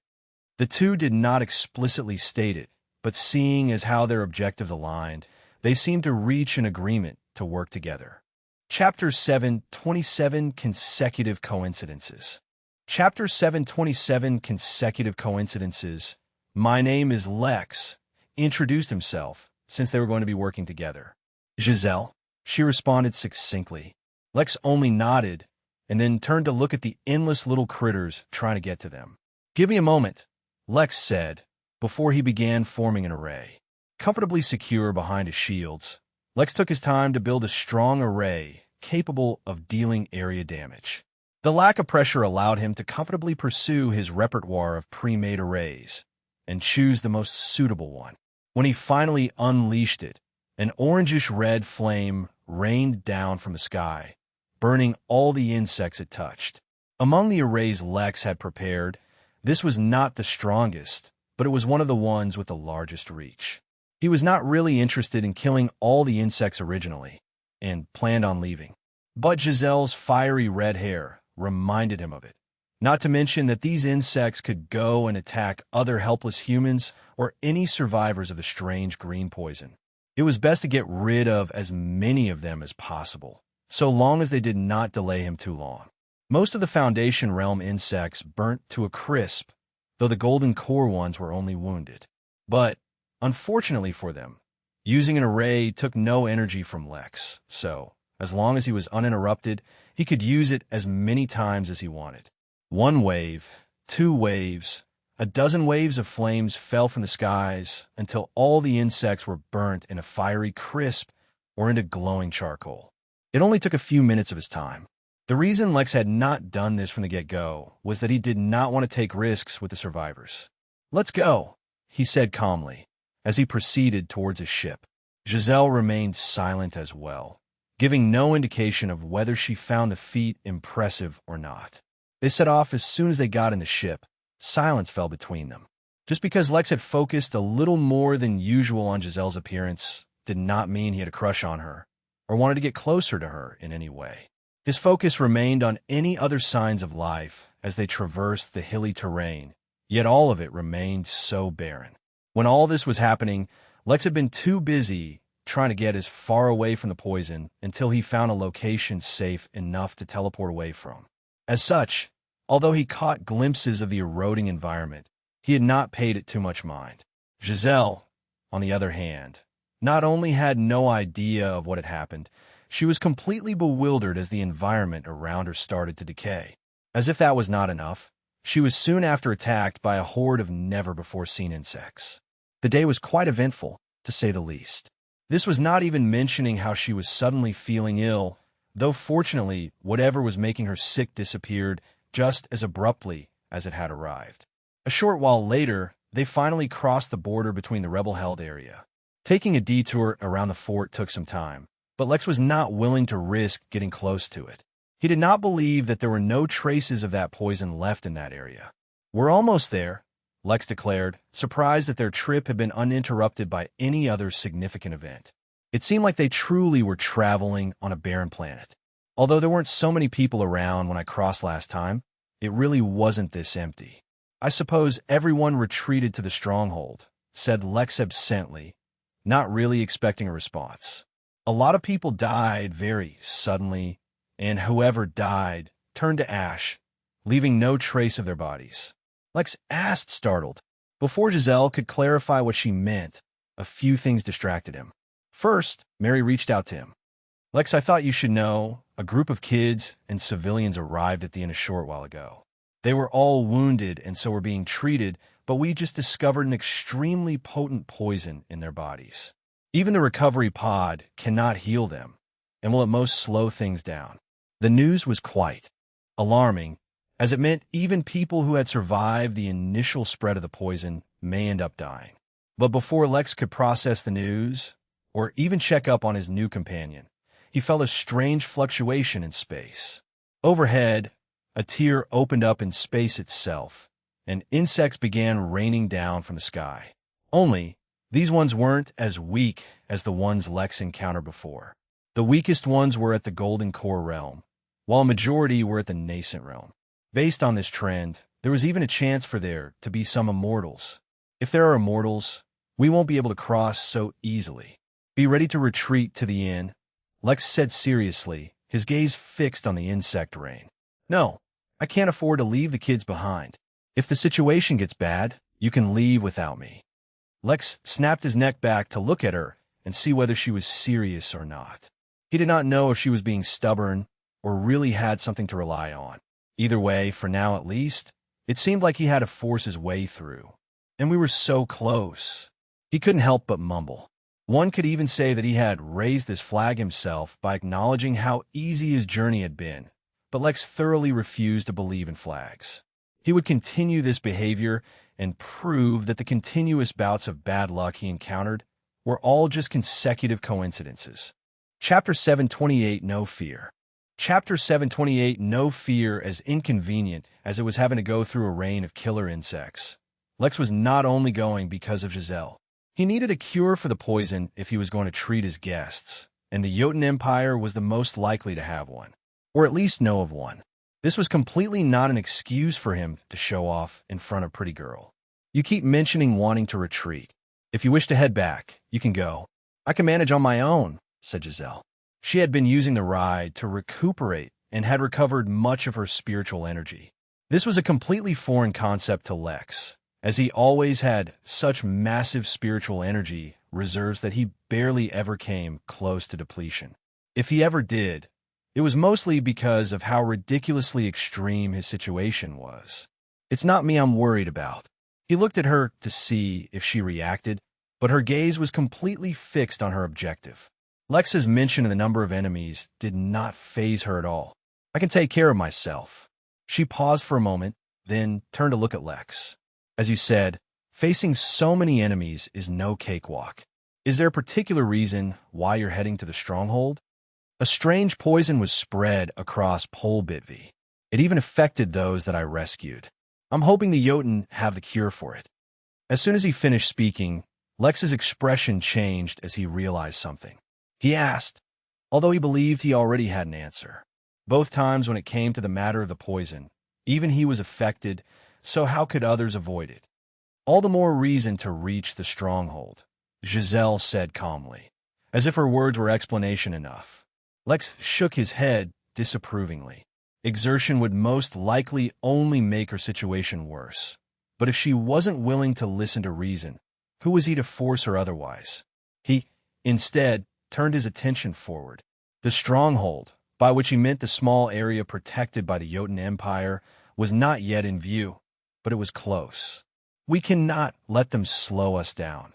The two did not explicitly state it, but seeing as how their objectives aligned, they seemed to reach an agreement to work together. Chapter 7:27 Consecutive Coincidences. Chapter 7:27 Consecutive Coincidences. My name is Lex, introduced himself, since they were going to be working together. "Giselle," she responded succinctly. Lex only nodded, and then turned to look at the endless little critters trying to get to them. "Give me a moment," Lex said, before he began forming an array. Comfortably secure behind his shields, Lex took his time to build a strong array capable of dealing area damage. The lack of pressure allowed him to comfortably pursue his repertoire of pre-made arrays and choose the most suitable one. When he finally unleashed it, an orangish-red flame rained down from the sky, burning all the insects it touched. Among the arrays Lex had prepared, this was not the strongest, but it was one of the ones with the largest reach. He was not really interested in killing all the insects originally, and planned on leaving. But Giselle's fiery red hair reminded him of it. Not to mention that these insects could go and attack other helpless humans or any survivors of the strange green poison. It was best to get rid of as many of them as possible, so long as they did not delay him too long. Most of the Foundation Realm insects burnt to a crisp, though the golden core ones were only wounded. But, unfortunately for them, using an array took no energy from Lex, so, as long as he was uninterrupted, he could use it as many times as he wanted. 1 wave, 2 waves, a dozen waves of flames fell from the skies until all the insects were burnt in a fiery crisp or into glowing charcoal. It only took a few minutes of his time. The reason Lex had not done this from the get-go was that he did not want to take risks with the survivors. "Let's go," he said calmly, as he proceeded towards his ship. Giselle remained silent as well, giving no indication of whether she found the feat impressive or not. They set off as soon as they got in the ship. Silence fell between them. Just because Lex had focused a little more than usual on Giselle's appearance did not mean he had a crush on her or wanted to get closer to her in any way. His focus remained on any other signs of life as they traversed the hilly terrain, yet all of it remained so barren. When all this was happening, Lex had been too busy trying to get as far away from the poison until he found a location safe enough to teleport away from. As such, although he caught glimpses of the eroding environment, he had not paid it too much mind. Giselle, on the other hand, not only had no idea of what had happened, she was completely bewildered as the environment around her started to decay. As if that was not enough, she was soon after attacked by a horde of never-before-seen insects. The day was quite eventful, to say the least. This was not even mentioning how she was suddenly feeling ill, though fortunately, whatever was making her sick disappeared just as abruptly as it had arrived. A short while later, they finally crossed the border between the rebel-held area. Taking a detour around the fort took some time, but Lex was not willing to risk getting close to it. He did not believe that there were no traces of that poison left in that area. "We're almost there," Lex declared, surprised that their trip had been uninterrupted by any other significant event. It seemed like they truly were traveling on a barren planet. Although there weren't so many people around when I crossed last time, it really wasn't this empty. "I suppose everyone retreated to the stronghold," said Lex absently, not really expecting a response. "A lot of people died very suddenly, and whoever died turned to ash, leaving no trace of their bodies." Lex asked, startled. Before Giselle could clarify what she meant, a few things distracted him. First, Mary reached out to him. "Lex, I thought you should know, a group of kids and civilians arrived at the inn a short while ago. They were all wounded and so were being treated, but we just discovered an extremely potent poison in their bodies. Even the recovery pod cannot heal them, and will at most slow things down." The news was quite alarming, as it meant even people who had survived the initial spread of the poison may end up dying. But before Lex could process the news, or even check up on his new companion, he felt a strange fluctuation in space. Overhead, a tier opened up in space itself, and insects began raining down from the sky. Only, these ones weren't as weak as the ones Lex encountered before. The weakest ones were at the Golden Core realm, while a majority were at the Nascent realm. Based on this trend, there was even a chance for there to be some immortals. "If there are immortals, we won't be able to cross so easily. Be ready to retreat to the inn," Lex said seriously, his gaze fixed on the insect rain. "No, I can't afford to leave the kids behind. If the situation gets bad, you can leave without me." Lex snapped his neck back to look at her and see whether she was serious or not. He did not know if she was being stubborn or really had something to rely on. Either way, for now at least, it seemed like he had to force his way through. And we were so close. He couldn't help but mumble. One could even say that he had raised this flag himself by acknowledging how easy his journey had been, but Lex thoroughly refused to believe in flags. He would continue this behavior and prove that the continuous bouts of bad luck he encountered were all just consecutive coincidences. Chapter 728, No Fear. Chapter 728, No Fear. As inconvenient as it was having to go through a rain of killer insects, Lex was not only going because of Giselle. He needed a cure for the poison if he was going to treat his guests, and the Jotun Empire was the most likely to have one, or at least know of one. This was completely not an excuse for him to show off in front of pretty girl. You keep mentioning wanting to retreat. If you wish to head back, you can go. I can manage on my own, said Giselle. She had been using the ride to recuperate and had recovered much of her spiritual energy. This was a completely foreign concept to Lex, as he always had such massive spiritual energy reserves that he barely ever came close to depletion. If he ever did, it was mostly because of how ridiculously extreme his situation was. It's not me I'm worried about. He looked at her to see if she reacted, but her gaze was completely fixed on her objective. Lex's mention of the number of enemies did not faze her at all. I can take care of myself. She paused for a moment, then turned to look at Lex. As you said, facing so many enemies is no cakewalk. Is there a particular reason why you're heading to the stronghold? A strange poison was spread across Polbitvi. It even affected those that I rescued. I'm hoping the Jotun have the cure for it. As soon as he finished speaking, Lex's expression changed as he realized something. He asked, although he believed he already had an answer. Both times when it came to the matter of the poison, even he was affected, so how could others avoid it? All the more reason to reach the stronghold, Giselle said calmly, as if her words were explanation enough. Lex shook his head disapprovingly. Exertion would most likely only make her situation worse. But if she wasn't willing to listen to reason, who was he to force her otherwise? He, instead, turned his attention forward. The stronghold, by which he meant the small area protected by the Jotun Empire, was not yet in view, but it was close. We cannot let them slow us down,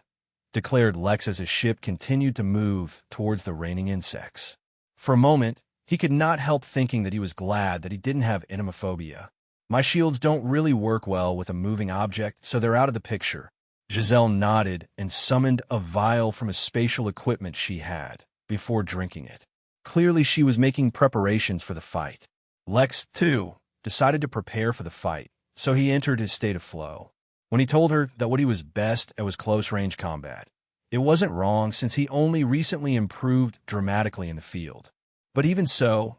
declared Lex as his ship continued to move towards the raining insects. For a moment, he could not help thinking that he was glad that he didn't have enemophobia. My shields don't really work well with a moving object, so they're out of the picture. Giselle nodded and summoned a vial from a spatial equipment she had before drinking it. Clearly, she was making preparations for the fight. Lex, too, decided to prepare for the fight, so he entered his state of flow. When he told her that what he was best at was close-range combat, it wasn't wrong since he only recently improved dramatically in the field. But even so,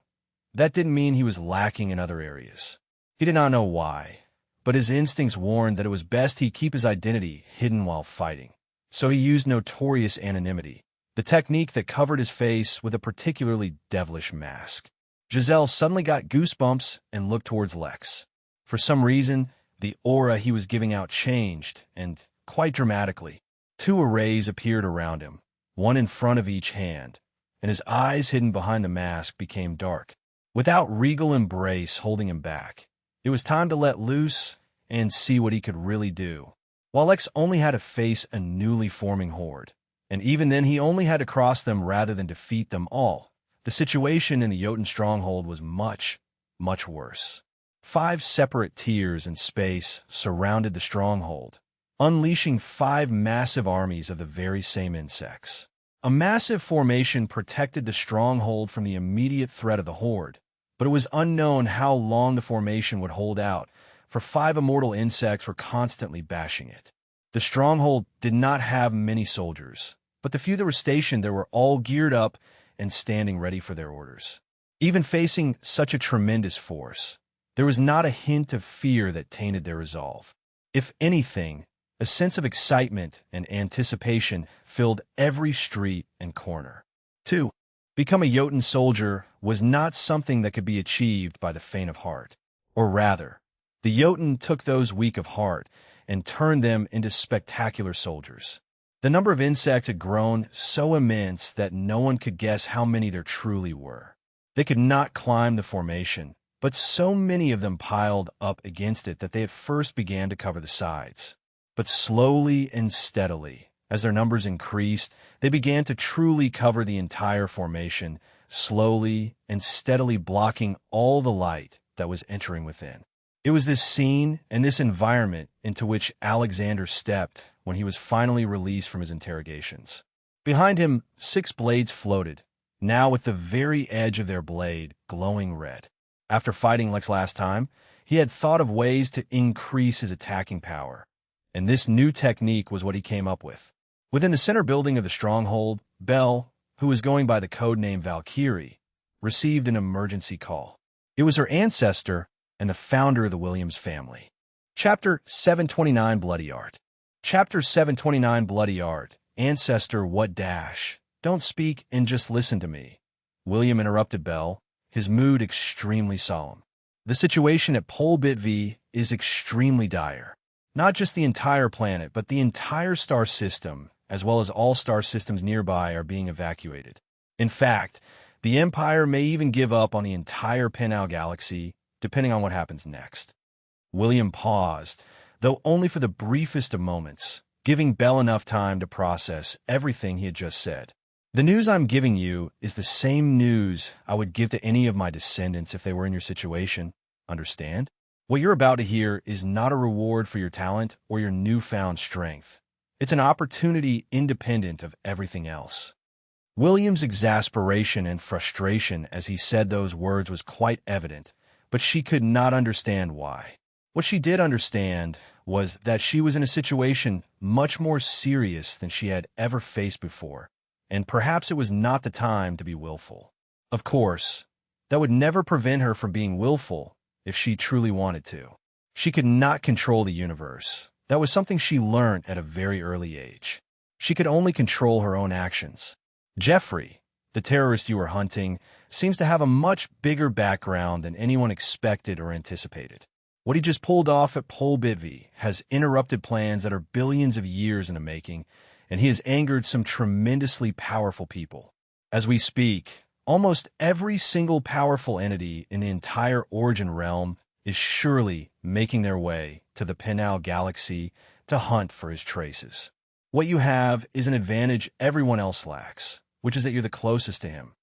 that didn't mean he was lacking in other areas. He did not know why, but his instincts warned that it was best he keep his identity hidden while fighting. So he used notorious anonymity, the technique that covered his face with a particularly devilish mask. Giselle suddenly got goosebumps and looked towards Lex. For some reason, the aura he was giving out changed, and quite dramatically. Two arrays appeared around him, one in front of each hand, and his eyes hidden behind the mask became dark. Without regal embrace holding him back, it was time to let loose and see what he could really do. While Lex only had to face a newly forming horde, and even then he only had to cross them rather than defeat them all, the situation in the Jotun stronghold was much, much worse. 5 separate tiers in space surrounded the stronghold, unleashing 5 massive armies of the very same insects. A massive formation protected the stronghold from the immediate threat of the horde, but it was unknown how long the formation would hold out, for 5 immortal insects were constantly bashing it. The stronghold did not have many soldiers, but the few that were stationed there were all geared up and standing ready for their orders. Even facing such a tremendous force, there was not a hint of fear that tainted their resolve. If anything, a sense of excitement and anticipation filled every street and corner. 2. Become a Jotun soldier was not something that could be achieved by the faint of heart. Or rather, the Jotun took those weak of heart and turned them into spectacular soldiers. The number of insects had grown so immense that no one could guess how many there truly were. They could not climb the formation, but so many of them piled up against it that they at first began to cover the sides. But slowly and steadily, as their numbers increased, they began to truly cover the entire formation, slowly and steadily blocking all the light that was entering within. It was this scene and this environment into which Alexander stepped when he was finally released from his interrogations. Behind him, 6 blades floated, now with the very edge of their blade glowing red. After fighting Lex last time, he had thought of ways to increase his attacking power, and this new technique was what he came up with. Within the center building of the stronghold, Belle, who was going by the codename Valkyrie, received an emergency call. It was her ancestor and the founder of the Williams family. Chapter 729 Bloody Art. Chapter 729 Bloody Art. Ancestor, what dash? Don't speak and just listen to me. William interrupted Belle, his mood extremely solemn. The situation at Pole Bit V is extremely dire. Not just the entire planet, but the entire star system, as well as all star systems nearby, are being evacuated. In fact, the Empire may even give up on the entire Pinal galaxy, depending on what happens next. William paused, though only for the briefest of moments, giving Belle enough time to process everything he had just said. The news I'm giving you is the same news I would give to any of my descendants if they were in your situation. Understand? What you're about to hear is not a reward for your talent or your newfound strength. It's an opportunity independent of everything else. William's exasperation and frustration as he said those words was quite evident, but she could not understand why. What she did understand was that she was in a situation much more serious than she had ever faced before, and perhaps it was not the time to be willful. Of course, that would never prevent her from being willful if she truly wanted to. She could not control the universe. That was something she learned at a very early age. She could only control her own actions. Jeffrey, the terrorist you were hunting, seems to have a much bigger background than anyone expected or anticipated. What he just pulled off at Pole Bitvi has interrupted plans that are billions of years in the making, and he has angered some tremendously powerful people. As we speak, almost every single powerful entity in the entire Origin realm is surely making their way to the Pinal galaxy to hunt for his traces. What you have is an advantage everyone else lacks, which is that you're the closest to him.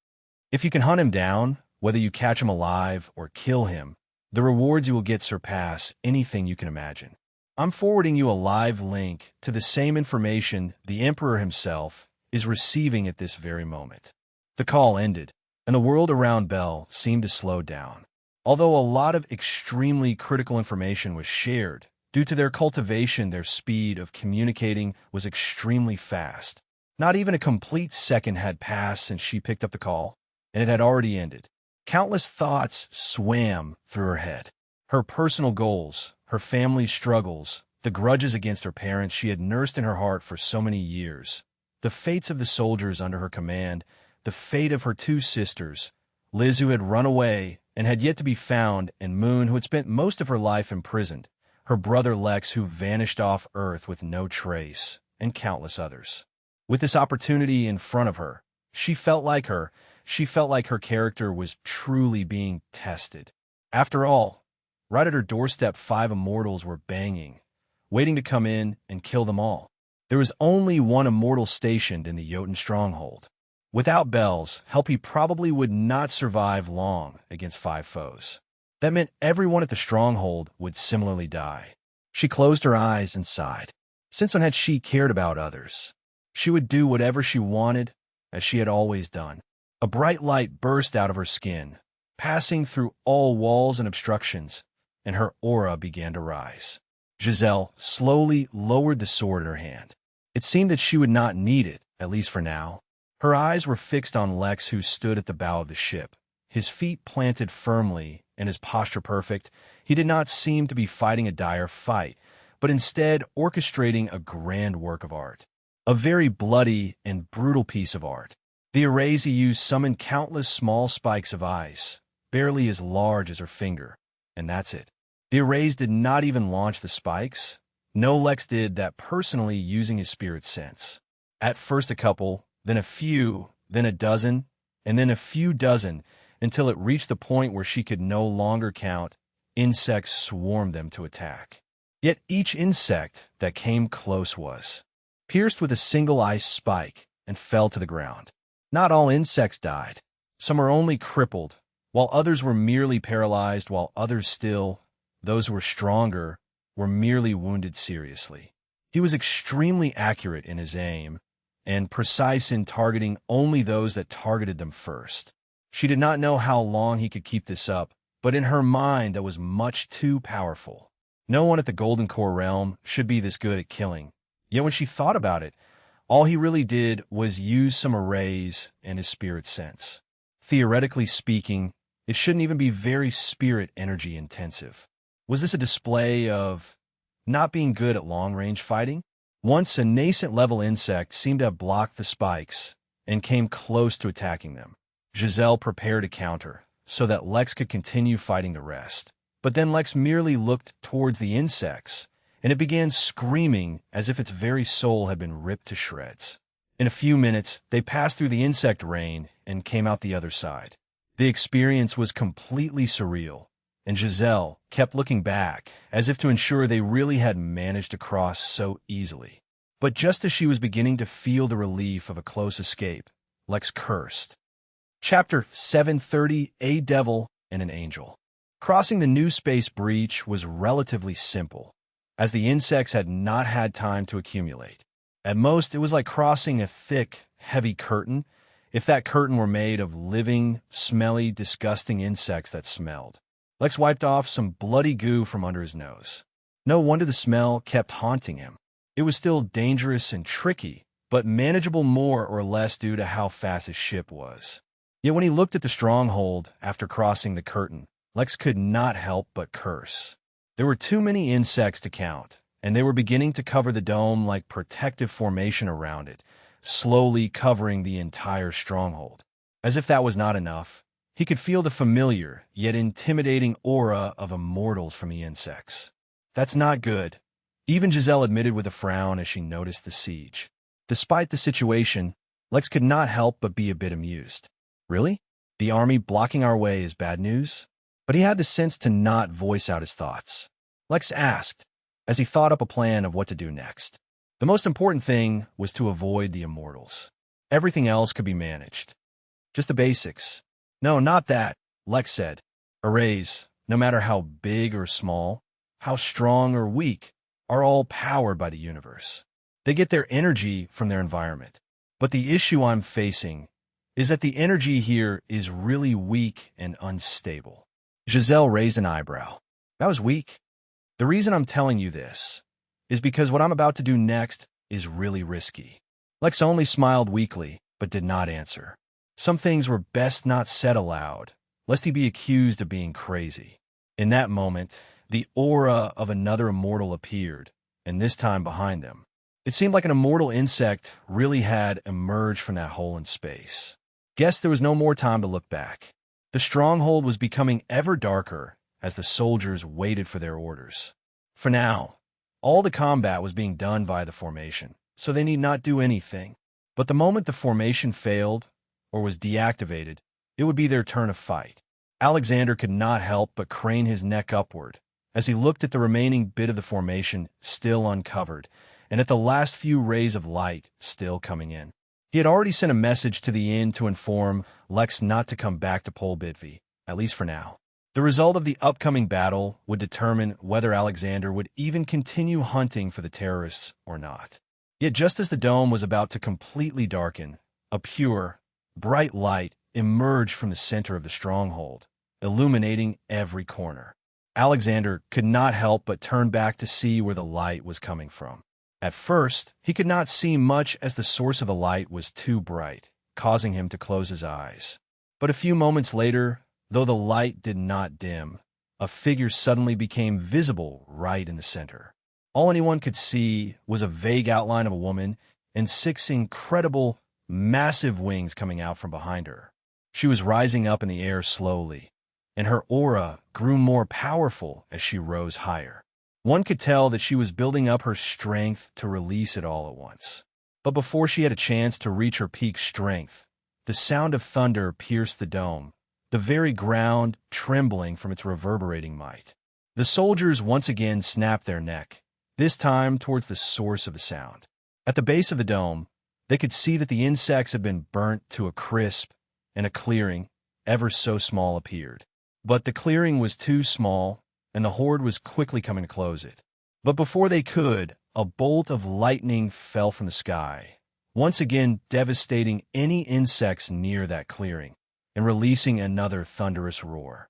If you can hunt him down, whether you catch him alive or kill him, the rewards you will get surpass anything you can imagine. I'm forwarding you a live link to the same information the Emperor himself is receiving at this very moment. The call ended, and the world around Belle seemed to slow down. Although a lot of extremely critical information was shared, due to their cultivation, their speed of communicating was extremely fast. Not even a complete second had passed since she picked up the call, and it had already ended. Countless thoughts swam through her head. Her personal goals, her family's struggles, the grudges against her parents she had nursed in her heart for so many years, the fates of the soldiers under her command, the fate of her two sisters, Liz who had run away and had yet to be found, and Moon who had spent most of her life imprisoned, her brother Lex who vanished off Earth with no trace, and countless others. With this opportunity in front of her, she felt like her character was truly being tested. After all, right at her doorstep 5 immortals were banging, waiting to come in and kill them all. There was only one immortal stationed in the Jotun stronghold. Without Belle's help, he probably would not survive long against 5 foes. That meant everyone at the stronghold would similarly die. She closed her eyes and sighed. Since when had she cared about others? She would do whatever she wanted, as she had always done. A bright light burst out of her skin, passing through all walls and obstructions, and her aura began to rise. Giselle slowly lowered the sword in her hand. It seemed that she would not need it, at least for now. Her eyes were fixed on Lex, who stood at the bow of the ship. His feet planted firmly and his posture perfect, he did not seem to be fighting a dire fight, but instead orchestrating a grand work of art. A very bloody and brutal piece of art. The arrays he used summoned countless small spikes of ice, barely as large as her finger, and that's it. The arrays did not even launch the spikes. No, Lex did that personally using his spirit sense. At first a couple, then a few, then a dozen, and then a few dozen, until it reached the point where she could no longer count. Insects swarmed them to attack. Yet each insect that came close was pierced with a single ice spike and fell to the ground. Not all insects died. Some were only crippled, while others were merely paralyzed, while others still, those who were stronger, were merely wounded seriously. He was extremely accurate in his aim, and precise in targeting only those that targeted them first. She did not know how long he could keep this up, but in her mind that was much too powerful. No one at the Golden Core realm should be this good at killing. Yet when she thought about it, All he really did was use some arrays and his spirit sense. Theoretically speaking, it shouldn't even be very spirit energy intensive. Was this a display of not being good at long-range fighting? Once a nascent level insect seemed to have blocked the spikes and came close to attacking them. Giselle prepared a counter so that Lex could continue fighting the rest. But then Lex merely looked towards the insects, and it began screaming as if its very soul had been ripped to shreds. In a few minutes, they passed through the insect rain and came out the other side. The experience was completely surreal, and Giselle kept looking back as if to ensure they really had managed to cross so easily. But just as she was beginning to feel the relief of a close escape, Lex cursed. Chapter 730, A Devil and an Angel. Crossing the new space breach was relatively simple, as the insects had not had time to accumulate. At most, it was like crossing a thick, heavy curtain, if that curtain were made of living, smelly, disgusting insects that smelled. Lex wiped off some bloody goo from under his nose. No wonder the smell kept haunting him. It was still dangerous and tricky, but manageable more or less due to how fast his ship was. Yet when he looked at the stronghold after crossing the curtain, Lex could not help but curse. There were too many insects to count, and they were beginning to cover the dome like protective formation around it, slowly covering the entire stronghold. As if that was not enough, he could feel the familiar, yet intimidating aura of immortals from the insects. That's not good, even Giselle admitted with a frown as she noticed the siege. Despite the situation, Lex could not help but be a bit amused. Really? The army blocking our way is bad news? But he had the sense to not voice out his thoughts. Lex asked, as he thought up a plan of what to do next. The most important thing was to avoid the immortals. Everything else could be managed. Just the basics. No, not that, Lex said. Arrays, no matter how big or small, how strong or weak, are all powered by the universe. They get their energy from their environment. But the issue I'm facing is that the energy here is really weak and unstable. Giselle raised an eyebrow. That was weak. The reason I'm telling you this is because what I'm about to do next is really risky. Lex only smiled weakly, but did not answer. Some things were best not said aloud, lest he be accused of being crazy. In that moment, the aura of another immortal appeared, and this time behind them. It seemed like an immortal insect really had emerged from that hole in space. Guess there was no more time to look back. The stronghold was becoming ever darker as the soldiers waited for their orders. For now, all the combat was being done via the formation, so they need not do anything. But the moment the formation failed or was deactivated, it would be their turn to fight. Alexander could not help but crane his neck upward as he looked at the remaining bit of the formation still uncovered and at the last few rays of light still coming in. He had already sent a message to the inn to inform Lex not to come back to Polbitvi, at least for now. The result of the upcoming battle would determine whether Alexander would even continue hunting for the terrorists or not. Yet just as the dome was about to completely darken, a pure, bright light emerged from the center of the stronghold, illuminating every corner. Alexander could not help but turn back to see where the light was coming from. At first, he could not see much as the source of the light was too bright, causing him to close his eyes. But a few moments later, though the light did not dim, a figure suddenly became visible right in the center. All anyone could see was a vague outline of a woman and 6 incredible, massive wings coming out from behind her. She was rising up in the air slowly, and her aura grew more powerful as she rose higher. One could tell that she was building up her strength to release it all at once. But before she had a chance to reach her peak strength, the sound of thunder pierced the dome, the very ground trembling from its reverberating might. The soldiers once again snapped their neck, this time towards the source of the sound. At the base of the dome, they could see that the insects had been burnt to a crisp, and a clearing, ever so small, appeared. But the clearing was too small, and the horde was quickly coming to close it. But before they could, a bolt of lightning fell from the sky, once again devastating any insects near that clearing, and releasing another thunderous roar.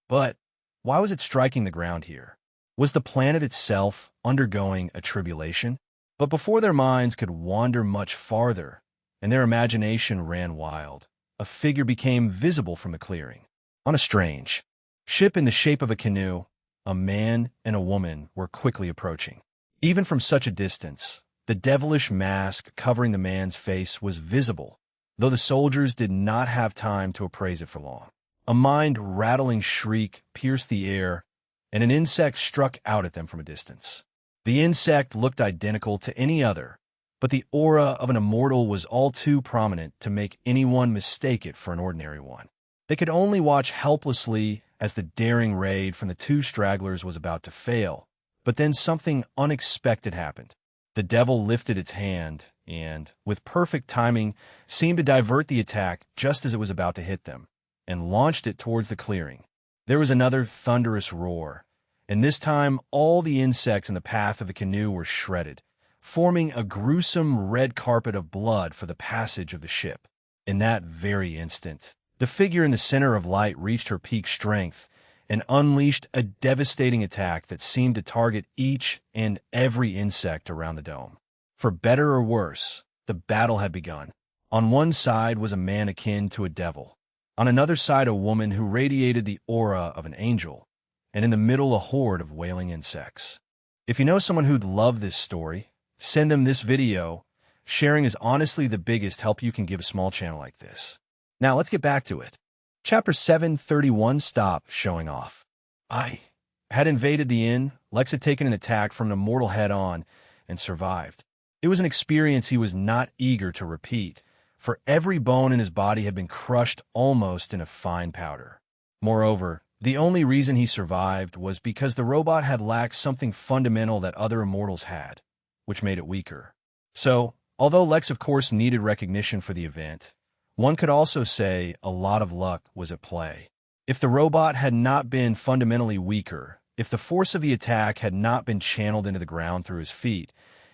But why was it striking the ground here? Was the planet itself undergoing a tribulation? But before their minds could wander much farther, and their imagination ran wild, a figure became visible from the clearing. On a strange ship in the shape of a canoe, a man and a woman were quickly approaching. Even from such a distance, the devilish mask covering the man's face was visible, though the soldiers did not have time to appraise it for long. A mind-rattling shriek pierced the air, and an insect struck out at them from a distance. The insect looked identical to any other, but the aura of an immortal was all too prominent to make anyone mistake it for an ordinary one. They could only watch helplessly as the daring raid from the two stragglers was about to fail. But then something unexpected happened. The devil lifted its hand and, with perfect timing, seemed to divert the attack just as it was about to hit them, and launched it towards the clearing. There was another thunderous roar, and this time all the insects in the path of the canoe were shredded, forming a gruesome red carpet of blood for the passage of the ship. In that very instant, the figure in the center of light reached her peak strength and unleashed a devastating attack that seemed to target each and every insect around the dome. For better or worse, the battle had begun. On one side was a man akin to a devil. On another side, a woman who radiated the aura of an angel. And in the middle, a horde of wailing insects. If you know someone who'd love this story, send them this video. Sharing is honestly the biggest help you can give a small channel like this. Now let's get back to it. Chapter 731, Stop Showing Off. I had invaded the inn. Lex had taken an attack from an immortal head-on and survived. It was an experience he was not eager to repeat, for every bone in his body had been crushed almost in a fine powder. Moreover, the only reason he survived was because the robot had lacked something fundamental that other immortals had, which made it weaker. So, although Lex of course needed recognition for the event, one could also say a lot of luck was at play. If the robot had not been fundamentally weaker, if the force of the attack had not been channeled into the ground through his feet,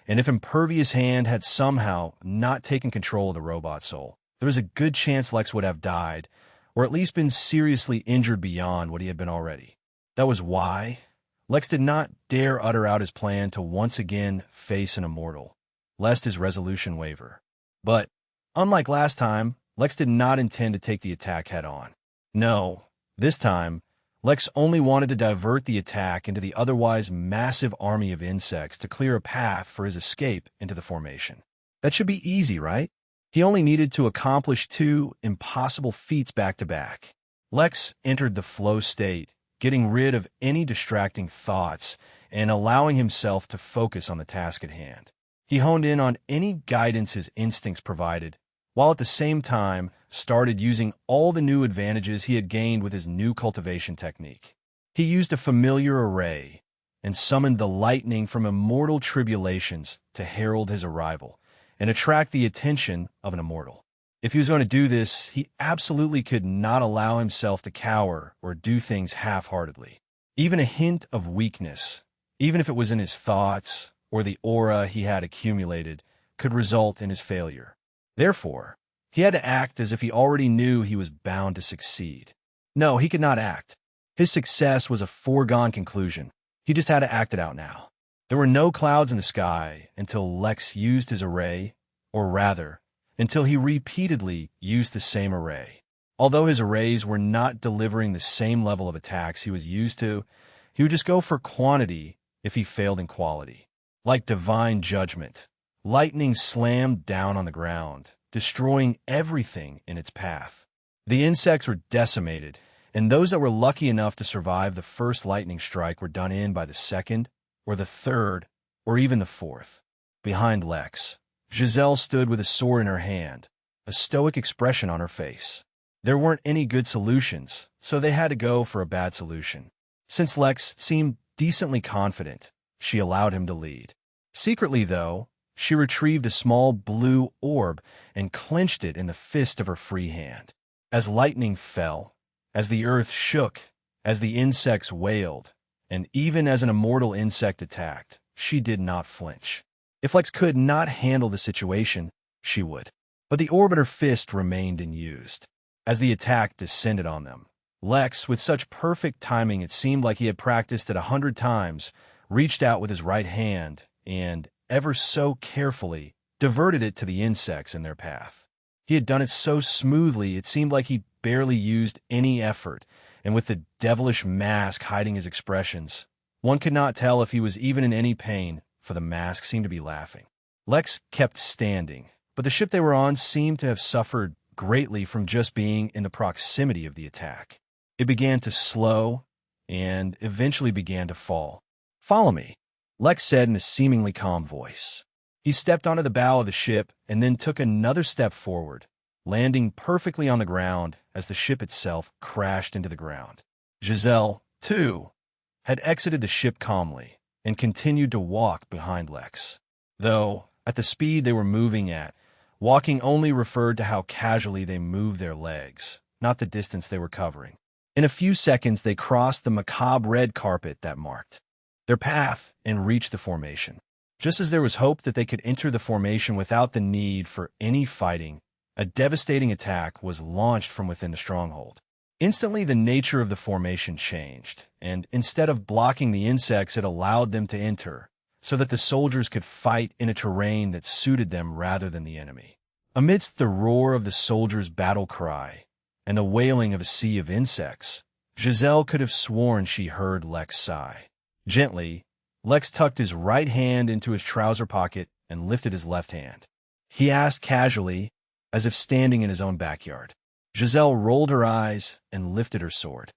and if Impervious Hand had somehow not taken control of the robot's soul, there was a good chance Lex would have died, or at least been seriously injured beyond what he had been already. That was why Lex did not dare utter out his plan to once again face an immortal, lest his resolution waver. But, unlike last time, Lex did not intend to take the attack head-on. No, this time, Lex only wanted to divert the attack into the otherwise massive army of insects to clear a path for his escape into the formation. That should be easy, right? He only needed to accomplish two impossible feats back-to-back. Lex entered the flow state, getting rid of any distracting thoughts and allowing himself to focus on the task at hand. He honed in on any guidance his instincts provided, while at the same time started using all the new advantages he had gained with his new cultivation technique. He used a familiar array and summoned the lightning from immortal tribulations to herald his arrival and attract the attention of an immortal. If he was going to do this, he absolutely could not allow himself to cower or do things half-heartedly. Even a hint of weakness, even if it was in his thoughts or the aura he had accumulated, could result in his failure. Therefore, he had to act as if he already knew he was bound to succeed. No, he could not act. His success was a foregone conclusion. He just had to act it out now. There were no clouds in the sky until Lex used his array, or rather, until he repeatedly used the same array. Although his arrays were not delivering the same level of attacks he was used to, he would just go for quantity if he failed in quality. Like divine judgment, lightning slammed down on the ground, destroying everything in its path. The insects were decimated, and those that were lucky enough to survive the first lightning strike were done in by the second, or the third, or even the fourth. Behind Lex, Giselle stood with a sword in her hand, a stoic expression on her face. There weren't any good solutions, so they had to go for a bad solution. Since Lex seemed decently confident, she allowed him to lead. Secretly, though, she retrieved a small blue orb and clenched it in the fist of her free hand. As lightning fell, as the earth shook, as the insects wailed, and even as an immortal insect attacked, she did not flinch. If Lex could not handle the situation, she would. But the orb in her fist remained unused. As the attack descended on them, Lex, with such perfect timing it seemed like he had practiced it 100 times, reached out with his right hand and, ever so carefully, diverted it to the insects in their path. He had done it so smoothly it seemed like he barely used any effort, and with the devilish mask hiding his expressions, one could not tell if he was even in any pain, for the mask seemed to be laughing. Lex kept standing, but the ship they were on seemed to have suffered greatly from just being in the proximity of the attack. It began to slow and eventually began to fall. "Follow me," Lex said in a seemingly calm voice. He stepped onto the bow of the ship and then took another step forward, landing perfectly on the ground as the ship itself crashed into the ground. Giselle, too, had exited the ship calmly and continued to walk behind Lex. Though, at the speed they were moving at, walking only referred to how casually they moved their legs, not the distance they were covering. In a few seconds, they crossed the macabre red carpet that marked their path and reached the formation. Just as there was hope that they could enter the formation without the need for any fighting, a devastating attack was launched from within the stronghold. Instantly, the nature of the formation changed, and instead of blocking the insects, it allowed them to enter, so that the soldiers could fight in a terrain that suited them rather than the enemy. Amidst the roar of the soldiers' battle cry and the wailing of a sea of insects, Giselle could have sworn she heard Lex sigh. Gently, Lex tucked his right hand into his trouser pocket and lifted his left hand. He asked casually, as if standing in his own backyard. Giselle rolled her eyes and lifted her sword.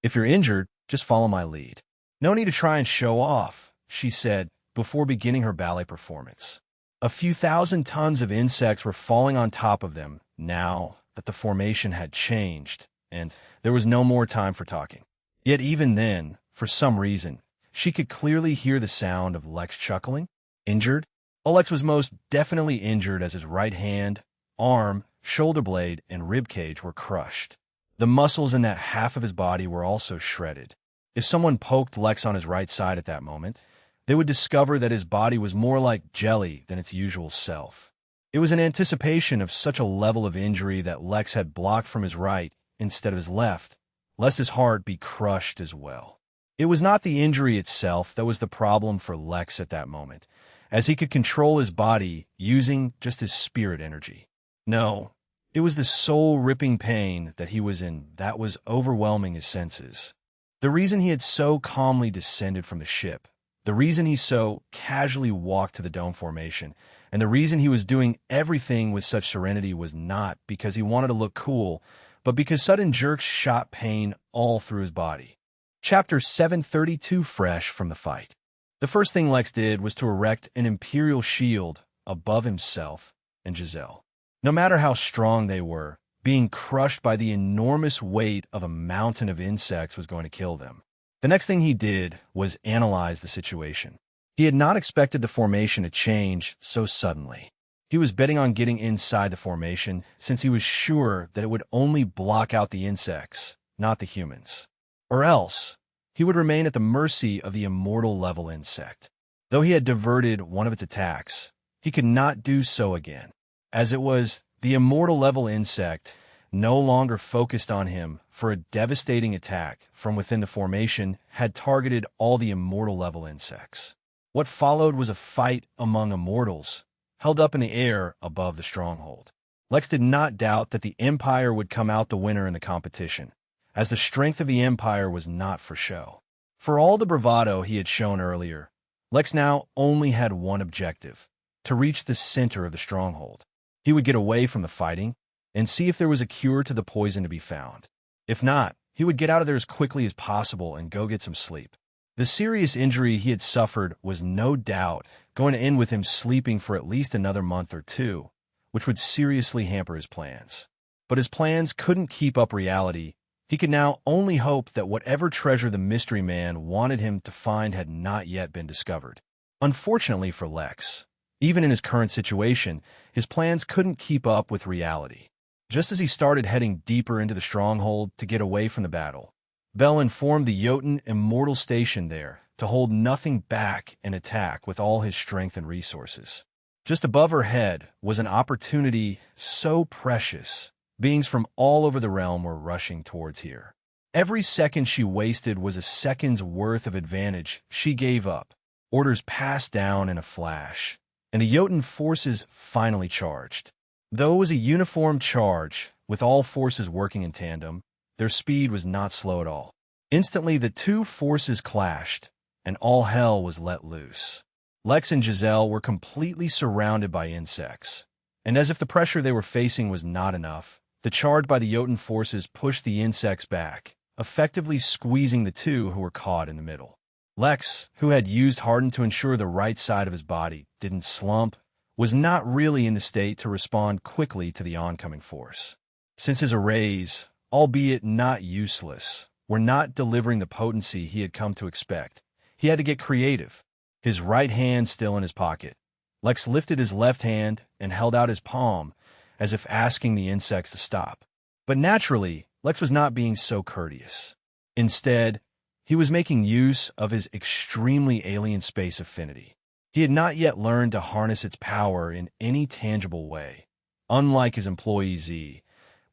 "If you're injured, just follow my lead. No need to try and show off," she said before beginning her ballet performance. A few thousand tons of insects were falling on top of them now that the formation had changed, and there was no more time for talking. Yet even then, for some reason, she could clearly hear the sound of Lex chuckling. Injured? Lex was most definitely injured as his right hand, arm, shoulder blade, and rib cage were crushed. The muscles in that half of his body were also shredded. If someone poked Lex on his right side at that moment, they would discover that his body was more like jelly than its usual self. It was in anticipation of such a level of injury that Lex had blocked from his right instead of his left, lest his heart be crushed as well. It was not the injury itself that was the problem for Lex at that moment, as he could control his body using just his spirit energy. No, it was the soul-ripping pain that he was in that was overwhelming his senses. The reason he had so calmly descended from the ship, the reason he so casually walked to the dome formation, and the reason he was doing everything with such serenity was not because he wanted to look cool, but because sudden jerks shot pain all through his body. Chapter 732, fresh from the fight. The first thing Lex did was to erect an imperial shield above himself and Giselle. No matter how strong they were, being crushed by the enormous weight of a mountain of insects was going to kill them. The next thing he did was analyze the situation. He had not expected the formation to change so suddenly. He was betting on getting inside the formation since he was sure that it would only block out the insects, not the humans. Or else, he would remain at the mercy of the immortal level insect. Though he had diverted one of its attacks, he could not do so again. As it was, the immortal level insect no longer focused on him for a devastating attack from within the formation had targeted all the immortal level insects. What followed was a fight among immortals, held up in the air above the stronghold. Lex did not doubt that the Empire would come out the winner in the competition, as the strength of the Empire was not for show. For all the bravado he had shown earlier, Lex now only had one objective: to reach the center of the stronghold. He would get away from the fighting and see if there was a cure to the poison to be found. If not, he would get out of there as quickly as possible and go get some sleep. The serious injury he had suffered was no doubt going to end with him sleeping for at least another month or two, which would seriously hamper his plans. But his plans couldn't keep up reality. He could now only hope that whatever treasure the mystery man wanted him to find had not yet been discovered. Unfortunately for Lex, even in his current situation, his plans couldn't keep up with reality. Just as he started heading deeper into the stronghold to get away from the battle, Bell informed the Jotun immortal station there to hold nothing back and attack with all his strength and resources. Just above her head was an opportunity so precious. Beings from all over the realm were rushing towards here. Every second she wasted was a second's worth of advantage she gave up, orders passed down in a flash, and the Jotun forces finally charged. Though it was a uniform charge, with all forces working in tandem, their speed was not slow at all. Instantly, the two forces clashed, and all hell was let loose. Lex and Giselle were completely surrounded by insects, and as if the pressure they were facing was not enough, the charge by the Jotun forces pushed the insects back, effectively squeezing the two who were caught in the middle. Lex, who had used Harden to ensure the right side of his body didn't slump, was not really in the state to respond quickly to the oncoming force. Since his arrays, albeit not useless, were not delivering the potency he had come to expect, he had to get creative. His right hand still in his pocket, Lex lifted his left hand and held out his palm, as if asking the insects to stop. But naturally, Lex was not being so courteous. Instead, he was making use of his extremely alien space affinity. He had not yet learned to harness its power in any tangible way, unlike his employee Z,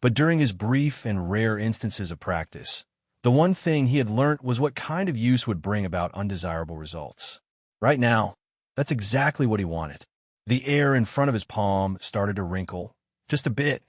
but during his brief and rare instances of practice, the one thing he had learnt was what kind of use would bring about undesirable results. Right now, that's exactly what he wanted. The air in front of his palm started to wrinkle, just a bit,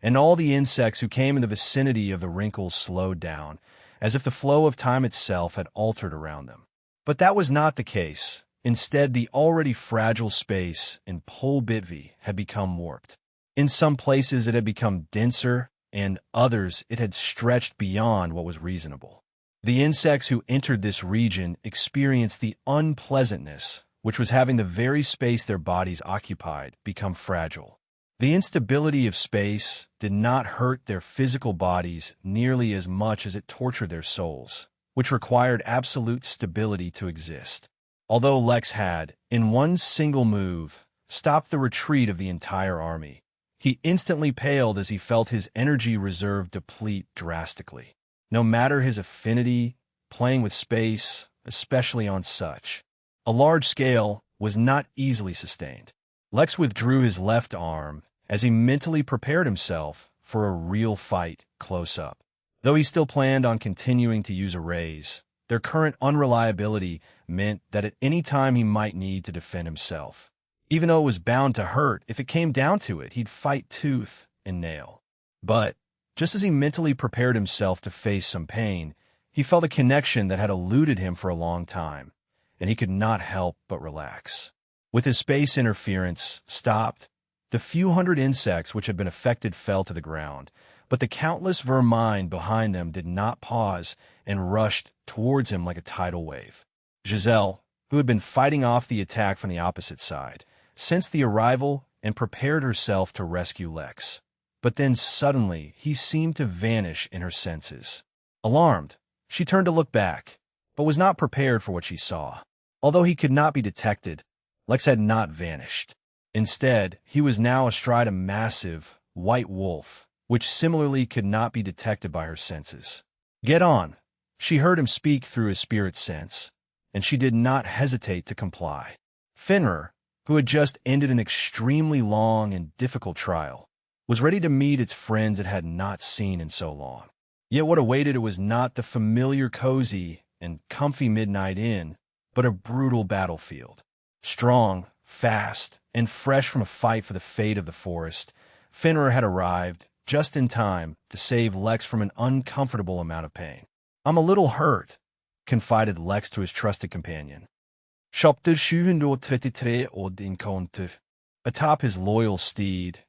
and all the insects who came in the vicinity of the wrinkles slowed down, as if the flow of time itself had altered around them. But that was not the case. Instead, the already fragile space in Pol Bitvi had become warped. In some places it had become denser, and others it had stretched beyond what was reasonable. The insects who entered this region experienced the unpleasantness, which was having the very space their bodies occupied become fragile. The instability of space did not hurt their physical bodies nearly as much as it tortured their souls, which required absolute stability to exist. Although Lex had, in one single move, stopped the retreat of the entire army, he instantly paled as he felt his energy reserve deplete drastically. No matter his affinity, playing with space, especially on such a large scale, was not easily sustained. Lex withdrew his left arm as he mentally prepared himself for a real fight close up. Though he still planned on continuing to use arrays, their current unreliability meant that at any time he might need to defend himself. Even though it was bound to hurt, if it came down to it, he'd fight tooth and nail. But just as he mentally prepared himself to face some pain, he felt a connection that had eluded him for a long time, and he could not help but relax. With his space interference stopped, the few hundred insects which had been affected fell to the ground, but the countless vermine behind them did not pause and rushed towards him like a tidal wave. Giselle, who had been fighting off the attack from the opposite side, sensed the arrival and prepared herself to rescue Lex. But then suddenly he seemed to vanish in her senses. Alarmed, she turned to look back, but was not prepared for what she saw. Although he could not be detected, Lex had not vanished. Instead, he was now astride a massive, white wolf, which similarly could not be detected by her senses. "Get on," she heard him speak through his spirit sense, and she did not hesitate to comply. Fenrir, who had just ended an extremely long and difficult trial, was ready to meet its friends it had not seen in so long. Yet what awaited it was not the familiar cozy and comfy midnight inn, but a brutal battlefield. Strong, fast, and fresh from a fight for the fate of the forest, Fenrir had arrived just in time to save Lex from an uncomfortable amount of pain. "I'm a little hurt," confided Lex to his trusted companion. Chapter 733 Odd Encounter. Atop his loyal steed,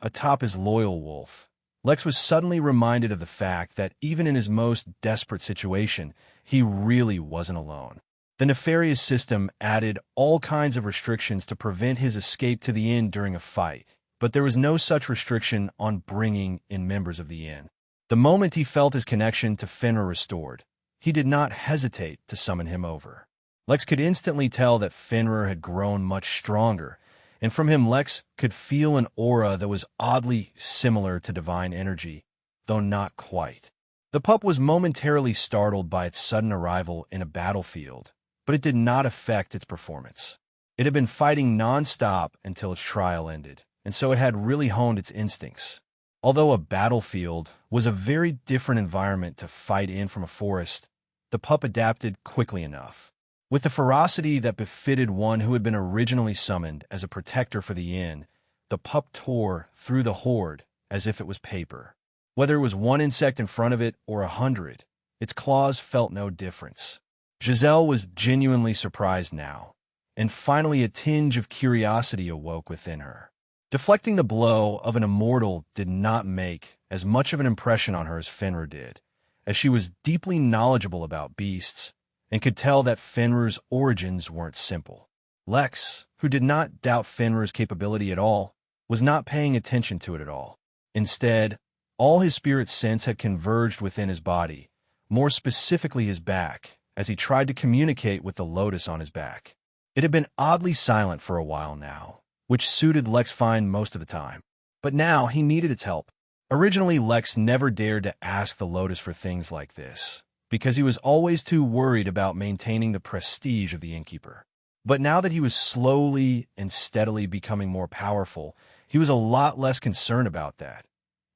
atop his loyal wolf, Lex was suddenly reminded of the fact that even in his most desperate situation, he really wasn't alone. The nefarious system added all kinds of restrictions to prevent his escape to the inn during a fight, but there was no such restriction on bringing in members of the inn. The moment he felt his connection to Fenrir restored, he did not hesitate to summon him over. Lex could instantly tell that Fenrir had grown much stronger, and from him Lex could feel an aura that was oddly similar to divine energy, though not quite. The pup was momentarily startled by its sudden arrival in a battlefield, but it did not affect its performance. It had been fighting non-stop until its trial ended, and so it had really honed its instincts. Although a battlefield was a very different environment to fight in from a forest, the pup adapted quickly enough. With the ferocity that befitted one who had been originally summoned as a protector for the inn, the pup tore through the horde as if it was paper. Whether it was one insect in front of it or 100, its claws felt no difference. Giselle was genuinely surprised now, and finally a tinge of curiosity awoke within her. Deflecting the blow of an immortal did not make as much of an impression on her as Fenrir did, as she was deeply knowledgeable about beasts and could tell that Fenrir's origins weren't simple. Lex, who did not doubt Fenrir's capability at all, was not paying attention to it at all. Instead, all his spirit sense had converged within his body, more specifically his back, as he tried to communicate with the lotus on his back. It had been oddly silent for a while now, which suited Lex fine most of the time. But now he needed its help. Originally, Lex never dared to ask the lotus for things like this, because he was always too worried about maintaining the prestige of the innkeeper. But now that he was slowly and steadily becoming more powerful, he was a lot less concerned about that,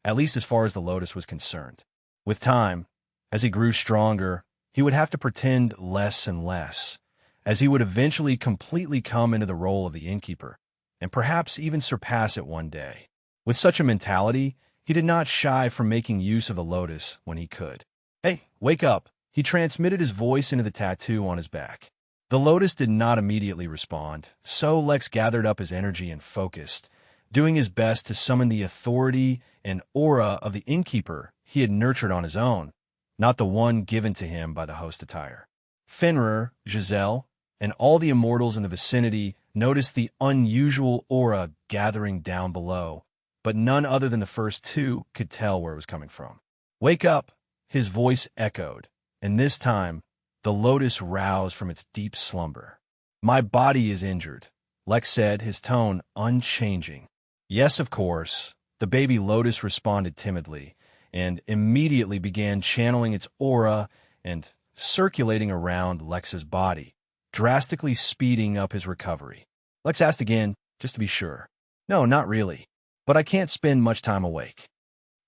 at least as far as the lotus was concerned. With time, as he grew stronger, he would have to pretend less and less, as he would eventually completely come into the role of the innkeeper, and perhaps even surpass it one day. With such a mentality, he did not shy from making use of the lotus when he could. "Hey, wake up!" He transmitted his voice into the tattoo on his back. The lotus did not immediately respond, so Lex gathered up his energy and focused, doing his best to summon the authority and aura of the innkeeper he had nurtured on his own, not the one given to him by the host attire. Fenrir, Giselle, and all the immortals in the vicinity noticed the unusual aura gathering down below, but none other than the first two could tell where it was coming from. "Wake up!" His voice echoed, and this time, the lotus roused from its deep slumber. "My body is injured," Lex said, his tone unchanging. "Yes, of course," the baby lotus responded timidly, and immediately began channeling its aura and circulating around Lex's body, drastically speeding up his recovery. Lex asked again, just to be sure. "No, not really. But I can't spend much time awake."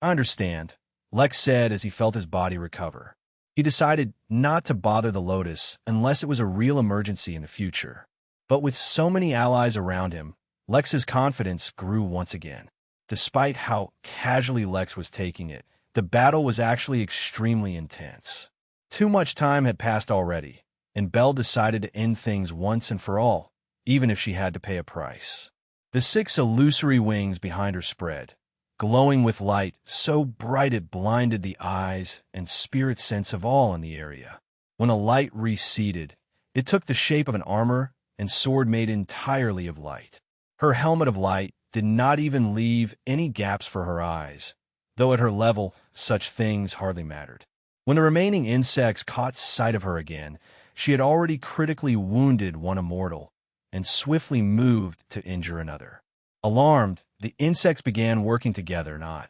"I understand," Lex said as he felt his body recover. He decided not to bother the lotus unless it was a real emergency in the future. But with so many allies around him, Lex's confidence grew once again. Despite how casually Lex was taking it, the battle was actually extremely intense. Too much time had passed already, and Belle decided to end things once and for all, even if she had to pay a price. The 6 illusory wings behind her spread, glowing with light so bright it blinded the eyes and spirit sense of all in the area. When the light receded, it took the shape of an armor and sword made entirely of light. Her helmet of light did not even leave any gaps for her eyes, though at her level, such things hardly mattered. When the remaining insects caught sight of her again, she had already critically wounded one immortal and swiftly moved to injure another. Alarmed, the insects began working together, not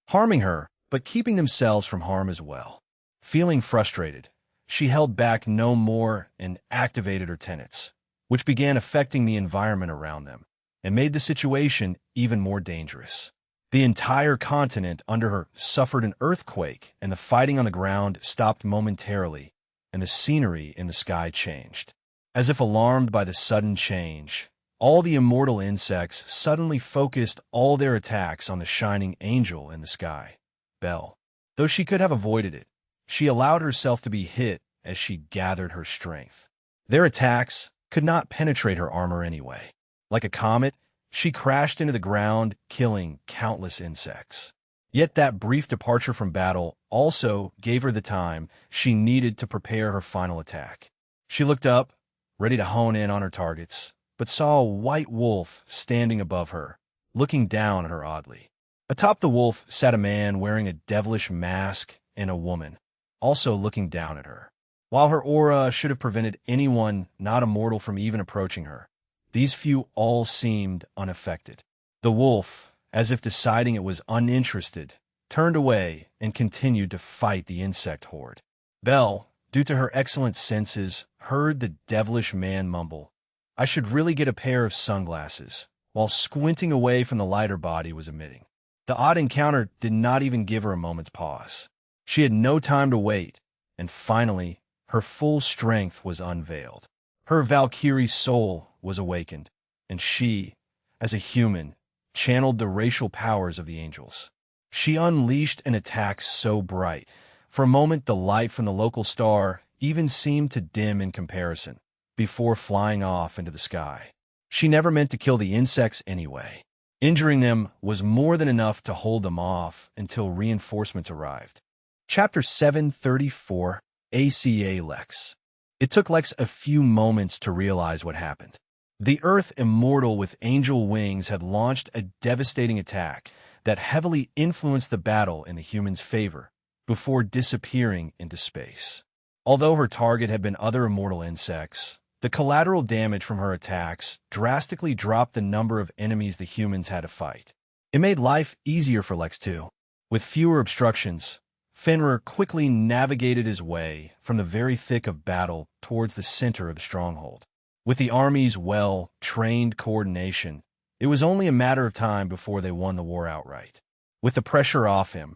harming her, but keeping themselves from harm as well. Feeling frustrated, she held back no more and activated her tenets, which began affecting the environment around them and made the situation even more dangerous. The entire continent under her suffered an earthquake, and the fighting on the ground stopped momentarily, and the scenery in the sky changed. As if alarmed by the sudden change, all the immortal insects suddenly focused all their attacks on the shining angel in the sky, Belle. Though she could have avoided it, she allowed herself to be hit as she gathered her strength. Their attacks could not penetrate her armor anyway. Like a comet, she crashed into the ground, killing countless insects. Yet that brief departure from battle also gave her the time she needed to prepare her final attack. She looked up, ready to hone in on her targets, but saw a white wolf standing above her, looking down at her oddly. Atop the wolf sat a man wearing a devilish mask and a woman, also looking down at her. While her aura should have prevented anyone not immortal from even approaching her, these few all seemed unaffected. The wolf, as if deciding it was uninterested, turned away and continued to fight the insect horde. Belle, due to her excellent senses, heard the devilish man mumble, "I should really get a pair of sunglasses," while squinting away from the light her body was emitting. The odd encounter did not even give her a moment's pause. She had no time to wait, and finally, her full strength was unveiled. Her Valkyrie soul was awakened, and she, as a human, channeled the racial powers of the angels. She unleashed an attack so bright. For a moment, the light from the local star even seemed to dim in comparison, before flying off into the sky. She never meant to kill the insects anyway. Injuring them was more than enough to hold them off until reinforcements arrived. Chapter 734, ACA Lex. It took Lex a few moments to realize what happened. The Earth Immortal with angel wings had launched a devastating attack that heavily influenced the battle in the humans' favor before disappearing into space. Although her target had been other immortal insects, the collateral damage from her attacks drastically dropped the number of enemies the humans had to fight. It made life easier for Lex too. With fewer obstructions, Fenrir quickly navigated his way from the very thick of battle towards the center of the stronghold. With the army's well-trained coordination, it was only a matter of time before they won the war outright. With the pressure off him,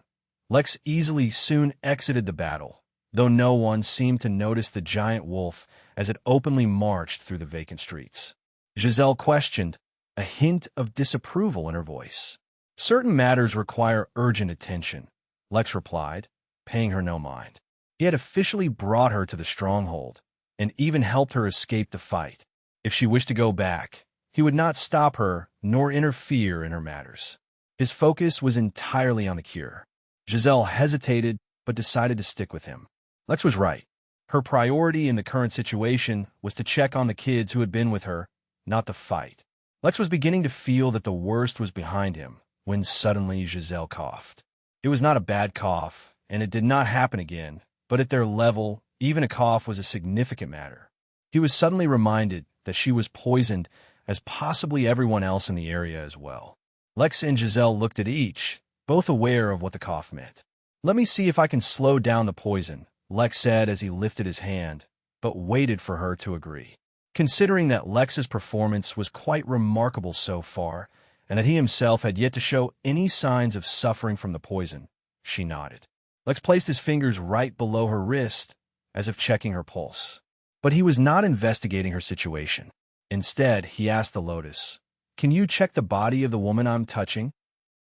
Lex easily soon exited the battle, though no one seemed to notice the giant wolf as it openly marched through the vacant streets. Giselle questioned, a hint of disapproval in her voice. Certain matters require urgent attention, Lex replied, paying her no mind. He had officially brought her to the stronghold, and even helped her escape the fight. If she wished to go back, he would not stop her nor interfere in her matters. His focus was entirely on the cure. Giselle hesitated, but decided to stick with him. Lex was right. Her priority in the current situation was to check on the kids who had been with her, not the fight. Lex was beginning to feel that the worst was behind him when suddenly Giselle coughed. It was not a bad cough, and it did not happen again, but at their level, even a cough was a significant matter. He was suddenly reminded that she was poisoned, as possibly everyone else in the area as well. Lex and Giselle looked at each, both aware of what the cough meant. "Let me see if I can slow down the poison," Lex said as he lifted his hand, but waited for her to agree. Considering that Lex's performance was quite remarkable so far, and that he himself had yet to show any signs of suffering from the poison, she nodded. Lex placed his fingers right below her wrist, as if checking her pulse. But he was not investigating her situation. Instead, he asked the lotus, "Can you check the body of the woman I'm touching?"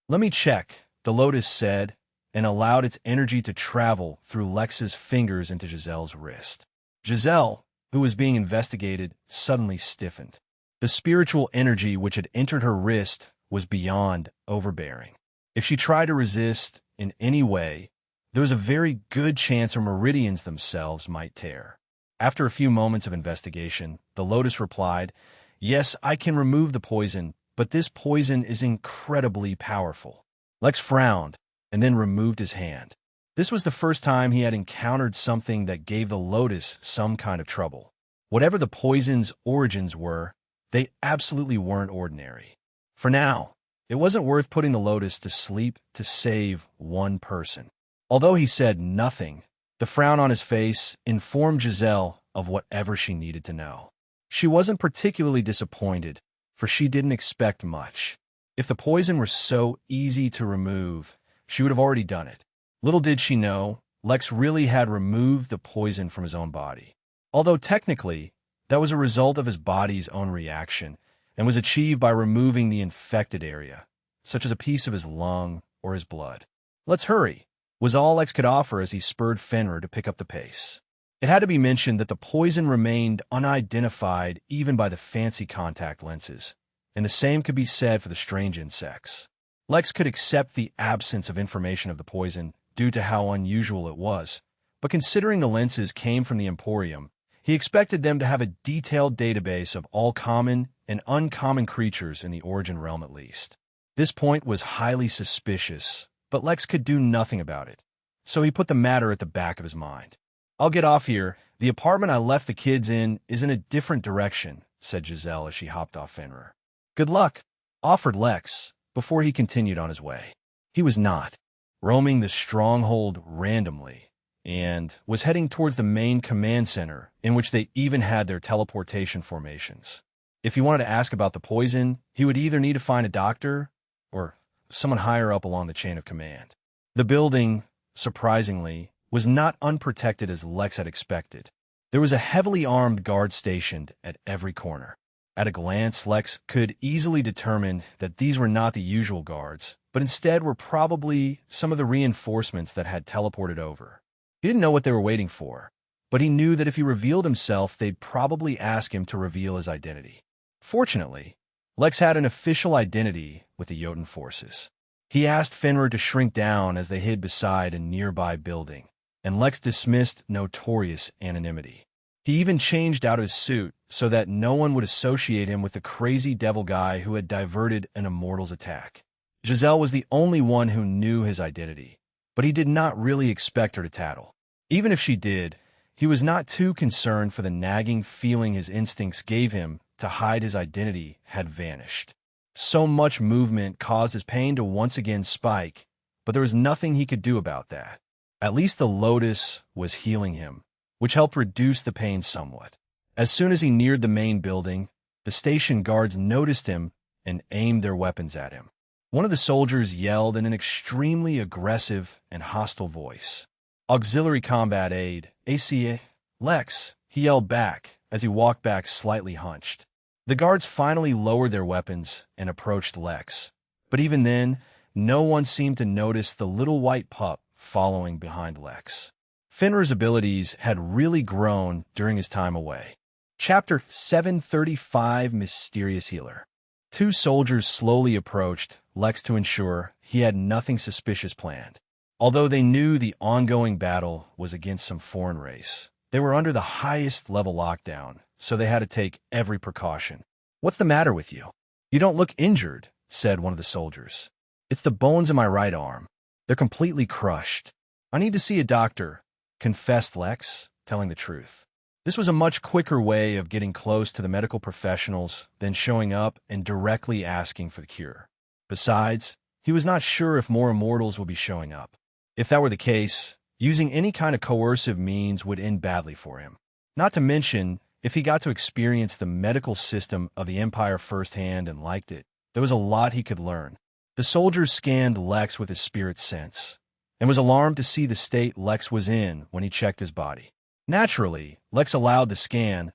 "Let me check," the lotus said, and allowed its energy to travel through Lex's fingers into Giselle's wrist. Giselle, who was being investigated, suddenly stiffened. The spiritual energy which had entered her wrist was beyond overbearing. If she tried to resist in any way, there was a very good chance her meridians themselves might tear. After a few moments of investigation, the lotus replied, "Yes, I can remove the poison, but this poison is incredibly powerful." Lex frowned and then removed his hand. This was the first time he had encountered something that gave the lotus some kind of trouble. Whatever the poison's origins were, they absolutely weren't ordinary. For now, it wasn't worth putting the lotus to sleep to save one person. Although he said nothing, the frown on his face informed Giselle of whatever she needed to know. She wasn't particularly disappointed, for she didn't expect much. If the poison were so easy to remove, she would have already done it. Little did she know, Lex really had removed the poison from his own body. Although technically, that was a result of his body's own reaction, and was achieved by removing the infected area, such as a piece of his lung or his blood. "Let's hurry," was all Lex could offer as he spurred Fenrir to pick up the pace. It had to be mentioned that the poison remained unidentified even by the fancy contact lenses, and the same could be said for the strange insects. Lex could accept the absence of information of the poison due to how unusual it was, but considering the lenses came from the Emporium, he expected them to have a detailed database of all common and uncommon creatures in the Origin realm at least. This point was highly suspicious, but Lex could do nothing about it, so he put the matter at the back of his mind. "I'll get off here. The apartment I left the kids in is in a different direction," said Giselle as she hopped off Fenrir. "Good luck," offered Lex, before he continued on his way. He was not roaming the stronghold randomly, and was heading towards the main command center, in which they even had their teleportation formations. If he wanted to ask about the poison, he would either need to find a doctor or someone higher up along the chain of command. The building, surprisingly, was not unprotected as Lex had expected. There was a heavily armed guard stationed at every corner. At a glance, Lex could easily determine that these were not the usual guards, but instead were probably some of the reinforcements that had teleported over. He didn't know what they were waiting for, but he knew that if he revealed himself, they'd probably ask him to reveal his identity. Fortunately, Lex had an official identity with the Jotun forces. He asked Fenrir to shrink down as they hid beside a nearby building, and Lex dismissed notorious anonymity. He even changed out his suit so that no one would associate him with the crazy devil guy who had diverted an immortal's attack. Giselle was the only one who knew his identity, but he did not really expect her to tattle. Even if she did, he was not too concerned, for the nagging feeling his instincts gave him to hide his identity had vanished. So much movement caused his pain to once again spike, but there was nothing he could do about that. At least the lotus was healing him, which helped reduce the pain somewhat. As soon as he neared the main building, the station guards noticed him and aimed their weapons at him. One of the soldiers yelled in an extremely aggressive and hostile voice, "Auxiliary Combat Aid, ACA, Lex," he yelled back as he walked back slightly hunched. The guards finally lowered their weapons and approached Lex, but even then, no one seemed to notice the little white pup following behind Lex. Fenrir's abilities had really grown during his time away. Chapter 735, Mysterious Healer. Two soldiers slowly approached Lex to ensure he had nothing suspicious planned. Although they knew the ongoing battle was against some foreign race, they were under the highest level lockdown, so they had to take every precaution. "What's the matter with you? You don't look injured," said one of the soldiers. "It's the bones in my right arm. They're completely crushed. I need to see a doctor," confessed Lex, telling the truth. This was a much quicker way of getting close to the medical professionals than showing up and directly asking for the cure. Besides, he was not sure if more immortals would be showing up. If that were the case, using any kind of coercive means would end badly for him. Not to mention, if he got to experience the medical system of the Empire firsthand and liked it, there was a lot he could learn. The soldiers scanned Lex with his spirit sense, and was alarmed to see the state Lex was in when he checked his body. Naturally, Lex allowed the scan,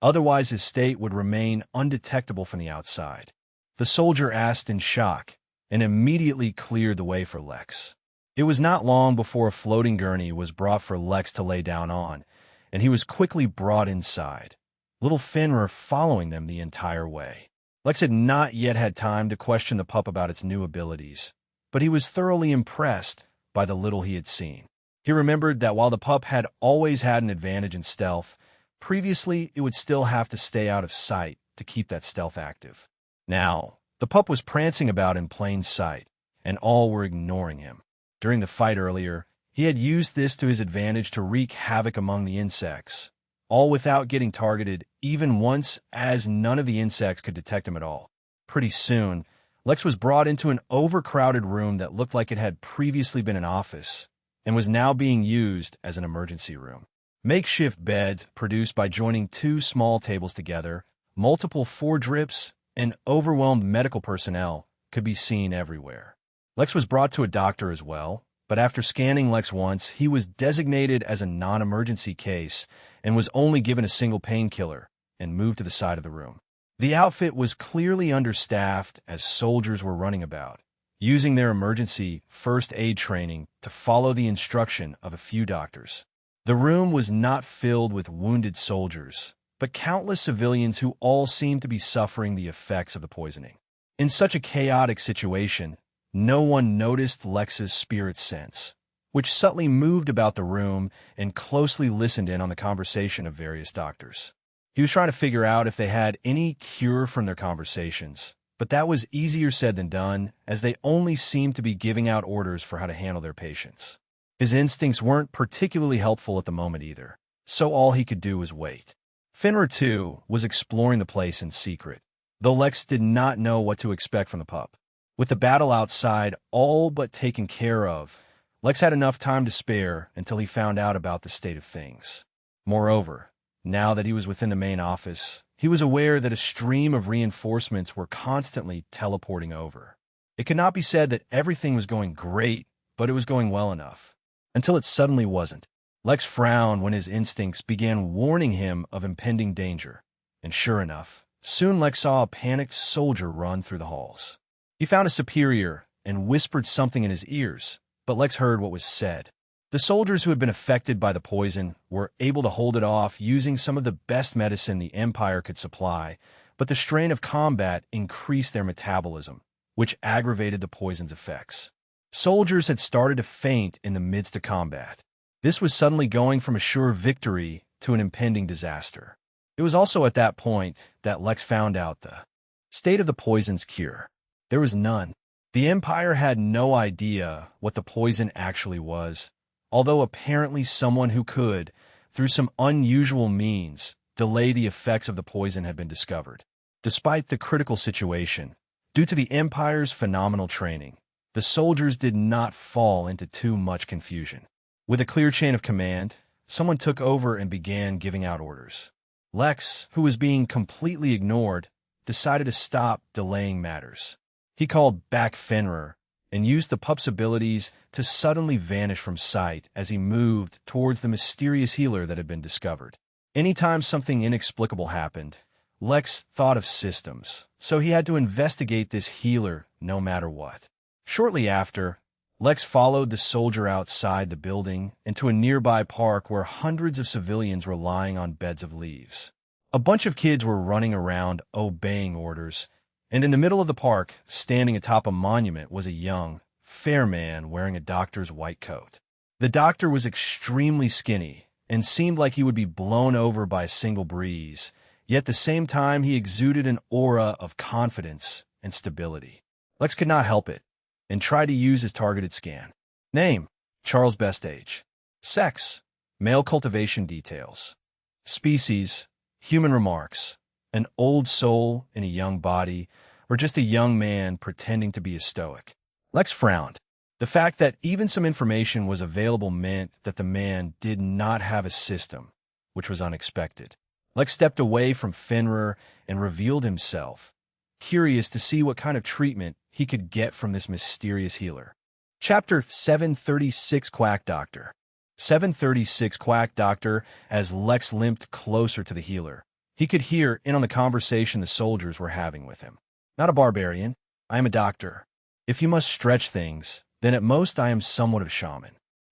otherwise his state would remain undetectable from the outside. The soldier asked in shock, and immediately cleared the way for Lex. It was not long before a floating gurney was brought for Lex to lay down on, and he was quickly brought inside, little Fenrir following them the entire way. Lex had not yet had time to question the pup about its new abilities, but he was thoroughly impressed by the little he had seen. He remembered that while the pup had always had an advantage in stealth, previously it would still have to stay out of sight to keep that stealth active. Now, the pup was prancing about in plain sight, and all were ignoring him. During the fight earlier, he had used this to his advantage to wreak havoc among the insects, all without getting targeted even once, as none of the insects could detect him at all. Pretty soon, Lex was brought into an overcrowded room that looked like it had previously been an office, and was now being used as an emergency room. Makeshift beds produced by joining two small tables together, multiple foredrips, and overwhelmed medical personnel could be seen everywhere. Lex was brought to a doctor as well, but after scanning Lex once, he was designated as a non-emergency case and was only given a single painkiller and moved to the side of the room. The outfit was clearly understaffed as soldiers were running about, using their emergency first aid training to follow the instruction of a few doctors. The room was not filled with wounded soldiers, but countless civilians who all seemed to be suffering the effects of the poisoning. In such a chaotic situation, no one noticed Lex's spirit sense, which subtly moved about the room and closely listened in on the conversation of various doctors. He was trying to figure out if they had any cure from their conversations, but that was easier said than done, as they only seemed to be giving out orders for how to handle their patients. His instincts weren't particularly helpful at the moment either, so all he could do was wait. Fenrir, too, was exploring the place in secret, though Lex did not know what to expect from the pup. With the battle outside all but taken care of, Lex had enough time to spare until he found out about the state of things. Moreover, now that he was within the main office, he was aware that a stream of reinforcements were constantly teleporting over. It could not be said that everything was going great, but it was going well enough. Until it suddenly wasn't. Lex frowned when his instincts began warning him of impending danger. And sure enough, soon Lex saw a panicked soldier run through the halls. He found a superior and whispered something in his ears, but Lex heard what was said. The soldiers who had been affected by the poison were able to hold it off using some of the best medicine the Empire could supply, but the strain of combat increased their metabolism, which aggravated the poison's effects. Soldiers had started to faint in the midst of combat. This was suddenly going from a sure victory to an impending disaster. It was also at that point that Lex found out the state of the poison's cure. There was none. The Empire had no idea what the poison actually was, although apparently someone who could, through some unusual means, delay the effects of the poison had been discovered. Despite the critical situation, due to the Empire's phenomenal training, the soldiers did not fall into too much confusion. With a clear chain of command, someone took over and began giving out orders. Lex, who was being completely ignored, decided to stop delaying matters. He called back Fenrir and used the pup's abilities to suddenly vanish from sight as he moved towards the mysterious healer that had been discovered. Anytime something inexplicable happened, Lex thought of systems, so he had to investigate this healer no matter what. Shortly after, Lex followed the soldier outside the building into a nearby park where hundreds of civilians were lying on beds of leaves. A bunch of kids were running around obeying orders, and in the middle of the park, standing atop a monument, was a young, fair man wearing a doctor's white coat. The doctor was extremely skinny and seemed like he would be blown over by a single breeze, yet at the same time he exuded an aura of confidence and stability. Lex could not help it and tried to use his targeted scan. Name: Charles Bestage. Sex: male. Cultivation details. Species: human. Remarks: an old soul in a young body, or just a young man pretending to be a stoic. Lex frowned. The fact that even some information was available meant that the man did not have a system, which was unexpected. Lex stepped away from Fenrir and revealed himself, curious to see what kind of treatment he could get from this mysterious healer. Chapter 736: Quack Doctor. 736: Quack Doctor. As Lex limped closer to the healer, he could hear in on the conversation the soldiers were having with him. Not a barbarian. I am a doctor. If you must stretch things, then at most I am somewhat of a shaman.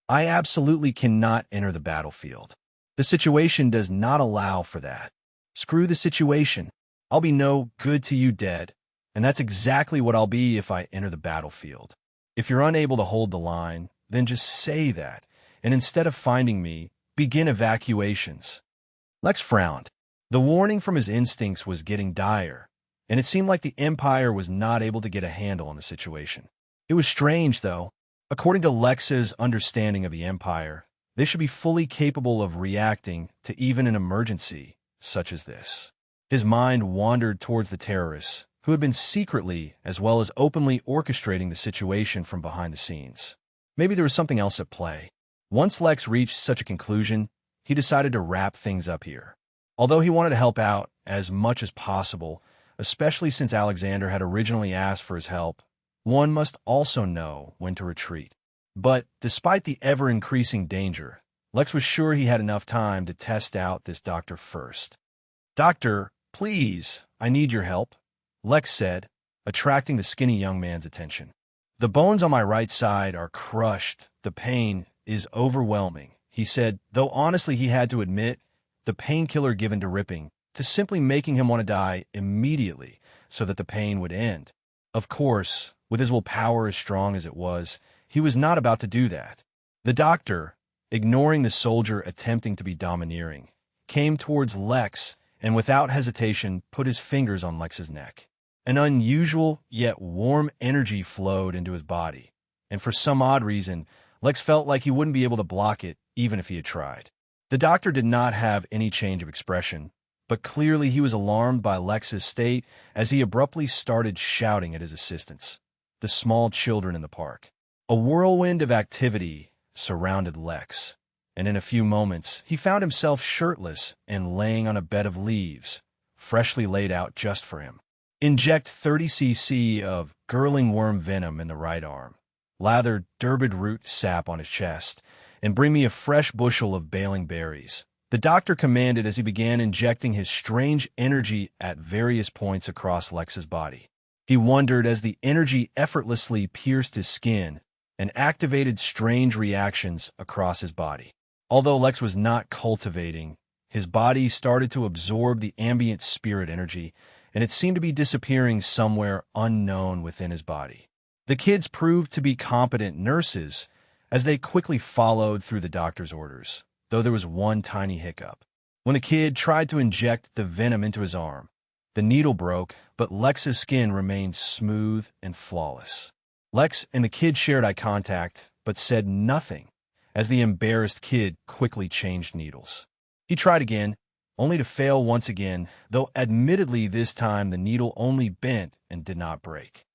I absolutely cannot enter the battlefield. The situation does not allow for that. Screw the situation. I'll be no good to you dead, and that's exactly what I'll be if I enter the battlefield. If you're unable to hold the line, then just say that, and instead of finding me, begin evacuations. Lex frowned. The warning from his instincts was getting dire, and it seemed like the Empire was not able to get a handle on the situation. It was strange, though. According to Lex's understanding of the Empire, they should be fully capable of reacting to even an emergency such as this. His mind wandered towards the terrorists, who had been secretly as well as openly orchestrating the situation from behind the scenes. Maybe there was something else at play. Once Lex reached such a conclusion, he decided to wrap things up here. Although he wanted to help out as much as possible, especially since Alexander had originally asked for his help, one must also know when to retreat. But despite the ever-increasing danger, Lex was sure he had enough time to test out this doctor first. "Doctor, please, I need your help," Lex said, attracting the skinny young man's attention. "The bones on my right side are crushed. The pain is overwhelming," he said, though honestly he had to admit the painkiller given to Ripping to simply making him want to die immediately so that the pain would end. Of course, with his willpower as strong as it was, he was not about to do that. The doctor, ignoring the soldier attempting to be domineering, came towards Lex and without hesitation put his fingers on Lex's neck. An unusual yet warm energy flowed into his body, and for some odd reason, Lex felt like he wouldn't be able to block it even if he had tried. The doctor did not have any change of expression, but clearly he was alarmed by Lex's state as he abruptly started shouting at his assistants, the small children in the park. A whirlwind of activity surrounded Lex, and in a few moments he found himself shirtless and laying on a bed of leaves, freshly laid out just for him. Inject 30 cc of gurling worm venom in the right arm. Lather Durbid root sap on his chest, and bring me a fresh bushel of baling berries," the doctor commanded as he began injecting his strange energy at various points across Lex's body. He wondered as the energy effortlessly pierced his skin and activated strange reactions across his body. Although Lex was not cultivating, his body started to absorb the ambient spirit energy, and it seemed to be disappearing somewhere unknown within his body. The kids proved to be competent nurses as they quickly followed through the doctor's orders, though there was one tiny hiccup. When the kid tried to inject the venom into his arm, the needle broke, but Lex's skin remained smooth and flawless. Lex and the kid shared eye contact, but said nothing, as the embarrassed kid quickly changed needles. He tried again, only to fail once again, though admittedly this time the needle only bent and did not break.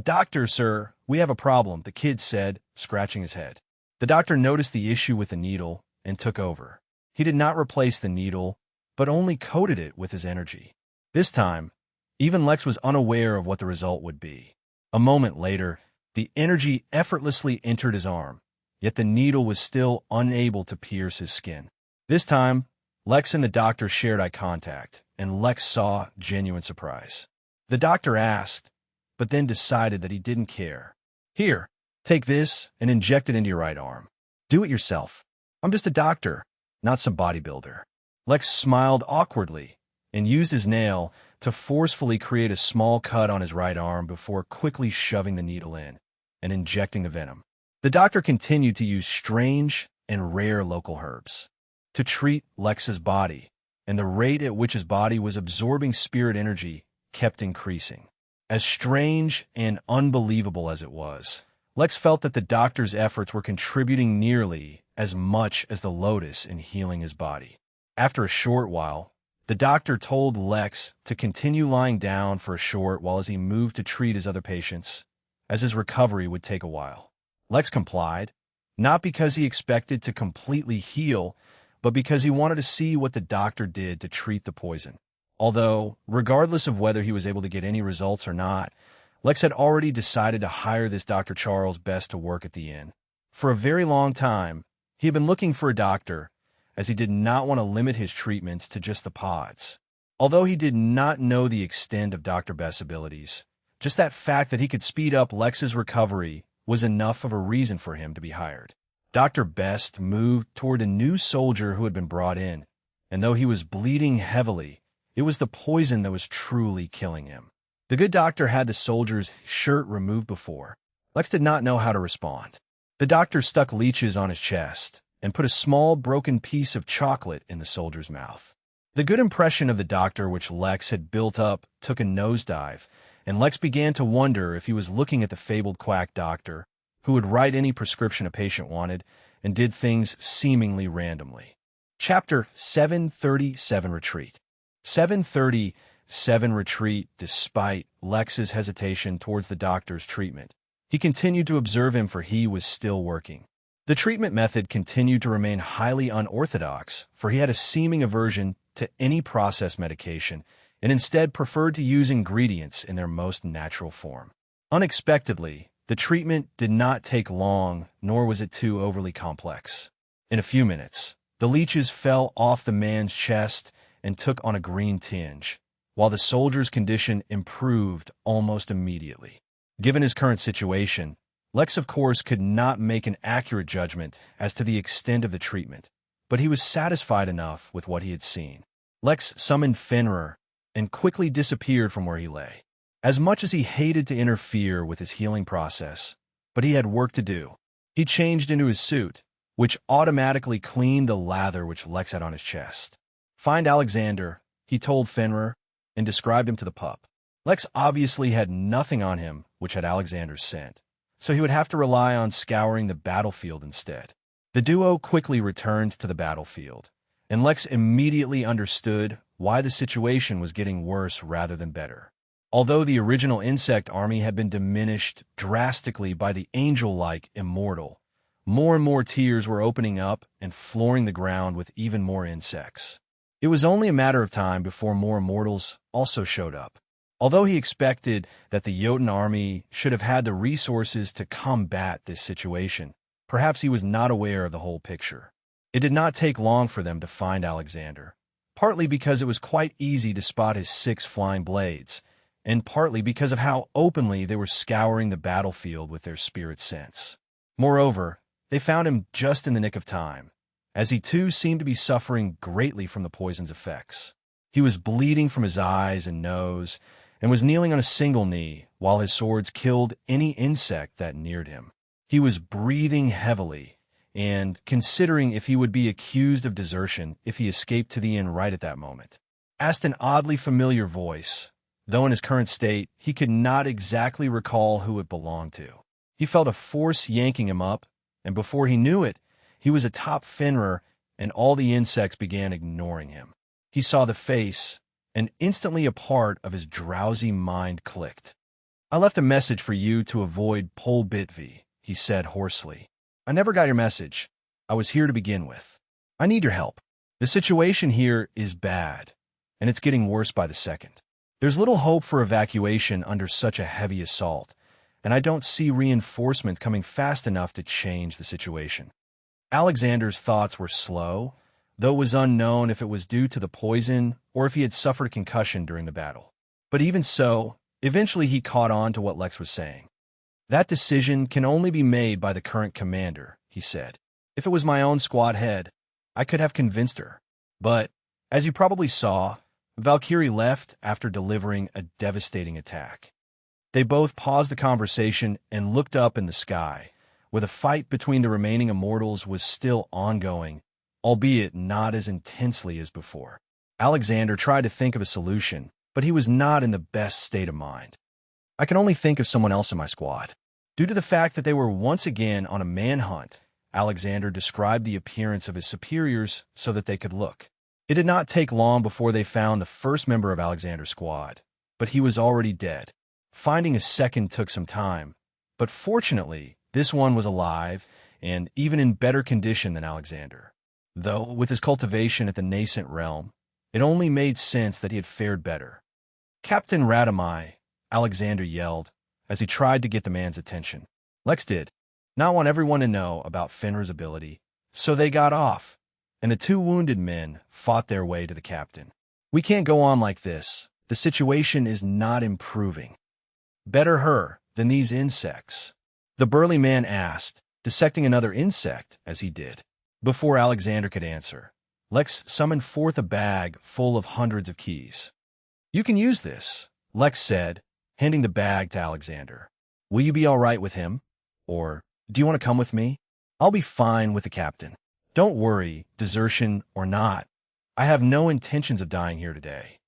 Doctor, sir, we have a problem," the kid said, scratching his head. The doctor noticed the issue with the needle and took over. He did not replace the needle, but only coated it with his energy. This time, even Lex was unaware of what the result would be. A moment later, the energy effortlessly entered his arm, yet the needle was still unable to pierce his skin. This time, Lex and the doctor shared eye contact, and Lex saw genuine surprise. The doctor asked, but then decided that he didn't care. "Here, take this and inject it into your right arm. Do it yourself. I'm just a doctor, not some bodybuilder." Lex smiled awkwardly and used his nail to forcefully create a small cut on his right arm before quickly shoving the needle in and injecting the venom. The doctor continued to use strange and rare local herbs to treat Lex's body, and the rate at which his body was absorbing spirit energy kept increasing. As strange and unbelievable as it was, Lex felt that the doctor's efforts were contributing nearly as much as the lotus in healing his body. After a short while, the doctor told Lex to continue lying down for a short while as he moved to treat his other patients, as his recovery would take a while. Lex complied, not because he expected to completely heal, but because he wanted to see what the doctor did to treat the poison. Although, regardless of whether he was able to get any results or not, Lex had already decided to hire this Dr. Charles Best to work at the inn. For a very long time, he had been looking for a doctor, as he did not want to limit his treatments to just the pods. Although he did not know the extent of Dr. Best's abilities, just that fact that he could speed up Lex's recovery was enough of a reason for him to be hired. Dr. Best moved toward a new soldier who had been brought in, and though he was bleeding heavily, it was the poison that was truly killing him. The good doctor had the soldier's shirt removed before. Lex did not know how to respond. The doctor stuck leeches on his chest and put a small broken piece of chocolate in the soldier's mouth. The good impression of the doctor which Lex had built up took a nosedive, and Lex began to wonder if he was looking at the fabled quack doctor, who would write any prescription a patient wanted and did things seemingly randomly. Chapter 737 Retreat. 737 Retreat. Despite Lex's hesitation towards the doctor's treatment, he continued to observe him, for he was still working. The treatment method continued to remain highly unorthodox, for he had a seeming aversion to any processed medication and instead preferred to use ingredients in their most natural form. Unexpectedly, the treatment did not take long, nor was it too overly complex. In a few minutes, the leeches fell off the man's chest and took on a green tinge, while the soldier's condition improved almost immediately. Given his current situation, Lex, of course, could not make an accurate judgment as to the extent of the treatment, but he was satisfied enough with what he had seen. Lex summoned Fenrir and quickly disappeared from where he lay. As much as he hated to interfere with his healing process, but he had work to do, he changed into his suit, which automatically cleaned the lather which Lex had on his chest. "Find Alexander," he told Fenrir, and described him to the pup. Lex obviously had nothing on him which had Alexander's scent, so he would have to rely on scouring the battlefield instead. The duo quickly returned to the battlefield, and Lex immediately understood why the situation was getting worse rather than better. Although the original insect army had been diminished drastically by the angel-like immortal, more and more tiers were opening up and flooring the ground with even more insects. It was only a matter of time before more immortals also showed up. Although he expected that the Jotun army should have had the resources to combat this situation, Perhaps he was not aware of the whole picture. It did not take long for them to find Alexander, partly because it was quite easy to spot his 6 flying blades, and partly because of how openly they were scouring the battlefield with their spirit sense. Moreover, they found him just in the nick of time, as he too seemed to be suffering greatly from the poison's effects. He was bleeding from his eyes and nose, and was kneeling on a single knee while his swords killed any insect that neared him. He was breathing heavily, and considering if he would be accused of desertion if he escaped to the inn right at that moment. Asked an oddly familiar voice, though in his current state he could not exactly recall who it belonged to. He felt a force yanking him up, and before he knew it, he was atop Fenrir, and all the insects began ignoring him. He saw the face, and instantly a part of his drowsy mind clicked. "I left a message for you to avoid Pol Bitvi," he said hoarsely. "I never got your message. I was here to begin with. I need your help. The situation here is bad, and it's getting worse by the second. There's little hope for evacuation under such a heavy assault, and I don't see reinforcements coming fast enough to change the situation." Alexander's thoughts were slow, though it was unknown if it was due to the poison or if he had suffered a concussion during the battle. But even so, eventually he caught on to what Lex was saying. "That decision can only be made by the current commander," he said. "If it was my own squad head, I could have convinced her. But, as you probably saw, Valkyrie left after delivering a devastating attack." They both paused the conversation and looked up in the sky, where the fight between the remaining immortals was still ongoing, albeit not as intensely as before. Alexander tried to think of a solution, but he was not in the best state of mind. "I can only think of someone else in my squad." Due to the fact that they were once again on a manhunt, Alexander described the appearance of his superiors so that they could look. It did not take long before they found the first member of Alexander's squad, but he was already dead. Finding a second took some time, but fortunately, this one was alive and even in better condition than Alexander. Though, with his cultivation at the nascent realm, it only made sense that he had fared better. "Captain Radamai," Alexander yelled, as he tried to get the man's attention. Lex did not want everyone to know about Fenrir's ability, so they got off, and the 2 wounded men fought their way to the captain. "We can't go on like this. The situation is not improving." "Better her than these insects?" the burly man asked, dissecting another insect as he did. Before Alexander could answer, Lex summoned forth a bag full of hundreds of keys. "You can use this," Lex said, handing the bag to Alexander. "Will you be all right with him? Or do you want to come with me? I'll be fine with the captain. Don't worry, desertion or not. I have no intentions of dying here today."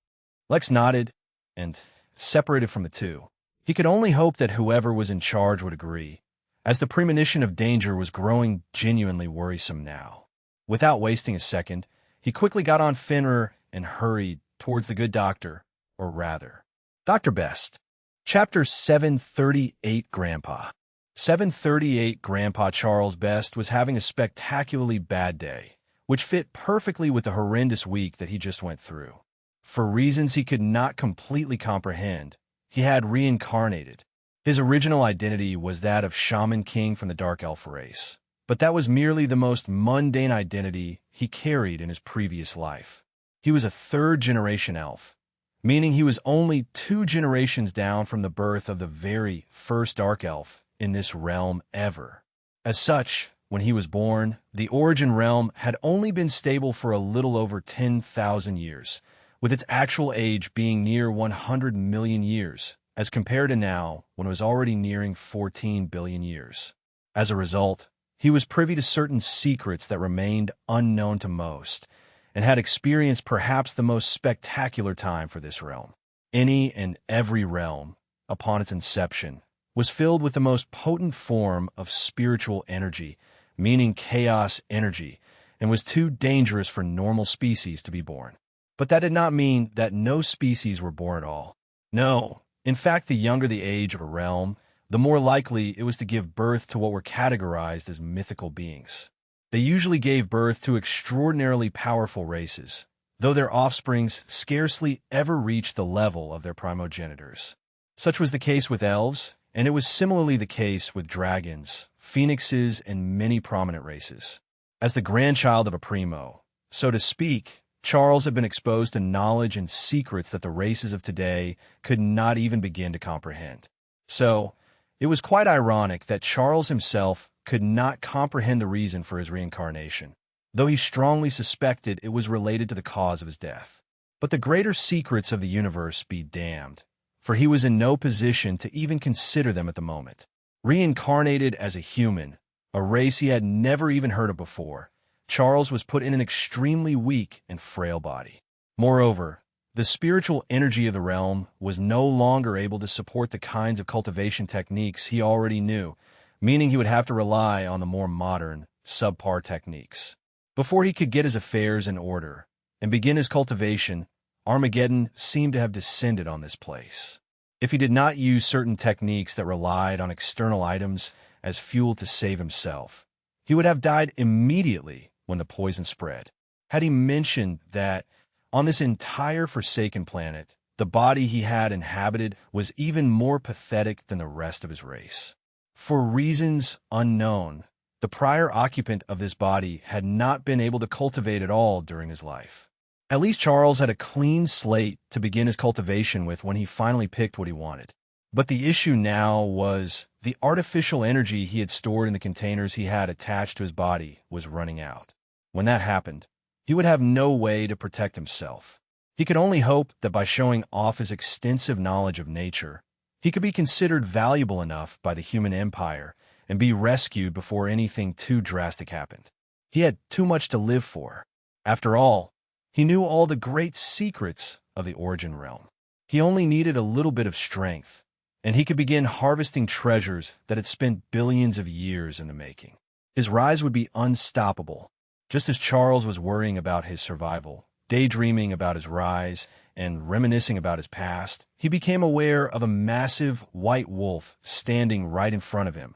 Lex nodded and separated from the 2. He could only hope that whoever was in charge would agree, as the premonition of danger was growing genuinely worrisome now. Without wasting a second, he quickly got on Fenrir and hurried towards the good doctor, or rather, Dr. Best. Chapter 738 Grandpa. 738 Grandpa Charles Best was having a spectacularly bad day, which fit perfectly with the horrendous week that he just went through. For reasons he could not completely comprehend, he had reincarnated. His original identity was that of Shaman King from the Dark Elf race, but that was merely the most mundane identity he carried in his previous life. He was a 3rd-generation elf, meaning he was only 2 generations down from the birth of the very first Dark Elf in this realm ever. As such, when he was born, the origin realm had only been stable for a little over 10,000 years, with its actual age being near 100 million years, as compared to now, when it was already nearing 14 billion years. As a result, he was privy to certain secrets that remained unknown to most, and had experienced perhaps the most spectacular time for this realm. Any and every realm, upon its inception, was filled with the most potent form of spiritual energy, meaning chaos energy, and was too dangerous for normal species to be born. But that did not mean that no species were born at all. No, in fact, the younger the age of a realm, the more likely it was to give birth to what were categorized as mythical beings. They usually gave birth to extraordinarily powerful races, though their offsprings scarcely ever reached the level of their primogenitors. Such was the case with elves, and it was similarly the case with dragons, phoenixes, and many prominent races. As the grandchild of a primo, so to speak, Charles had been exposed to knowledge and secrets that the races of today could not even begin to comprehend. So, it was quite ironic that Charles himself could not comprehend the reason for his reincarnation, though he strongly suspected it was related to the cause of his death. But the greater secrets of the universe be damned, for he was in no position to even consider them at the moment. Reincarnated as a human, a race he had never even heard of before, Charles was put in an extremely weak and frail body. Moreover, the spiritual energy of the realm was no longer able to support the kinds of cultivation techniques he already knew, meaning he would have to rely on the more modern, subpar techniques. Before he could get his affairs in order and begin his cultivation, Armageddon seemed to have descended on this place. If he did not use certain techniques that relied on external items as fuel to save himself, he would have died immediately when the poison spread. Had he mentioned that on this entire forsaken planet, the body he had inhabited was even more pathetic than the rest of his race. For reasons unknown, the prior occupant of this body had not been able to cultivate at all during his life. At least Charles had a clean slate to begin his cultivation with when he finally picked what he wanted. But the issue now was the artificial energy he had stored in the containers he had attached to his body was running out. When that happened, he would have no way to protect himself. He could only hope that by showing off his extensive knowledge of nature, he could be considered valuable enough by the human empire and be rescued before anything too drastic happened. He had too much to live for. After all, he knew all the great secrets of the origin realm. He only needed a little bit of strength, and he could begin harvesting treasures that had spent billions of years in the making. His rise would be unstoppable. Just as Charles was worrying about his survival, daydreaming about his rise, and reminiscing about his past, he became aware of a massive white wolf standing right in front of him,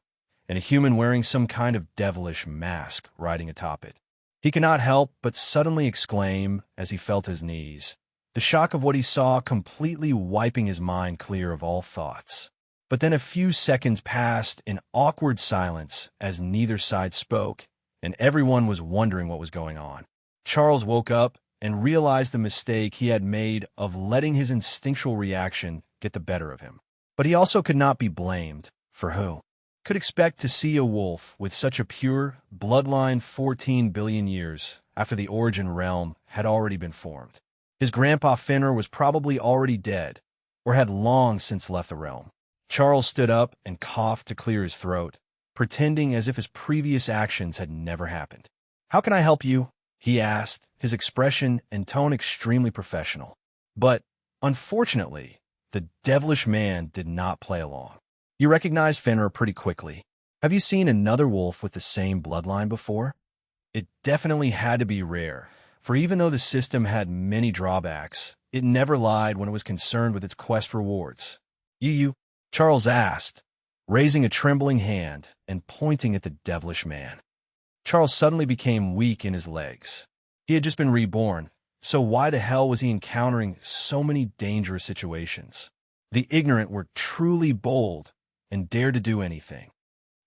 and a human wearing some kind of devilish mask riding atop it. He could not help but suddenly exclaim as he felt his knees, the shock of what he saw completely wiping his mind clear of all thoughts. But then a few seconds passed in awkward silence as neither side spoke, and everyone was wondering what was going on. Charles woke up and realized the mistake he had made of letting his instinctual reaction get the better of him. But he also could not be blamed, for who could expect to see a wolf with such a pure bloodline 14 billion years after the origin realm had already been formed? His grandpa Fenrir was probably already dead, or had long since left the realm. Charles stood up and coughed to clear his throat, pretending as if his previous actions had never happened. "How can I help you?" he asked, his expression and tone extremely professional. But, unfortunately, the devilish man did not play along. You recognized Fenrir pretty quickly. Have you seen another wolf with the same bloodline before? It definitely had to be rare, for even though the system had many drawbacks, it never lied when it was concerned with its quest rewards. You, Charles asked, raising a trembling hand and pointing at the devilish man. Charles suddenly became weak in his legs. He had just been reborn, so why the hell was he encountering so many dangerous situations? The ignorant were truly bold and dared to do anything.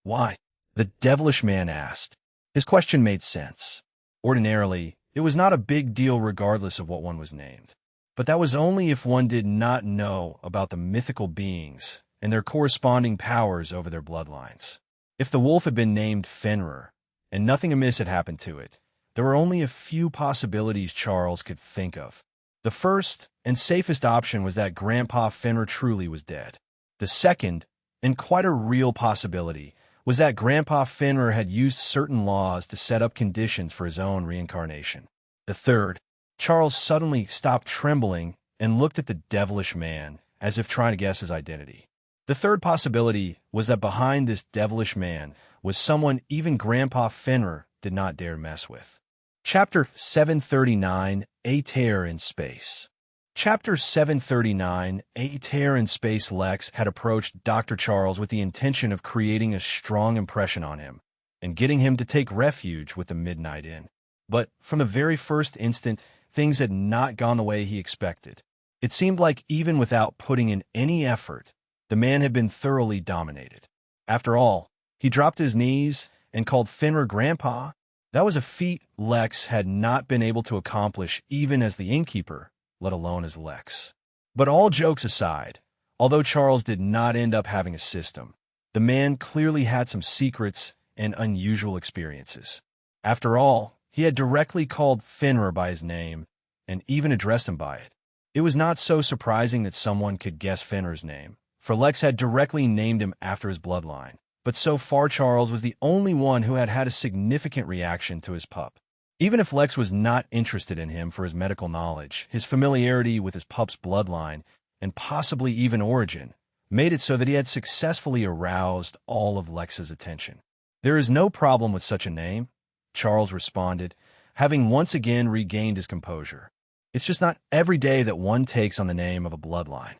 Why? The devilish man asked. His question made sense. Ordinarily, it was not a big deal regardless of what one was named. But that was only if one did not know about the mythical beings and their corresponding powers over their bloodlines. If the wolf had been named Fenrir, and nothing amiss had happened to it, there were only a few possibilities Charles could think of. The first and safest option was that Grandpa Fenrir truly was dead. The second, and quite a real possibility, was that Grandpa Fenrir had used certain laws to set up conditions for his own reincarnation. The third, Charles suddenly stopped trembling and looked at the devilish man, as if trying to guess his identity. The third possibility was that behind this devilish man was someone even Grandpa Fenrir did not dare mess with. Chapter 739, A Tear in Space. Chapter 739, A Tear in Space. Lex had approached Dr. Charles with the intention of creating a strong impression on him and getting him to take refuge with the Midnight Inn. But from the very first instant, things had not gone the way he expected. It seemed like even without putting in any effort, the man had been thoroughly dominated. After all, He dropped his knees and called Fenrir Grandpa. That was a feat Lex had not been able to accomplish even as the innkeeper, let alone as Lex. But all jokes aside, although Charles did not end up having a system, the man clearly had some secrets and unusual experiences. After all, he had directly called Fenrir by his name and even addressed him by it. It was not so surprising that someone could guess Fenrir's name, for Lex had directly named him after his bloodline. But so far Charles was the only one who had had a significant reaction to his pup. Even if Lex was not interested in him for his medical knowledge, his familiarity with his pup's bloodline, and possibly even origin, made it so that he had successfully aroused all of Lex's attention. "There is no problem with such a name," Charles responded, having once again regained his composure. "It's just not every day that one takes on the name of a bloodline."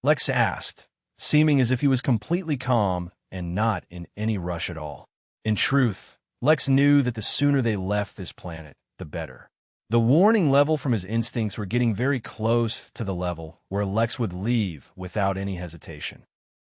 Lex asked, seeming as if he was completely calm and not in any rush at all. In truth, Lex knew that the sooner they left this planet, the better. The warning level from his instincts were getting very close to the level where Lex would leave without any hesitation.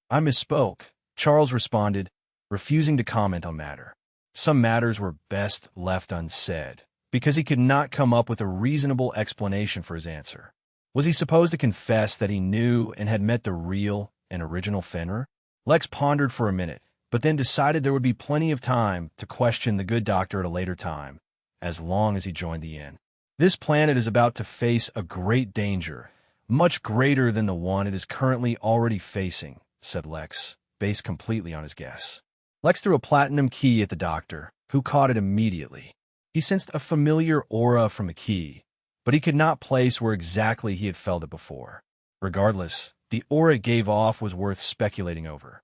"I misspoke," Charles responded, refusing to comment on matter. Some matters were best left unsaid, because he could not come up with a reasonable explanation for his answer. Was he supposed to confess that he knew and had met the real and original Fenrir? Lex pondered for a minute, but then decided there would be plenty of time to question the good doctor at a later time, as long as he joined the inn. "This planet is about to face a great danger, much greater than the one it is currently already facing," said Lex, based completely on his guess. Lex threw a platinum key at the doctor, who caught it immediately. He sensed a familiar aura from the key, but he could not place where exactly he had felt it before. Regardless, the aura it gave off was worth speculating over.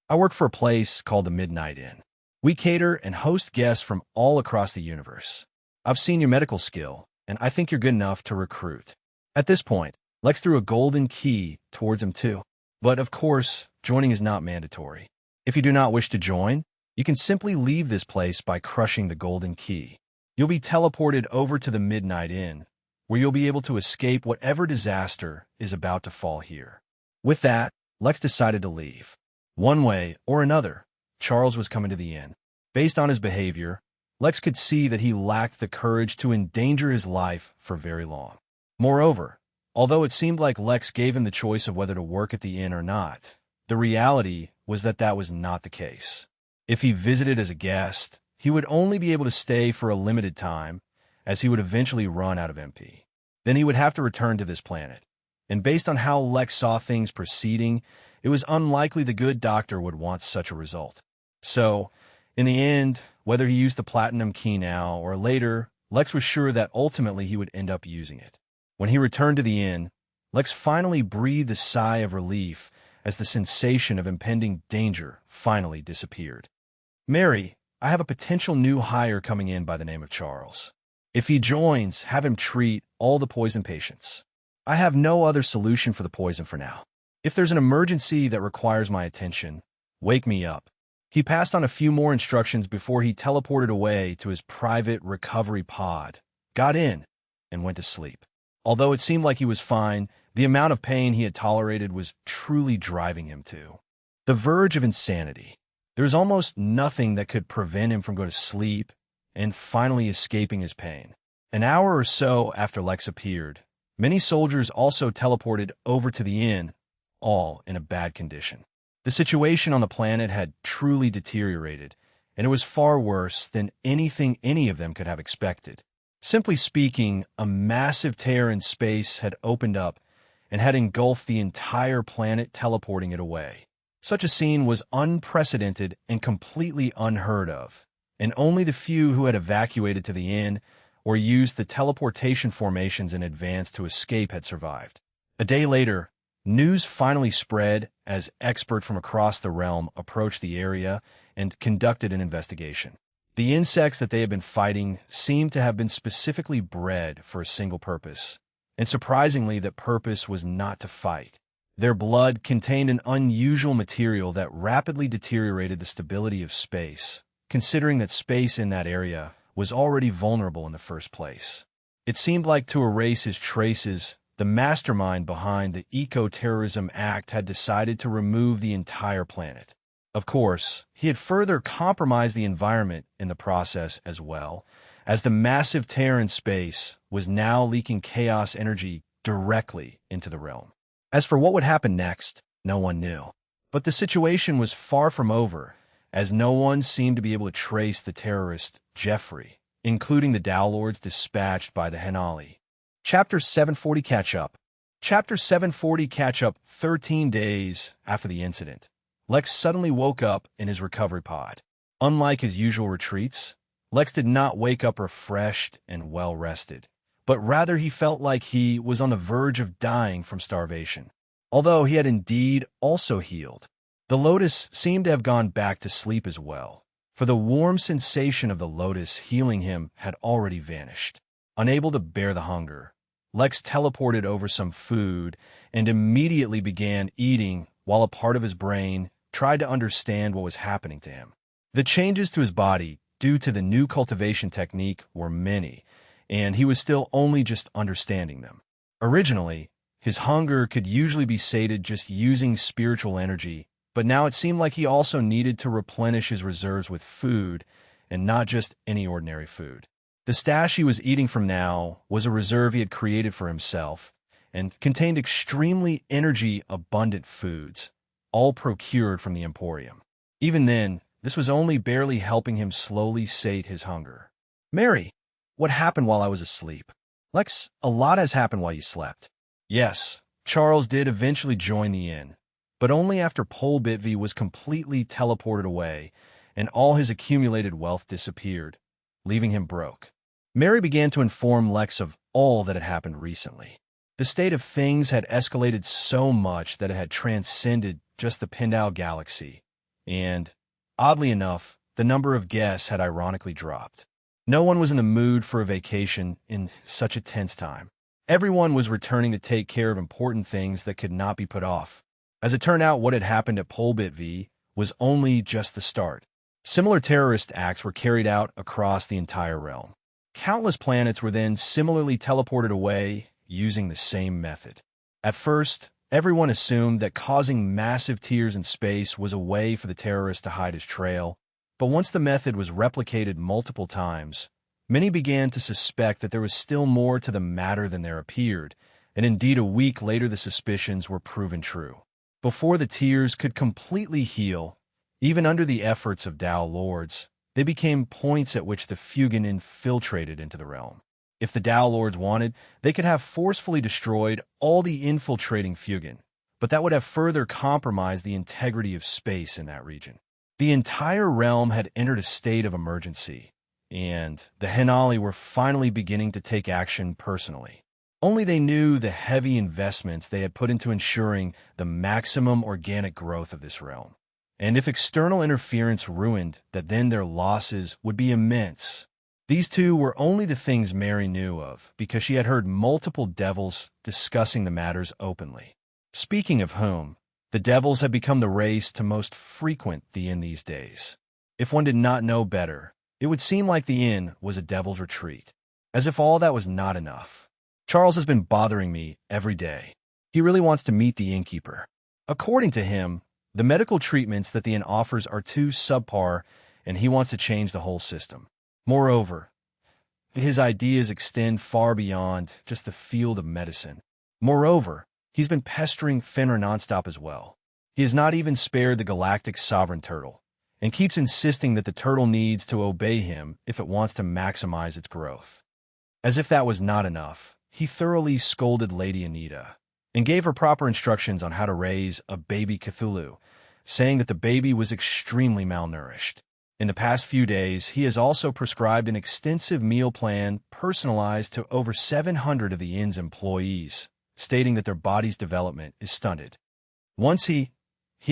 "I work for a place called the Midnight Inn. We cater and host guests from all across the universe. I've seen your medical skill, and I think you're good enough to recruit." At this point, Lex threw a golden key towards him too. But of course, joining is not mandatory. If you do not wish to join, you can simply leave this place by crushing the golden key. You'll be teleported over to the Midnight Inn, where you'll be able to escape whatever disaster is about to fall here. With that, Lex decided to leave. One way or another, Charles was coming to the inn. Based on his behavior, Lex could see that he lacked the courage to endanger his life for very long. Moreover, although it seemed like Lex gave him the choice of whether to work at the inn or not, the reality was that that was not the case. If he visited as a guest, he would only be able to stay for a limited time, as he would eventually run out of MP. Then he would have to return to this planet. And based on how Lex saw things proceeding, it was unlikely the good doctor would want such a result. So, in the end, whether he used the platinum key now or later, Lex was sure that ultimately he would end up using it. When he returned to the inn, Lex finally breathed a sigh of relief as the sensation of impending danger finally disappeared. "Mary, I have a potential new hire coming in by the name of Charles. If he joins, have him treat all the poison patients. I have no other solution for the poison for now. If there's an emergency that requires my attention, wake me up." He passed on a few more instructions before he teleported away to his private recovery pod, got in, and went to sleep. Although it seemed like he was fine, the amount of pain he had tolerated was truly driving him to the verge of insanity. There was almost nothing that could prevent him from going to sleep and finally escaping his pain. An hour or so after Lex appeared, many soldiers also teleported over to the inn, all in a bad condition. The situation on the planet had truly deteriorated, and it was far worse than anything any of them could have expected. Simply speaking, a massive tear in space had opened up and had engulfed the entire planet, teleporting it away. Such a scene was unprecedented and completely unheard of, and only the few who had evacuated to the inn or used the teleportation formations in advance to escape had survived. A day later, news finally spread as experts from across the realm approached the area and conducted an investigation. The insects that they had been fighting seemed to have been specifically bred for a single purpose, and surprisingly, that purpose was not to fight. Their blood contained an unusual material that rapidly deteriorated the stability of space, considering that space in that area was already vulnerable in the first place. It seemed like to erase his traces, the mastermind behind the Eco-Terrorism Act had decided to remove the entire planet. Of course, he had further compromised the environment in the process as well, as the massive tear in space was now leaking chaos energy directly into the realm. As for what would happen next, no one knew. But the situation was far from over, as no one seemed to be able to trace the terrorist Jeffrey, including the Dow Lords dispatched by the Henali. Chapter 740 Catch-Up. Chapter 740 Catch-Up 13 days after the incident. Lex suddenly woke up in his recovery pod. Unlike his usual retreats, Lex did not wake up refreshed and well-rested, but rather he felt like he was on the verge of dying from starvation. Although he had indeed also healed, the Lotus seemed to have gone back to sleep as well, for the warm sensation of the Lotus healing him had already vanished. Unable to bear the hunger, Lex teleported over some food and immediately began eating while a part of his brain tried to understand what was happening to him. The changes to his body due to the new cultivation technique were many, and he was still only just understanding them. Originally, his hunger could usually be sated just using spiritual energy, but now it seemed like he also needed to replenish his reserves with food, and not just any ordinary food. The stash he was eating from now was a reserve he had created for himself, and contained extremely energy-abundant foods, all procured from the Emporium. Even then, this was only barely helping him slowly sate his hunger. Mary, what happened while I was asleep? Lex, a lot has happened while you slept. Yes, Charles did eventually join the inn, but only after Pol Bitvi was completely teleported away and all his accumulated wealth disappeared, leaving him broke. Mary began to inform Lex of all that had happened recently. The state of things had escalated so much that it had transcended just the Pindau galaxy, and, oddly enough, the number of guests had ironically dropped. No one was in the mood for a vacation in such a tense time. Everyone was returning to take care of important things that could not be put off. As it turned out, what had happened at Pol Bitvi was only just the start. Similar terrorist acts were carried out across the entire realm. Countless planets were then similarly teleported away using the same method. At first, everyone assumed that causing massive tears in space was a way for the terrorist to hide his trail, but once the method was replicated multiple times, many began to suspect that there was still more to the matter than there appeared, and indeed a week later the suspicions were proven true. Before the tears could completely heal, even under the efforts of Dow Lords, they became points at which the Fugan infiltrated into the realm. If the Dow Lords wanted, they could have forcefully destroyed all the infiltrating Fugan, but that would have further compromised the integrity of space in that region. The entire realm had entered a state of emergency, and the Henali were finally beginning to take action personally. Only they knew the heavy investments they had put into ensuring the maximum organic growth of this realm. And if external interference ruined that, then their losses would be immense. These two were only the things Mary knew of, because she had heard multiple devils discussing the matters openly. Speaking of whom, the devils had become the race to most frequent the inn these days. If one did not know better, it would seem like the inn was a devil's retreat. As if all that was not enough, Charles has been bothering me every day. He really wants to meet the innkeeper. According to him, the medical treatments that the inn offers are too subpar, and he wants to change the whole system. Moreover, his ideas extend far beyond just the field of medicine. Moreover, he's been pestering Fenrir nonstop as well. He has not even spared the galactic sovereign turtle, and keeps insisting that the turtle needs to obey him if it wants to maximize its growth. As if that was not enough, he thoroughly scolded Lady Anita, and gave her proper instructions on how to raise a baby Cthulhu, saying that the baby was extremely malnourished. In the past few days, he has also prescribed an extensive meal plan personalized to over 700 of the inn's employees, stating that their body's development is stunted. Once he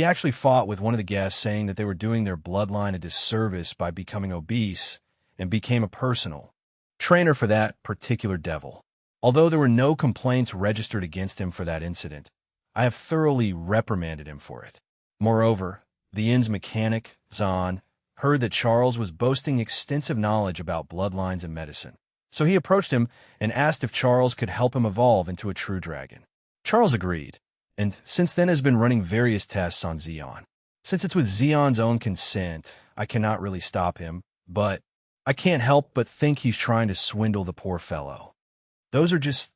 actually fought with one of the guests, saying that they were doing their bloodline a disservice by becoming obese, and became a personal trainer for that particular devil. Although there were no complaints registered against him for that incident, I have thoroughly reprimanded him for it. Moreover, the inn's mechanic, Zahn, heard that Charles was boasting extensive knowledge about bloodlines and medicine. So he approached him and asked if Charles could help him evolve into a true dragon. Charles agreed, and since then has been running various tests on Zeon. Since it's with Xeon's own consent, I cannot really stop him, but I can't help but think he's trying to swindle the poor fellow. Those are just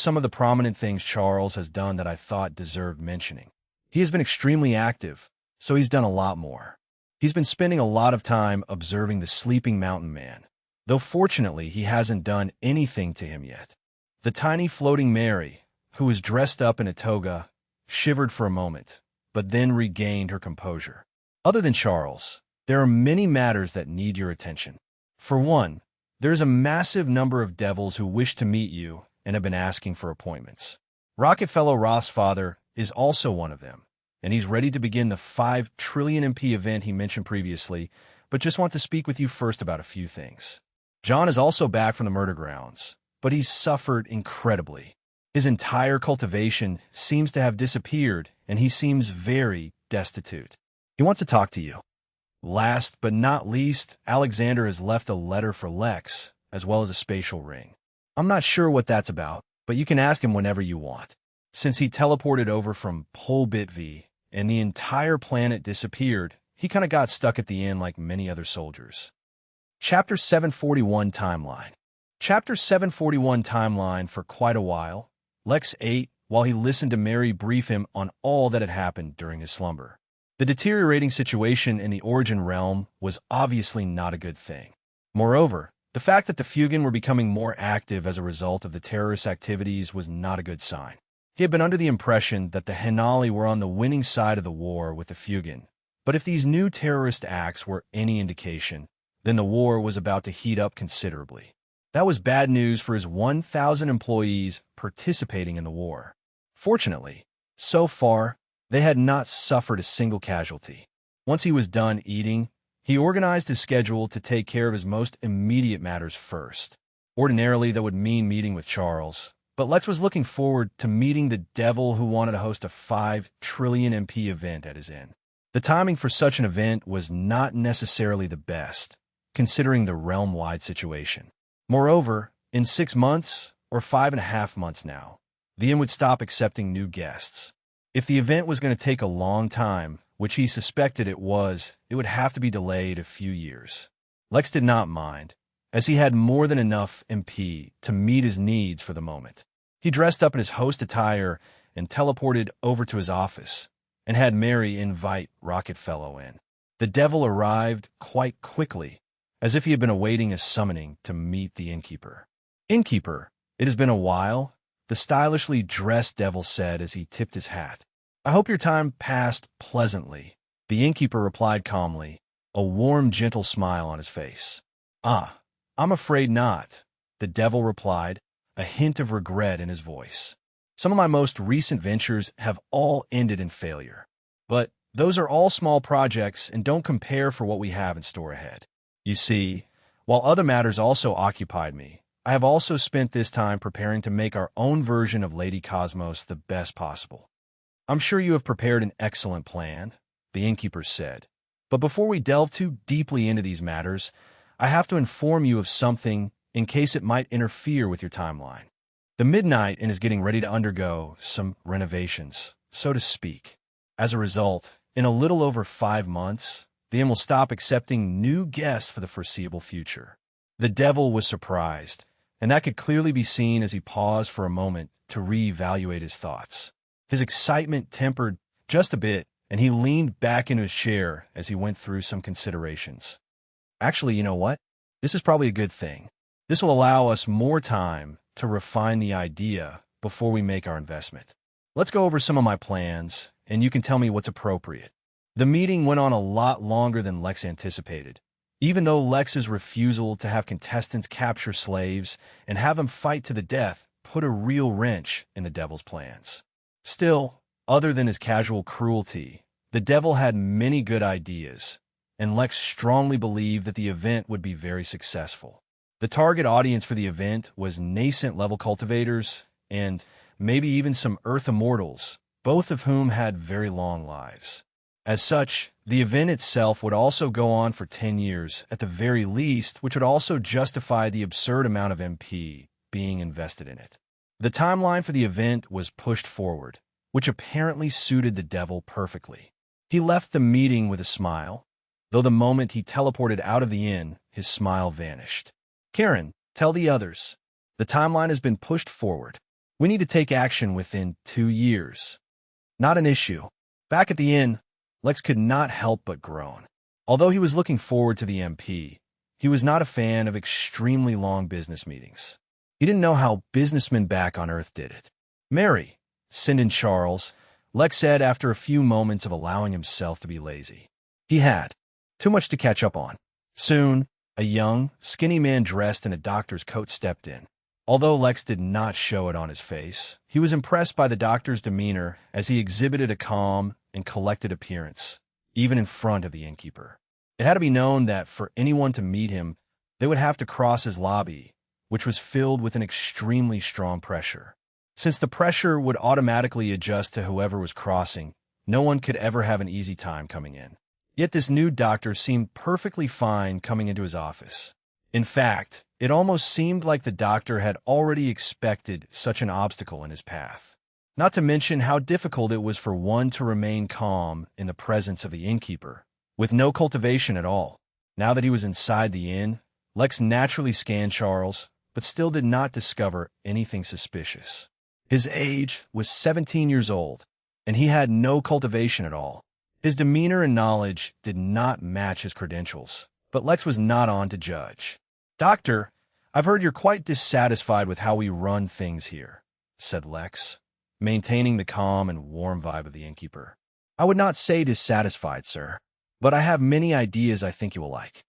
some of the prominent things Charles has done that I thought deserved mentioning. He has been extremely active, so he's done a lot more. He's been spending a lot of time observing the sleeping mountain man, though fortunately he hasn't done anything to him yet. The tiny floating Mary, who was dressed up in a toga, shivered for a moment, but then regained her composure. Other than Charles, there are many matters that need your attention. For one, there is a massive number of devils who wish to meet you and have been asking for appointments. Rocket Fellow Rossfather is also one of them, and he's ready to begin the 5 trillion MP event he mentioned previously, but just want to speak with you first about a few things. John is also back from the murder grounds, but he's suffered incredibly. His entire cultivation seems to have disappeared, and he seems very destitute. He wants to talk to you. Last but not least, Alexander has left a letter for Lex, as well as a spatial ring. I'm not sure what that's about, but you can ask him whenever you want. Since he teleported over from Pol Bitv and the entire planet disappeared, he kind of got stuck at the end like many other soldiers. Chapter 741 Timeline. Chapter 741 Timeline. For quite a while, Lex ate while he listened to Mary brief him on all that had happened during his slumber. The deteriorating situation in the Origin realm was obviously not a good thing. Moreover, the fact that the Fugen were becoming more active as a result of the terrorist activities was not a good sign. He had been under the impression that the Henali were on the winning side of the war with the Fugen, but if these new terrorist acts were any indication, then the war was about to heat up considerably. That was bad news for his 1,000 employees participating in the war. Fortunately, so far, they had not suffered a single casualty. Once he was done eating, he organized his schedule to take care of his most immediate matters first. Ordinarily, that would mean meeting with Charles, but Lex was looking forward to meeting the devil who wanted to host a 5 trillion MP event at his inn. The timing for such an event was not necessarily the best, considering the realm-wide situation. Moreover, in 6 months, or 5.5 months now, the inn would stop accepting new guests. If the event was going to take a long time, which he suspected it would have to be delayed a few years. Lex did not mind, as he had more than enough MP to meet his needs for the moment. He dressed up in his host attire and teleported over to his office, and had Mary invite Rocket Fellow in. The devil arrived quite quickly, as if he had been awaiting a summoning to meet the innkeeper. "Innkeeper, it has been a while," the stylishly dressed devil said as he tipped his hat. "I hope your time passed pleasantly," the innkeeper replied calmly, a warm, gentle smile on his face. "Ah, I'm afraid not," the devil replied, a hint of regret in his voice. "Some of my most recent ventures have all ended in failure. But those are all small projects and don't compare for what we have in store ahead. You see, while other matters also occupied me, I have also spent this time preparing to make our own version of Lady Cosmos the best possible. I'm sure you have prepared an excellent plan," the innkeeper said. "But before we delve too deeply into these matters, I have to inform you of something in case it might interfere with your timeline. The Midnight Inn is getting ready to undergo some renovations, so to speak. As a result, in a little over 5 months, the inn will stop accepting new guests for the foreseeable future." The devil was surprised, and that could clearly be seen as he paused for a moment to reevaluate his thoughts. His excitement tempered just a bit, and he leaned back into his chair as he went through some considerations. "Actually, you know what? This is probably a good thing. This will allow us more time to refine the idea before we make our investment. Let's go over some of my plans, and you can tell me what's appropriate." The meeting went on a lot longer than Lex anticipated, even though Lex's refusal to have contestants capture slaves and have them fight to the death put a real wrench in the devil's plans. Still, other than his casual cruelty, the devil had many good ideas, and Lex strongly believed that the event would be very successful. The target audience for the event was nascent-level cultivators and maybe even some Earth immortals, both of whom had very long lives. As such, the event itself would also go on for 10 years at the very least, which would also justify the absurd amount of MP being invested in it. The timeline for the event was pushed forward, which apparently suited the devil perfectly. He left the meeting with a smile, though the moment he teleported out of the inn, his smile vanished. Karen, tell the others. The timeline has been pushed forward. We need to take action within 2 years. Not an issue. Back at the inn, Lex could not help but groan. Although he was looking forward to the MP, he was not a fan of extremely long business meetings. He didn't know how businessmen back on Earth did it. Mary, send in Charles, Lex said after a few moments of allowing himself to be lazy. He had too much to catch up on. Soon, a young, skinny man dressed in a doctor's coat stepped in. Although Lex did not show it on his face, he was impressed by the doctor's demeanor as he exhibited a calm and collected appearance, even in front of the innkeeper. It had to be known that for anyone to meet him, they would have to cross his lobby, which was filled with an extremely strong pressure. Since the pressure would automatically adjust to whoever was crossing, no one could ever have an easy time coming in. Yet this new doctor seemed perfectly fine coming into his office. In fact, it almost seemed like the doctor had already expected such an obstacle in his path. Not to mention how difficult it was for one to remain calm in the presence of the innkeeper, with no cultivation at all. Now that he was inside the inn, Lex naturally scanned Charles, but still did not discover anything suspicious. His age was 17 years old, and he had no cultivation at all. His demeanor and knowledge did not match his credentials, but Lex was not on to judge. "Doctor, I've heard you're quite dissatisfied with how we run things here," said Lex, maintaining the calm and warm vibe of the innkeeper. "I would not say dissatisfied, sir, but I have many ideas I think you will like."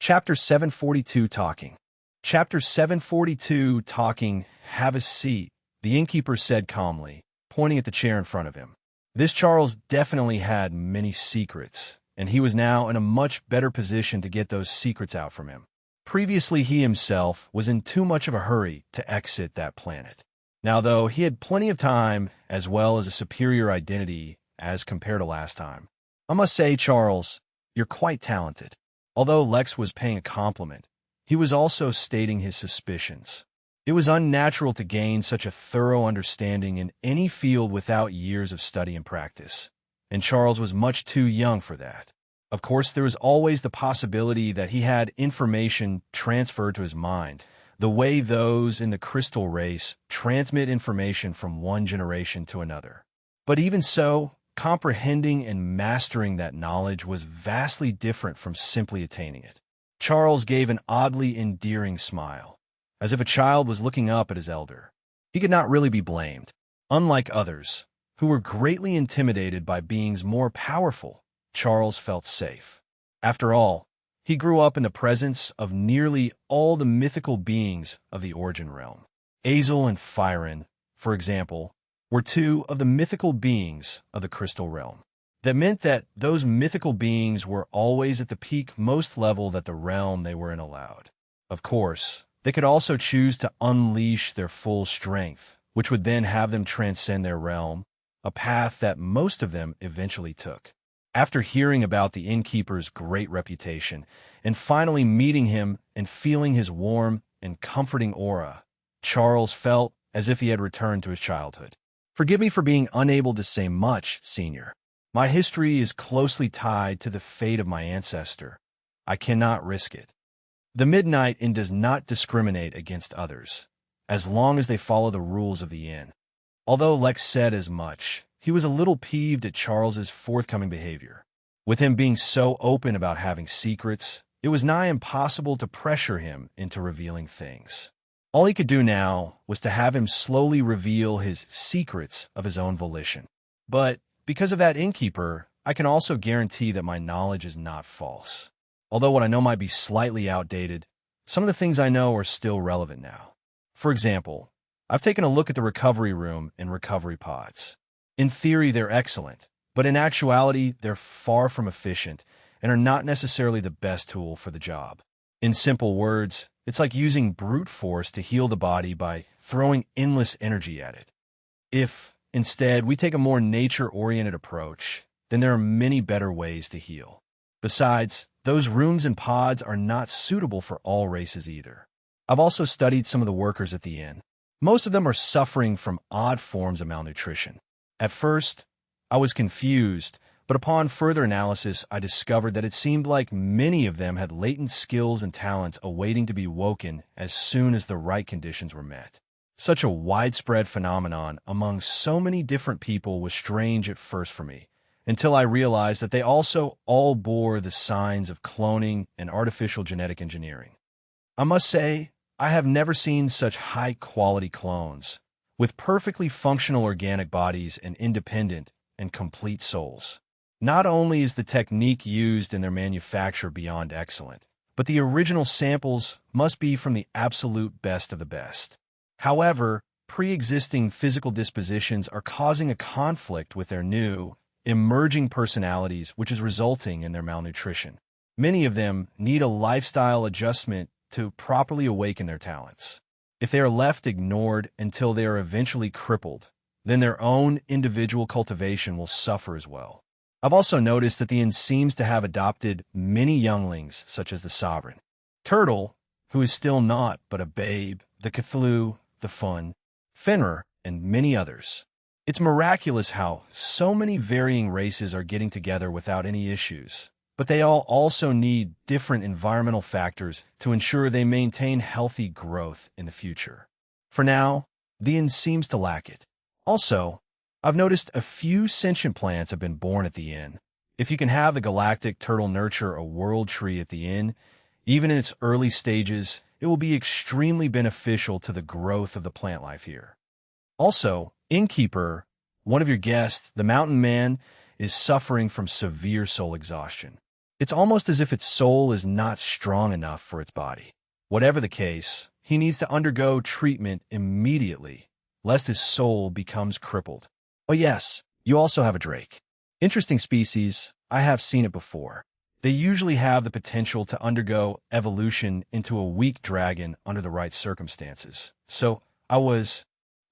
Chapter 742 Talking. Chapter 742 Talking. Have a seat, the innkeeper said calmly, pointing at the chair in front of him. This Charles definitely had many secrets, and he was now in a much better position to get those secrets out from him. Previously, he himself was in too much of a hurry to exit that planet. Now, though, he had plenty of time, as well as a superior identity as compared to last time. "I must say, Charles, you're quite talented." Although Lex was paying a compliment, he was also stating his suspicions. It was unnatural to gain such a thorough understanding in any field without years of study and practice, and Charles was much too young for that. Of course, there was always the possibility that he had information transferred to his mind, the way those in the crystal race transmit information from one generation to another. But even so, comprehending and mastering that knowledge was vastly different from simply attaining it. Charles gave an oddly endearing smile, as if a child was looking up at his elder. He could not really be blamed. Unlike others, who were greatly intimidated by beings more powerful, Charles felt safe. After all, he grew up in the presence of nearly all the mythical beings of the Origin Realm. Azel and Firen, for example, were two of the mythical beings of the Crystal Realm. That meant that those mythical beings were always at the peak most level that the realm they were in allowed. Of course, they could also choose to unleash their full strength, which would then have them transcend their realm, a path that most of them eventually took. After hearing about the innkeeper's great reputation, and finally meeting him and feeling his warm and comforting aura, Charles felt as if he had returned to his childhood. "Forgive me for being unable to say much, Senior. My history is closely tied to the fate of my ancestor. I cannot risk it. The Midnight Inn does not discriminate against others, as long as they follow the rules of the inn." Although Lex said as much, he was a little peeved at Charles's forthcoming behavior. With him being so open about having secrets, it was nigh impossible to pressure him into revealing things. All he could do now was to have him slowly reveal his secrets of his own volition. "But because of that innkeeper, I can also guarantee that my knowledge is not false. Although what I know might be slightly outdated, some of the things I know are still relevant now. For example, I've taken a look at the recovery room and recovery pods. In theory, they're excellent, but in actuality, they're far from efficient and are not necessarily the best tool for the job. In simple words, it's like using brute force to heal the body by throwing endless energy at it. If, instead, we take a more nature-oriented approach, then there are many better ways to heal. Besides, those rooms and pods are not suitable for all races either. I've also studied some of the workers at the inn. Most of them are suffering from odd forms of malnutrition. At first, I was confused, But upon further analysis, I discovered that it seemed like many of them had latent skills and talents awaiting to be woken as soon as the right conditions were met. Such a widespread phenomenon among so many different people was strange at first for me, until I realized that they also all bore the signs of cloning and artificial genetic engineering. I must say, I have never seen such high-quality clones, with perfectly functional organic bodies and independent and complete souls. Not only is the technique used in their manufacture beyond excellent, but the original samples must be from the absolute best of the best. However, pre-existing physical dispositions are causing a conflict with their new, emerging personalities, which is resulting in their malnutrition. Many of them need a lifestyle adjustment to properly awaken their talents. If they are left ignored until they are eventually crippled, then their own individual cultivation will suffer as well. I've also noticed that the inn seems to have adopted many younglings, such as the Sovereign Turtle, who is still naught but a babe, the Cthulhu, the Fun, Fenrir, and many others. It's miraculous how so many varying races are getting together without any issues, but they all also need different environmental factors to ensure they maintain healthy growth in the future. For now, the inn seems to lack it. Also, I've noticed a few sentient plants have been born at the inn. If you can have the galactic turtle nurture a world tree at the inn, even in its early stages, it will be extremely beneficial to the growth of the plant life here. Also, Innkeeper, one of your guests, the mountain man, is suffering from severe soul exhaustion. It's almost as if its soul is not strong enough for its body. Whatever the case, he needs to undergo treatment immediately, lest his soul becomes crippled. Oh yes, you also have a drake. Interesting species, I have seen it before. They usually have the potential to undergo evolution into a weak dragon under the right circumstances.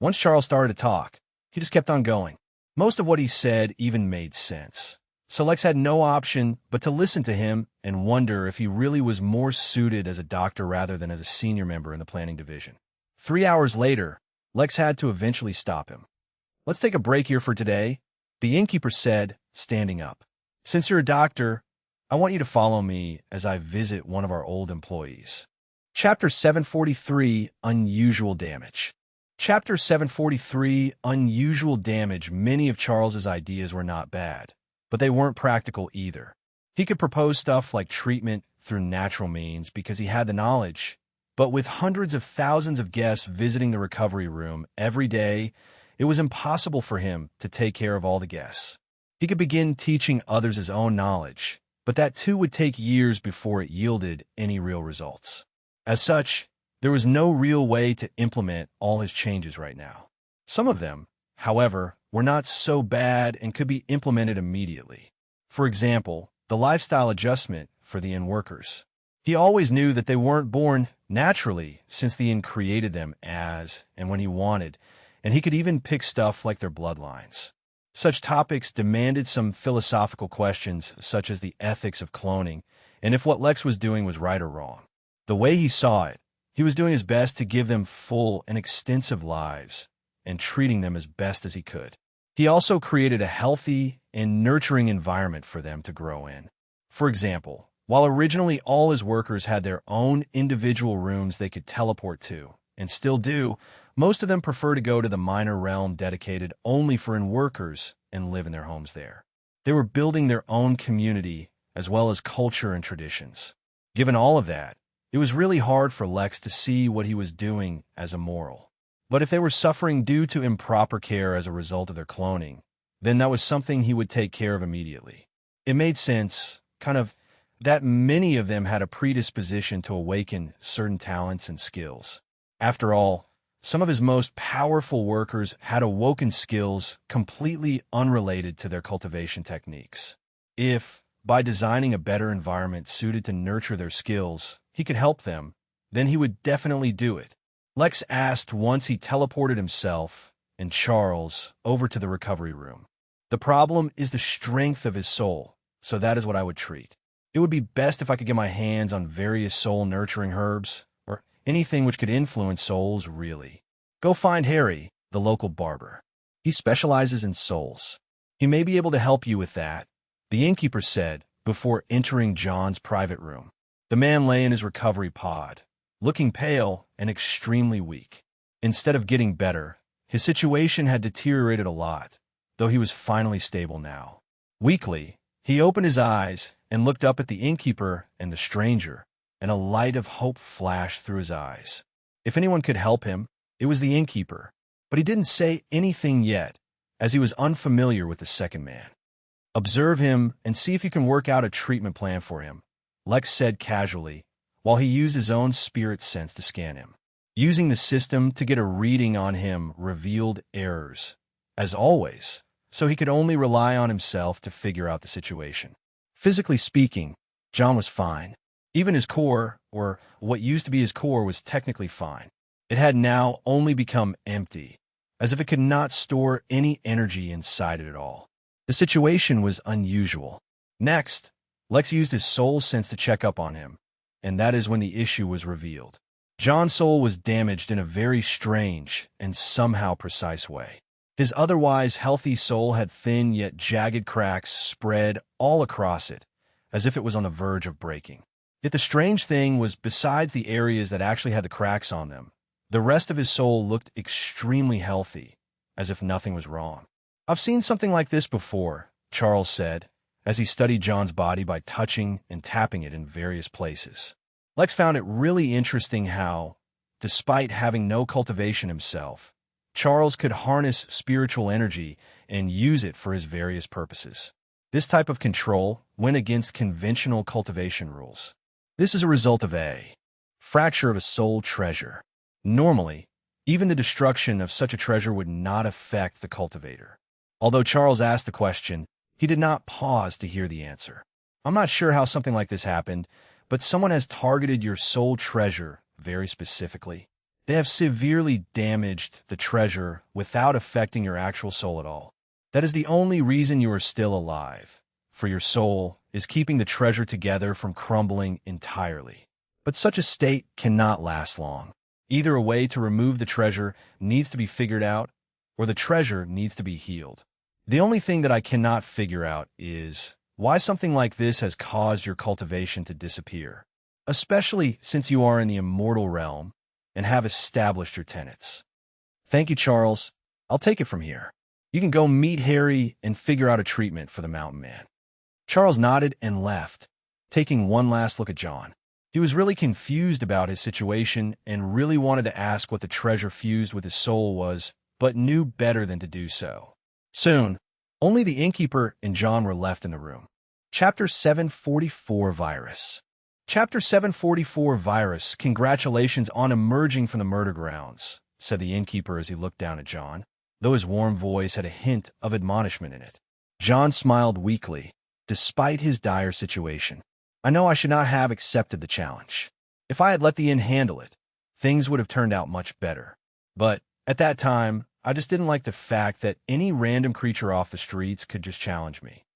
Once Charles started to talk, he just kept on going. Most of what he said even made sense. So Lex had no option but to listen to him and wonder if he really was more suited as a doctor rather than as a senior member in the planning division. 3 hours later, Lex had to eventually stop him. "Let's take a break here for today," the innkeeper said, standing up. "Since you're a doctor, I want you to follow me as I visit one of our old employees." Chapter 743, Unusual Damage. Chapter 743, Unusual Damage. Many of Charles's ideas were not bad, but they weren't practical either. He could propose stuff like treatment through natural means because he had the knowledge, but with hundreds of thousands of guests visiting the recovery room every day, it was impossible for him to take care of all the guests. He could begin teaching others his own knowledge, but that too would take years before it yielded any real results. As such, there was no real way to implement all his changes right now. Some of them, however, were not so bad and could be implemented immediately. For example, the lifestyle adjustment for the inn workers. He always knew that they weren't born naturally since the inn created them as and when he wanted, and he could even pick stuff like their bloodlines. Such topics demanded some philosophical questions such as the ethics of cloning and if what Lex was doing was right or wrong. The way he saw it, he was doing his best to give them full and extensive lives and treating them as best as he could. He also created a healthy and nurturing environment for them to grow in. For example, while originally all his workers had their own individual rooms they could teleport to, and still do, most of them prefer to go to the minor realm dedicated only for inn workers and live in their homes there. They were building their own community as well as culture and traditions. Given all of that, it was really hard for Lex to see what he was doing as immoral. But if they were suffering due to improper care as a result of their cloning, then that was something he would take care of immediately. It made sense, that many of them had a predisposition to awaken certain talents and skills. After all, some of his most powerful workers had awoken skills completely unrelated to their cultivation techniques. If, by designing a better environment suited to nurture their skills, he could help them, then he would definitely do it. Lex asked once he teleported himself and Charles over to the recovery room. The problem is the strength of his soul, so that is what I would treat. It would be best if I could get my hands on various soul-nurturing herbs, or anything which could influence souls, really. Go find Harry, the local barber. He specializes in souls. He may be able to help you with that, the innkeeper said before entering John's private room. The man lay in his recovery pod, looking pale and extremely weak. Instead of getting better, his situation had deteriorated a lot, though he was finally stable now. Weakly, he opened his eyes and looked up at the innkeeper and the stranger, and a light of hope flashed through his eyes. If anyone could help him, it was the innkeeper, but he didn't say anything yet, as he was unfamiliar with the second man. "Observe him and see if you can work out a treatment plan for him," Lex said casually, while he used his own spirit sense to scan him. Using the system to get a reading on him revealed errors, as always, so he could only rely on himself to figure out the situation. Physically speaking, John was fine. Even his core, or what used to be his core, was technically fine. It had now only become empty, as if it could not store any energy inside it at all. The situation was unusual. Next, Lex used his soul sense to check up on him, and that is when the issue was revealed. John's soul was damaged in a very strange and somehow precise way. His otherwise healthy soul had thin yet jagged cracks spread all across it, as if it was on the verge of breaking. Yet the strange thing was, besides the areas that actually had the cracks on them, the rest of his soul looked extremely healthy, as if nothing was wrong. "I've seen something like this before," Charles said, as he studied John's body by touching and tapping it in various places. Lex found it really interesting how, despite having no cultivation himself, Charles could harness spiritual energy and use it for his various purposes. This type of control went against conventional cultivation rules. This is a result of a fracture of a soul treasure. Normally, even the destruction of such a treasure would not affect the cultivator. Although Charles asked the question, he did not pause to hear the answer. "I'm not sure how something like this happened, but someone has targeted your soul treasure very specifically. They have severely damaged the treasure without affecting your actual soul at all. That is the only reason you are still alive, for your soul is keeping the treasure together from crumbling entirely. But such a state cannot last long. Either a way to remove the treasure needs to be figured out, or the treasure needs to be healed. The only thing that I cannot figure out is why something like this has caused your cultivation to disappear, especially since you are in the immortal realm and have established your tenets." "Thank you, Charles. I'll take it from here. You can go meet Harry and figure out a treatment for the mountain man." Charles nodded and left, taking one last look at John. He was really confused about his situation and really wanted to ask what the treasure fused with his soul was, but knew better than to do so. Soon, only the innkeeper and John were left in the room. Chapter 744 Virus. Chapter 744 Virus. "Congratulations on emerging from the murder grounds," said the innkeeper as he looked down at John, though his warm voice had a hint of admonishment in it. John smiled weakly, despite his dire situation. "I know I should not have accepted the challenge. If I had let the inn handle it, things would have turned out much better. But at that time, I just didn't like the fact that any random creature off the streets could just challenge me,"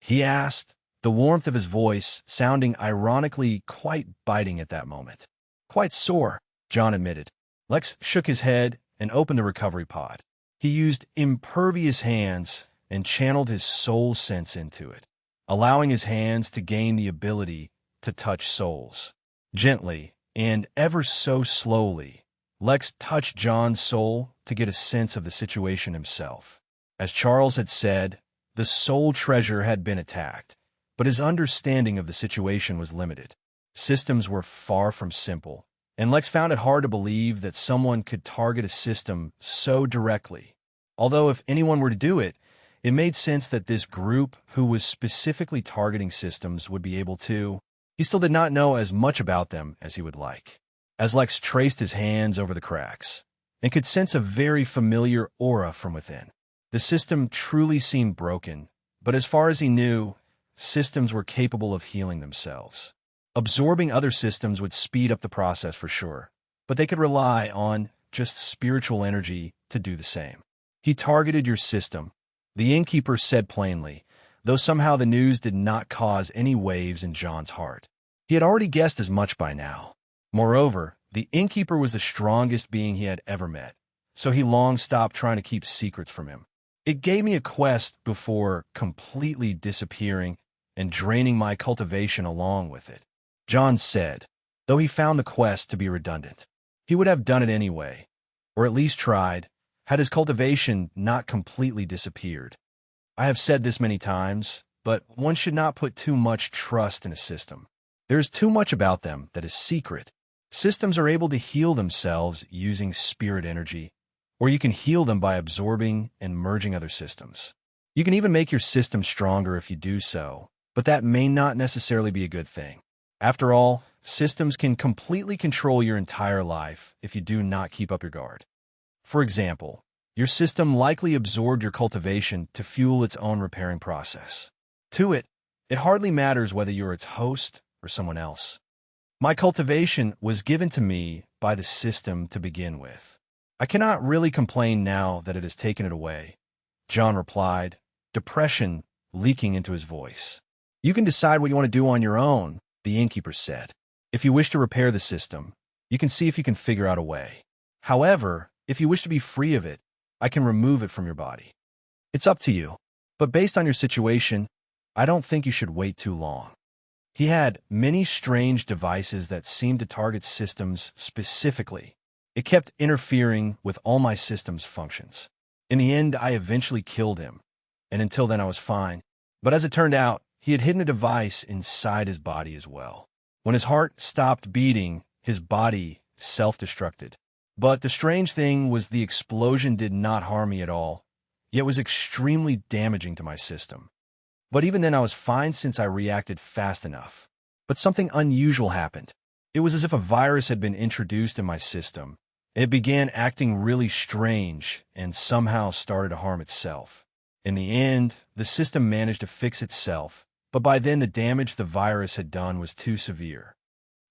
he asked, the warmth of his voice sounding ironically quite biting at that moment. "Quite sore," John admitted. Lex shook his head and opened the recovery pod. He used impervious hands and channeled his soul sense into it, allowing his hands to gain the ability to touch souls. Gently and ever so slowly, Lex touched John's soul to get a sense of the situation himself. As Charles had said, the soul treasure had been attacked, but his understanding of the situation was limited. Systems were far from simple, and Lex found it hard to believe that someone could target a system so directly. Although if anyone were to do it, it made sense that this group who was specifically targeting systems would be able to. He still did not know as much about them as he would like. As Lex traced his hands over the cracks, and could sense a very familiar aura from within. The system truly seemed broken, but as far as he knew, systems were capable of healing themselves. Absorbing other systems would speed up the process for sure, but they could rely on just spiritual energy to do the same. "He targeted your system," the innkeeper said plainly, though somehow the news did not cause any waves in John's heart. He had already guessed as much by now. Moreover, the innkeeper was the strongest being he had ever met, so he long stopped trying to keep secrets from him. It gave me a quest before completely disappearing and draining my cultivation along with it. John said, though he found the quest to be redundant. He would have done it anyway, or at least tried, had his cultivation not completely disappeared. I have said this many times, but one should not put too much trust in a system. There is too much about them that is secret. Systems are able to heal themselves using spirit energy, or you can heal them by absorbing and merging other systems. You can even make your system stronger if you do so, but that may not necessarily be a good thing. After all, systems can completely control your entire life if you do not keep up your guard. For example, your system likely absorbed your cultivation to fuel its own repairing process. To it, it hardly matters whether you're its host or someone else. My cultivation was given to me by the system to begin with. I cannot really complain now that it has taken it away, John replied, depression leaking into his voice. You can decide what you want to do on your own, the innkeeper said. If you wish to repair the system, you can see if you can figure out a way. However, if you wish to be free of it, I can remove it from your body. It's up to you, but based on your situation, I don't think you should wait too long. He had many strange devices that seemed to target systems specifically. It kept interfering with all my system's functions. In the end, I eventually killed him, and until then I was fine. But as it turned out, he had hidden a device inside his body as well. When his heart stopped beating, his body self-destructed. But the strange thing was the explosion did not harm me at all, yet was extremely damaging to my system. But even then I was fine since I reacted fast enough. But something unusual happened. It was as if a virus had been introduced in my system. It began acting really strange and somehow started to harm itself. In the end, the system managed to fix itself, but by then the damage the virus had done was too severe.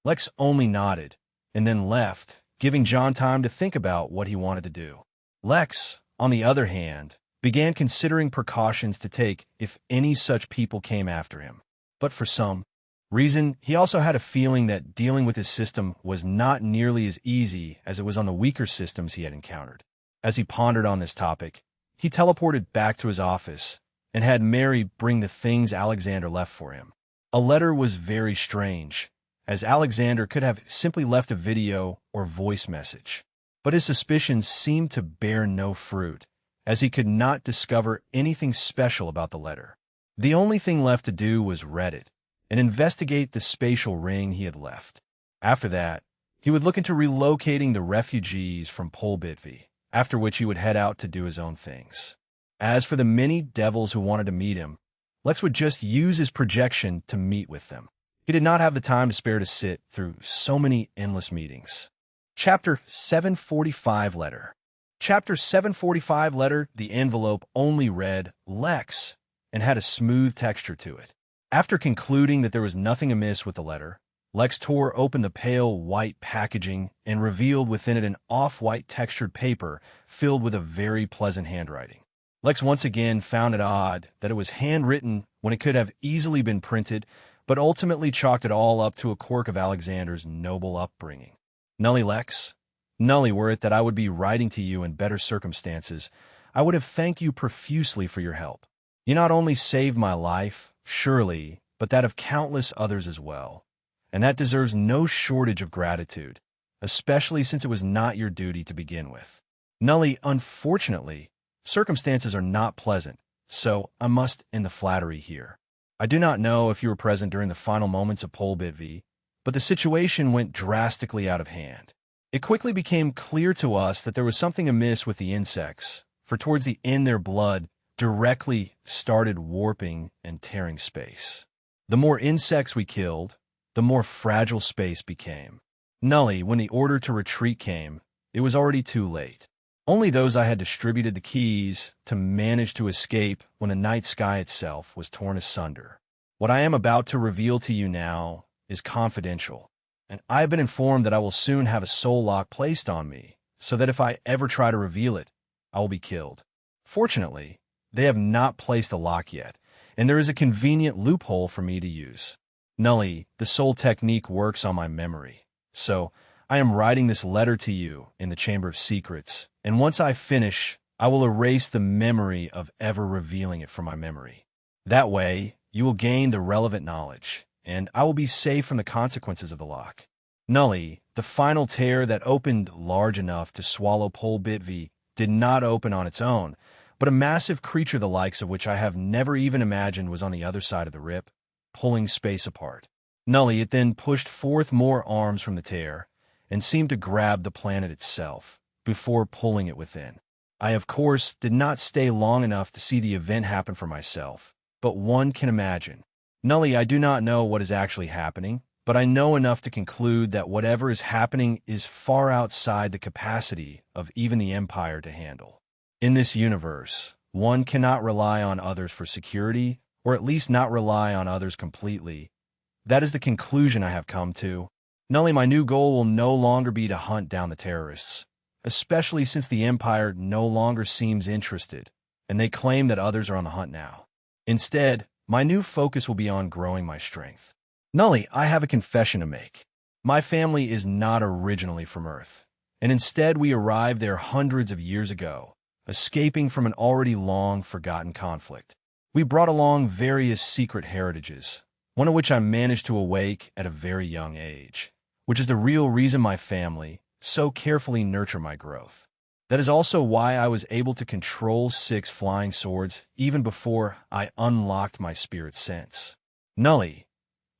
Lex only nodded and then left, giving John time to think about what he wanted to do. Lex, on the other hand, began considering precautions to take if any such people came after him. But for some reason, he also had a feeling that dealing with his system was not nearly as easy as it was on the weaker systems he had encountered. As he pondered on this topic, he teleported back to his office and had Mary bring the things Alexander left for him. A letter was very strange, as Alexander could have simply left a video or voice message. But his suspicions seemed to bear no fruit, as he could not discover anything special about the letter. The only thing left to do was read it and investigate the spatial ring he had left. After that, he would look into relocating the refugees from Polbitvi, after which he would head out to do his own things. As for the many devils who wanted to meet him, Lex would just use his projection to meet with them. He did not have the time to spare to sit through so many endless meetings. Chapter 745 Letter. Chapter 745 Letter, the envelope only read Lex and had a smooth texture to it. After concluding that there was nothing amiss with the letter, Lex tore open the pale white packaging and revealed within it an off-white textured paper filled with a very pleasant handwriting. Lex once again found it odd that it was handwritten when it could have easily been printed, but ultimately chalked it all up to a quirk of Alexander's noble upbringing. Nully Lex, Nully, were it that I would be writing to you in better circumstances, I would have thanked you profusely for your help. You not only saved my life, surely, but that of countless others as well, and that deserves no shortage of gratitude, especially since it was not your duty to begin with. Nully, unfortunately, circumstances are not pleasant, so I must end the flattery here. I do not know if you were present during the final moments of Polbitvi, but the situation went drastically out of hand. It quickly became clear to us that there was something amiss with the insects, for towards the end their blood directly started warping and tearing space. The more insects we killed, the more fragile space became. Nully, when the order to retreat came, it was already too late. Only those I had distributed the keys to manage to escape when the night sky itself was torn asunder. What I am about to reveal to you now is confidential, and I have been informed that I will soon have a soul lock placed on me, so that if I ever try to reveal it, I will be killed. Fortunately, they have not placed a lock yet, and there is a convenient loophole for me to use. Nully, the soul technique works on my memory, so I am writing this letter to you in the Chamber of Secrets, and once I finish, I will erase the memory of ever revealing it from my memory. That way, you will gain the relevant knowledge, and I will be safe from the consequences of the lock. Nully, the final tear that opened large enough to swallow Pol Bitvi, did not open on its own, but a massive creature the likes of which I have never even imagined was on the other side of the rip, pulling space apart. Nully, it then pushed forth more arms from the tear, and seemed to grab the planet itself, before pulling it within. I, of course, did not stay long enough to see the event happen for myself, but one can imagine. Nully, I do not know what is actually happening, but I know enough to conclude that whatever is happening is far outside the capacity of even the Empire to handle. In this universe, one cannot rely on others for security, or at least not rely on others completely. That is the conclusion I have come to. Nully, my new goal will no longer be to hunt down the terrorists, especially since the Empire no longer seems interested, and they claim that others are on the hunt now. Instead, my new focus will be on growing my strength. Nully, I have a confession to make. My family is not originally from Earth, and instead we arrived there hundreds of years ago, escaping from an already long-forgotten conflict. We brought along various secret heritages, one of which I managed to awake at a very young age, which is the real reason my family so carefully nurture my growth. That is also why I was able to control 6 flying swords even before I unlocked my spirit sense. Nully,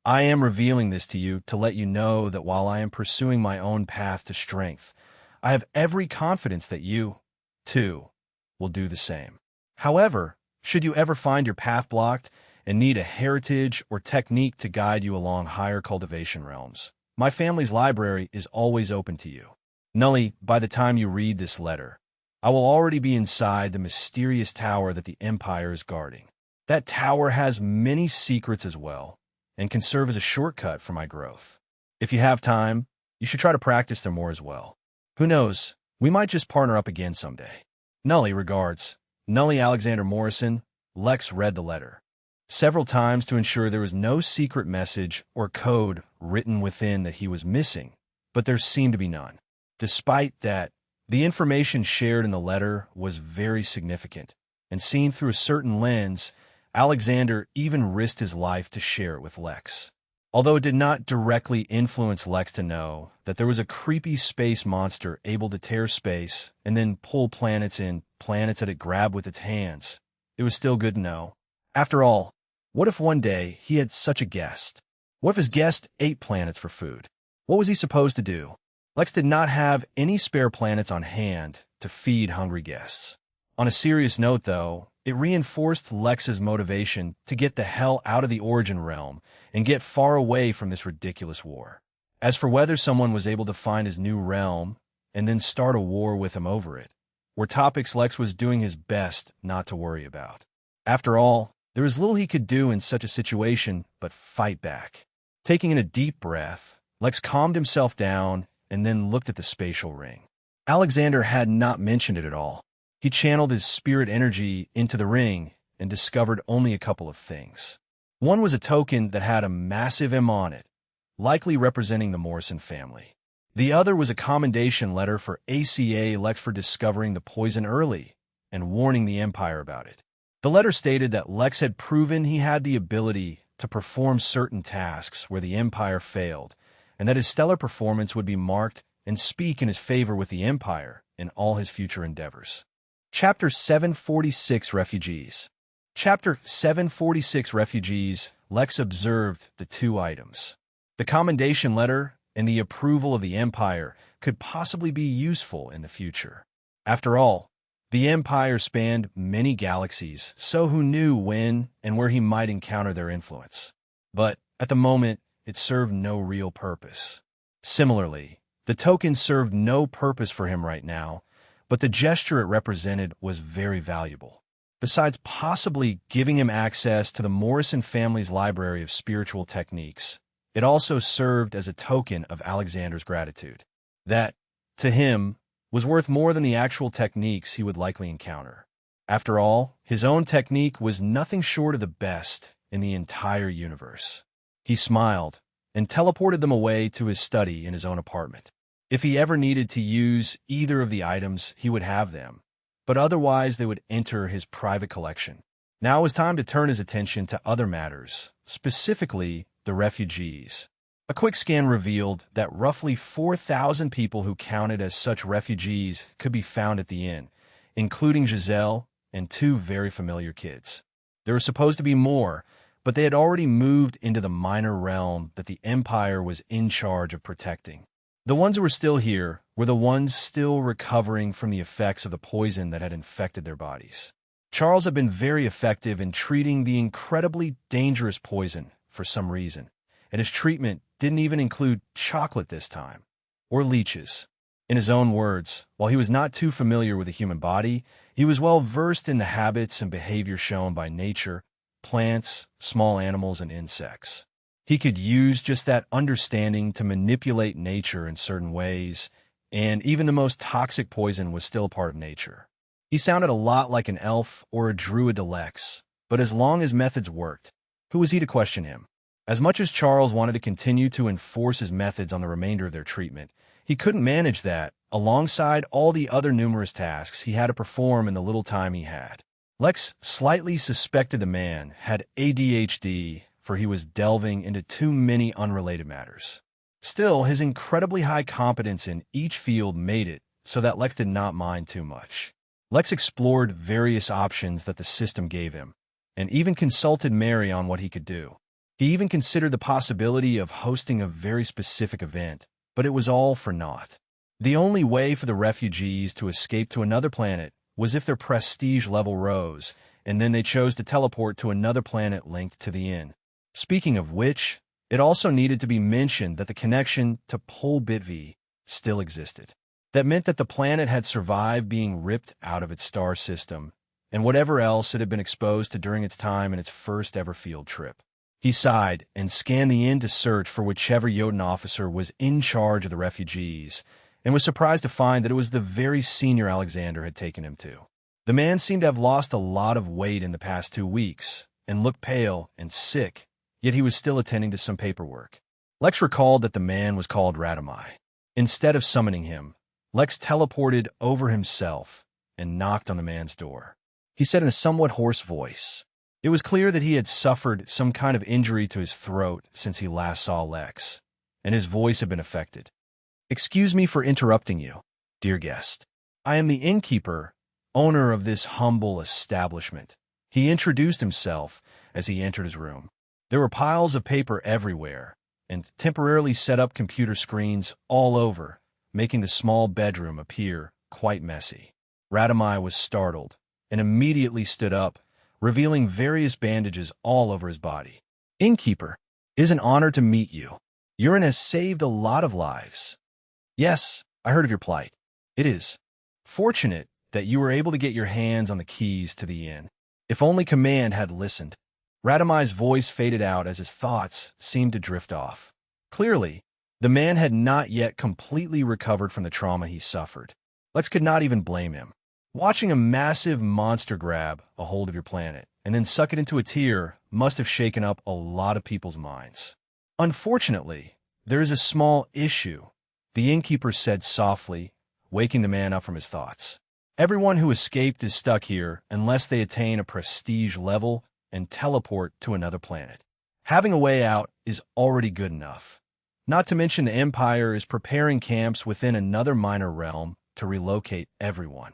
I am revealing this to you to let you know that while I am pursuing my own path to strength, I have every confidence that you, too, will do the same. However, should you ever find your path blocked and need a heritage or technique to guide you along higher cultivation realms, my family's library is always open to you. Nully, by the time you read this letter, I will already be inside the mysterious tower that the Empire is guarding. That tower has many secrets as well, and can serve as a shortcut for my growth. If you have time, you should try to practice there more as well. Who knows, we might just partner up again someday. Nully regards. Nully Alexander Morrison. Lex read the letter several times to ensure there was no secret message or code written within that he was missing, but there seemed to be none. Despite that, the information shared in the letter was very significant, and seen through a certain lens, Alexander even risked his life to share it with Lex. Although it did not directly influence Lex to know that there was a creepy space monster able to tear space and then pull planets in, planets that it grabbed with its hands, it was still good to know. After all, what if one day he had such a guest? What if his guest ate planets for food? What was he supposed to do? Lex did not have any spare planets on hand to feed hungry guests. On a serious note, though, it reinforced Lex's motivation to get the hell out of the Origin realm and get far away from this ridiculous war. As for whether someone was able to find his new realm and then start a war with him over it, were topics Lex was doing his best not to worry about. After all, there was little he could do in such a situation but fight back. Taking in a deep breath, Lex calmed himself down and then looked at the spatial ring. Alexander had not mentioned it at all. He channeled his spirit energy into the ring and discovered only a couple of things. One was a token that had a massive M on it, likely representing the Morrison family. The other was a commendation letter for ACA Lex for discovering the poison early and warning the Empire about it. The letter stated that Lex had proven he had the ability to perform certain tasks where the Empire failed, and that his stellar performance would be marked and speak in his favor with the Empire in all his future endeavors. Chapter 746 Refugees. Chapter 746 Refugees. Lex observed the 2 items. The commendation letter and the approval of the Empire could possibly be useful in the future. After all, the Empire spanned many galaxies, so who knew when and where he might encounter their influence. But at the moment, it served no real purpose. Similarly, the token served no purpose for him right now, but the gesture it represented was very valuable. Besides possibly giving him access to the Morrison family's library of spiritual techniques, it also served as a token of Alexander's gratitude. That, to him, was worth more than the actual techniques he would likely encounter. After all, his own technique was nothing short of the best in the entire universe. He smiled and teleported them away to his study in his own apartment. If he ever needed to use either of the items, he would have them, but otherwise they would enter his private collection. Now it was time to turn his attention to other matters, specifically the refugees. A quick scan revealed that roughly 4,000 people who counted as such refugees could be found at the inn, including Giselle and two very familiar kids. There were supposed to be more, but they had already moved into the minor realm that the Empire was in charge of protecting. The ones who were still here were the ones still recovering from the effects of the poison that had infected their bodies. Charles had been very effective in treating the incredibly dangerous poison for some reason, and his treatment didn't even include chocolate this time, or leeches. In his own words, while he was not too familiar with the human body, he was well versed in the habits and behavior shown by nature, plants, small animals, and insects. He could use just that understanding to manipulate nature in certain ways, and even the most toxic poison was still part of nature. He sounded a lot like an elf or a druid deluxe, but as long as methods worked, who was he to question him? As much as Charles wanted to continue to enforce his methods on the remainder of their treatment, he couldn't manage that alongside all the other numerous tasks he had to perform in the little time he had. Lex slightly suspected the man had ADHD, for he was delving into too many unrelated matters. Still, his incredibly high competence in each field made it so that Lex did not mind too much. Lex explored various options that the system gave him, and even consulted Mary on what he could do. He even considered the possibility of hosting a very specific event, but it was all for naught. The only way for the refugees to escape to another planet was if their prestige level rose, and then they chose to teleport to another planet linked to the inn. Speaking of which, it also needed to be mentioned that the connection to Pol Bitvi still existed. That meant that the planet had survived being ripped out of its star system, and whatever else it had been exposed to during its time in its first ever field trip. He sighed and scanned the inn to search for whichever Jotun officer was in charge of the refugees, and was surprised to find that it was the very senior Alexander had taken him to. The man seemed to have lost a lot of weight in the past 2 weeks, and looked pale and sick, yet he was still attending to some paperwork. Lex recalled that the man was called Radamai. Instead of summoning him, Lex teleported over himself and knocked on the man's door. He said in a somewhat hoarse voice. It was clear that he had suffered some kind of injury to his throat since he last saw Lex, and his voice had been affected. "Excuse me for interrupting you, dear guest. I am the innkeeper, owner of this humble establishment." He introduced himself as he entered his room. There were piles of paper everywhere, and temporarily set up computer screens all over, making the small bedroom appear quite messy. Radamai was startled, and immediately stood up, revealing various bandages all over his body. "Innkeeper, it is an honor to meet you. Urine has saved a lot of lives." "Yes, I heard of your plight. It is fortunate that you were able to get your hands on the keys to the inn. If only Command had listened." Radamai's voice faded out as his thoughts seemed to drift off. Clearly, the man had not yet completely recovered from the trauma he suffered. Lex could not even blame him. Watching a massive monster grab a hold of your planet and then suck it into a tear must have shaken up a lot of people's minds. "Unfortunately, there is a small issue," the innkeeper said softly, waking the man up from his thoughts. "Everyone who escaped is stuck here unless they attain a prestige level and teleport to another planet. Having a way out is already good enough. Not to mention the Empire is preparing camps within another minor realm to relocate everyone.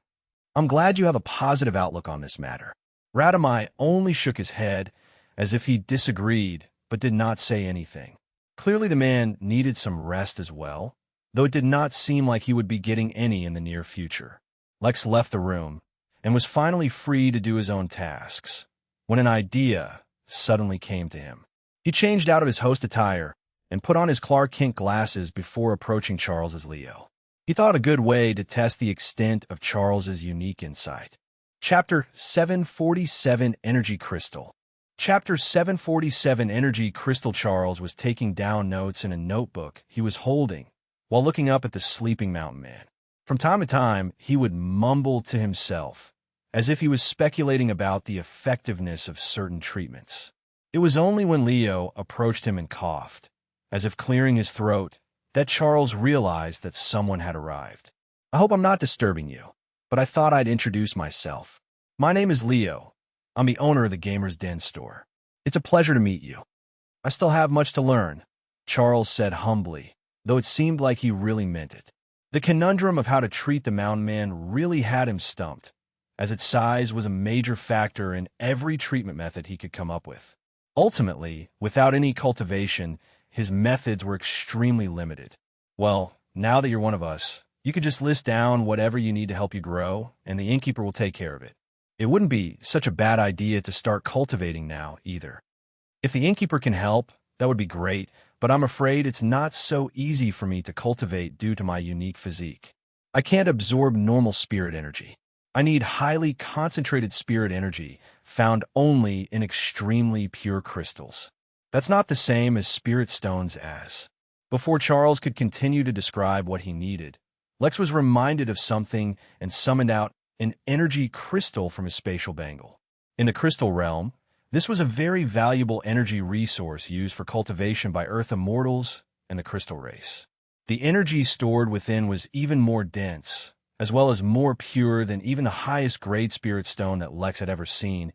I'm glad you have a positive outlook on this matter." Radamai only shook his head as if he disagreed, but did not say anything. Clearly the man needed some rest as well, though it did not seem like he would be getting any in the near future. Lex left the room and was finally free to do his own tasks, when an idea suddenly came to him. He changed out of his host attire and put on his Clark Kent glasses before approaching Charles as Leo. He thought a good way to test the extent of Charles's unique insight. Chapter 747 Energy Crystal. Chapter 747 Energy Crystal. Charles was taking down notes in a notebook he was holding while looking up at the sleeping mountain man. From time to time, he would mumble to himself, as if he was speculating about the effectiveness of certain treatments. It was only when Leo approached him and coughed, as if clearing his throat, that Charles realized that someone had arrived. "I hope I'm not disturbing you, but but I thought I'd introduce myself. My name is Leo. I'm the owner of the Gamer's Den store. It's a pleasure to meet you. I still have much to learn, Charles said humbly, though it seemed like he really meant it. The conundrum of how to treat the mountain man really had him stumped, as its size was a major factor in every treatment method he could come up with. Ultimately, without any cultivation, his methods were extremely limited. Well, now that you're one of us, you could just list down whatever you need to help you grow, and the innkeeper will take care of it. It wouldn't be such a bad idea to start cultivating now, either. If the innkeeper can help, that would be great, but I'm afraid it's not so easy for me to cultivate due to my unique physique. I can't absorb normal spirit energy. I need highly concentrated spirit energy, found only in extremely pure crystals. That's not the same as spirit stones as. Before Charles could continue to describe what he needed, Lex was reminded of something and summoned out an energy crystal from his spatial bangle. In the crystal realm, this was a very valuable energy resource used for cultivation by Earth immortals and the crystal race. The energy stored within was even more dense, as well as more pure than even the highest grade spirit stone that Lex had ever seen,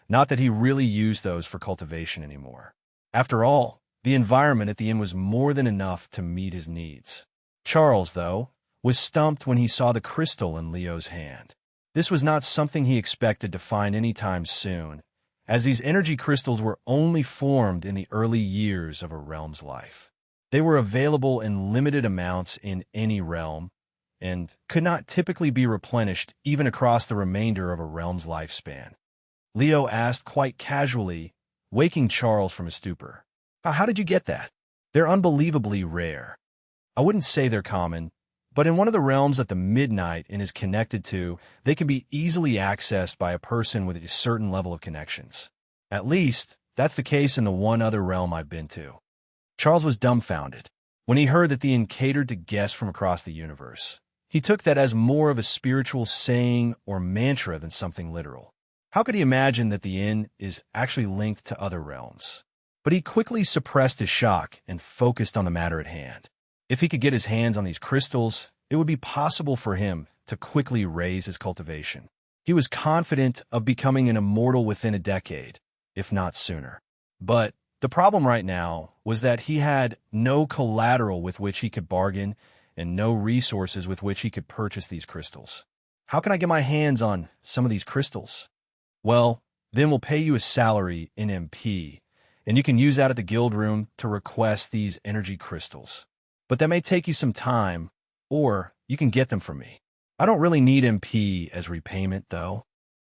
not that he really used those for cultivation anymore. After all, the environment at the inn was more than enough to meet his needs. Charles, though, was stumped when he saw the crystal in Leo's hand. This was not something he expected to find anytime soon, as these energy crystals were only formed in the early years of a realm's life. They were available in limited amounts in any realm, and could not typically be replenished even across the remainder of a realm's lifespan. Leo asked quite casually, waking Charles from his stupor. How did you get that? They're unbelievably rare. I wouldn't say they're common, but in one of the realms that the Midnight Inn is connected to, they can be easily accessed by a person with a certain level of connections. At least, that's the case in the one other realm I've been to. Charles was dumbfounded when he heard that the inn catered to guests from across the universe. He took that as more of a spiritual saying or mantra than something literal. How could he imagine that the inn is actually linked to other realms? But he quickly suppressed his shock and focused on the matter at hand. If he could get his hands on these crystals, it would be possible for him to quickly raise his cultivation. He was confident of becoming an immortal within a decade, if not sooner. But the problem right now was that he had no collateral with which he could bargain and no resources with which he could purchase these crystals. How can I get my hands on some of these crystals? Well, then we'll pay you a salary in MP, and you can use that at the guild room to request these energy crystals. But that may take you some time, or you can get them from me. I don't really need MP as repayment, though.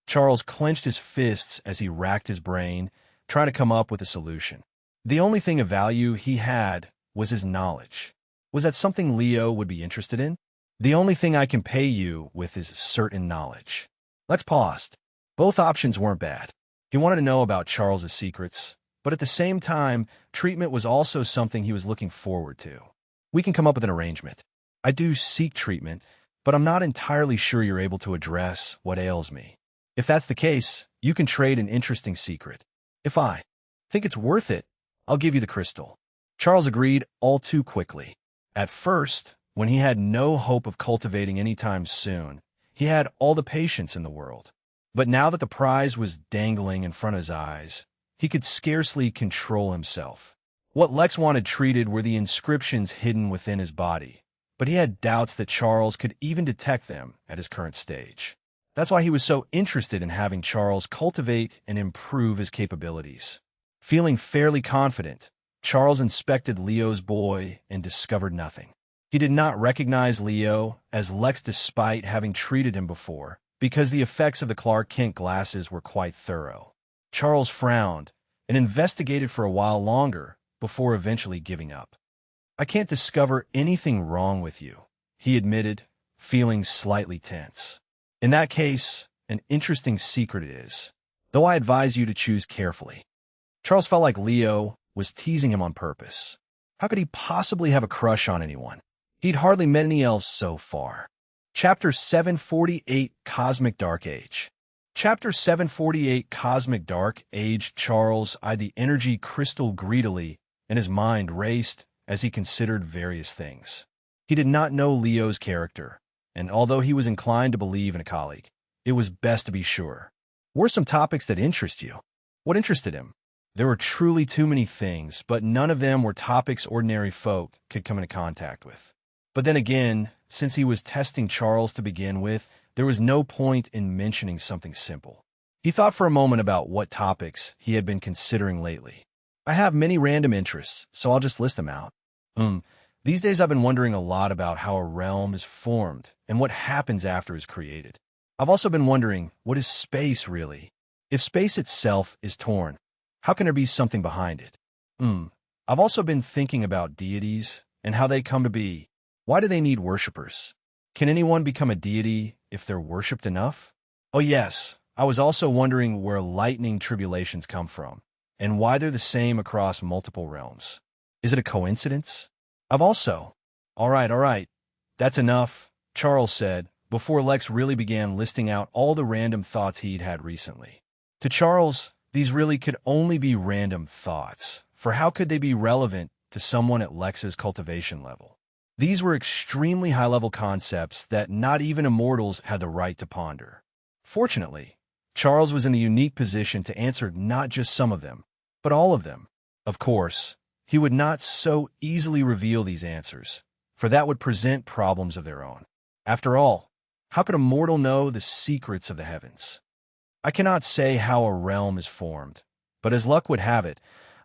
Charles clenched his fists as he racked his brain, trying to come up with a solution. The only thing of value he had was his knowledge. Was that something Leo would be interested in? The only thing I can pay you with is certain knowledge. Lex paused. Both options weren't bad. He wanted to know about Charles's secrets, but at the same time, treatment was also something he was looking forward to. We can come up with an arrangement. I do seek treatment, but I'm not entirely sure you're able to address what ails me. If that's the case, you can trade an interesting secret. If I think it's worth it, I'll give you the crystal. Charles agreed all too quickly. At first, when he had no hope of cultivating anytime soon, he had all the patience in the world. But now that the prize was dangling in front of his eyes, he could scarcely control himself. What Lex wanted treated were the inscriptions hidden within his body, but he had doubts that Charles could even detect them at his current stage. That's why he was so interested in having Charles cultivate and improve his capabilities. Feeling fairly confident, Charles inspected Leo's boy and discovered nothing. He did not recognize Leo as Lex despite having treated him before, because the effects of the Clark Kent glasses were quite thorough. Charles frowned and investigated for a while longer before eventually giving up. I can't discover anything wrong with you, he admitted, feeling slightly tense. In that case, an interesting secret it is, though I advise you to choose carefully. Charles felt like Leo was teasing him on purpose. How could he possibly have a crush on anyone? He'd hardly met any else so far. Chapter 748, Cosmic Dark Age. Chapter 748, Cosmic Dark Age. Charles eyed the energy crystal greedily, and his mind raced as he considered various things. He did not know Leo's character, and although he was inclined to believe in a colleague, it was best to be sure. Were some topics that interest you? What interested him? There were truly too many things, but none of them were topics ordinary folk could come into contact with. But then again, since he was testing Charles to begin with, there was no point in mentioning something simple. He thought for a moment about what topics he had been considering lately. I have many random interests, so I'll just list them out. These days I've been wondering a lot about how a realm is formed and what happens after it's created. I've also been wondering, what is space really? If space itself is torn, how can there be something behind it? I've also been thinking about deities and how they come to be. Why do they need worshippers? Can anyone become a deity if they're worshipped enough? Oh yes, I was also wondering where lightning tribulations come from and why they're the same across multiple realms. Is it a coincidence? All right, that's enough, Charles said, before Lex really began listing out all the random thoughts he'd had recently. To Charles, these really could only be random thoughts, for how could they be relevant to someone at Lex's cultivation level? These were extremely high-level concepts that not even immortals had the right to ponder. Fortunately, Charles was in the unique position to answer not just some of them, but all of them. Of course, he would not so easily reveal these answers, for that would present problems of their own. After all, how could a mortal know the secrets of the heavens? I cannot say how a realm is formed, but as luck would have it,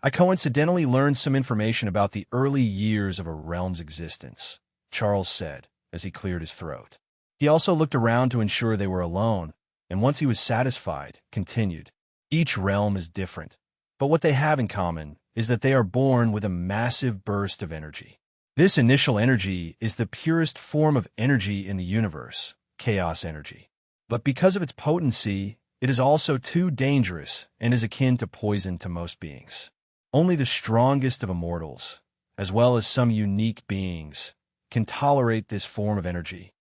I coincidentally learned some information about the early years of a realm's existence, Charles said, as he cleared his throat. He also looked around to ensure they were alone, and once he was satisfied, continued. Each realm is different, but what they have in common is that they are born with a massive burst of energy. This initial energy is the purest form of energy in the universe, chaos energy. But because of its potency, it is also too dangerous and is akin to poison to most beings. Only the strongest of immortals, as well as some unique beings, can tolerate this form of energy.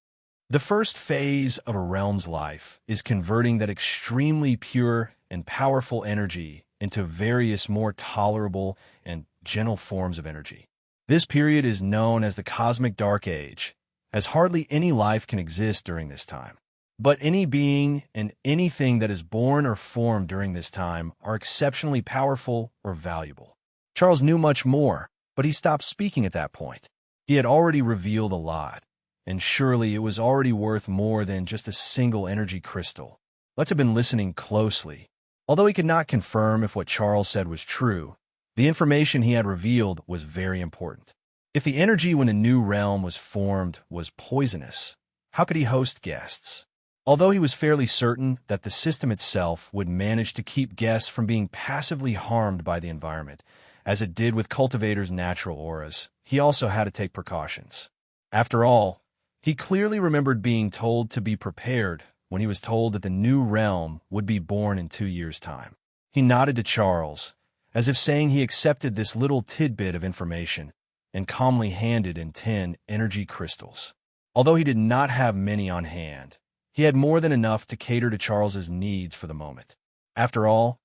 The first phase of a realm's life is converting that extremely pure and powerful energy into various more tolerable and gentle forms of energy. This period is known as the Cosmic Dark Age, as hardly any life can exist during this time. But any being and anything that is born or formed during this time are exceptionally powerful or valuable. Charles knew much more, but he stopped speaking at that point. He had already revealed a lot, and surely it was already worth more than just a single energy crystal. Lex had been listening closely. Although he could not confirm if what Charles said was true, the information he had revealed was very important. If the energy when a new realm was formed was poisonous, how could he host guests? Although he was fairly certain that the system itself would manage to keep guests from being passively harmed by the environment, as it did with cultivators' natural auras, he also had to take precautions. After all, he clearly remembered being told to be prepared when he was told that the new realm would be born in 2 years' time. He nodded to Charles, as if saying he accepted this little tidbit of information, and calmly handed in 10 energy crystals. Although he did not have many on hand, he had more than enough to cater to Charles's needs for the moment. After all,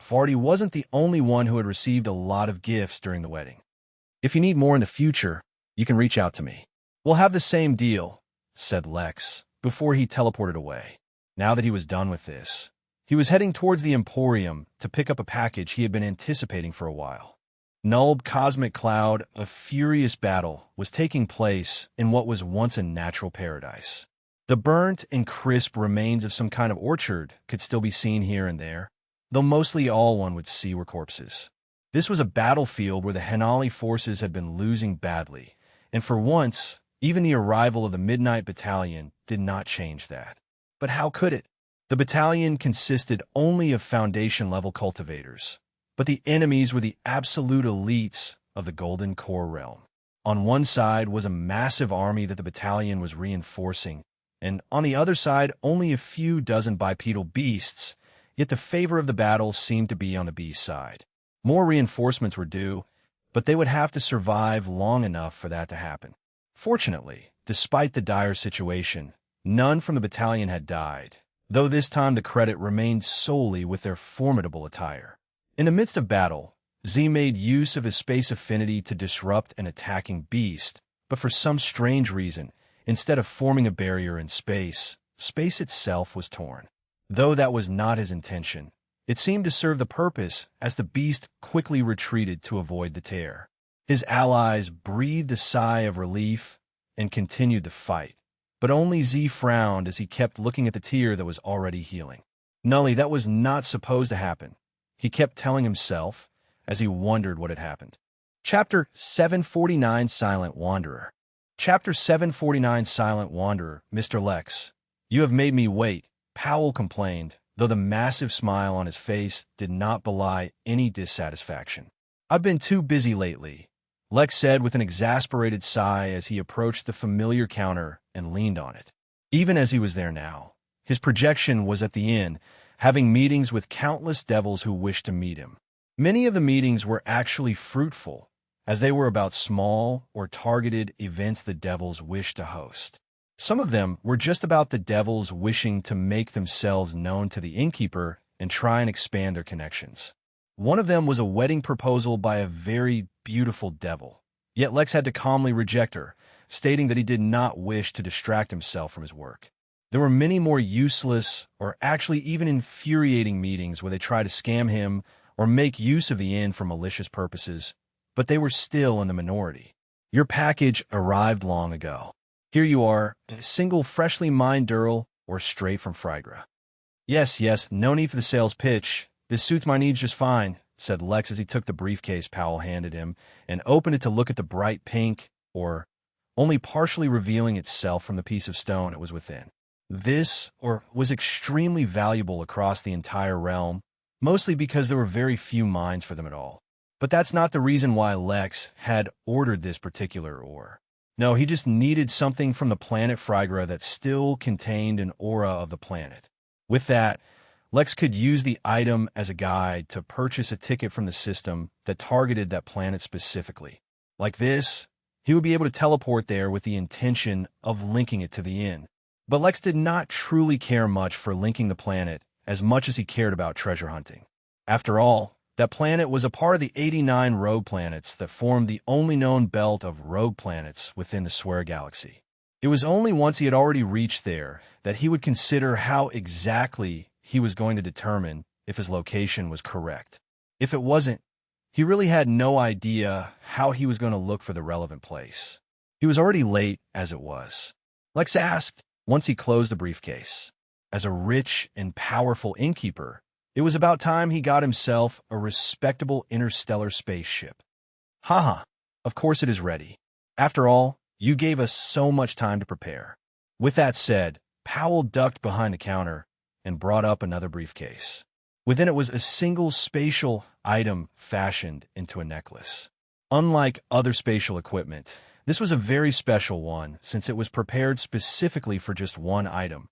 Farty wasn't the only one who had received a lot of gifts during the wedding. If you need more in the future, you can reach out to me. We'll have the same deal, said Lex, before he teleported away. Now that he was done with this, he was heading towards the Emporium to pick up a package he had been anticipating for a while. Nulb Cosmic Cloud, a furious battle, was taking place in what was once a natural paradise. The burnt and crisp remains of some kind of orchard could still be seen here and there, though mostly all one would see were corpses. This was a battlefield where the Henali forces had been losing badly, and for once, even the arrival of the Midnight Battalion did not change that. But how could it? The battalion consisted only of Foundation-level cultivators, but the enemies were the absolute elites of the Golden Core realm. On one side was a massive army that the battalion was reinforcing, and on the other side only a few dozen bipedal beasts, yet the favor of the battle seemed to be on the beast side. More reinforcements were due, but they would have to survive long enough for that to happen. Fortunately, despite the dire situation, none from the battalion had died, though this time the credit remained solely with their formidable attire. In the midst of battle, Z made use of his space affinity to disrupt an attacking beast, but for some strange reason, Instead of forming a barrier in space, space itself was torn. Though that was not his intention, it seemed to serve the purpose as the beast quickly retreated to avoid the tear. His allies breathed a sigh of relief and continued the fight, but only Z frowned as he kept looking at the tear that was already healing. Nully, that was not supposed to happen, he kept telling himself as he wondered what had happened. Chapter 749 Silent Wanderer. Chapter 749 Silent Wanderer. Mr. Lex, you have made me wait, Powell complained, though the massive smile on his face did not belie any dissatisfaction. I've been too busy lately, Lex said with an exasperated sigh as he approached the familiar counter and leaned on it. Even as he was there now, his projection was at the inn, having meetings with countless devils who wished to meet him. Many of the meetings were actually fruitful, as they were about small or targeted events the devils wished to host. Some of them were just about the devils wishing to make themselves known to the innkeeper and try and expand their connections. One of them was a wedding proposal by a very beautiful devil, yet Lex had to calmly reject her, stating that he did not wish to distract himself from his work. There were many more useless or actually even infuriating meetings where they tried to scam him or make use of the inn for malicious purposes, but they were still in the minority. Your package arrived long ago. Here you are, a single freshly mined Durl or straight from Frygra. Yes, no need for the sales pitch. This suits my needs just fine, said Lex as he took the briefcase Powell handed him and opened it to look at the bright pink, or only partially revealing itself from the piece of stone it was within. This, or was extremely valuable across the entire realm, mostly because there were very few mines for them at all. But that's not the reason why Lex had ordered this particular ore. No, he just needed something from the planet Frygra that still contained an aura of the planet. With that, Lex could use the item as a guide to purchase a ticket from the system that targeted that planet specifically. Like this, he would be able to teleport there with the intention of linking it to the inn. But Lex did not truly care much for linking the planet as much as he cared about treasure hunting. After all, that planet was a part of the 89 rogue planets that formed the only known belt of rogue planets within the Swear Galaxy. It was only once he had already reached there that he would consider how exactly he was going to determine if his location was correct. If it wasn't, he really had no idea how he was going to look for the relevant place. He was already late as it was. Lex asked once he closed the briefcase. As a rich and powerful innkeeper, it was about time he got himself a respectable interstellar spaceship. Haha, of course it is ready. After all, you gave us so much time to prepare. With that said, Powell ducked behind the counter and brought up another briefcase. Within it was a single spatial item fashioned into a necklace. Unlike other spatial equipment, this was a very special one since it was prepared specifically for just one item,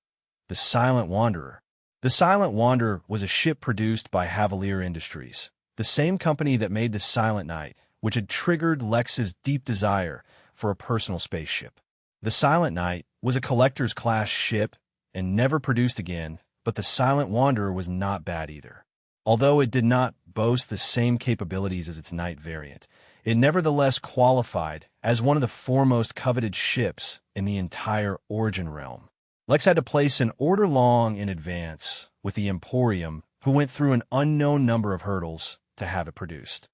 the Silent Wanderer. The Silent Wanderer was a ship produced by Havalier Industries, the same company that made the Silent Knight, which had triggered Lex's deep desire for a personal spaceship. The Silent Knight was a collector's class ship and never produced again, but the Silent Wanderer was not bad either. Although it did not boast the same capabilities as its Knight variant, it nevertheless qualified as one of the foremost coveted ships in the entire Origin realm. Lex had to place an order long in advance with the Emporium, who went through an unknown number of hurdles to have it produced.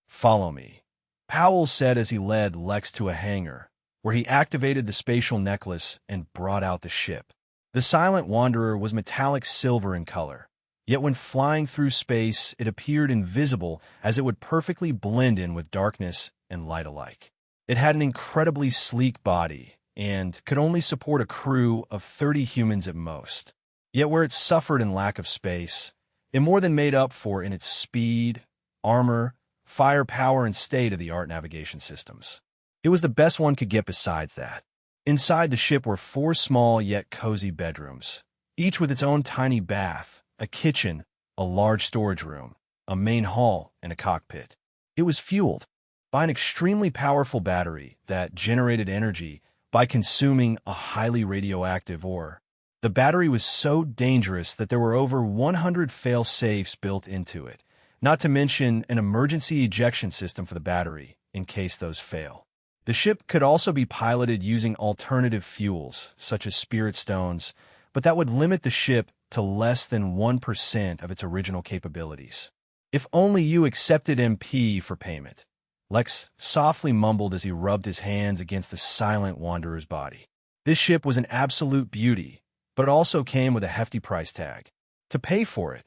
Follow me, Powell said as he led Lex to a hangar, where he activated the spatial necklace and brought out the ship. The Silent Wanderer was metallic silver in color, yet when flying through space it appeared invisible as it would perfectly blend in with darkness and light alike. It had an incredibly sleek body and could only support a crew of 30 humans at most. Yet where it suffered in lack of space, it more than made up for in its speed, armor, firepower, and state-of-the-art navigation systems. It was the best one could get besides that. Inside the ship were 4 small yet cozy bedrooms, each with its own tiny bath, a kitchen, a large storage room, a main hall, and a cockpit. It was fueled by an extremely powerful battery that generated energy by consuming a highly radioactive ore. The battery was so dangerous that there were over 100 fail-safes built into it, not to mention an emergency ejection system for the battery in case those fail. The ship could also be piloted using alternative fuels, such as spirit stones, but that would limit the ship to less than 1% of its original capabilities. If only you accepted MP for payment, Lex softly mumbled as he rubbed his hands against the silent wanderer's body. This ship was an absolute beauty, but it also came with a hefty price tag. To pay for it,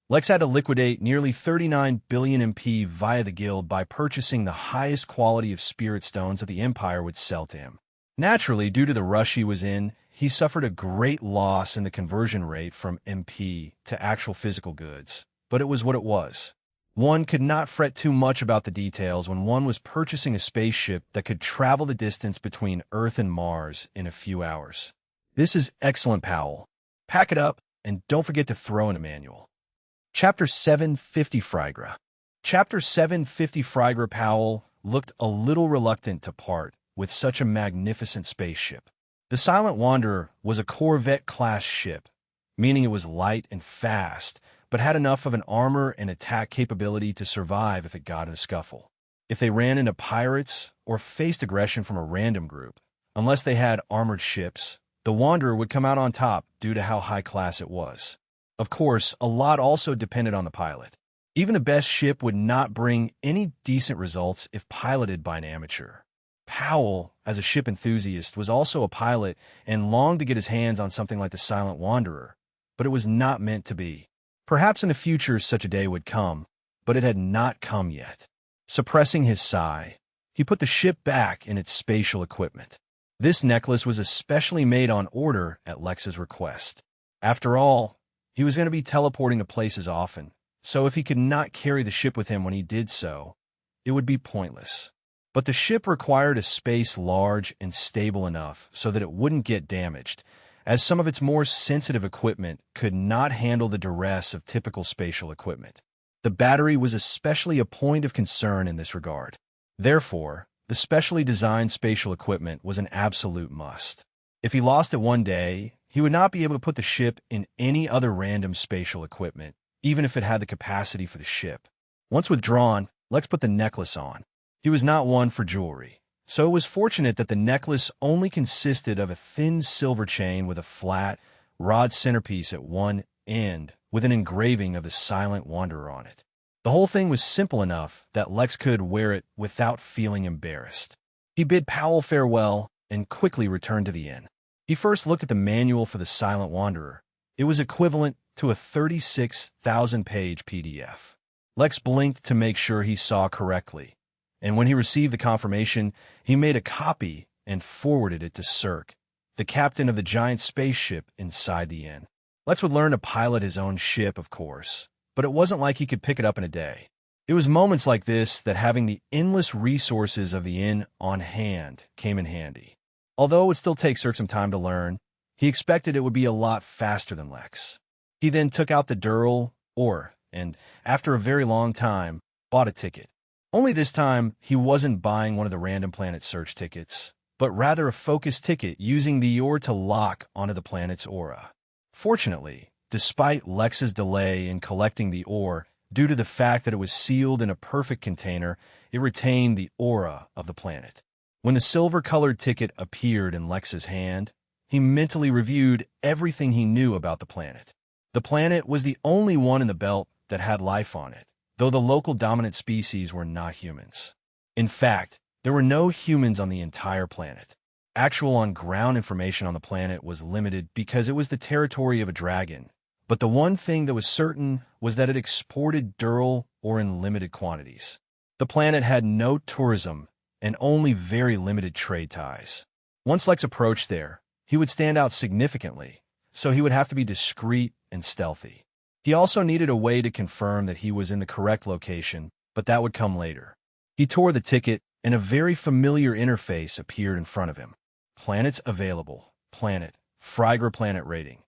Lex had to liquidate nearly 39 billion MP via the guild by purchasing the highest quality of spirit stones that the Empire would sell to him. Naturally, due to the rush he was in, he suffered a great loss in the conversion rate from MP to actual physical goods, but it was what it was. One could not fret too much about the details when one was purchasing a spaceship that could travel the distance between Earth and Mars in a few hours. This is excellent, Powell. Pack it up, and don't forget to throw in a manual. Chapter 750 Phrygra. Chapter 750 Phrygra. Powell looked a little reluctant to part with such a magnificent spaceship. The Silent Wanderer was a Corvette-class ship, meaning it was light and fast, but had enough of an armor and attack capability to survive if it got in a scuffle. If they ran into pirates or faced aggression from a random group, unless they had armored ships, the Wanderer would come out on top due to how high class it was. Of course, a lot also depended on the pilot. Even the best ship would not bring any decent results if piloted by an amateur. Powell, as a ship enthusiast, was also a pilot and longed to get his hands on something like the Silent Wanderer, but it was not meant to be. Perhaps in the future such a day would come, but it had not come yet. Suppressing his sigh, he put the ship back in its spatial equipment. This necklace was especially made on order at Lex's request. After all, he was going to be teleporting to places often, so if he could not carry the ship with him when he did so, it would be pointless. But the ship required a space large and stable enough so that it wouldn't get damaged, as some of its more sensitive equipment could not handle the duress of typical spatial equipment. The battery was especially a point of concern in this regard. Therefore, the specially designed spatial equipment was an absolute must. If he lost it one day, he would not be able to put the ship in any other random spatial equipment, even if it had the capacity for the ship. Once withdrawn, Lex put the necklace on. He was not one for jewelry, so it was fortunate that the necklace only consisted of a thin silver chain with a flat, rod centerpiece at one end with an engraving of the Silent Wanderer on it. The whole thing was simple enough that Lex could wear it without feeling embarrassed. He bid Powell farewell and quickly returned to the inn. He first looked at the manual for the Silent Wanderer. It was equivalent to a 36,000-page PDF. Lex blinked to make sure he saw correctly, and when he received the confirmation, he made a copy and forwarded it to Cirque, the captain of the giant spaceship inside the inn. Lex would learn to pilot his own ship, of course, but it wasn't like he could pick it up in a day. It was moments like this that having the endless resources of the inn on hand came in handy. Although it would still take Cirque some time to learn, he expected it would be a lot faster than Lex. He then took out the Dural ore and, after a very long time, bought a ticket. Only this time, he wasn't buying one of the random planet search tickets, but rather a focus ticket using the ore to lock onto the planet's aura. Fortunately, despite Lex's delay in collecting the ore, due to the fact that it was sealed in a perfect container, it retained the aura of the planet. When the silver-colored ticket appeared in Lex's hand, he mentally reviewed everything he knew about the planet. The planet was the only one in the belt that had life on it, though the local dominant species were not humans. In fact, there were no humans on the entire planet. Actual on-ground information on the planet was limited because it was the territory of a dragon, but the one thing that was certain was that it exported Dural ore in limited quantities. The planet had no tourism and only very limited trade ties. Once Lex approached there, he would stand out significantly, so he would have to be discreet and stealthy. He also needed a way to confirm that he was in the correct location, but that would come later. He tore the ticket, and a very familiar interface appeared in front of him. Planets available. Planet. Phrygra planet rating.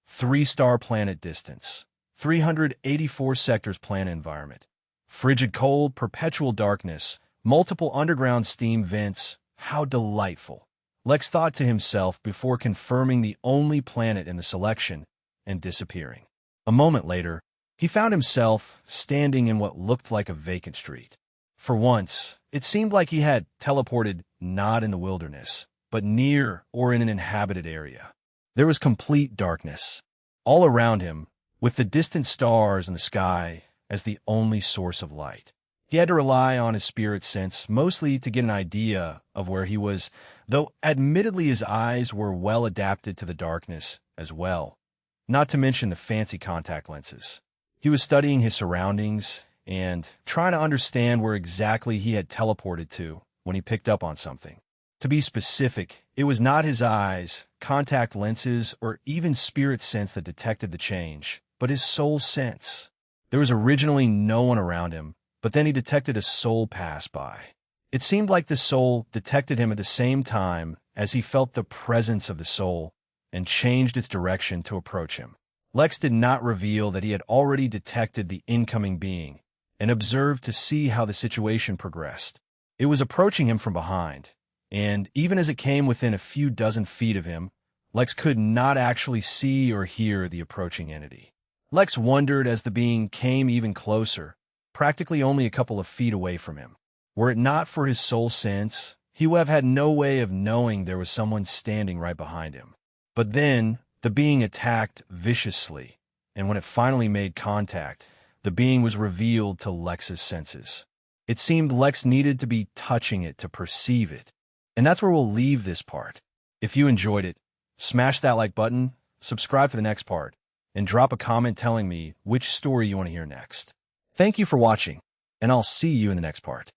3-star planet distance. 384 sectors planet environment. Frigid cold, perpetual darkness, multiple underground steam vents. How delightful. Lex thought to himself before confirming the only planet in the selection and disappearing. A moment later, he found himself standing in what looked like a vacant street. For once, it seemed like he had teleported not in the wilderness, but near or in an inhabited area. There was complete darkness all around him, with the distant stars in the sky as the only source of light. He had to rely on his spirit sense mostly to get an idea of where he was, though admittedly his eyes were well adapted to the darkness as well, not to mention the fancy contact lenses. He was studying his surroundings and trying to understand where exactly he had teleported to when he picked up on something. To be specific, it was not his eyes, contact lenses, or even spirit sense that detected the change, but his soul sense. There was originally no one around him, but then he detected a soul pass by. It seemed like the soul detected him at the same time as he felt the presence of the soul and changed its direction to approach him. Lex did not reveal that he had already detected the incoming being and observed to see how the situation progressed. It was approaching him from behind, and even as it came within a few dozen feet of him, Lex could not actually see or hear the approaching entity. Lex wondered as the being came even closer, practically only a couple of feet away from him. Were it not for his soul sense, he would have had no way of knowing there was someone standing right behind him. But then, the being attacked viciously, and when it finally made contact, the being was revealed to Lex's senses. It seemed Lex needed to be touching it to perceive it. And that's where we'll leave this part. If you enjoyed it, smash that like button, subscribe for the next part, and drop a comment telling me which story you want to hear next. Thank you for watching, and I'll see you in the next part.